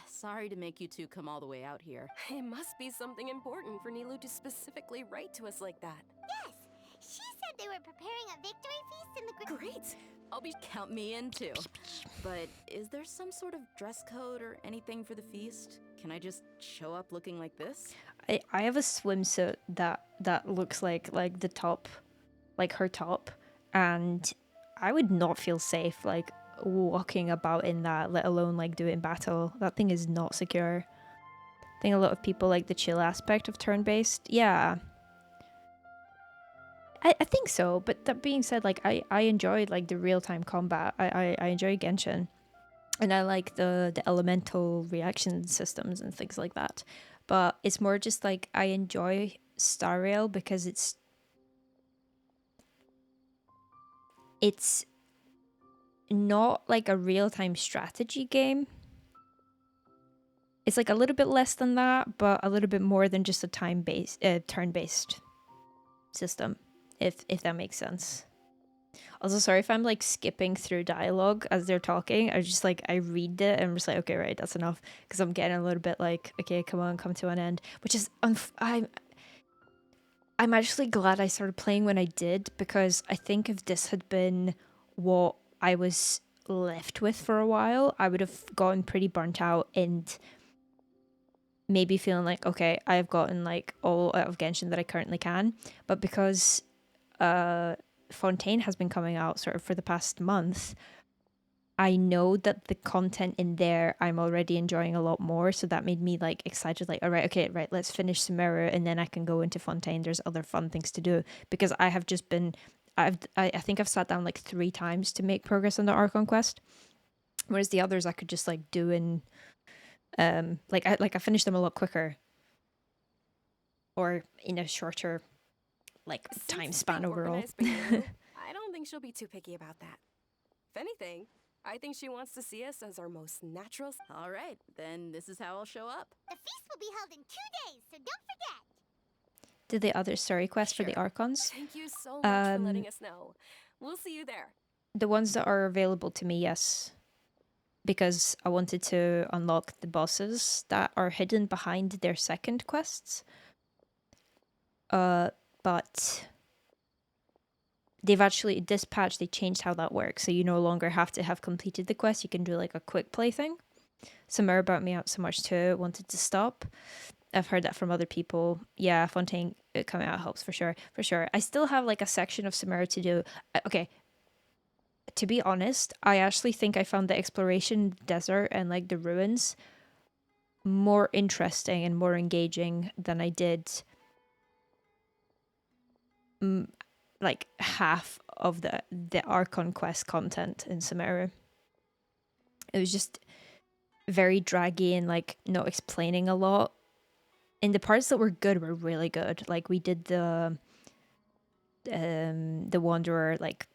Sorry to make you two come all the way out here. It must be something important for Nilu to specifically write to us like that. Yes. She said they were preparing a victory feast in the... Great. I'll be count me in too. But is there some sort of dress code or anything for the feast? Can I just show up looking like this? I have a swimsuit that looks like the top, like her top, and I would not feel safe like walking about in that, let alone like doing battle. That thing is not secure. I think a lot of people like the chill aspect of turn-based. Yeah. I think so, but that being said, like I enjoyed like the real-time combat. I enjoy Genshin. And I like the elemental reaction systems and things like that. But it's more just like I enjoy Star Rail because it's not like a real-time strategy game. It's like a little bit less than that, but a little bit more than just a turn-based system, if that makes sense. Also, sorry if I'm like skipping through dialogue as they're talking. I just like I read it and I'm just like, okay, right, that's enough, because I'm getting a little bit like, okay, come on, come to an end. Which is I'm actually glad I started playing when I did, because I think if this had been what I was left with for a while, I would have gotten pretty burnt out and maybe feeling like, okay, I've gotten like all out of Genshin that I currently can. But because Fontaine has been coming out sort of for the past month, I know that the content in there I'm already enjoying a lot more, so that made me like excited, like, all right, okay, right, let's finish sumeru and then I can go into Fontaine. There's other fun things to do, because I have just been I think I've sat down like 3 times to make progress on the Archon quest, whereas the others I could just like do in I finished them a lot quicker, or in a shorter like time span overall. I don't think she'll be too picky about that. If anything, I think she wants to see us as our most natural. All right, then this is how I'll show up. The feast will be held in 2 days, so don't forget. Did the other story quest for the Archons? Thank you so much for letting us know. We'll see you there. The ones that are available to me, yes. Because I wanted to unlock the bosses that are hidden behind their second quests. But they've actually, this patch, they changed how that works. So you no longer have to have completed the quest. You can do like a quick play thing. Sumeru brought me out so much too, wanted to stop. I've heard that from other people. Yeah, Fontaine coming out helps for sure. For sure. I still have like a section of Sumeru to do. Okay. To be honest, I actually think I found the exploration desert and like the ruins more interesting and more engaging than I did like half of the Archon quest content in Sumeru. It was just very draggy and like not explaining a lot. And the parts that were good were really good. Like we did the Wanderer like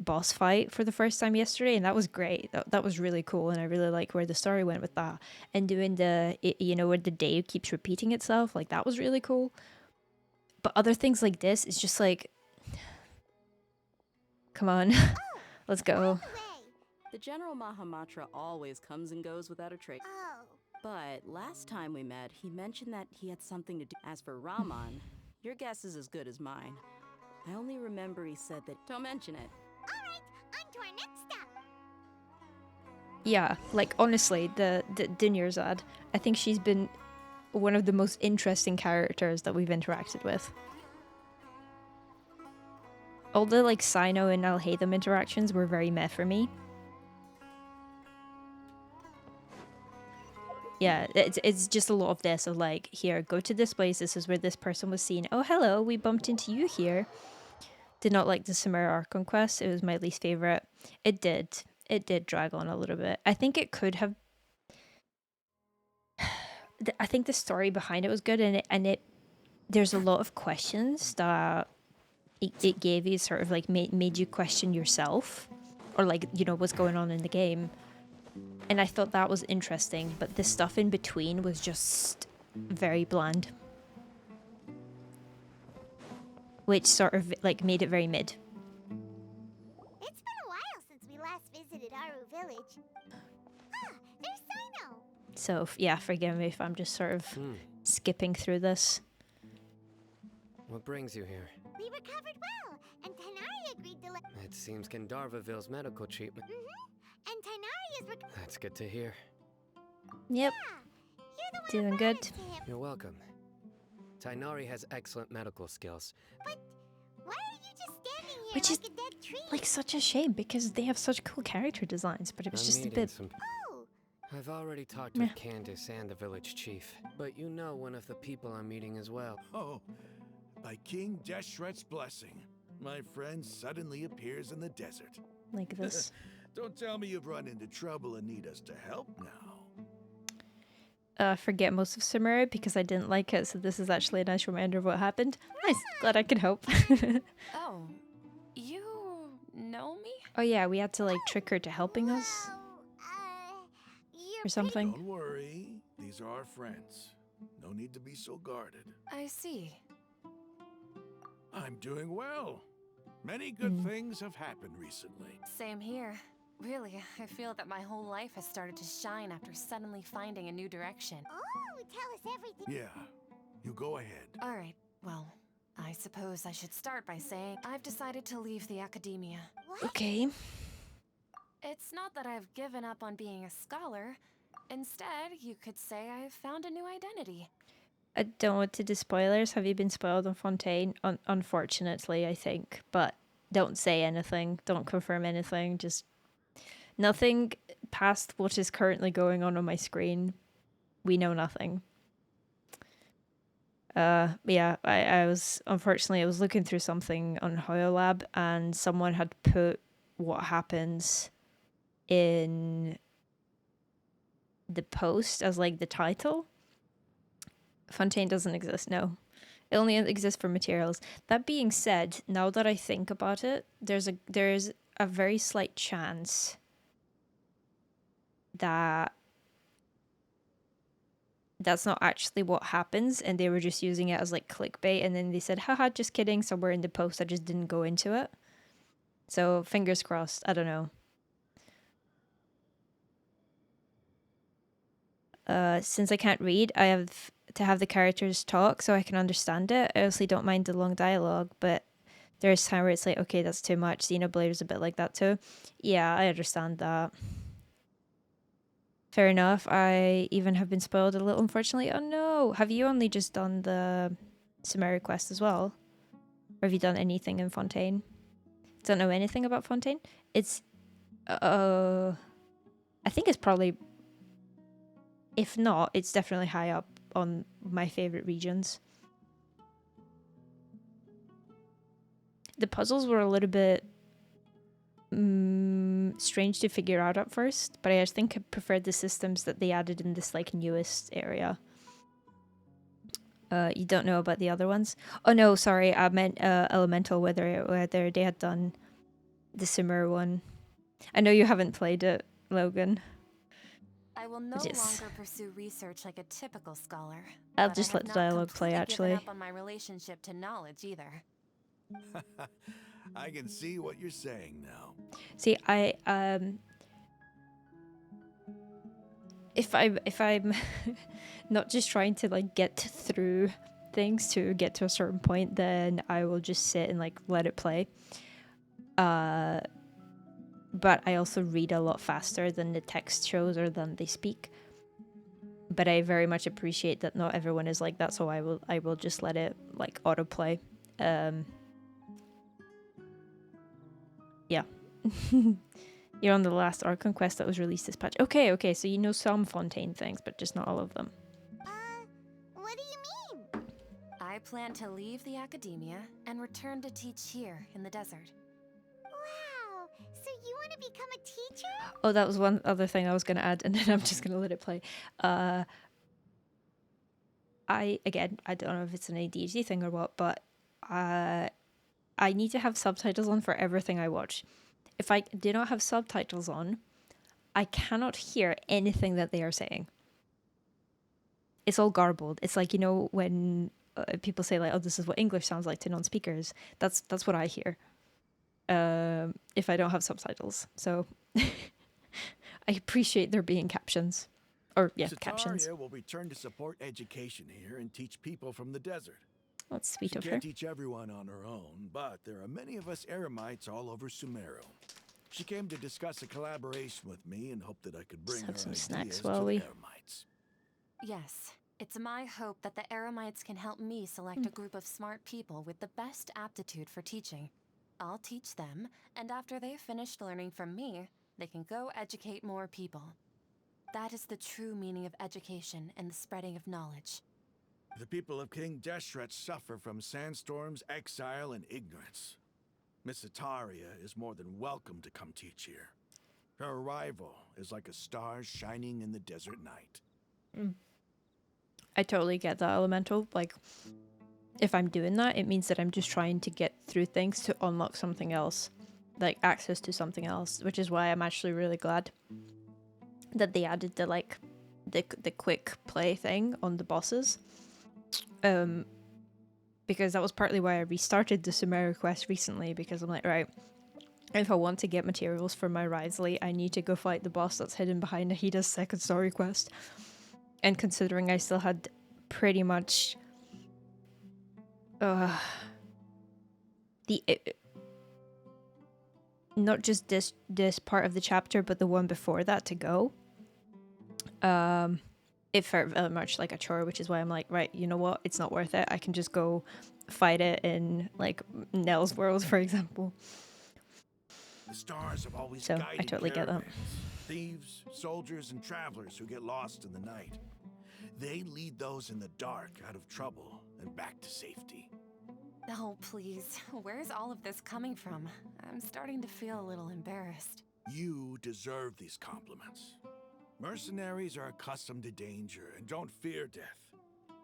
boss fight for the first time yesterday, and that was great. That was really cool, and I really like where the story went with that. And doing where the day keeps repeating itself, like that was really cool. But other things like this, it's just like, come on, let's go. The General Mahamatra always comes and goes without a trace. Oh. But last time we met, he mentioned that he had something to do. As for Rahman, your guess is as good as mine. I only remember he said that. Don't mention it. Alright, on to our next stop. Yeah, like honestly, the Dinyarzad, I think she's been one of the most interesting characters that we've interacted with. All the like Sino and Alhaitham interactions were very meh for me. Yeah, it's just a lot of this, of like, here, go to this place, this is where this person was seen. Oh, hello, we bumped into you here. Did not like the Sumeru Archon quest, it was my least favourite. It did drag on a little bit. I think it could have... I think the story behind it was good, and there's a lot of questions that it gave you, sort of like made you question yourself, or like, you know, what's going on in the game. And I thought that was interesting, but the stuff in between was just very bland. Which sort of like made it very mid. It's been a while since we last visited Aru Village. Ah, there's Sino. So yeah, forgive me if I'm just sort of skipping through this. What brings you here? We recovered well, and Tainari agreed to let... It seems Gandharvaville's medical treatment. And Tainari is That's good to hear. Yep. Yeah, you're the one Doing who good. brought it to him. You're welcome. Tainari has excellent medical skills. But why are you just standing here Which like is a dead tree? like such a shame, because they have such cool character designs, but it was I'm just a meeting bit... some- Oh, I've already talked with Candace and the village chief, but you know one of the people I'm meeting as well. Oh, by King Deshret's blessing, my friend suddenly appears in the desert. like this. Don't tell me you've run into trouble and need us to help now. Forget most of Sumeru because I didn't like it, so this is actually a nice reminder of what happened. Nice, glad I can help. Oh, you know me? Oh yeah, we had to like trick her to helping us you're or something. Don't worry, these are our friends. No need to be so guarded. I see. I'm doing well. Many good things have happened recently. Same here. Really, I feel that my whole life has started to shine after suddenly finding a new direction. Oh, tell us everything. Yeah, you go ahead. All right, well, I suppose I should start by saying I've decided to leave the academia. What? Okay. It's not that I've given up on being a scholar. Instead, you could say I've found a new identity. I don't want to do spoilers. Have you been spoiled on Fontaine? Unfortunately, I think. But don't say anything. Don't confirm anything. Just nothing past what is currently going on my screen. We know nothing. Yeah, I was... Unfortunately, I was looking through something on HoYoLab, and someone had put what happens in the post as like the title. Fontaine doesn't exist, no. It only exists for materials. That being said, now that I think about it, there's a very slight chance that that's not actually what happens, and they were just using it as like clickbait, and then they said, haha, just kidding, somewhere in the post. I just didn't go into it. So fingers crossed. I don't know. Since I can't read, I have to have the characters talk so I can understand it. I honestly don't mind the long dialogue, but there's time where it's like, okay, that's too much. Xenoblade is a bit like that too. Yeah, I understand that. Fair enough. I even have been spoiled a little, unfortunately. Oh no! Have you only just done the sumeru quest as well? Or have you done anything in Fontaine? Don't know anything about Fontaine. It's, I think it's probably, if not, it's definitely high up on my favorite regions. The puzzles were a little bit strange to figure out at first, but I think I preferred the systems that they added in this like newest area. You don't know about the other ones? Oh no, sorry, I meant Elemental, whether they had done the Sumeru one. I know you haven't played it, Logan. I will no Yes. longer pursue research like a typical scholar. I'll but just I let have the not dialogue play, completely actually. given up on my relationship to knowledge either. I can see what you're saying now. See, if I'm not just trying to like get through things to get to a certain point, then I will just sit and like let it play. But I also read a lot faster than the text shows or than they speak. But I very much appreciate that not everyone is like that, so I will just let it like autoplay. Yeah. You're on the last archon quest that was released this patch. Okay, so you know some Fontaine things, but just not all of them. What do you mean? I plan to leave the academia and return to teach here in the desert. Wow, so you want to become a teacher? Oh, that was one other thing I was going to add, and then I'm just going to let it play. I don't know if it's an ADHD thing or what, but I need to have subtitles on for everything I watch. If I do not have subtitles on, I cannot hear anything that they are saying. It's all garbled. It's like, you know, when people say like, oh, this is what English sounds like to non-speakers. That's what I hear if I don't have subtitles. So I appreciate there being captions. Or, yeah, captions. Sataria will return to support education here and teach people from the desert. That's sweet She of her. can't teach everyone on her own, but there are many of us Eremites all over Sumeru. She came to discuss a collaboration with me and hoped that I could bring her Have some ideas snacks to while the we... Eremites. Yes, it's my hope that the Eremites can help me select a group of smart people with the best aptitude for teaching. I'll teach them, and after they've finished learning from me, they can go educate more people. That is the true meaning of education and the spreading of knowledge. The people of King Deshret suffer from sandstorms, exile, and ignorance. Miss Sataria is more than welcome to come teach here. Her arrival is like a star shining in the desert night. I totally get that, Elemental. Like, if I'm doing that, it means that I'm just trying to get through things to unlock something else. Like, access to something else, which is why I'm actually really glad that they added the, like, the quick play thing on the bosses. Because that was partly why I restarted the Sumeru quest recently, because I'm like, right, if I want to get materials for my Risley, I need to go fight the boss that's hidden behind Nahida's second story quest. And considering I still had pretty much not just this part of the chapter, but the one before that to go. It felt very much like a chore, which is why I'm like, right, you know what? It's not worth it. I can just go fight it in, like, Nell's World, for example. The stars have always So, guided I totally get that. caravans, thieves, soldiers, and travelers who get lost in the night. They lead those in the dark out of trouble and back to safety. Oh, please. Where's all of this coming from? I'm starting to feel a little embarrassed. You deserve these compliments. Mercenaries are accustomed to danger and don't fear death,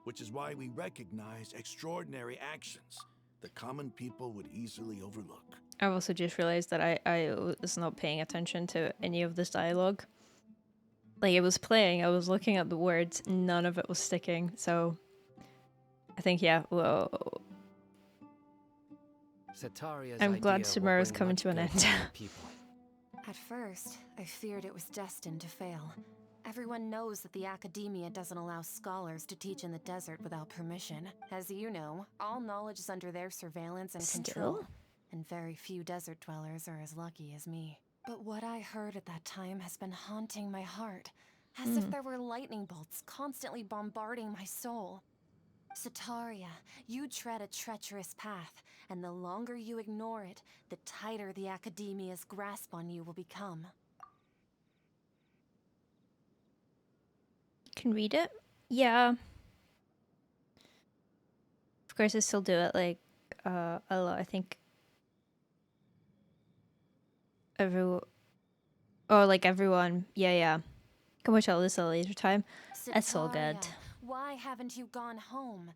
which is why we recognize extraordinary actions that common people would easily overlook. I've also just realized that I was not paying attention to any of this dialogue. Like, it was playing, I was looking at the words, none of it was sticking, so I think, yeah, whoa. I'm glad Sumeru's coming to an end. At first, I feared it was destined to fail. Everyone knows that the academia doesn't allow scholars to teach in the desert without permission. As you know, all knowledge is under their surveillance and control, and very few desert dwellers are as lucky as me. But what I heard at that time has been haunting my heart. as if there were lightning bolts constantly bombarding my soul. Sataria, you tread a treacherous path, and the longer you ignore it, the tighter the Academia's grasp on you will become. Can read it? Yeah. Of course, I still do it like a lot. I think everyone. Yeah. Can watch all this at a later time. That's all good. Sataria, why haven't you gone home?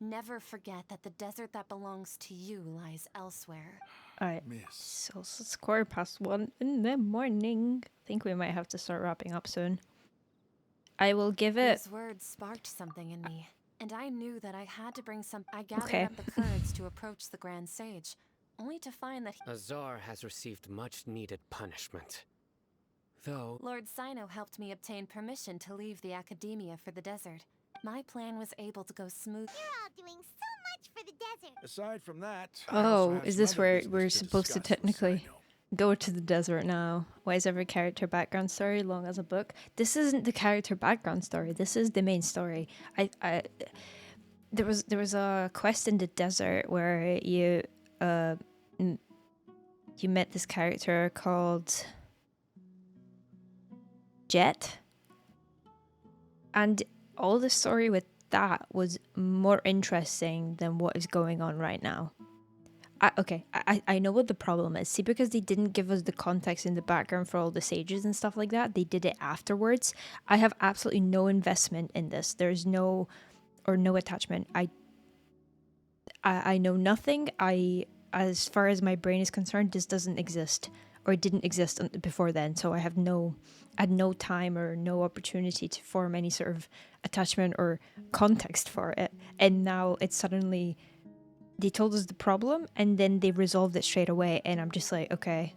Never forget that the desert that belongs to you lies elsewhere. Alright. So it's 1:15 in the morning. I think we might have to start wrapping up soon. I will give it. These words sparked something in me, and I knew that I had to bring some. I gathered Okay. up the courage to approach the Grand Sage, only to find that Azar has received much needed punishment. Though Lord Sino helped me obtain permission to leave the Academia for the desert. My plan was able to go smooth. You're all doing so much for the desert. Aside from that, I also Oh, have is some this other where business we're to supposed to discuss with technically Sino. go to the desert now? Why is every character background story long as a book? This isn't the character background story. This is the main story. There was a quest in the desert where you met this character called Jet, and all the story with that was more interesting than what is going on right now. I know what the problem is. See, because they didn't give us the context in the background for all the sages and stuff like that, they did it afterwards. I have absolutely no investment in this. There's no attachment. I know nothing. As far as my brain is concerned, this doesn't exist, or it didn't exist before then. So I had no time or no opportunity to form any sort of attachment or context for it. And now it's suddenly, they told us the problem and then they resolved it straight away. And I'm just like, okay,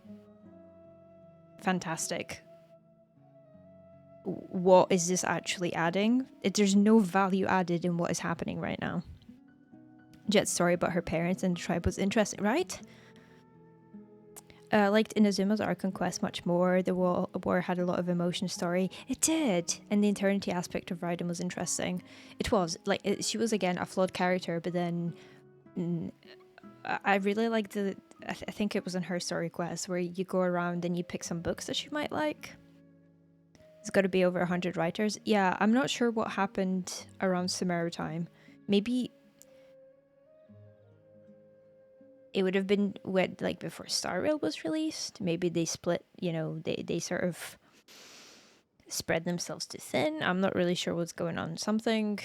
fantastic. What is this actually adding? There's no value added in what is happening right now. Jet's story about her parents and the tribe was interesting, right? Liked Inazuma's Archon quest much more. The war had a lot of emotion story. It did. And the eternity aspect of Raiden was interesting. It was. She was, again, a flawed character, but then I really liked I think it was in her story quest, where you go around and you pick some books that you might like. It's got to be over 100 writers. Yeah, I'm not sure what happened around Sumeru time. Maybe it would have been before Star Rail was released. Maybe they split, they sort of spread themselves too thin. I'm not really sure what's going on. Something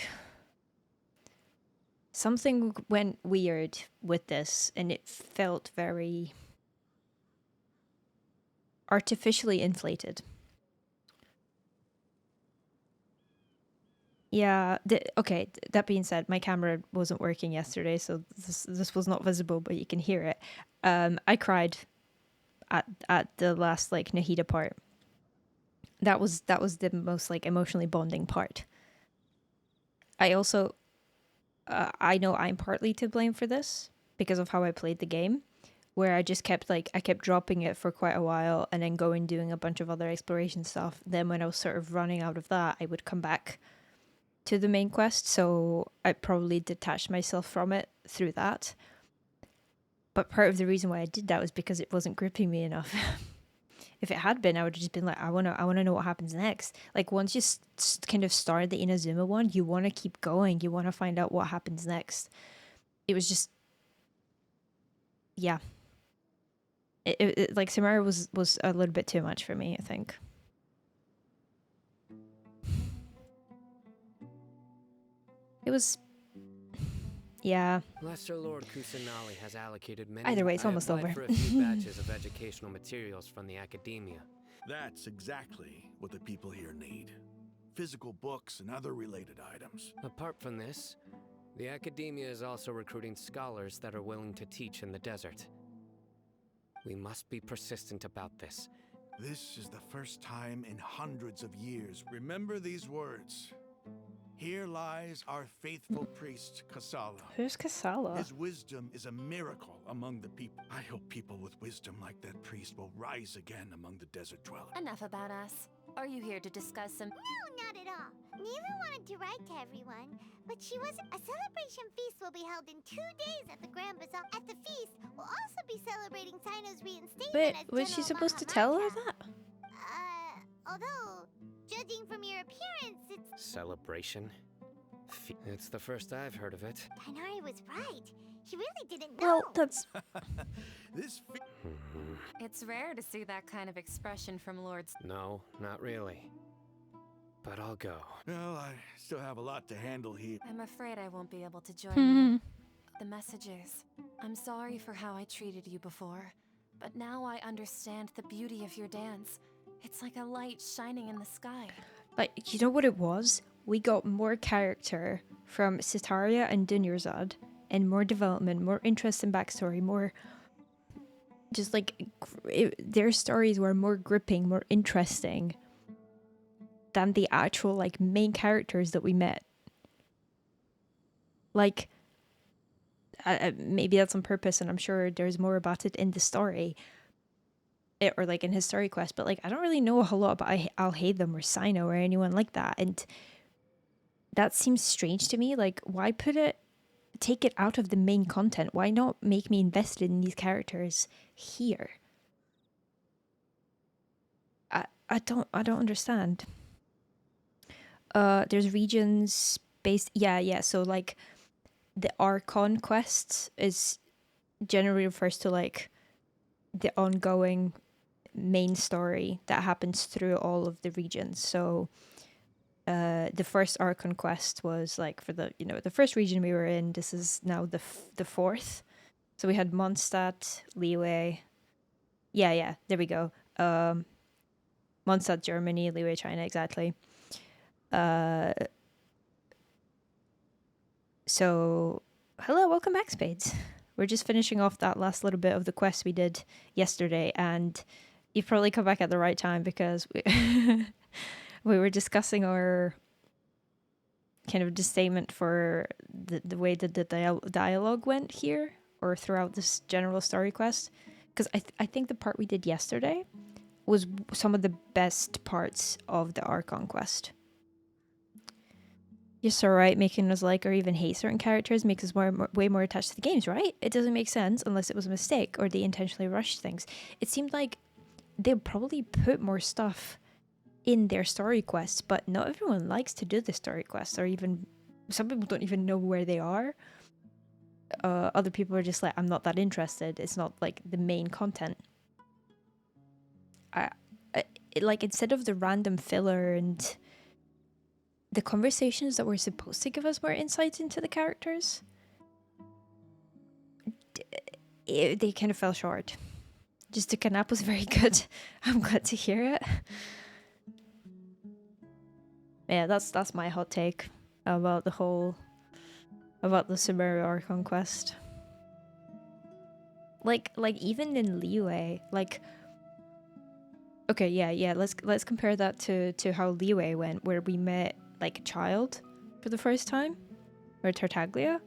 went weird with this, and it felt very artificially inflated. Yeah, okay, that being said, my camera wasn't working yesterday, so this was not visible, but you can hear it. I cried at the last Nahida part. That was the most emotionally bonding part. I also I know I'm partly to blame for this because of how I played the game, where I just kept dropping it for quite a while and then going doing a bunch of other exploration stuff. Then when I was sort of running out of that, I would come back to the main quest, so I probably detached myself from it through that. But part of the reason why I did that was because it wasn't gripping me enough. If it had been, I would have just been like, I wanna know what happens next. Once you kind of start the Inazuma one, you want to keep going. You want to find out what happens next. It was just, yeah. It Sumeru was a little bit too much for me, I think. It was, yeah. Lesser Lord Kusanali has allocated many. Either way, it's almost over. For a few batches of educational materials from the Academia. That's exactly what the people here need. Physical books and other related items. Apart from this, the Academia is also recruiting scholars that are willing to teach in the desert. We must be persistent about this. This is the first time in hundreds of years. Remember these words. Here lies our faithful priest, Kasala. Who's Kasala? His wisdom is a miracle among the people. I hope people with wisdom like that priest will rise again among the desert dwellers. Enough about us. Are you here to discuss some... No, not at all. Neela wanted to write to everyone, but she wasn't. A celebration feast will be held in 2 days at the Grand Bazaar. At the feast, we'll also be celebrating Sino's reinstatement But as was she General supposed to tell her Mahamata. that? Although, judging from your appearance, it's... Celebration? It's the first I've heard of it. Tainari was right. She really didn't know. Well, that's... It's rare to see that kind of expression from Lords. No, not really. But I'll go. Well, I still have a lot to handle here. I'm afraid I won't be able to join you. The messages. I'm sorry for how I treated you before, but now I understand the beauty of your dance. It's like a light shining in the sky. Like, you know what it was? We got more character from Sitaria and Dunyarzad, and more development, more interest in backstory, more... Just like, their stories were more gripping, more interesting than the actual, like, main characters that we met. Like, maybe that's on purpose, and I'm sure there's more about it in the story. Or, like, in his story quest, but, like, I don't really know a whole lot about Al-Haytham or Sino or anyone like that, and that seems strange to me. Like, why take it out of the main content? Why not make me invested in these characters here? I don't understand. There's regions based, yeah, so like the Archon quest is generally refers to like the ongoing main story that happens through all of the regions. So the first Archon quest was like for the first region we were in. This is now the fourth. So we had Mondstadt, Liyue. Yeah, there we go. Mondstadt, Germany, Liyue, China, exactly. So hello, welcome back, Spades. We're just finishing off that last little bit of the quest we did yesterday, and you've probably come back at the right time because we were discussing our kind of disdainment for the way that the dialogue went here, or throughout this general story quest. Because I think the part we did yesterday was some of the best parts of the Archon quest. You're so right, making us like or even hate certain characters makes us way more attached to the games, right? It doesn't make sense unless it was a mistake or they intentionally rushed things. It seemed like they probably put more stuff in their story quests, but not everyone likes to do the story quests, or even some people don't even know where they are. Other people are just like, I'm not that interested. It's not like the main content. Like, instead of the random filler and the conversations that were supposed to give us more insights into the characters, they kind of fell short. Just the Canap was very good. I'm glad to hear it. Yeah, that's my hot take about the Sumeru Archon quest. Like even in Liyue, like, okay, yeah, let's compare that to how Liyue went, where we met like a child for the first time, or Tartaglia.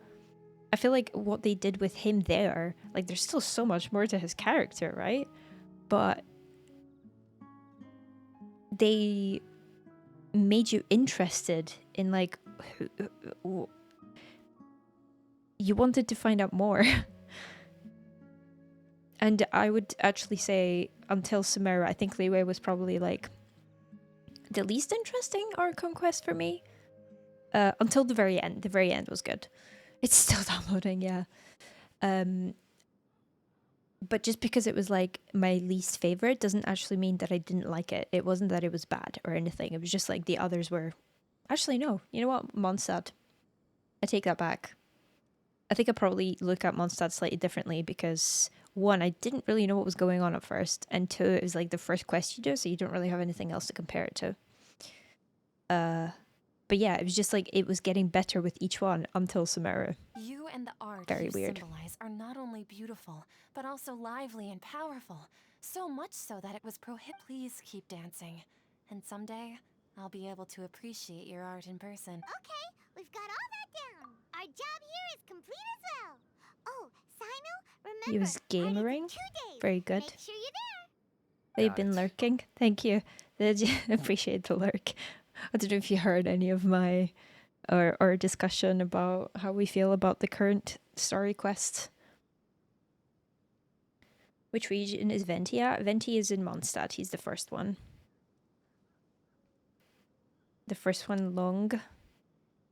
I feel like what they did with him there, like, there's still so much more to his character, right? But they made you interested in, like, you wanted to find out more. And I would actually say, until Sumeru, I think Liyue was probably, like, the least interesting Archon quest for me. Until the very end. The very end was good. It's still downloading, yeah. But just because it was, like, my least favorite doesn't actually mean that I didn't like it. It wasn't that it was bad or anything. It was just, like, the others were... Actually, no. You know what? Mondstadt. I take that back. I think I probably look at Mondstadt slightly differently because, one, I didn't really know what was going on at first, and two, it was, like, the first quest you do, so you don't really have anything else to compare it to. But yeah, it was just like, it was getting better with each one until Sumeru. You and the art Very you weird. symbolize are not only beautiful, but also lively and powerful. So much so that it was Please keep dancing. And someday, I'll be able to appreciate your art in person. Okay, we've got all that down. Our job here is complete as well. Oh, Sino, remember, He was gamering. party's in 2 days. Very good. Make sure you're there. They've been lurking. Thank you. Appreciate the lurk. I don't know if you heard any of my or discussion about how we feel about the current story quest. Which region is Venti at? Venti is in Mondstadt. He's the first one. The first one long.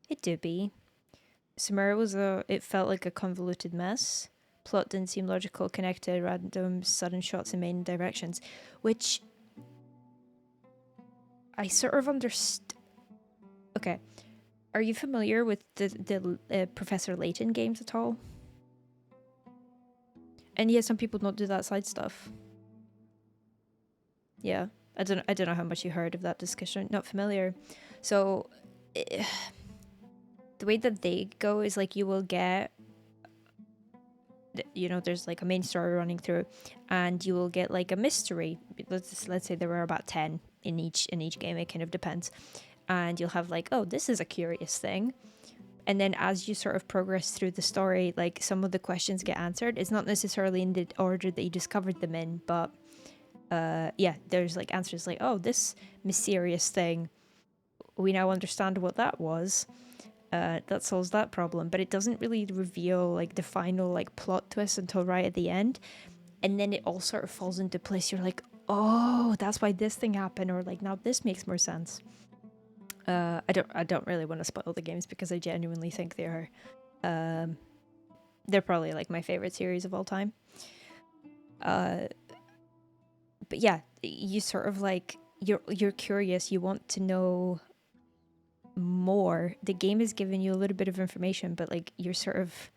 It do be. Sumeru was it felt like a convoluted mess. Plot didn't seem logical, connected, random sudden shots in main directions. Which I sort of understand. Okay. Are you familiar with the Professor Layton games at all? And yeah, some people don't do that side stuff. Yeah, I don't know how much you heard of that discussion. Not familiar. So the way that they go is like you will get, you know, there's like a main story running through, and you will get like a mystery. Let's say there were about 10 in each game. It kind of depends, and you'll have like, oh, this is a curious thing. And then as you sort of progress through the story, like some of the questions get answered. It's not necessarily in the order that you discovered them in, but yeah, there's like answers like, oh, this mysterious thing, we now understand what that was. That solves that problem, but it doesn't really reveal like the final like plot twist until right at the end. And then it all sort of falls into place. You're like, oh, that's why this thing happened, or like now this makes more sense. I don't really want to spoil the games because I genuinely think they're probably like my favorite series of all time. But yeah, you sort of like you're curious, you want to know more. The game is giving you a little bit of information, but like you're sort of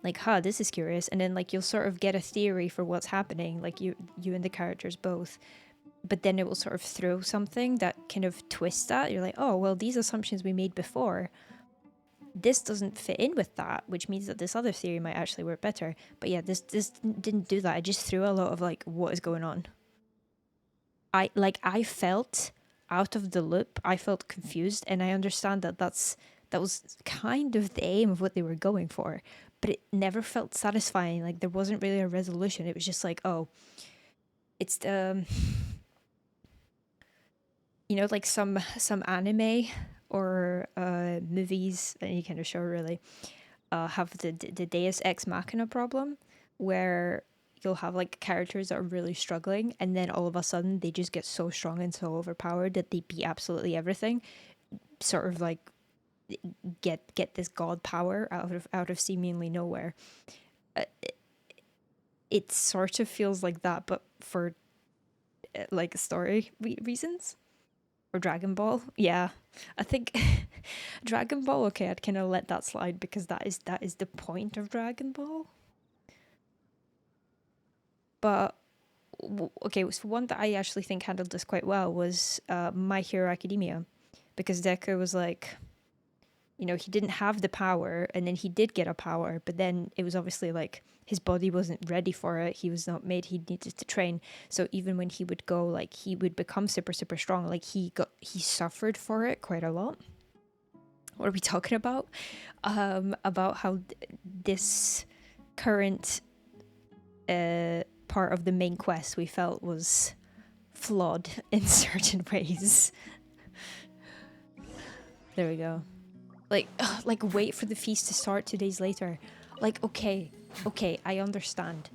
like, this is curious, and then like you'll sort of get a theory for what's happening, like you and the characters both. But then it will sort of throw something that kind of twists that. You're like, oh, well, these assumptions we made before, this doesn't fit in with that, which means that this other theory might actually work better. But yeah, this didn't do that. I just threw a lot of like, what is going on? I felt out of the loop. I felt confused, and I understand that that was kind of the aim of what they were going for, but it never felt satisfying. Like there wasn't really a resolution. It was just like, oh, it's the you know, like some anime or movies, any kind of show really, have the Deus Ex Machina problem, where you'll have like characters that are really struggling, and then all of a sudden they just get so strong and so overpowered that they beat absolutely everything. Sort of like get this god power out of seemingly nowhere. It sort of feels like that, but for like story reasons. Or Dragon Ball, yeah. I think Dragon Ball, okay, I'd kind of let that slide because that is the point of Dragon Ball. But okay, so one that I actually think handled this quite well was My Hero Academia, because Deku was like, you know, he didn't have the power, and then he did get a power, but then it was obviously like his body wasn't ready for it. He was not made. He needed to train. So even when he would go, like he would become super strong. Like he suffered for it quite a lot. What are we talking about? About how this current part of the main quest we felt was flawed in certain ways. There we go. Like wait for the feast to start 2 days later. Like, okay, I understand,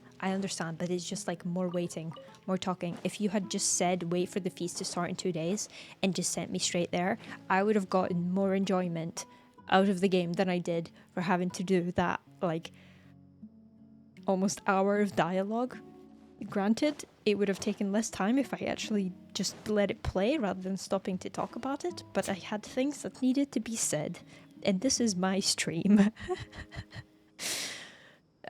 but it's just like more waiting, more talking. If you had just said wait for the feast to start in 2 days and just sent me straight there, I would have gotten more enjoyment out of the game than I did for having to do that, like, almost hour of dialogue. Granted, it would have taken less time if I actually just let it play rather than stopping to talk about it, but I had things that needed to be said, and this is my stream.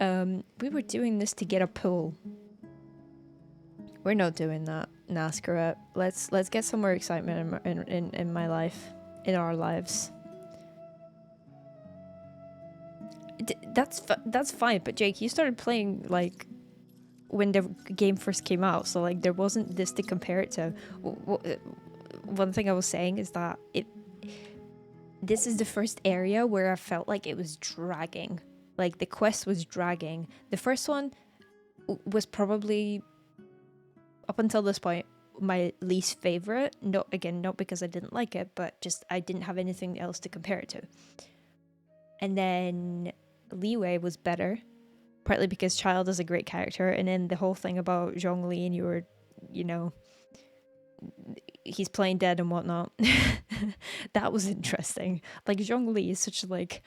We were doing this to get a pull. We're not doing that. Nah, screw it. Let's get some more excitement in my life, in our lives. That's fine, but Jake, you started playing like when the game first came out, so like there wasn't this to compare it to. One thing I was saying is that this is the first area where I felt like it was dragging. Like the quest was dragging. The first one was probably, up until this point, my least favorite. Not because I didn't like it, but just I didn't have anything else to compare it to. And then Liyue was better, partly because Child is a great character, and then the whole thing about Zhongli and he's playing dead and whatnot. That was interesting. Like Zhongli is such like,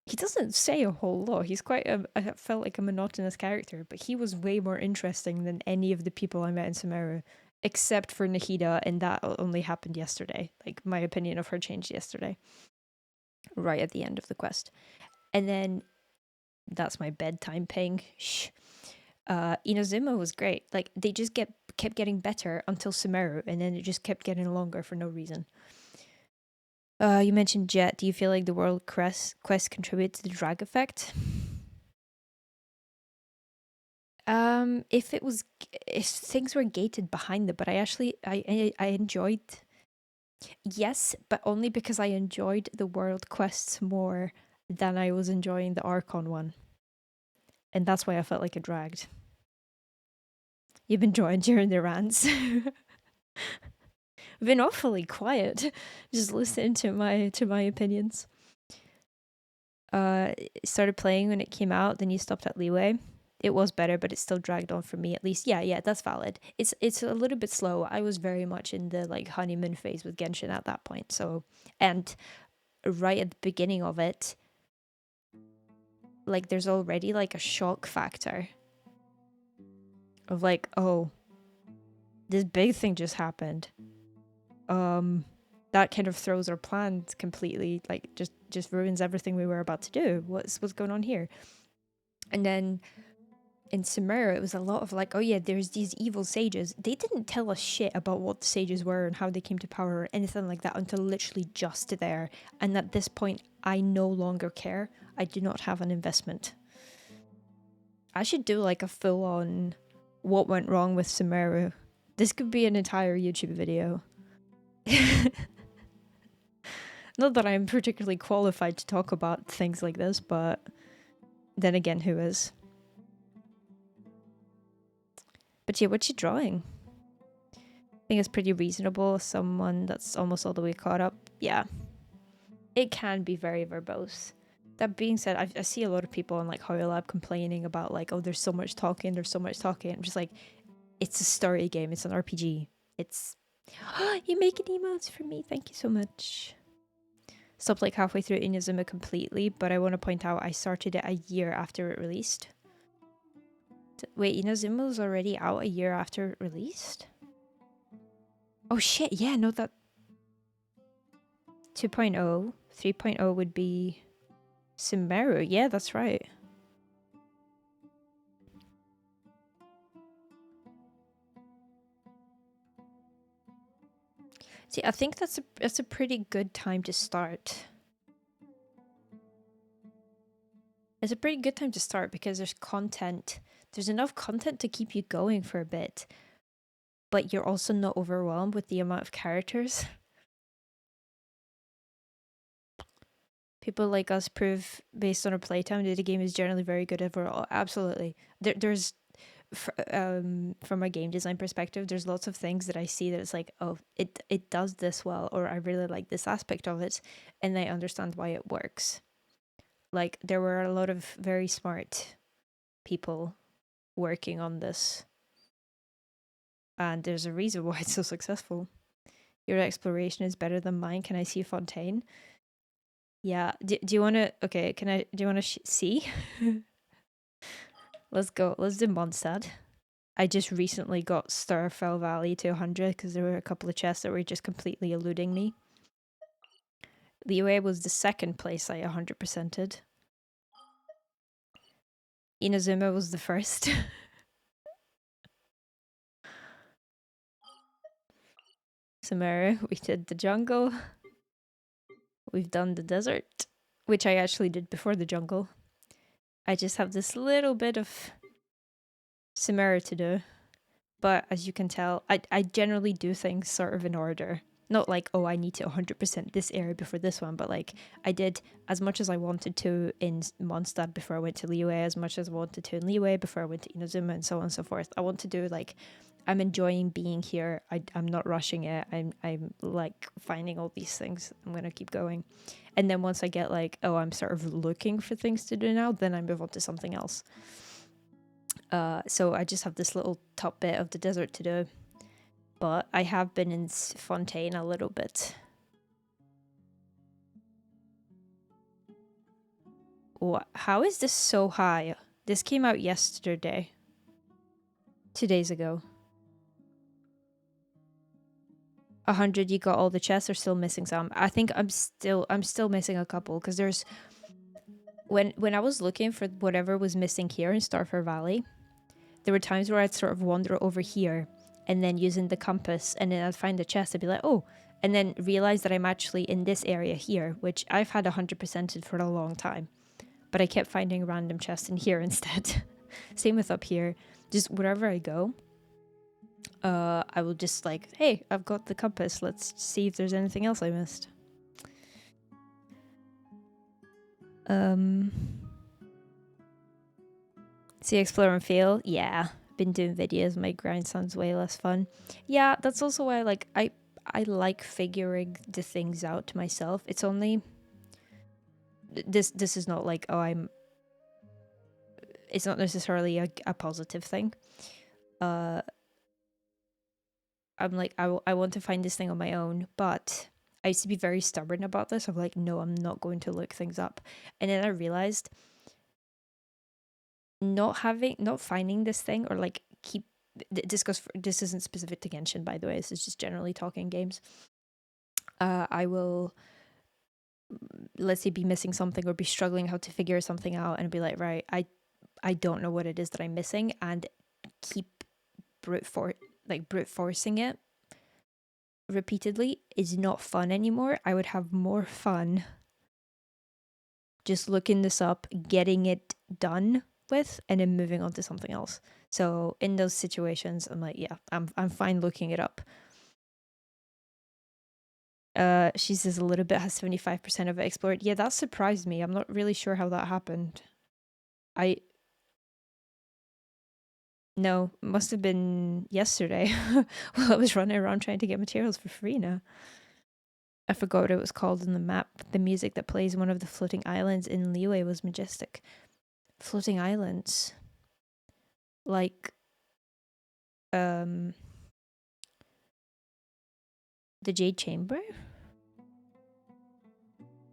he doesn't say a whole lot. He's I felt like a monotonous character, but he was way more interesting than any of the people I met in Sumeru, except for Nahida, and that only happened yesterday. Like, my opinion of her changed yesterday, right at the end of the quest. And then, that's my bedtime ping. Shh. Inazuma was great. Like, they just kept getting better until Sumeru, and then it just kept getting longer for no reason. You mentioned Jet. Do you feel like the world quest contribute to the drag effect? If things were gated behind them, but I enjoyed. Yes, but only because I enjoyed the world quests more than I was enjoying the Archon one, and that's why I felt like it dragged. You've been joined during the rants. I've been awfully quiet, just listening to my opinions. Started playing when it came out, then you stopped at Liyue. It was better, but it still dragged on for me at least. Yeah, that's valid. It's a little bit slow. I was very much in the like honeymoon phase with Genshin at that point. So, and right at the beginning of it, like there's already like a shock factor of like, oh, this big thing just happened. That kind of throws our plans completely, like just ruins everything we were about to do. What's going on here? And then in Sumeru, it was a lot of like, oh yeah, there's these evil sages. They didn't tell us shit about what the sages were and how they came to power or anything like that until literally just there. And at this point, I no longer care. I do not have an investment. I should do like a full-on what went wrong with Sumeru. This could be an entire YouTube video. Not that I'm particularly qualified to talk about things like this, but then again, who is? But yeah, what you drawing? I think it's pretty reasonable. Someone that's almost all the way caught up. Yeah. It can be very verbose. That being said, I see a lot of people on like HoYoLab complaining about like, oh, there's so much talking. I'm just like, it's a story game. It's an RPG. It's... You're making emotes for me. Thank you so much. Stopped like halfway through Inazuma completely, but I want to point out I started it a year after it released. Wait, Inazuma was already out a year after it released? Oh shit, yeah, no, that... 2.0, 3.0 would be Sumeru. Yeah, that's right. See, I think that's a pretty good time to start. It's a pretty good time to start because there's content. There's enough content to keep you going for a bit, but you're also not overwhelmed with the amount of characters. People like us prove, based on our playtime, that the game is generally very good overall. Absolutely. There's... from a game design perspective, there's lots of things that I see that it's like, oh, it does this well, or I really like this aspect of it, and I understand why it works. Like, there were a lot of very smart people working on this, and there's a reason why it's so successful. Your exploration is better than mine. Can I see Fontaine? Yeah. Do you want to... Okay, do you want to see? Let's go. Let's do Mondstadt. I just recently got Starfell Valley to 100 because there were a couple of chests that were just completely eluding me. Liyue was the second place I 100%ed. Inazuma was the first. Sumeru, we did the jungle. We've done the desert, which I actually did before the jungle. I just have this little bit of Sumeru to do. But as you can tell, I generally do things sort of in order. Not like, oh, I need to 100% this area before this one, but like, I did as much as I wanted to in Mondstadt before I went to Liyue, as much as I wanted to in Liyue before I went to Inazuma, and so on and so forth. I want to do like I'm enjoying being here. I'm not rushing it. I'm like finding all these things. I'm gonna keep going. And then once I get like, oh, I'm sort of looking for things to do now, then I move on to something else. So I just have this little top bit of the desert to do. But I have been in Fontaine a little bit. What? How is this so high? This came out yesterday. 2 days ago. 100, you got all the chests, or still missing some? I think I'm still missing a couple, because there's when I was looking for whatever was missing here in Starfire Valley, there were times where I'd sort of wander over here and then using the compass, and then I'd find the chest and be like, oh, and then realize that I'm actually in this area here, which I've had 100%ed for a long time. But I kept finding random chests in here instead. Same with up here. Just wherever I go, I will just like, hey, I've got the compass. Let's see if there's anything else I missed. See, explore and fail. Yeah, been doing videos. My grind sounds way less fun. Yeah, that's also why I like figuring the things out myself. It's only this is not like, oh, it's not necessarily a positive thing. I'm like, I want to find this thing on my own, but I used to be very stubborn about this. I'm like, no, I'm not going to look things up. And then I realized not finding this thing, or like this isn't specific to Genshin, by the way, this is just generally talking games. I will, let's say, be missing something or be struggling how to figure something out, and be like, right, I don't know what it is that I'm missing, and keep brute forcing it repeatedly is not fun anymore. I would have more fun just looking this up, getting it done with, and then moving on to something else. So in those situations, I'm like, yeah, I'm fine looking it up. She says a little bit has 75% of it explored. Yeah, that surprised me. I'm not really sure how that happened. No, must have been yesterday while I was running around trying to get materials for free now. I forgot what it was called in the map. The music that plays one of the floating islands in Liyue was majestic. Floating islands. Like, the Jade Chamber?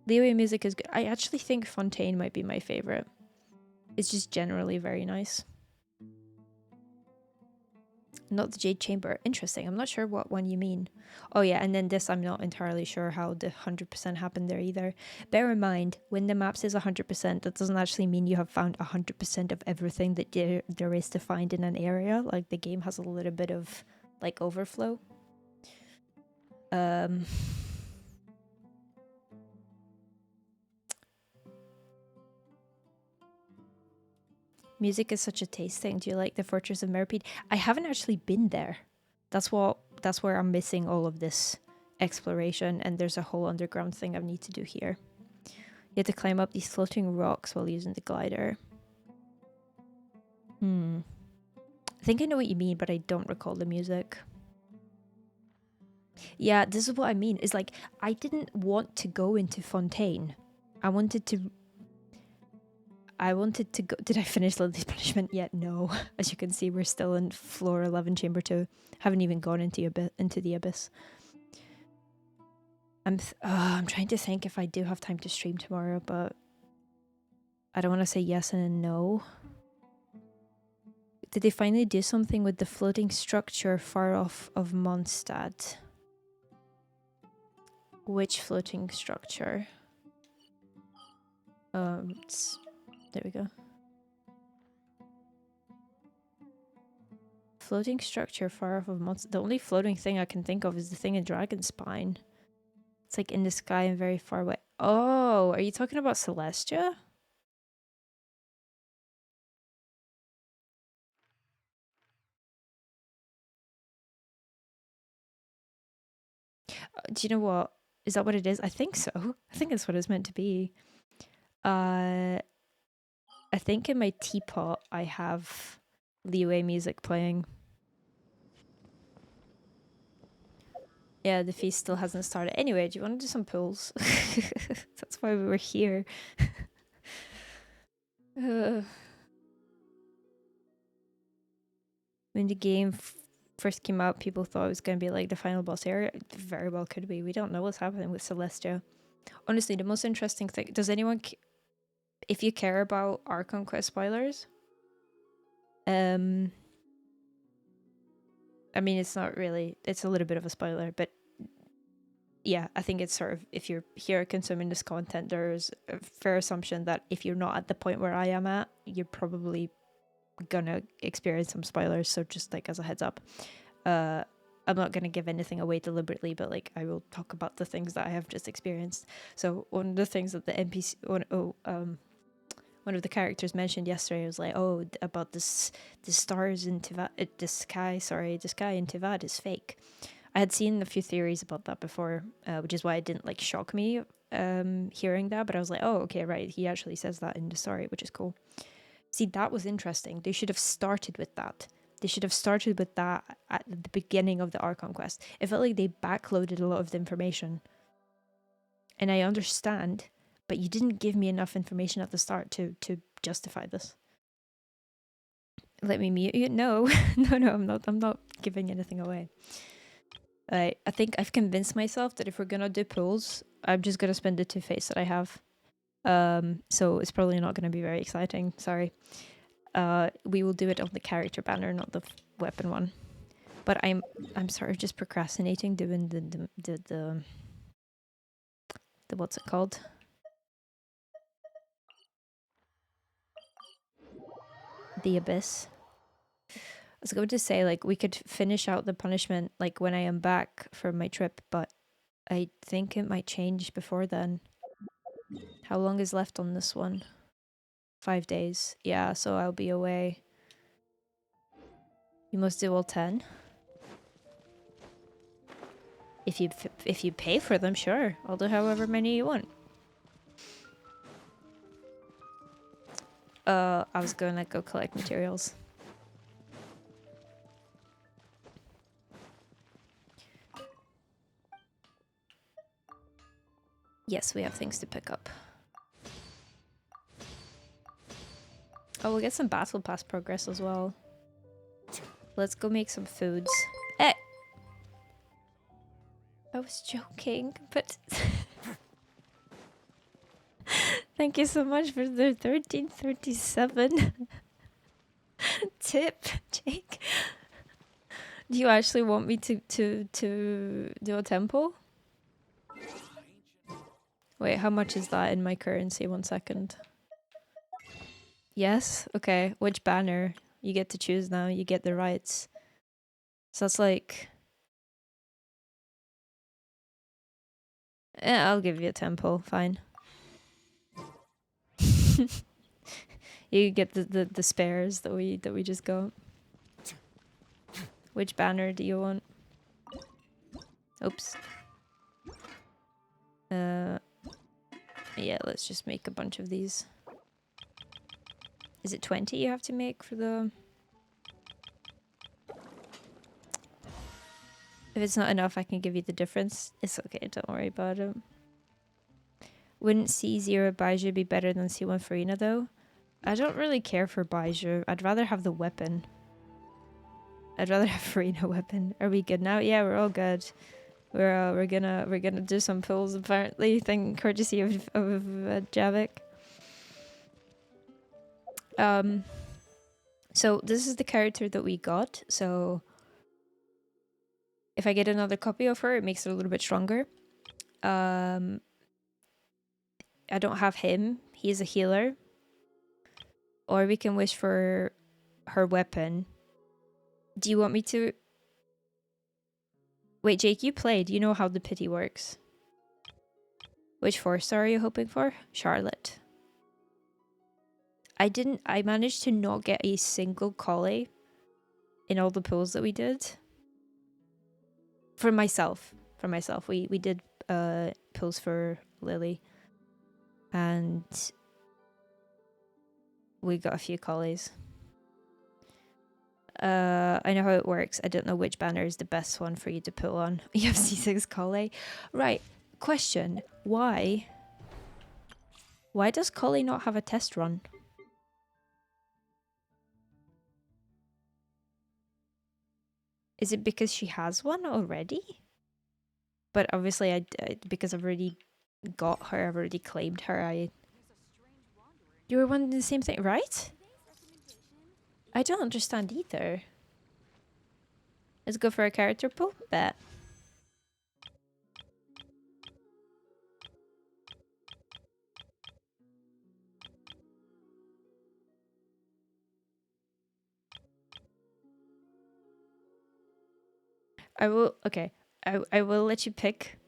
Liyue music is good. I actually think Fontaine might be my favorite. It's just generally very nice. Not the Jade Chamber. Interesting. I'm not sure what one you mean. Oh yeah, and then this, I'm not entirely sure how the 100% happened there either. Bear in mind, when the map says 100%, that doesn't actually mean you have found 100% of everything that there is to find in an area. Like, the game has a little bit of, like, overflow. Music is such a taste thing. Do you like the Fortress of Merpede? I haven't actually been there. That's where I'm missing all of this exploration, and there's a whole underground thing I need to do here. You have to climb up these floating rocks while using the glider. I think I know what you mean, but I don't recall the music. Yeah, this is what I mean. It's like, I didn't want to go into Fontaine. I wanted to go. Did I finish Lily's Punishment yet? No. As you can see, we're still in floor 11, chamber 2. Haven't even gone into the abyss. I'm trying to think if I do have time to stream tomorrow, but I don't want to say yes and a no. Did they finally do something with the floating structure far off of Mondstadt? Which floating structure? There we go. Floating structure far off of Mondstadt. The only floating thing I can think of is the thing in Dragonspine. It's like in the sky and very far away. Oh, are you talking about Celestia? Do you know what? Is that what it is? I think so. I think that's what it's meant to be. I think in my teapot I have Liyue music playing. Yeah, the feast still hasn't started. Anyway, do you want to do some pulls? That's why we were here. When the game first came out, people thought it was going to be like the final boss area. It very well could be. We don't know what's happening with Celestia. Honestly, the most interesting thing... Does anyone... If you care about Archon quest spoilers... I mean, it's not really... It's a little bit of a spoiler, but... Yeah, I think it's sort of... If you're here consuming this content, there's a fair assumption that if you're not at the point where I am at, you're probably gonna experience some spoilers, so just like as a heads up. I'm not gonna give anything away deliberately, but like I will talk about the things that I have just experienced. So one of the things that the NPC one of the characters mentioned yesterday was like, oh, about the stars in Tivat, the sky in Tivat is fake. I had seen a few theories about that before, which is why it didn't like shock me hearing that, but I was like, oh, okay, right, he actually says that in the story, which is cool. See, that was interesting. They should have started with that. They should have started with that at the beginning of the Archon quest. It felt like they backloaded a lot of the information. And I understand, but you didn't give me enough information at the start to justify this. Let me mute you? No. No, I'm not giving anything away. I think I've convinced myself that if we're gonna do pulls, I'm just gonna spend the 2 fates that I have. So it's probably not going to be very exciting. Sorry. We will do it on the character banner, not the weapon one. But I'm sort of just procrastinating doing the what's it called? The Abyss. I was going to say like we could finish out the punishment like when I am back from my trip, but I think it might change before then. How long is left on this one? 5 days. Yeah, so I'll be away. You must do all 10. If you pay for them, sure. I'll do however many you want. I was gonna go collect materials. Yes, we have things to pick up. Oh, we'll get some battle pass progress as well. Let's go make some foods. Eh! I was joking, but... Thank you so much for the 1337 tip, Jake. Do you actually want me to do a temple? Wait, how much is that in my currency? 1 second. Yes? Okay. Which banner? You get to choose now. You get the rights. So that's like... I'll give you a temple. Fine. You get the spares that we just got. Which banner do you want? Oops. Yeah, let's just make a bunch of these. Is it 20 you have to make for the... If it's not enough, I can give you the difference. It's okay, don't worry about it. Wouldn't C0 Baiju be better than C1 Farina though? I don't really care for Baiju. I'd rather have the weapon. I'd rather have Farina weapon. Are we good now? Yeah, we're all good. We're gonna do some pulls apparently, courtesy of Javik. So this is the character that we got. So if I get another copy of her, it makes it a little bit stronger. I don't have him. He is a healer. Or we can wish for her weapon. Do you want me to... Wait, Jake, you played. You know how the pity works. Which 4-star are you hoping for? Charlotte. I managed to not get a single collie in all the pulls that we did. For myself. We did pulls for Lily. And we got a few collies. I know how it works. I don't know which banner is the best one for you to pull on. You have C6 Collei. Right. Question. Why? Why does Collei not have a test run? Is it because she has one already? But obviously, because I've already got her, I've already claimed her. You were wondering the same thing, right? I don't understand either. Let's go for a character pool. Bet. I will. Okay. I will let you pick.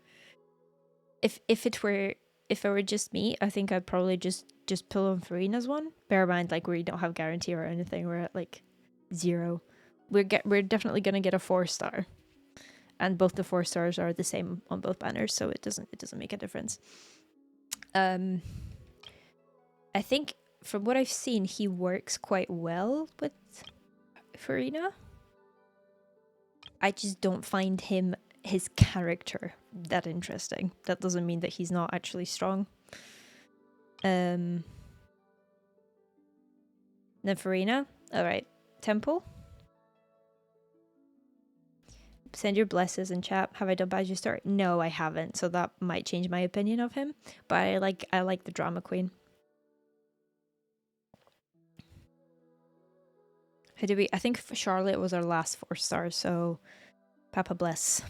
If it were just me, I think I'd probably just pull on Farina's one. Bear in mind, like, we don't have guarantee or anything. We're at like 0. We're definitely gonna get a 4-star, and both the 4 stars are the same on both banners, so it doesn't make a difference. I think from what I've seen, he works quite well with Farina. I just don't find his character that interesting. That doesn't mean that he's not actually strong. Then Farina. Alright. Temple. Send your blesses in chat. Have I done Badger Star? No, I haven't, so that might change my opinion of him. But I like the drama queen. Who did we? I think Charlotte was our last 4-star, so Papa bless.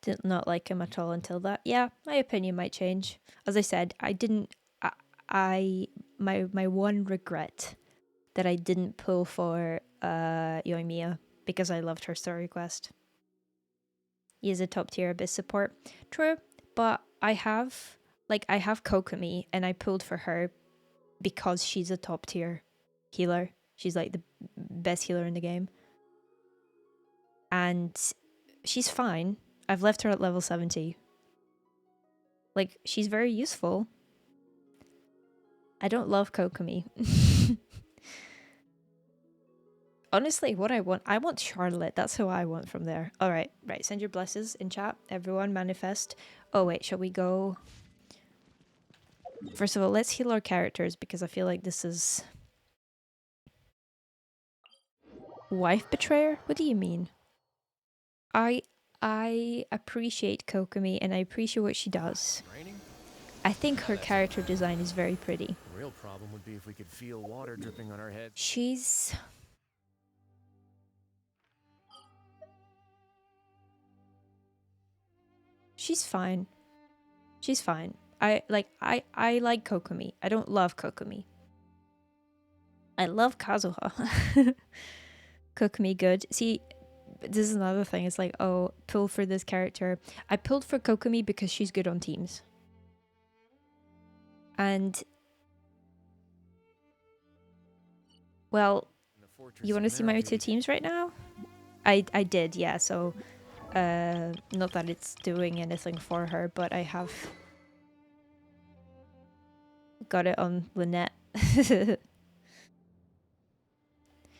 Did not like him at all until that. Yeah, my opinion might change. As I said, I didn't. My one regret that I didn't pull for Yoimiya because I loved her story quest. He is a top tier Abyss support. True, but I have Kokomi and I pulled for her because she's a top tier healer. She's like the best healer in the game. And she's fine. I've left her at level 70. Like, she's very useful. I don't love Kokomi. Honestly, what I want Charlotte. That's who I want from there. Alright, right. Send your blesses in chat. Everyone, manifest. Oh, wait, shall we go? First of all, let's heal our characters because I feel like this is... Wife betrayer? What do you mean? I appreciate Kokomi and I appreciate what she does. I think her character design is very pretty. The real problem would be if we could feel water dripping on our heads. She's fine. She's fine. I like Kokomi. I don't love Kokomi. I love Kazuha. Kokomi good. See, this is another thing. It's like, oh, pull for this character. I pulled for Kokomi because she's good on teams. And well, you want to see my 2 teams right now? I did, yeah. So not that it's doing anything for her, but I have got it on Lynette.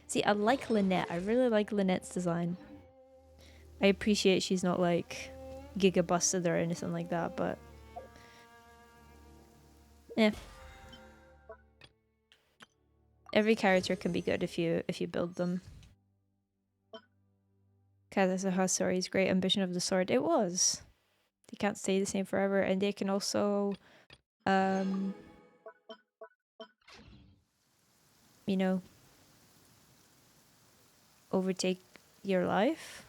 See, I like Lynette. I really like Lynette's design. I appreciate she's not like giga busted or anything like that, but yeah. Every character can be good if you build them. Kazuha's story's great ambition of the sword. It was. They can't stay the same forever, and they can also you know, overtake your life.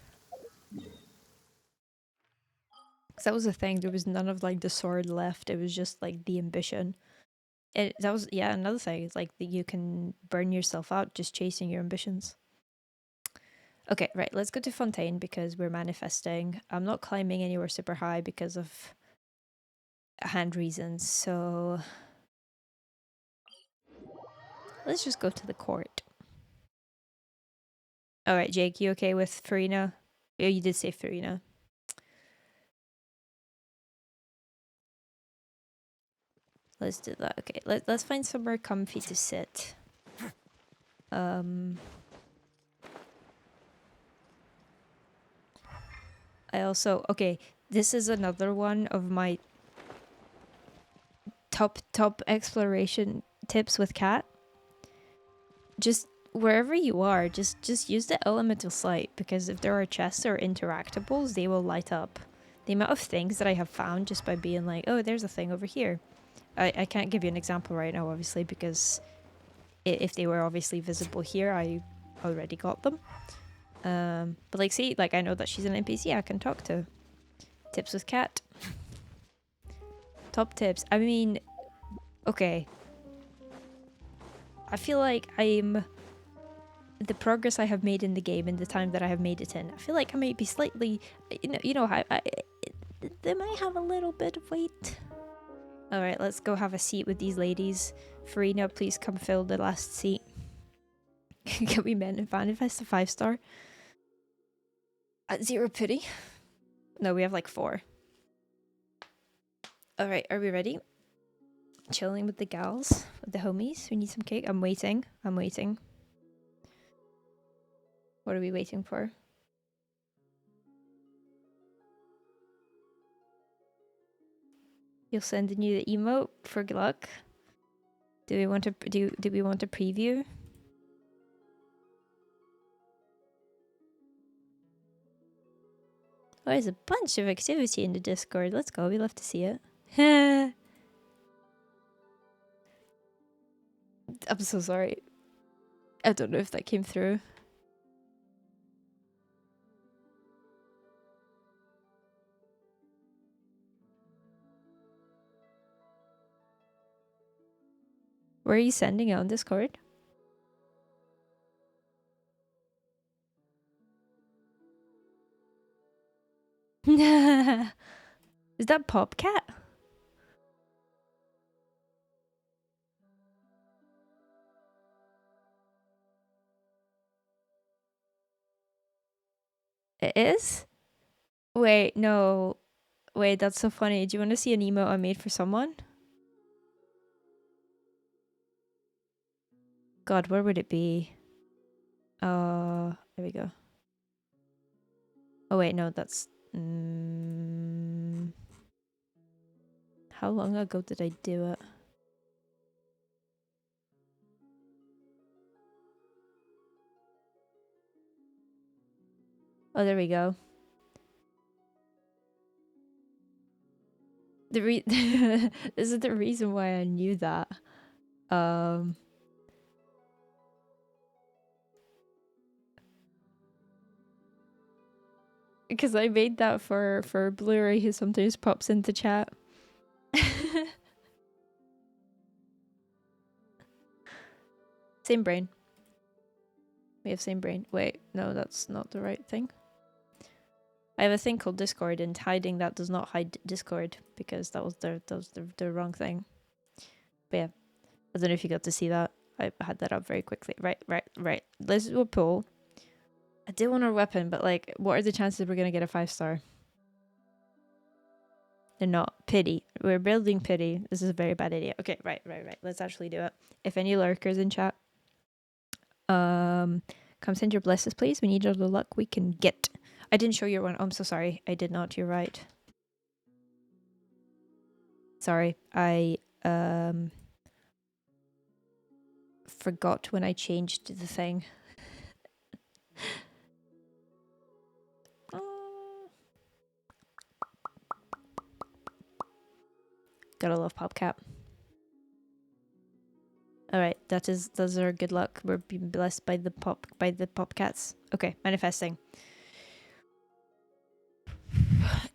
Because that was the thing, there was none of like the sword left, it was just like the ambition. That was, yeah, another thing, it's like that you can burn yourself out just chasing your ambitions. Okay, right, let's go to Fontaine because we're manifesting. I'm not climbing anywhere super high because of hand reasons, so let's just go to the court. Alright, Jake, you okay with Farina? Oh, you did say Farina. Let's do that. Okay, let's find somewhere comfy to sit. I also, okay, this is another one of my top exploration tips with Cat. Just wherever you are, just use the elemental sight, because if there are chests or interactables, they will light up. The amount of things that I have found just by being like, oh, there's a thing over here. I can't give you an example right now, obviously, because if they were obviously visible here, I already got them. But like, see, like I know that she's an NPC I can talk to. Tips with Cat. Top tips. I mean, okay. I feel like the progress I have made in the game and the time that I have made it in, I feel like I might be slightly, they might have a little bit of weight. All right, let's go have a seat with these ladies. Farina, please come fill the last seat. Can we manifest a 5-star? At 0 pity? No, we have like 4. All right, are we ready? Chilling with the gals, with the homies. We need some cake. I'm waiting. What are we waiting for? You'll send you the emote for good luck. Do we want to do we want to preview? Oh, there's a bunch of activity in the Discord. Let's go. We love to see it. I'm so sorry. I don't know if that came through. Where are you sending it on Discord? Is that Popcat? It is? Wait, no. Wait, that's so funny. Do you want to see an emote I made for someone? God, where would it be? There we go. Oh wait, no, that's... how long ago did I do it? Oh, there we go. This is the reason why I knew that. Because I made that for Blu-ray who sometimes pops into chat. Same brain. We have same brain. Wait, no, that's not the right thing. I have a thing called Discord, and hiding that does not hide Discord, because that was the wrong thing. But yeah, I don't know if you got to see that. I had that up very quickly. Right. Let's do a poll. I did want our weapon, but like, what are the chances we're gonna get a 5-star? They're not. Pity. We're building pity. This is a very bad idea. Okay, right. Let's actually do it. If any lurkers in chat, come send your blesses, please. We need all the luck we can get. I didn't show you one. Oh, I'm so sorry. I did not. You're right. Sorry. I forgot when I changed the thing. Gotta love PopCap. Alright, those are good luck. We're being blessed by the PopCats. Okay, manifesting.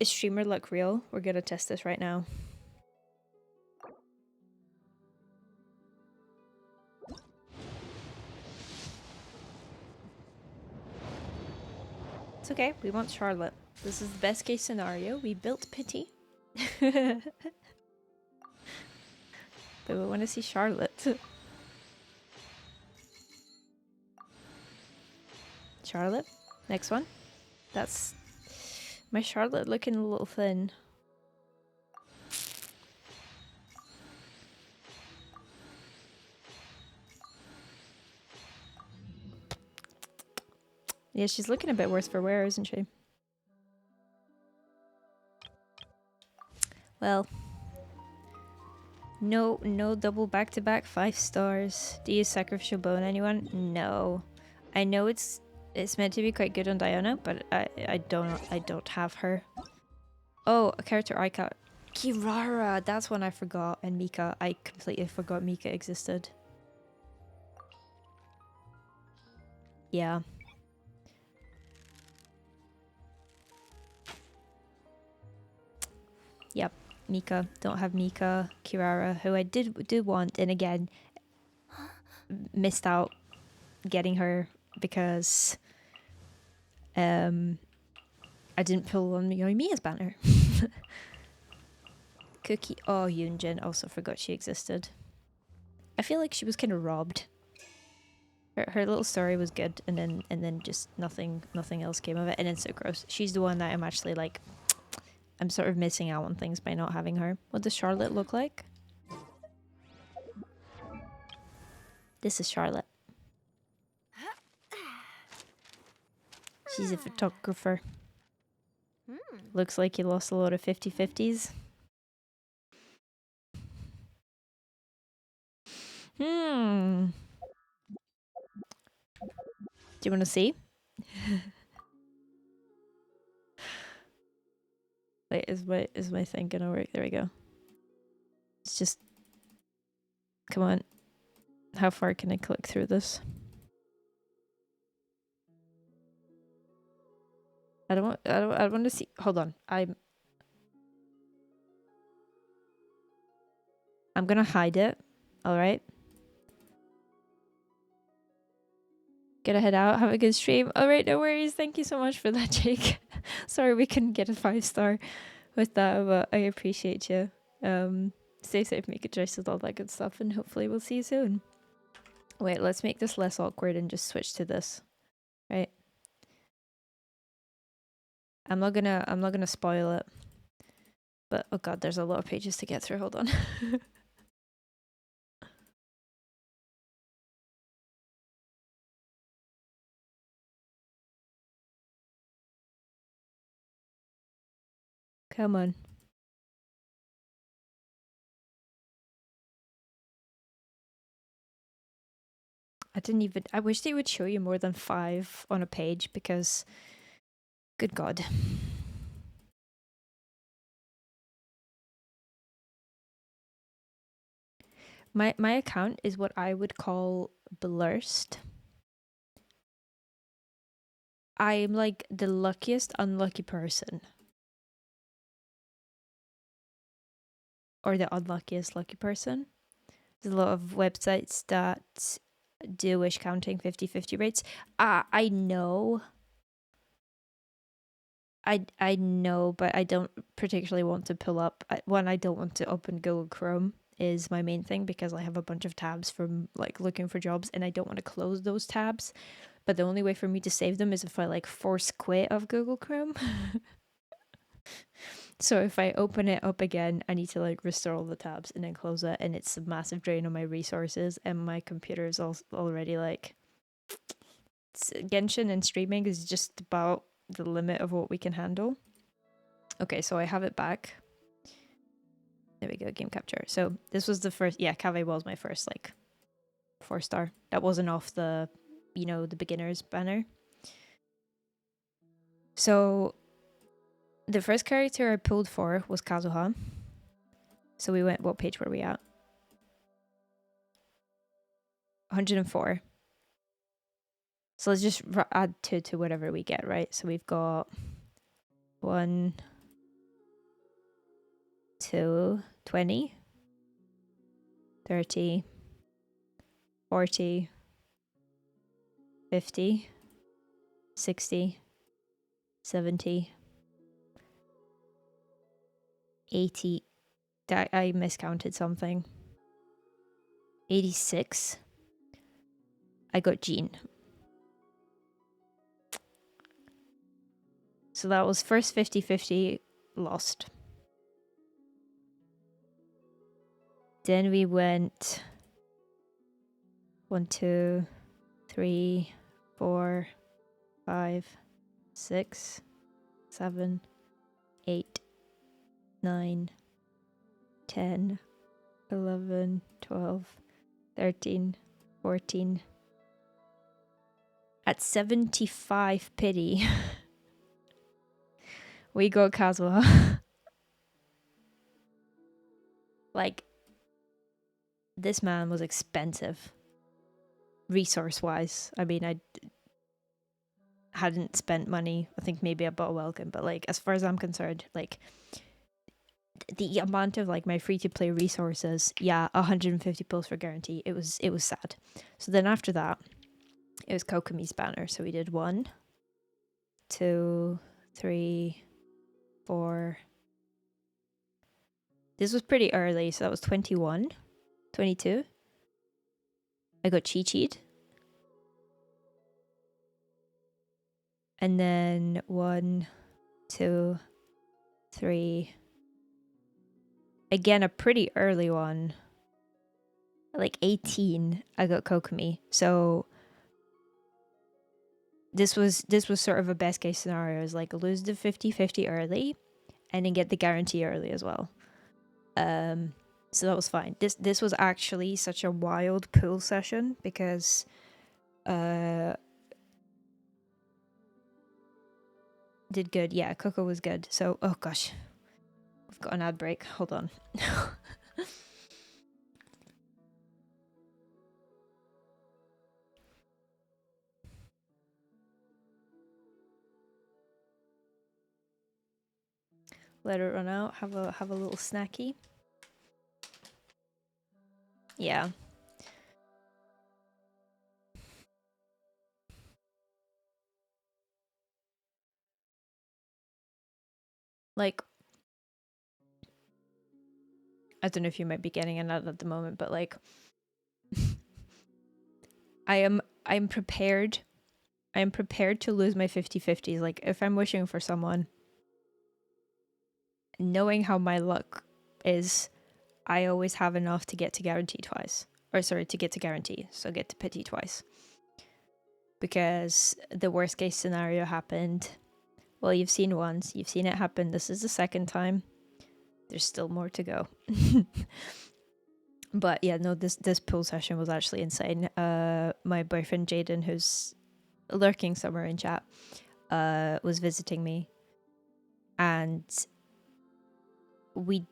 Is streamer luck real? We're gonna test this right now. It's okay, we want Charlotte. This is the best case scenario. We built Pity. But we want to see Charlotte. Charlotte. Next one. That's my Charlotte looking a little thin. Yeah, she's looking a bit worse for wear, isn't she? Well, no double back-to-back 5 stars. Do you sacrificial bone anyone? No. I know it's meant to be quite good on Diana, but I don't have her. Oh, a character icon. Kirara, that's one I forgot, and Mika. I completely forgot Mika existed. Yeah. Yep, Mika. Don't have Mika. Kirara, who I do want, and again, missed out getting her because I didn't pull on Yoimiya's banner. Cookie. Oh, Yunjin. Also forgot she existed. I feel like she was kind of robbed. Her little story was good, and then just nothing else came of it, and it's so gross. She's the one that I'm actually like, I'm sort of missing out on things by not having her. What does Charlotte look like? This is Charlotte. She's a photographer. Looks like you lost a lot of 50-50s. Do you want to see? Wait, is my thing gonna work? There we go. It's just, come on. How far can I click through this? I want to see. Hold on. I'm gonna hide it. All right. Gonna head out. Have a good stream. All right, no worries. Thank you so much for that, Jake. Sorry we couldn't get a 5-star with that, but I appreciate you. Stay safe, make good choices, all that good stuff, and hopefully we'll see you soon. Wait, let's make this less awkward and just switch to this. Right. I'm not gonna spoil it. But oh god, there's a lot of pages to get through. Hold on. Come on. I wish they would show you more than 5 on a page because, good god. My account is what I would call blurst. I'm like the luckiest unlucky person. Or the unluckiest lucky person. There's a lot of websites that do wish counting 50-50 rates. I know. I know, but I don't particularly want to pull up. One, I don't want to open Google Chrome is my main thing because I have a bunch of tabs from like looking for jobs and I don't want to close those tabs. But the only way for me to save them is if I like force quit of Google Chrome. So if I open it up again, I need to like restore all the tabs and then close it, and it's a massive drain on my resources, and my computer is already like Genshin and streaming is just about the limit of what we can handle. Okay, so I have it back. There we go, game capture. So this was the first, yeah, Cave was my first like 4-star. That wasn't off the, you know, the beginner's banner. So the first character I pulled for was Kazuha. So we went, what page were we at? 104. So let's just add 2 to whatever we get, right? So we've got 1, 2, 20, 30, 40, 50, 60, 70, 80. I miscounted something. 86. I got Jean. So that was first 50-50 lost. Then we went 1, 2, 3, 4, 5, 6, 7, 8, 9, 10, 11, 12, 13, 14. At 75 pity, we got Kazuha. Like, this man was expensive. Resource-wise. I mean, I hadn't spent money. I think maybe I bought a welcome, but like, as far as I'm concerned, like, the amount of like my free-to-play resources, yeah, 150 pulls for guarantee. It was sad. So then after that, it was Kokomi's banner. So we did 1, 2, 3, 4. This was pretty early, so that was 21, 22. I got Chi-Chi'd. And then 1, 2, 3. Again, a pretty early one. Like 18, I got Kokomi. So this was sort of a best case scenario. Is like lose the 50-50 early and then get the guarantee early as well. So that was fine. This was actually such a wild pool session because did good. Yeah, Coco was good. So, oh gosh. We've got an ad break. Hold on. Let it run out. Have a little snacky. Yeah. Like, I don't know if you might be getting an ad at the moment, but like, I'm prepared. I am prepared to lose my 50-50s. Like, if I'm wishing for someone, knowing how my luck is, I always have enough to get to guarantee twice. Or sorry, to get to guarantee. So get to pity twice. Because the worst case scenario happened. Well, you've seen once. You've seen it happen. This is the second time. There's still more to go. But yeah, no, this pool session was actually insane. My boyfriend Jaden, who's lurking somewhere in chat, was visiting me. And I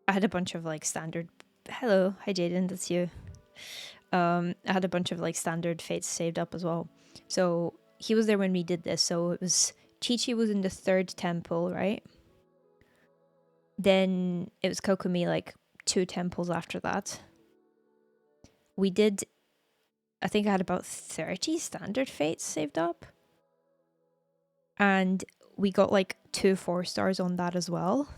had a bunch of like standard. Hello, hi Jaden, that's you. I had a bunch of like standard fates saved up as well. So he was there when we did this. So it was Chi-Chi was in the 3rd temple, right? Then it was Kokomi like 2 temples after that. We did, I think I had about 30 standard fates saved up. And we got like 2 4-stars on that as well.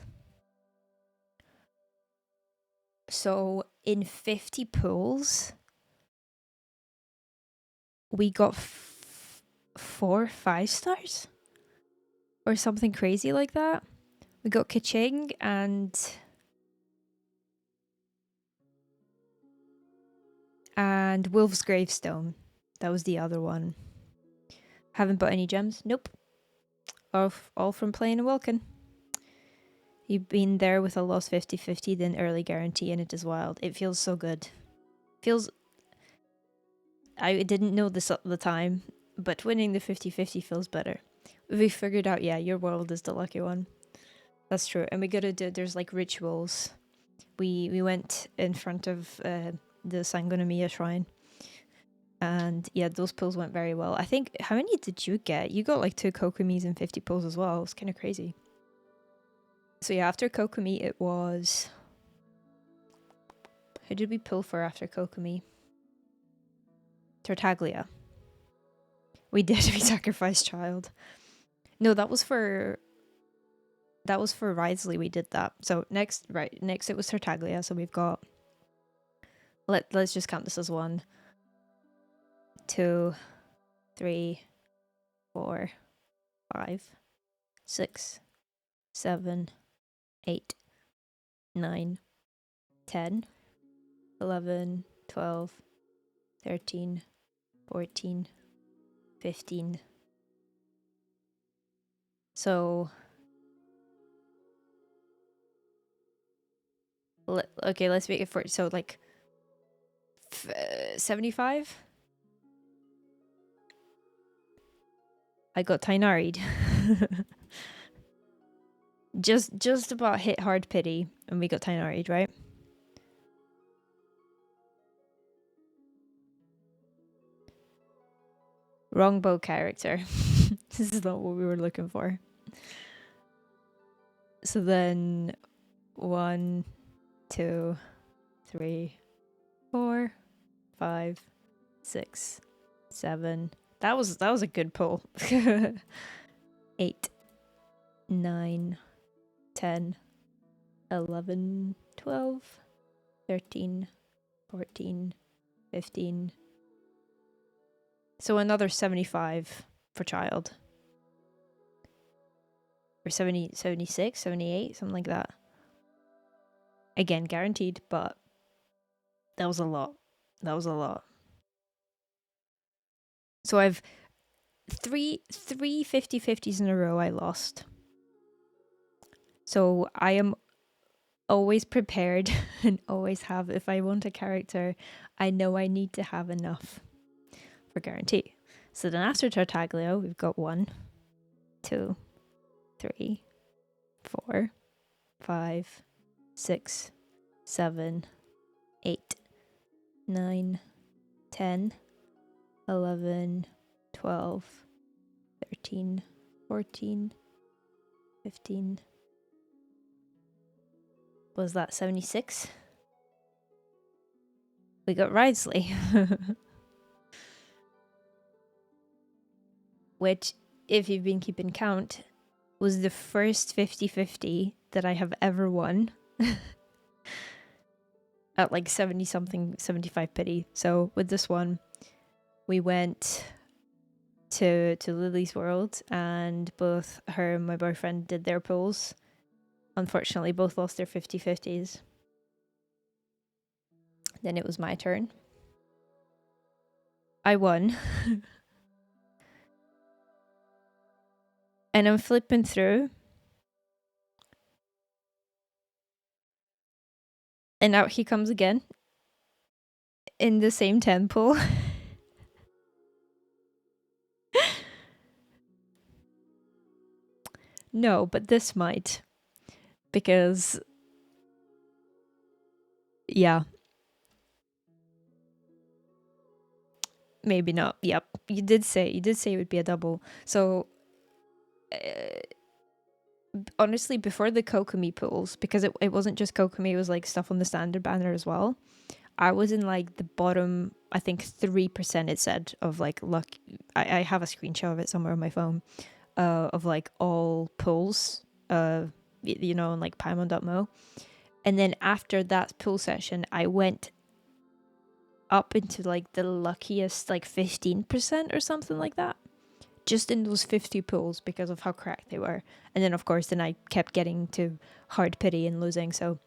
So in 50 pools, we got 4 5-stars or something crazy like that. We got Kaching and Wolf's Gravestone. That was the other one. Haven't bought any gems? Nope. All from playing a Wilkin. You've been there with a lost 50-50, then early guarantee, and it is wild. It feels so good. I didn't know this at the time, but winning the 50-50 feels better. We figured out, yeah, your world is the lucky one. That's true. And we gotta do, there's like rituals. We went in front of the Sangonomiya shrine. And yeah, those pulls went very well. I think, how many did you get? You got like 2 Kokomis and 50 pulls as well. It's kind of crazy. So yeah, after Kokomi, it was... Who did we pull for after Kokomi? Tartaglia. We did. We sacrificed child. No, that was for Risley. We did that. So next it was Tartaglia. So we've got... Let's just count this as 1, 2, 3, 4, 5, 6, 7, 8, 9, 10, 11, 12, 13, 14, 15, So okay, let's make it for so like 75. I got Tainari'd. just about hit hard pity, and we got Tainari'd, right? Wrong bow character. This is not what we were looking for. So then 1, 2, 3, 4, 5, 6, 7. That was a good pull. 8, 9, 10, 11, 12, 13, 14, 15. So another 75 for child. Or 70, 76, 78, something like that. Again, guaranteed, but that was a lot. That was a lot. So I've three 50-50s in a row I lost. So I am always prepared and always have, if I want a character, I know I need to have enough for guarantee. So then after Tartaglia, we've got 1, 2, 3, 4, 5, 6, 7, 8, 9, 10, 11, 12, 13, 14, 15. Was that 76? We got Risley. Which, if you've been keeping count, was the first 50-50 that I have ever won. At like 70 something, 75 pity. So with this one, we went to Lily's world, and both her and my boyfriend did their pulls. Unfortunately, both lost their 50-50s. Then it was my turn. I won. And I'm flipping through. And out he comes again. In the same temple. No, but this might. Because... yeah. Maybe not. Yep. You did say it would be a double. So... honestly, before the Kokomi pools, because it wasn't just Kokomi, it was like stuff on the standard banner as well. I was in like the bottom, I think 3% it said, of like luck. I have a screenshot of it somewhere on my phone, of like all pools, you know, on like Paimon.mo. And then after that pool session, I went up into like the luckiest like 15% or something like that. Just in those 50 pools because of how correct they were. And then of course, then I kept getting to hard pity and losing, so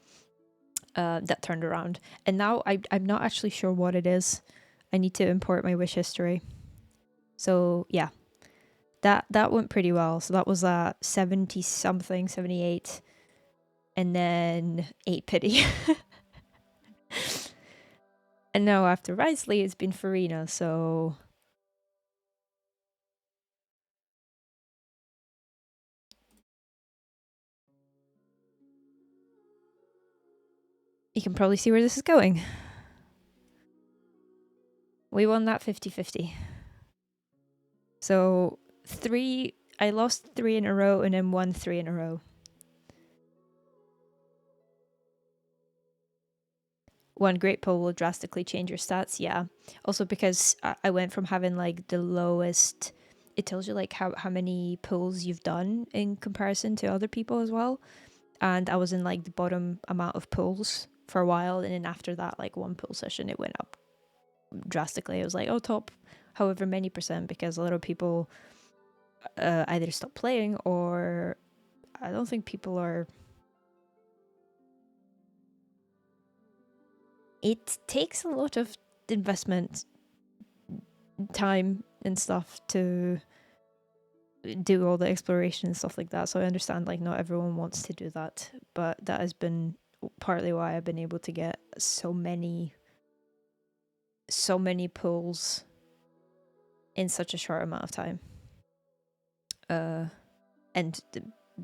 that turned around. And now I'm not actually sure what it is. I need to import my wish history. So yeah, that went pretty well. So that was 70 something, 78, and then 8 pity. And now after Risley, it's been Farina, so... you can probably see where this is going. We won that 50-50. So I lost 3 in a row and then won 3 in a row. One great pull will drastically change your stats, yeah. Also because I went from having like the lowest, it tells you like how many pulls you've done in comparison to other people as well. And I was in like the bottom amount of pulls for a while, and then after that, like one pull session, it went up drastically. It was like, oh, top however many percent, because a lot of people either stop playing, or I don't think people are... it takes a lot of investment time and stuff to do all the exploration and stuff like that. So I understand like not everyone wants to do that, but that has been partly why I've been able to get so many pulls in such a short amount of time. And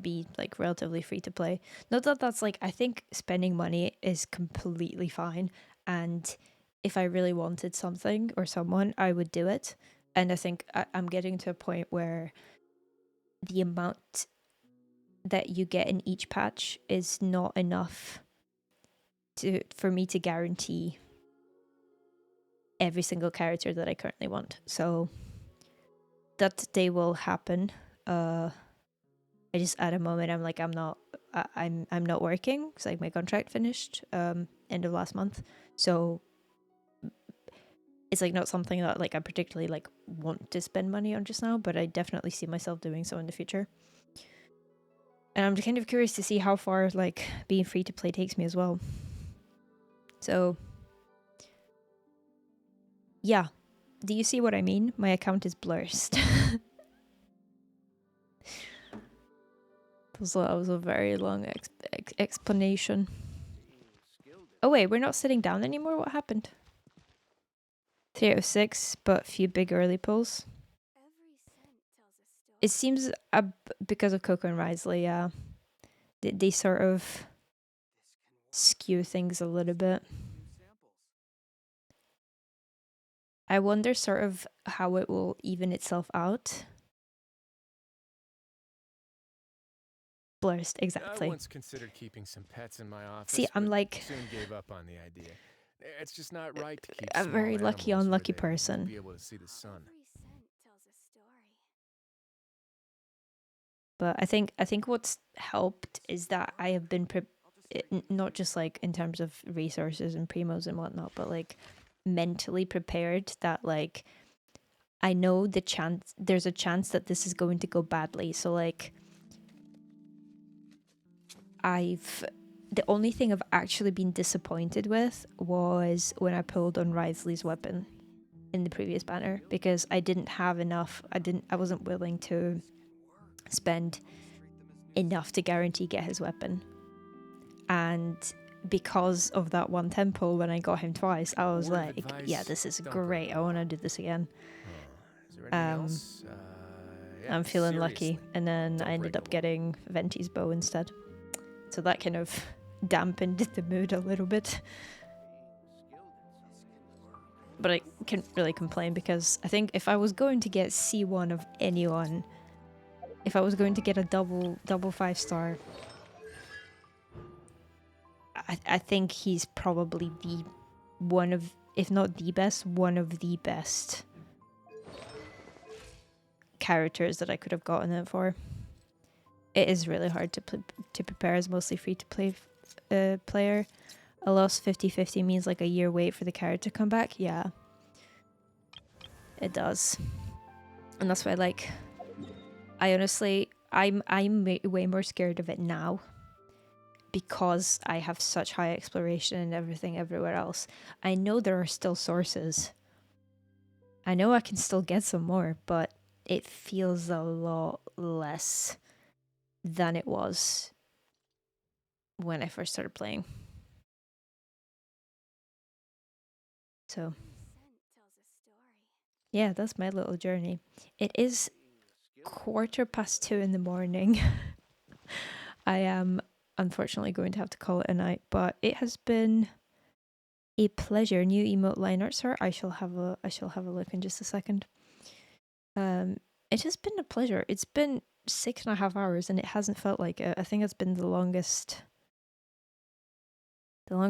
be like relatively free to play. Not that that's like, I think spending money is completely fine, and if I really wanted something or someone, I would do it. And I think I'm getting to a point where the amount that you get in each patch is not enough for me to guarantee every single character that I currently want. So that day will happen. I just at a moment I'm like, I'm not working because like my contract finished end of last month, so it's like not something that like I particularly like want to spend money on just now, but I definitely see myself doing so in the future. And I'm kind of curious to see how far like being free to play takes me as well. So yeah, do you see what I mean? My account is blurst. That was a very long explanation. Oh wait, we're not sitting down anymore? What happened? 3 out of 6, but few big early pulls. It seems because of Coco and Risley, yeah. They sort of skew things a little bit. I wonder sort of how it will even itself out. Blurst, exactly. I once considered keeping some pets in my office. See, I'm but like... soon gave up on the idea. It's just not right to keep a very lucky, unlucky person. Be able to see the sun. But I think what's helped is that I have been not just like in terms of resources and primos and whatnot, but like mentally prepared that like I know there's a chance that this is going to go badly. So like the only thing I've actually been disappointed with was when I pulled on Risley's weapon in the previous banner, because I didn't have enough. I wasn't willing to spend enough to guarantee get his weapon. And because of that 110 pull, when I got him twice, I was like, yeah, this is great. I want to do this again. Yeah, I'm feeling lucky. And then I ended up getting Venti's bow instead. So that kind of dampened the mood a little bit. But I can't really complain, because I think if I was going to get C1 of anyone, if I was going to get a double 5-star, I think he's probably the one of, if not the best, one of the best characters that I could have gotten it for. It is really hard to prepare as mostly free to play player. A loss 50/50 means like a year wait for the character to come back. Yeah, it does, and that's why like I honestly I'm way more scared of it now, because I have such high exploration and everything everywhere else. I know there are still sources. I know I can still get some more, but it feels a lot less than it was when I first started playing. So yeah, that's my little journey. It is 2:15 in the morning. I am unfortunately going to have to call it a night, but it has been a pleasure. New emote line art, sir. I shall have a look in just a second. It has been a pleasure. It's been 6.5 hours and it hasn't felt like it. I think it's been the longest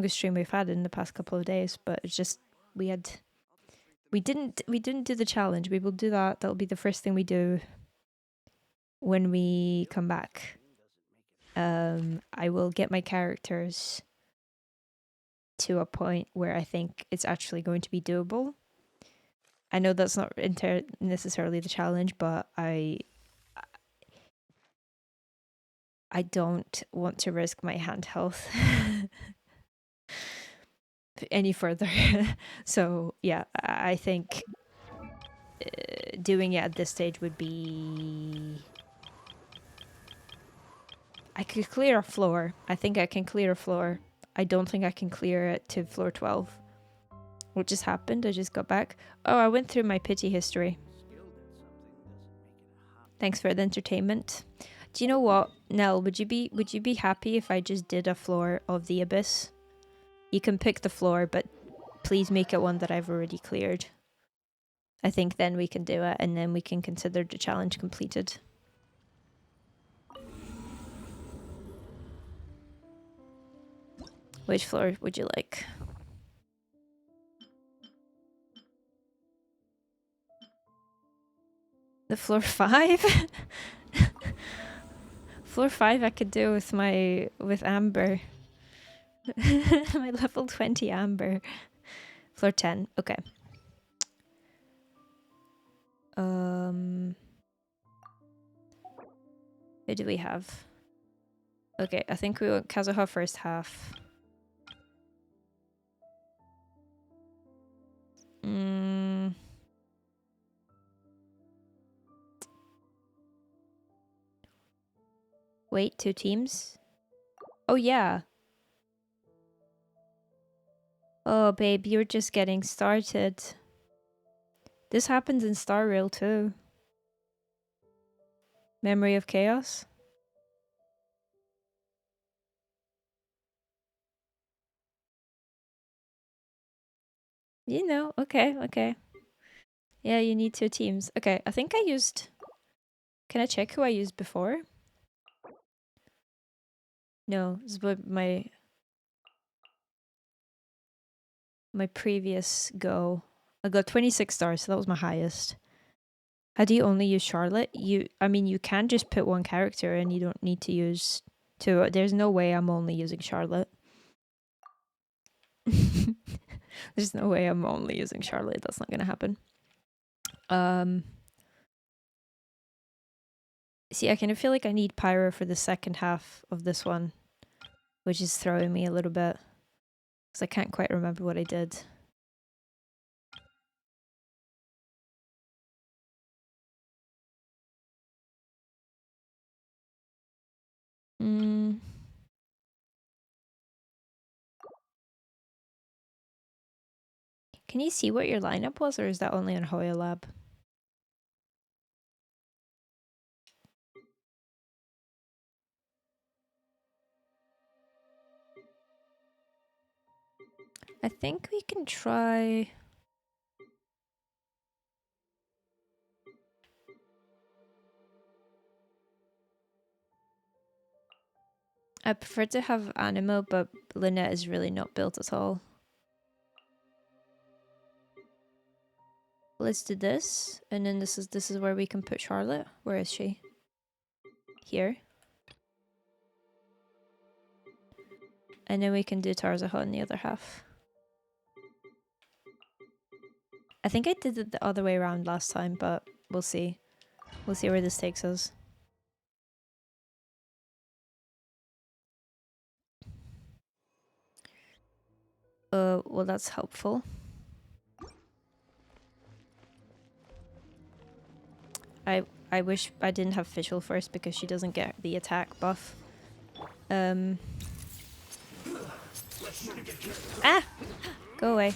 stream we've had in the past couple of days, but it's just we didn't do the challenge. We will do that. That'll be the first thing we do when we come back. I will get my characters to a point where I think it's actually going to be doable. I know that's not necessarily the challenge, but I don't want to risk my hand health any further. So yeah, I think doing it at this stage would be... I could clear a floor. I think I can clear a floor. I don't think I can clear it to floor 12. What just happened? I just got back. Oh, I went through my pity history. Thanks for the entertainment. Do you know what, Nell? Would you be happy if I just did a floor of the abyss? You can pick the floor, but please make it one that I've already cleared. I think then we can do it, and then we can consider the challenge completed. Which floor would you like? The floor 5? Floor 5 I could do with Amber. My level 20 Amber. Floor 10, okay. Who do we have? Okay, I think we want Kazuha first half. Wait, 2 teams? Oh yeah. Oh babe, you're just getting started. This happens in Star Rail too. Memory of Chaos? You know, okay, okay. Yeah, you need 2 teams. Okay, I think I used... Can I check who I used before? No, this is what my previous go. I got 26 stars, so that was my highest. How do you only use Charlotte? I mean, you can just put 1 character and you don't need to use 2. There's no way I'm only using Charlotte. There's no way I'm only using Charlotte. That's not gonna happen. See, I kind of feel like I need Pyro for the second half of this one, which is throwing me a little bit, because I can't quite remember what I did. Can you see what your lineup was, or is that only on Hoya Lab? I think we can try... I prefer to have Animo, but Lynette is really not built at all. Let's do this, and then this is where we can put Charlotte. Where is she? Here. And then we can do Tarzaha in the other half. I think I did it the other way around last time, but we'll see. We'll see where this takes us. Well, that's helpful. I wish I didn't have Fischl first because she doesn't get the attack buff. Ah! Go away.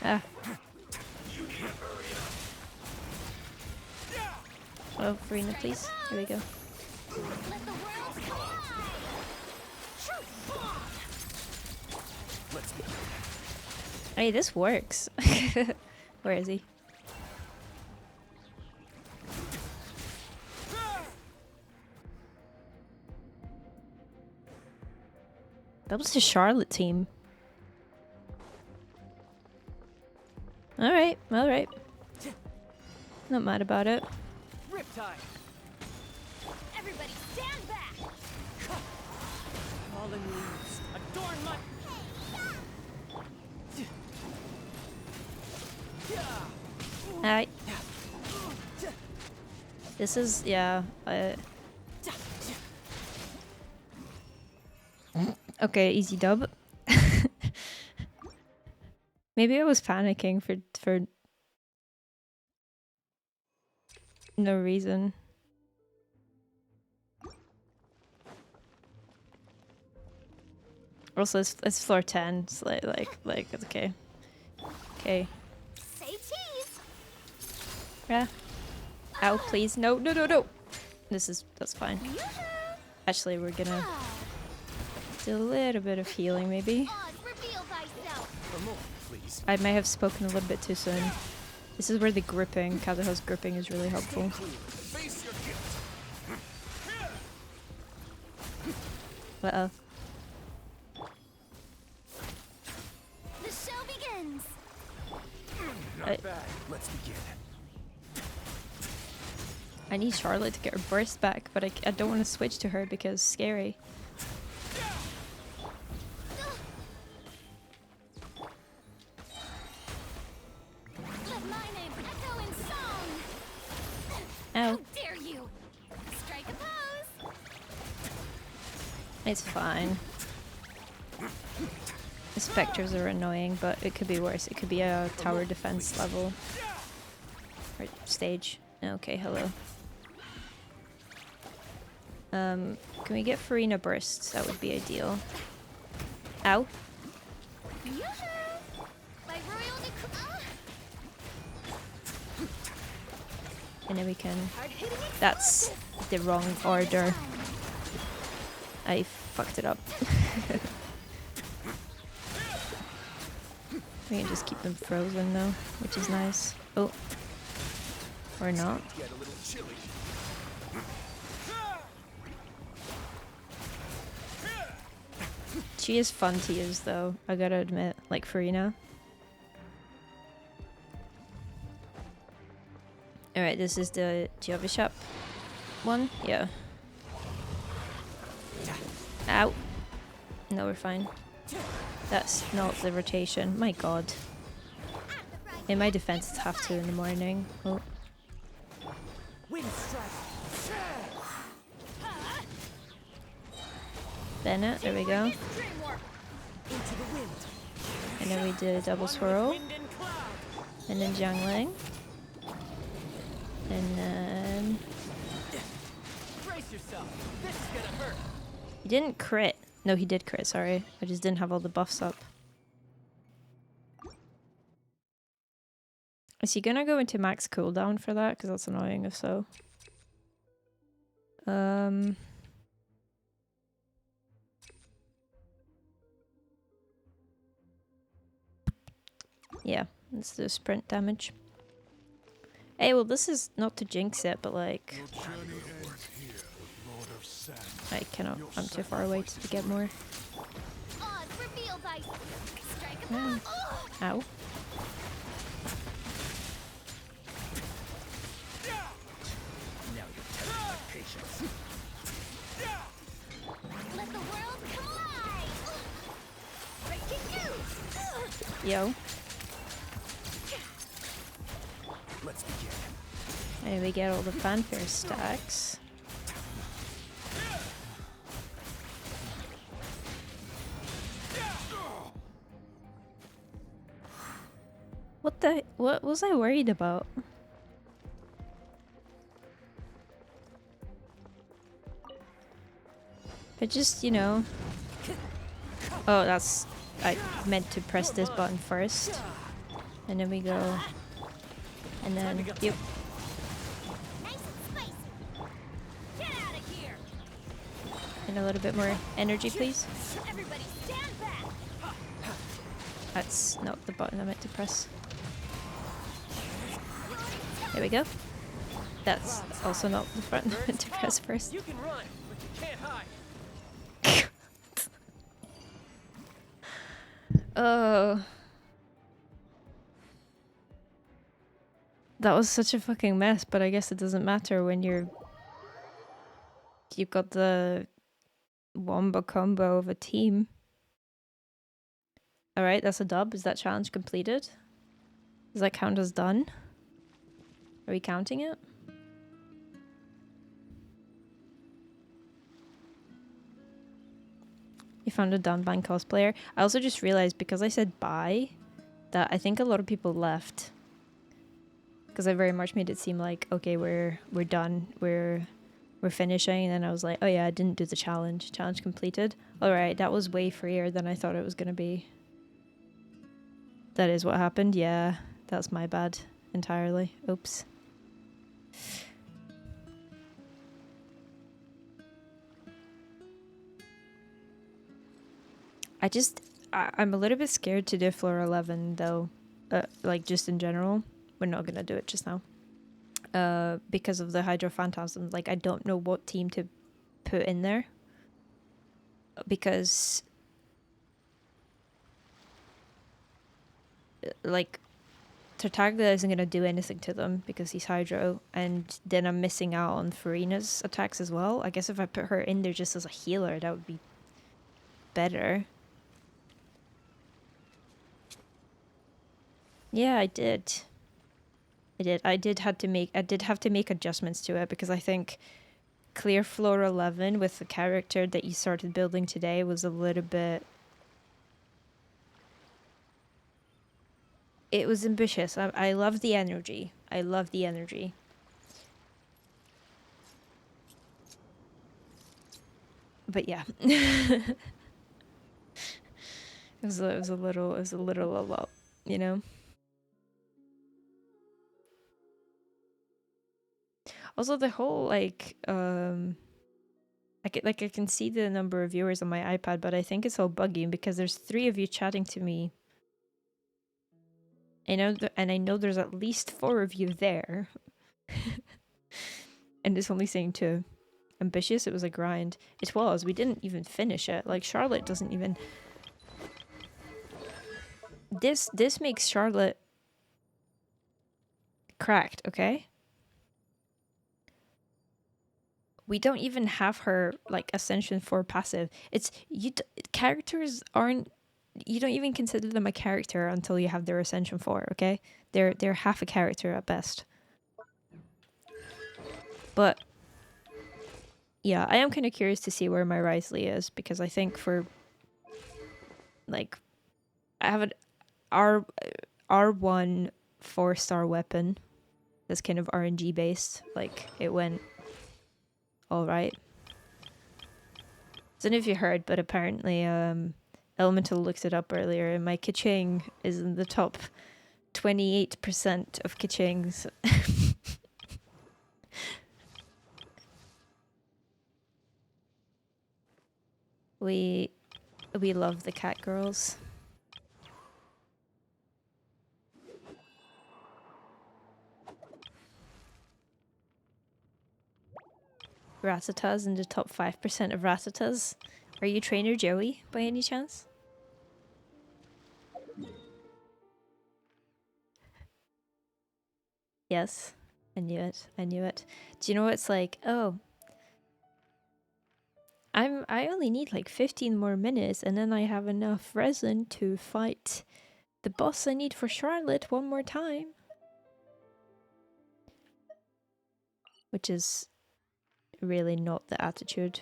Ah. Oh, Farina, please. Here we go. Hey, this works. Where is he? That was the Charlotte team. Alright, alright. Not mad about it. Riptide. Everybody stand back! Fallen leaves adorn my... Alright. This is, yeah. Okay, easy dub. Maybe I was panicking for no reason. Also, it's floor 10. It's like it's okay. Okay. Say cheese. Yeah. Ow, please. No, no, no, no. That's fine. Actually, we're gonna do a little bit of healing, maybe. Reveal thyself. I may have spoken a little bit too soon. This is where the gripping, Kazuha's gripping is really helpful. Uh-oh. The show begins. Not bad. Let's begin. I need Charlotte to get her burst back, but I don't want to switch to her because it's scary. Let my name echo in song. Ow. How dare you? Strike a pose. It's fine. The specters are annoying, but it could be worse. It could be a tower defense level. Or stage. Okay, hello. Can we get Farina bursts? That would be ideal. Ow. By royal decree. And then we can... That's the wrong order. I fucked it up. We can just keep them frozen though, which is nice. Oh. Or not. She is fun to use though, I gotta admit, like Farina. Alright, this is the Java Shop one? Yeah. Ow. No, we're fine. That's not the rotation. My god. In my defense, it's 2:30 in the morning. Oh. Bennett, there we go. And then we did a double swirl. And then Jiangling. And then... Brace yourself. This is gonna hurt. He didn't crit. No, he did crit, sorry. I just didn't have all the buffs up. Is he gonna go into max cooldown for that? Because that's annoying if so. Yeah, let's do sprint damage. Hey, well this is not to jinx it, but like... I cannot, I'm too far away to get more. Yeah. Ow. Now you're testing my patience. Let the world collide. Breaking news. Yo. Let's begin. And we get all the fanfare stacks. What was I worried about? I just, you know... Oh, that's... I meant to press this button first. And then we go... And then... Yep. And a little bit more energy, please. Everybody stand back. That's not the button I meant to press. There we go. That's also not the button I meant to press first. You can run, but you can't hide. Oh. That was such a fucking mess, but I guess it doesn't matter when you've got the wombo combo of a team. Alright, that's a dub. Is that challenge completed? Does that count as done? Are we counting it? You found a Danban cosplayer. I also just realized, because I said bye, that I think a lot of people left. Because I very much made it seem like, okay, we're done, we're finishing, and then I was like, oh yeah, I didn't do the challenge. Challenge completed. Alright, that was way freer than I thought it was gonna be. That is what happened, yeah. That's my bad entirely. Oops. I'm a little bit scared to do floor 11 though. Like just in general. We're not gonna do it just now. Because of the Hydro Phantasms. Like I don't know what team to put in there. Because like Tartaglia isn't gonna do anything to them because he's Hydro, and then I'm missing out on Farina's attacks as well. I guess if I put her in there just as a healer, that would be better. Yeah, I did. I did have to make adjustments to it because I think clear floor 11 with the character that you started building today was a little bit. It was ambitious. I love the energy. I love the energy. But yeah. It was a lot, you know. Also, the whole like I can see the number of viewers on my iPad, but I think it's all buggy because there's 3 of you chatting to me. I know there's at least 4 of you there. And it's only saying 2. Ambitious, it was a grind. It was. We didn't even finish it. Like Charlotte doesn't even. This makes Charlotte cracked, okay? We don't even have her like Ascension 4 passive. It's characters aren't. You don't even consider them a character until you have their Ascension 4, okay? They're half a character at best. But yeah, I am kind of curious to see where my Risley is because I think for like I have an R1 4-star weapon that's kind of RNG based. Like it went all right. I don't know if you heard, but apparently Elemental looked it up earlier and my Kaching is in the top 28% of Kachings. We love the cat girls. Ratatas in the top 5% of Ratatas. Are you Trainer Joey by any chance? Yes, I knew it. I knew it. Do you know what it's like? Oh, I only need like 15 more minutes, and then I have enough resin to fight the boss I need for Charlotte one more time. Which is really not the attitude.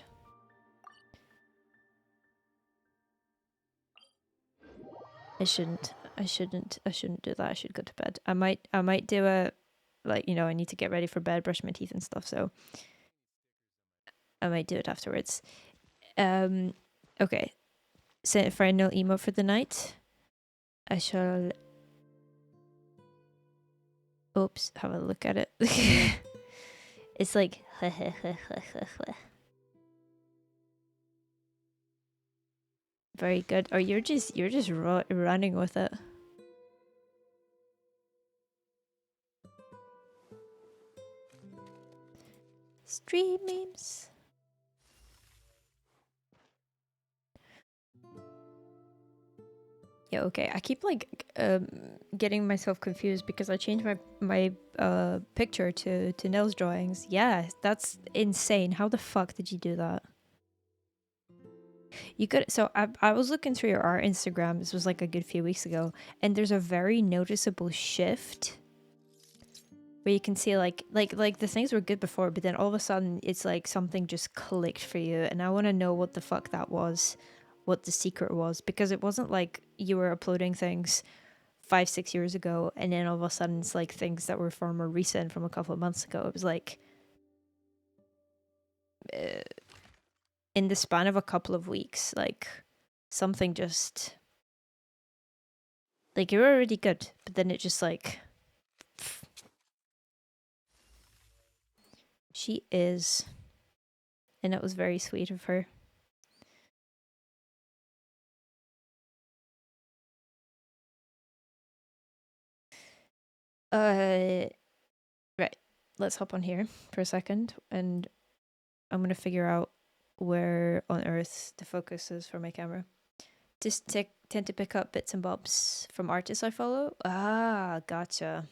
I shouldn't do that. I should go to bed. I might do a, like, you know, I need to get ready for bed, brush my teeth and stuff, so I might do it afterwards. Okay. Set final emo for the night. I shall oops, have a look at it. It's like very good. Or you're just running with it. Stream memes. Yeah, okay. I keep like getting myself confused because I changed my picture to Nell's drawings. Yeah, that's insane. How the fuck did you do that? You could. So I was looking through your art Instagram. This was like a good few weeks ago, and there's a very noticeable shift where you can see like the things were good before, but then all of a sudden it's like something just clicked for you, and I want to know what the fuck that was, what the secret was, because it wasn't like you were uploading things 5-6 years ago and then all of a sudden it's like things that were far more recent from a couple of months ago. It was like in the span of a couple of weeks, like something just like you're already good, but then it just like she is, and it was very sweet of her. Right, let's hop on here for a second, and I'm gonna figure out where on earth the focus is for my camera. Just tend to pick up bits and bobs from artists I follow. Ah, gotcha.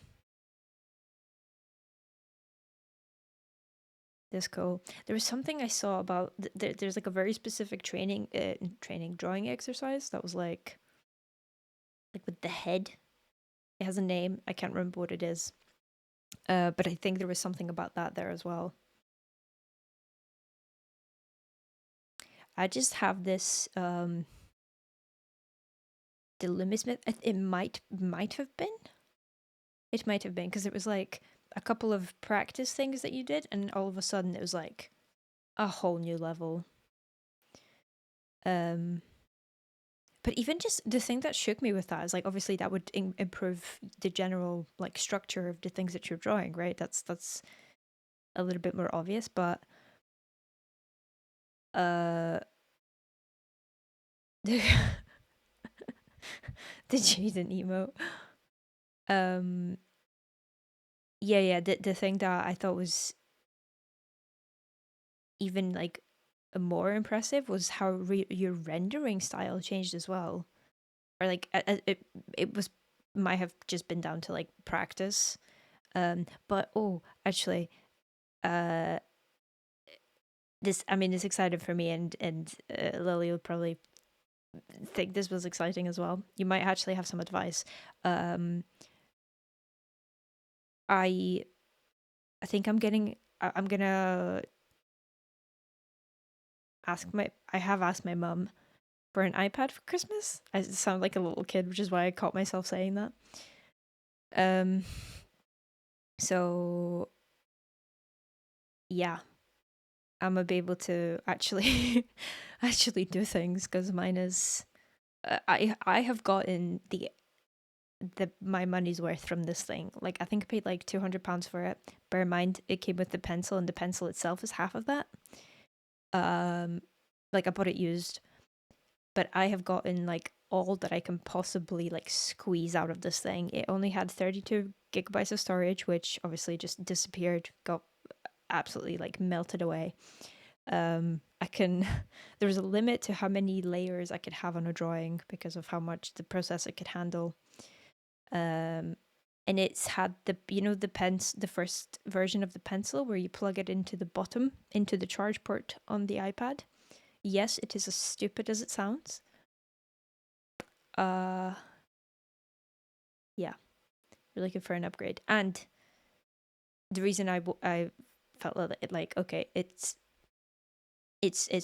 That's cool. There was something I saw about there's like a very specific training drawing exercise that was like with the head. It has a name. I can't remember what it is. But I think there was something about that there as well. I just have this the Loomis Smith. It might have been. It might have been because it was like a couple of practice things that you did, and all of a sudden it was like a whole new level. But even just the thing that shook me with that is like obviously that would improve the general like structure of the things that you're drawing, right? That's a little bit more obvious, but the Jaden emote. Yeah, the thing that I thought was even like more impressive was how your rendering style changed as well, or like it was might have just been down to like practice, but actually, this is exciting for me, and Lily will probably think this was exciting as well. You might actually have some advice. I think I'm gonna I have asked my mum for an iPad for Christmas. I sound like a little kid, which is why I caught myself saying that. So yeah, I'm gonna be able to actually do things because mine is I have gotten my money's worth from this thing. Like I think I paid like £200 for it. Bear in mind it came with the pencil, and the pencil itself is half of that. Like I bought it used, but I have gotten like all that I can possibly like squeeze out of this thing. It only had 32 gigabytes of storage, which obviously just disappeared, got absolutely like melted away. There was a limit to how many layers I could have on a drawing because of how much the processor could handle. And it's had the first version of the pencil where you plug it into the bottom, into the charge port on the iPad. Yes, it is as stupid as it sounds. Yeah, we're looking for an upgrade, and the reason I felt like okay, it's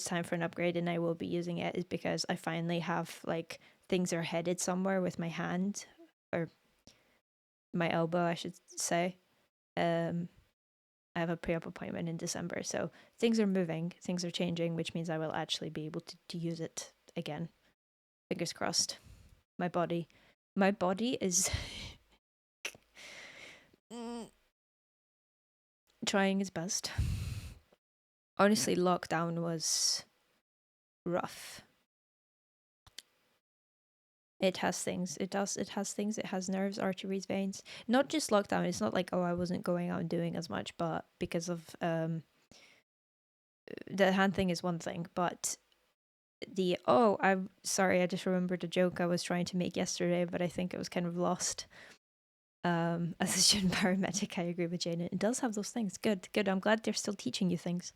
time for an upgrade, and I will be using it, is because I finally have like things are headed somewhere with my hand, or my elbow, I should say. I have a pre-op appointment in December, so things are moving, things are changing, which means I will actually be able to use it again. Fingers crossed. My body is trying its best. Honestly, lockdown was rough. It has things. It has things. It has nerves, arteries, veins. Not just lockdown. It's not like, I wasn't going out and doing as much, but because of the hand thing is one thing, but I'm sorry, I just remembered a joke I was trying to make yesterday, but I think it was kind of lost. As a student paramedic, I agree with Jane. It does have those things. Good. I'm glad they're still teaching you things.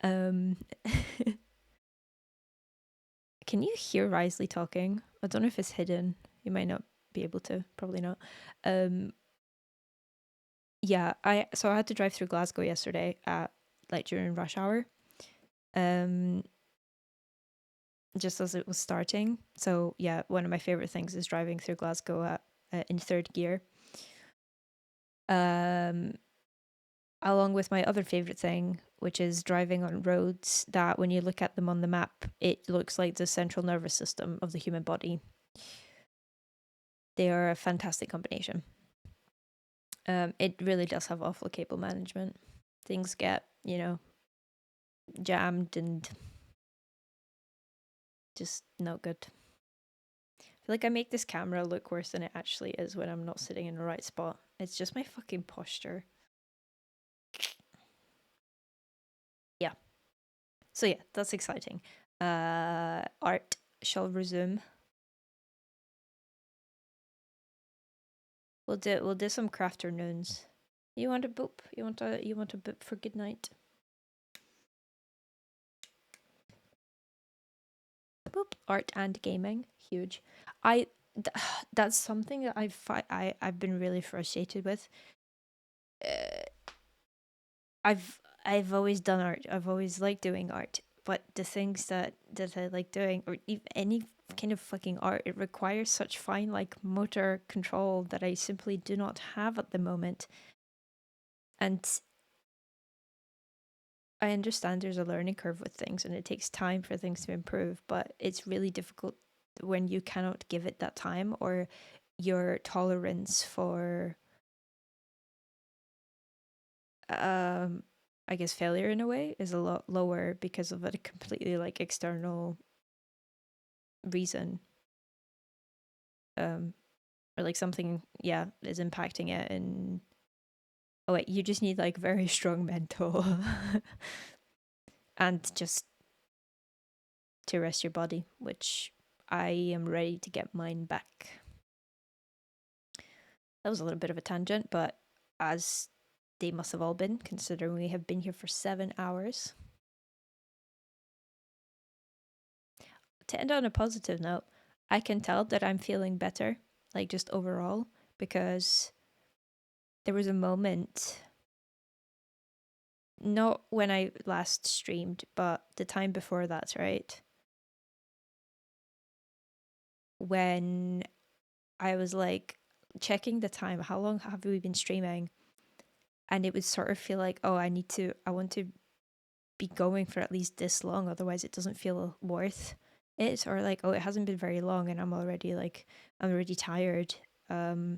Can you hear Risley talking? I don't know if it's hidden. You might not be able to. Probably not. yeah, I had to drive through Glasgow yesterday at like during rush hour. Just as it was starting. So yeah, one of my favorite things is driving through Glasgow in third gear. Along with my other favorite thing, which is driving on roads that when you look at them on the map, it looks like the central nervous system of the human body. They are a fantastic combination. It really does have awful cable management. Things get, jammed and just not good. I feel like I make this camera look worse than it actually is when I'm not sitting in the right spot. It's just my fucking posture. Yeah. So yeah, that's exciting. Art shall resume. We'll do some crafternoons. You want a boop? You want a boop for good night? Boop. Art and gaming, huge. That's something that I've been really frustrated with. I've always done art. I've always liked doing art, but the things that I like doing, or even any kind of fucking art, it requires such fine like motor control that I simply do not have at the moment. And I understand there's a learning curve with things and it takes time for things to improve, but it's really difficult when you cannot give it that time, or your tolerance for I guess failure in a way is a lot lower because of a completely like external reason. Or like something, yeah, is impacting it. And oh wait, you just need like very strong mental and just to rest your body, which I am ready to get mine back. That was a little bit of a tangent, but as they must have all been, considering we have been here for 7 hours. To end on a positive note, I can tell that I'm feeling better, like just overall, because there was a moment, not when I last streamed, but the time before that, right? When I was like checking the time, how long have we been streaming? And it would sort of feel like, oh, I want to be going for at least this long, otherwise it doesn't feel worth it. Or like, oh, it hasn't been very long and I'm already tired. I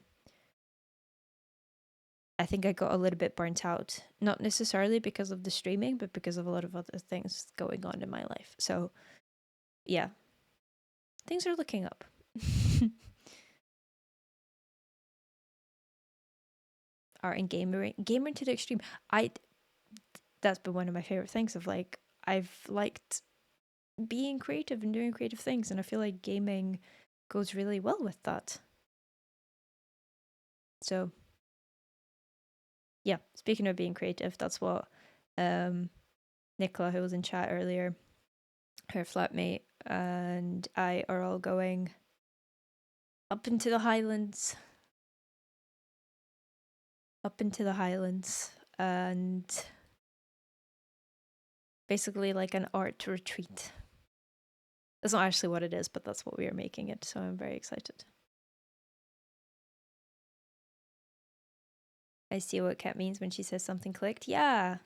think I got a little bit burnt out, not necessarily because of the streaming, but because of a lot of other things going on in my life. So yeah, things are looking up. Art and gaming to the extreme. That's been one of my favorite things of like, I've liked being creative and doing creative things, and I feel like gaming goes really well with that. So yeah, speaking of being creative, that's what Nicola, who was in chat earlier, her flatmate, and I are all going up into the Highlands. And basically like an art retreat. That's not actually what it is, but that's what we are making it, so I'm very excited. I see what Kat means when she says something clicked. Yeah.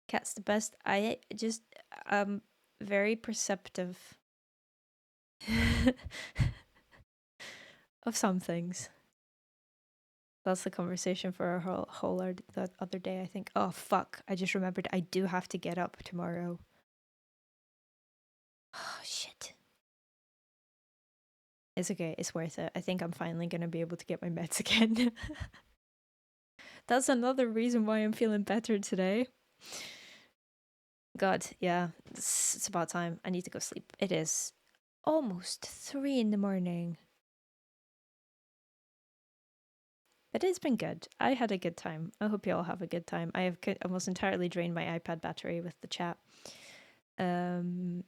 Kat's the best. I just very perceptive of some things. That's the conversation for our whole the other day, I think. Oh, fuck. I just remembered I do have to get up tomorrow. Oh, shit. It's okay. It's worth it. I think I'm finally going to be able to get my meds again. That's another reason why I'm feeling better today. God, yeah. It's about time. I need to go sleep. It is almost 3 in the morning. But it's been good. I had a good time. I hope you all have a good time. I have almost entirely drained my iPad battery with the chat. Thank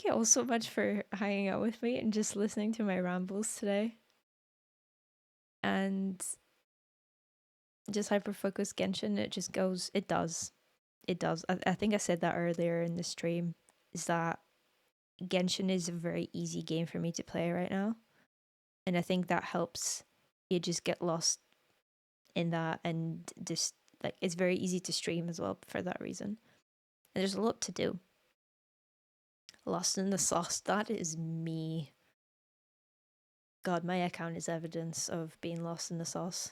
you all so much for hanging out with me and just listening to my rambles today. And just hyper-focused Genshin, it just goes, it does. I think I said that earlier in the stream, is that Genshin is a very easy game for me to play right now. And I think that helps you just get lost in that, and just, like, it's very easy to stream as well for that reason. And there's a lot to do. Lost in the sauce, that is me. God, my account is evidence of being lost in the sauce.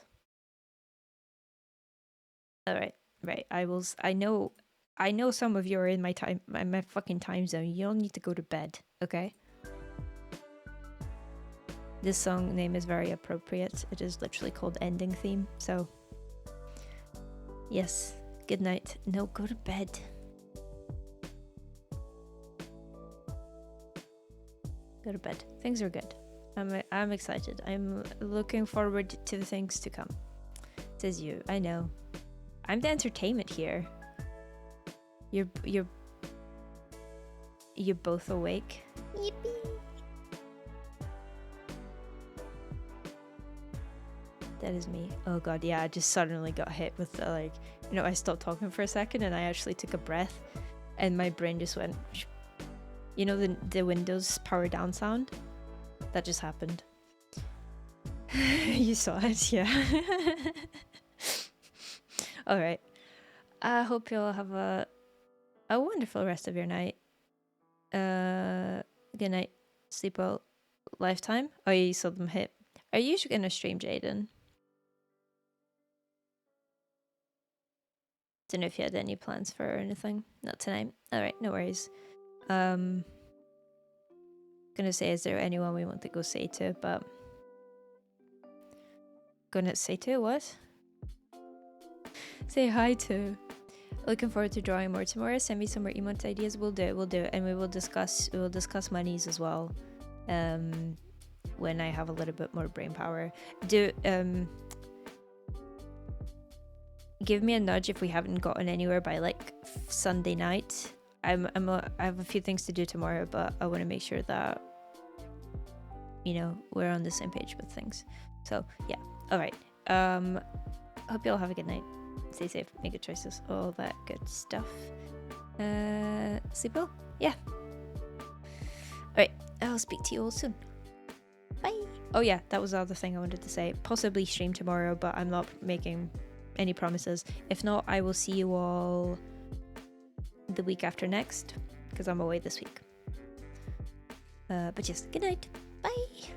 Alright, right. I know some of you are in my fucking time zone. You don't need to go to bed, okay? This song name is very appropriate. It is literally called Ending Theme, so yes, good night. No, go to bed. Go to bed. Things are good. I'm excited. I'm looking forward to the things to come. Says you. I know. I'm the entertainment here. You're both awake. Yippee! That is me. Oh god, yeah, I just suddenly got hit with the, like, you know, I stopped talking for a second and I actually took a breath and my brain just went, you know, the Windows power down sound? That just happened. You saw it, yeah. Alright. I hope you'll have a wonderful rest of your night. Good night. Sleep well. Lifetime? Oh, you saw them hit. Are you gonna stream, Jaden? Don't know if you had any plans for anything. Not tonight. Alright, no worries. Gonna say, is there anyone we want to go say to, but... Gonna say to what? Say hi to. Looking forward to drawing more tomorrow. Send me some more emote ideas. We'll do it, and we will discuss monies as well. When I have a little bit more brain power. Give me a nudge if we haven't gotten anywhere by like Sunday night. I have a few things to do tomorrow, but I want to make sure that, you know, we're on the same page with things. So yeah, all right. Hope you all have a good night. Stay safe, make good choices, all that good stuff. Sleep well. Yeah. All right. I'll speak to you all soon. Bye. Oh yeah, that was the other thing I wanted to say. Possibly stream tomorrow, but I'm not making any promises. If not, I will see you all the week after next, because I'm away this week. But yes, good night. Bye.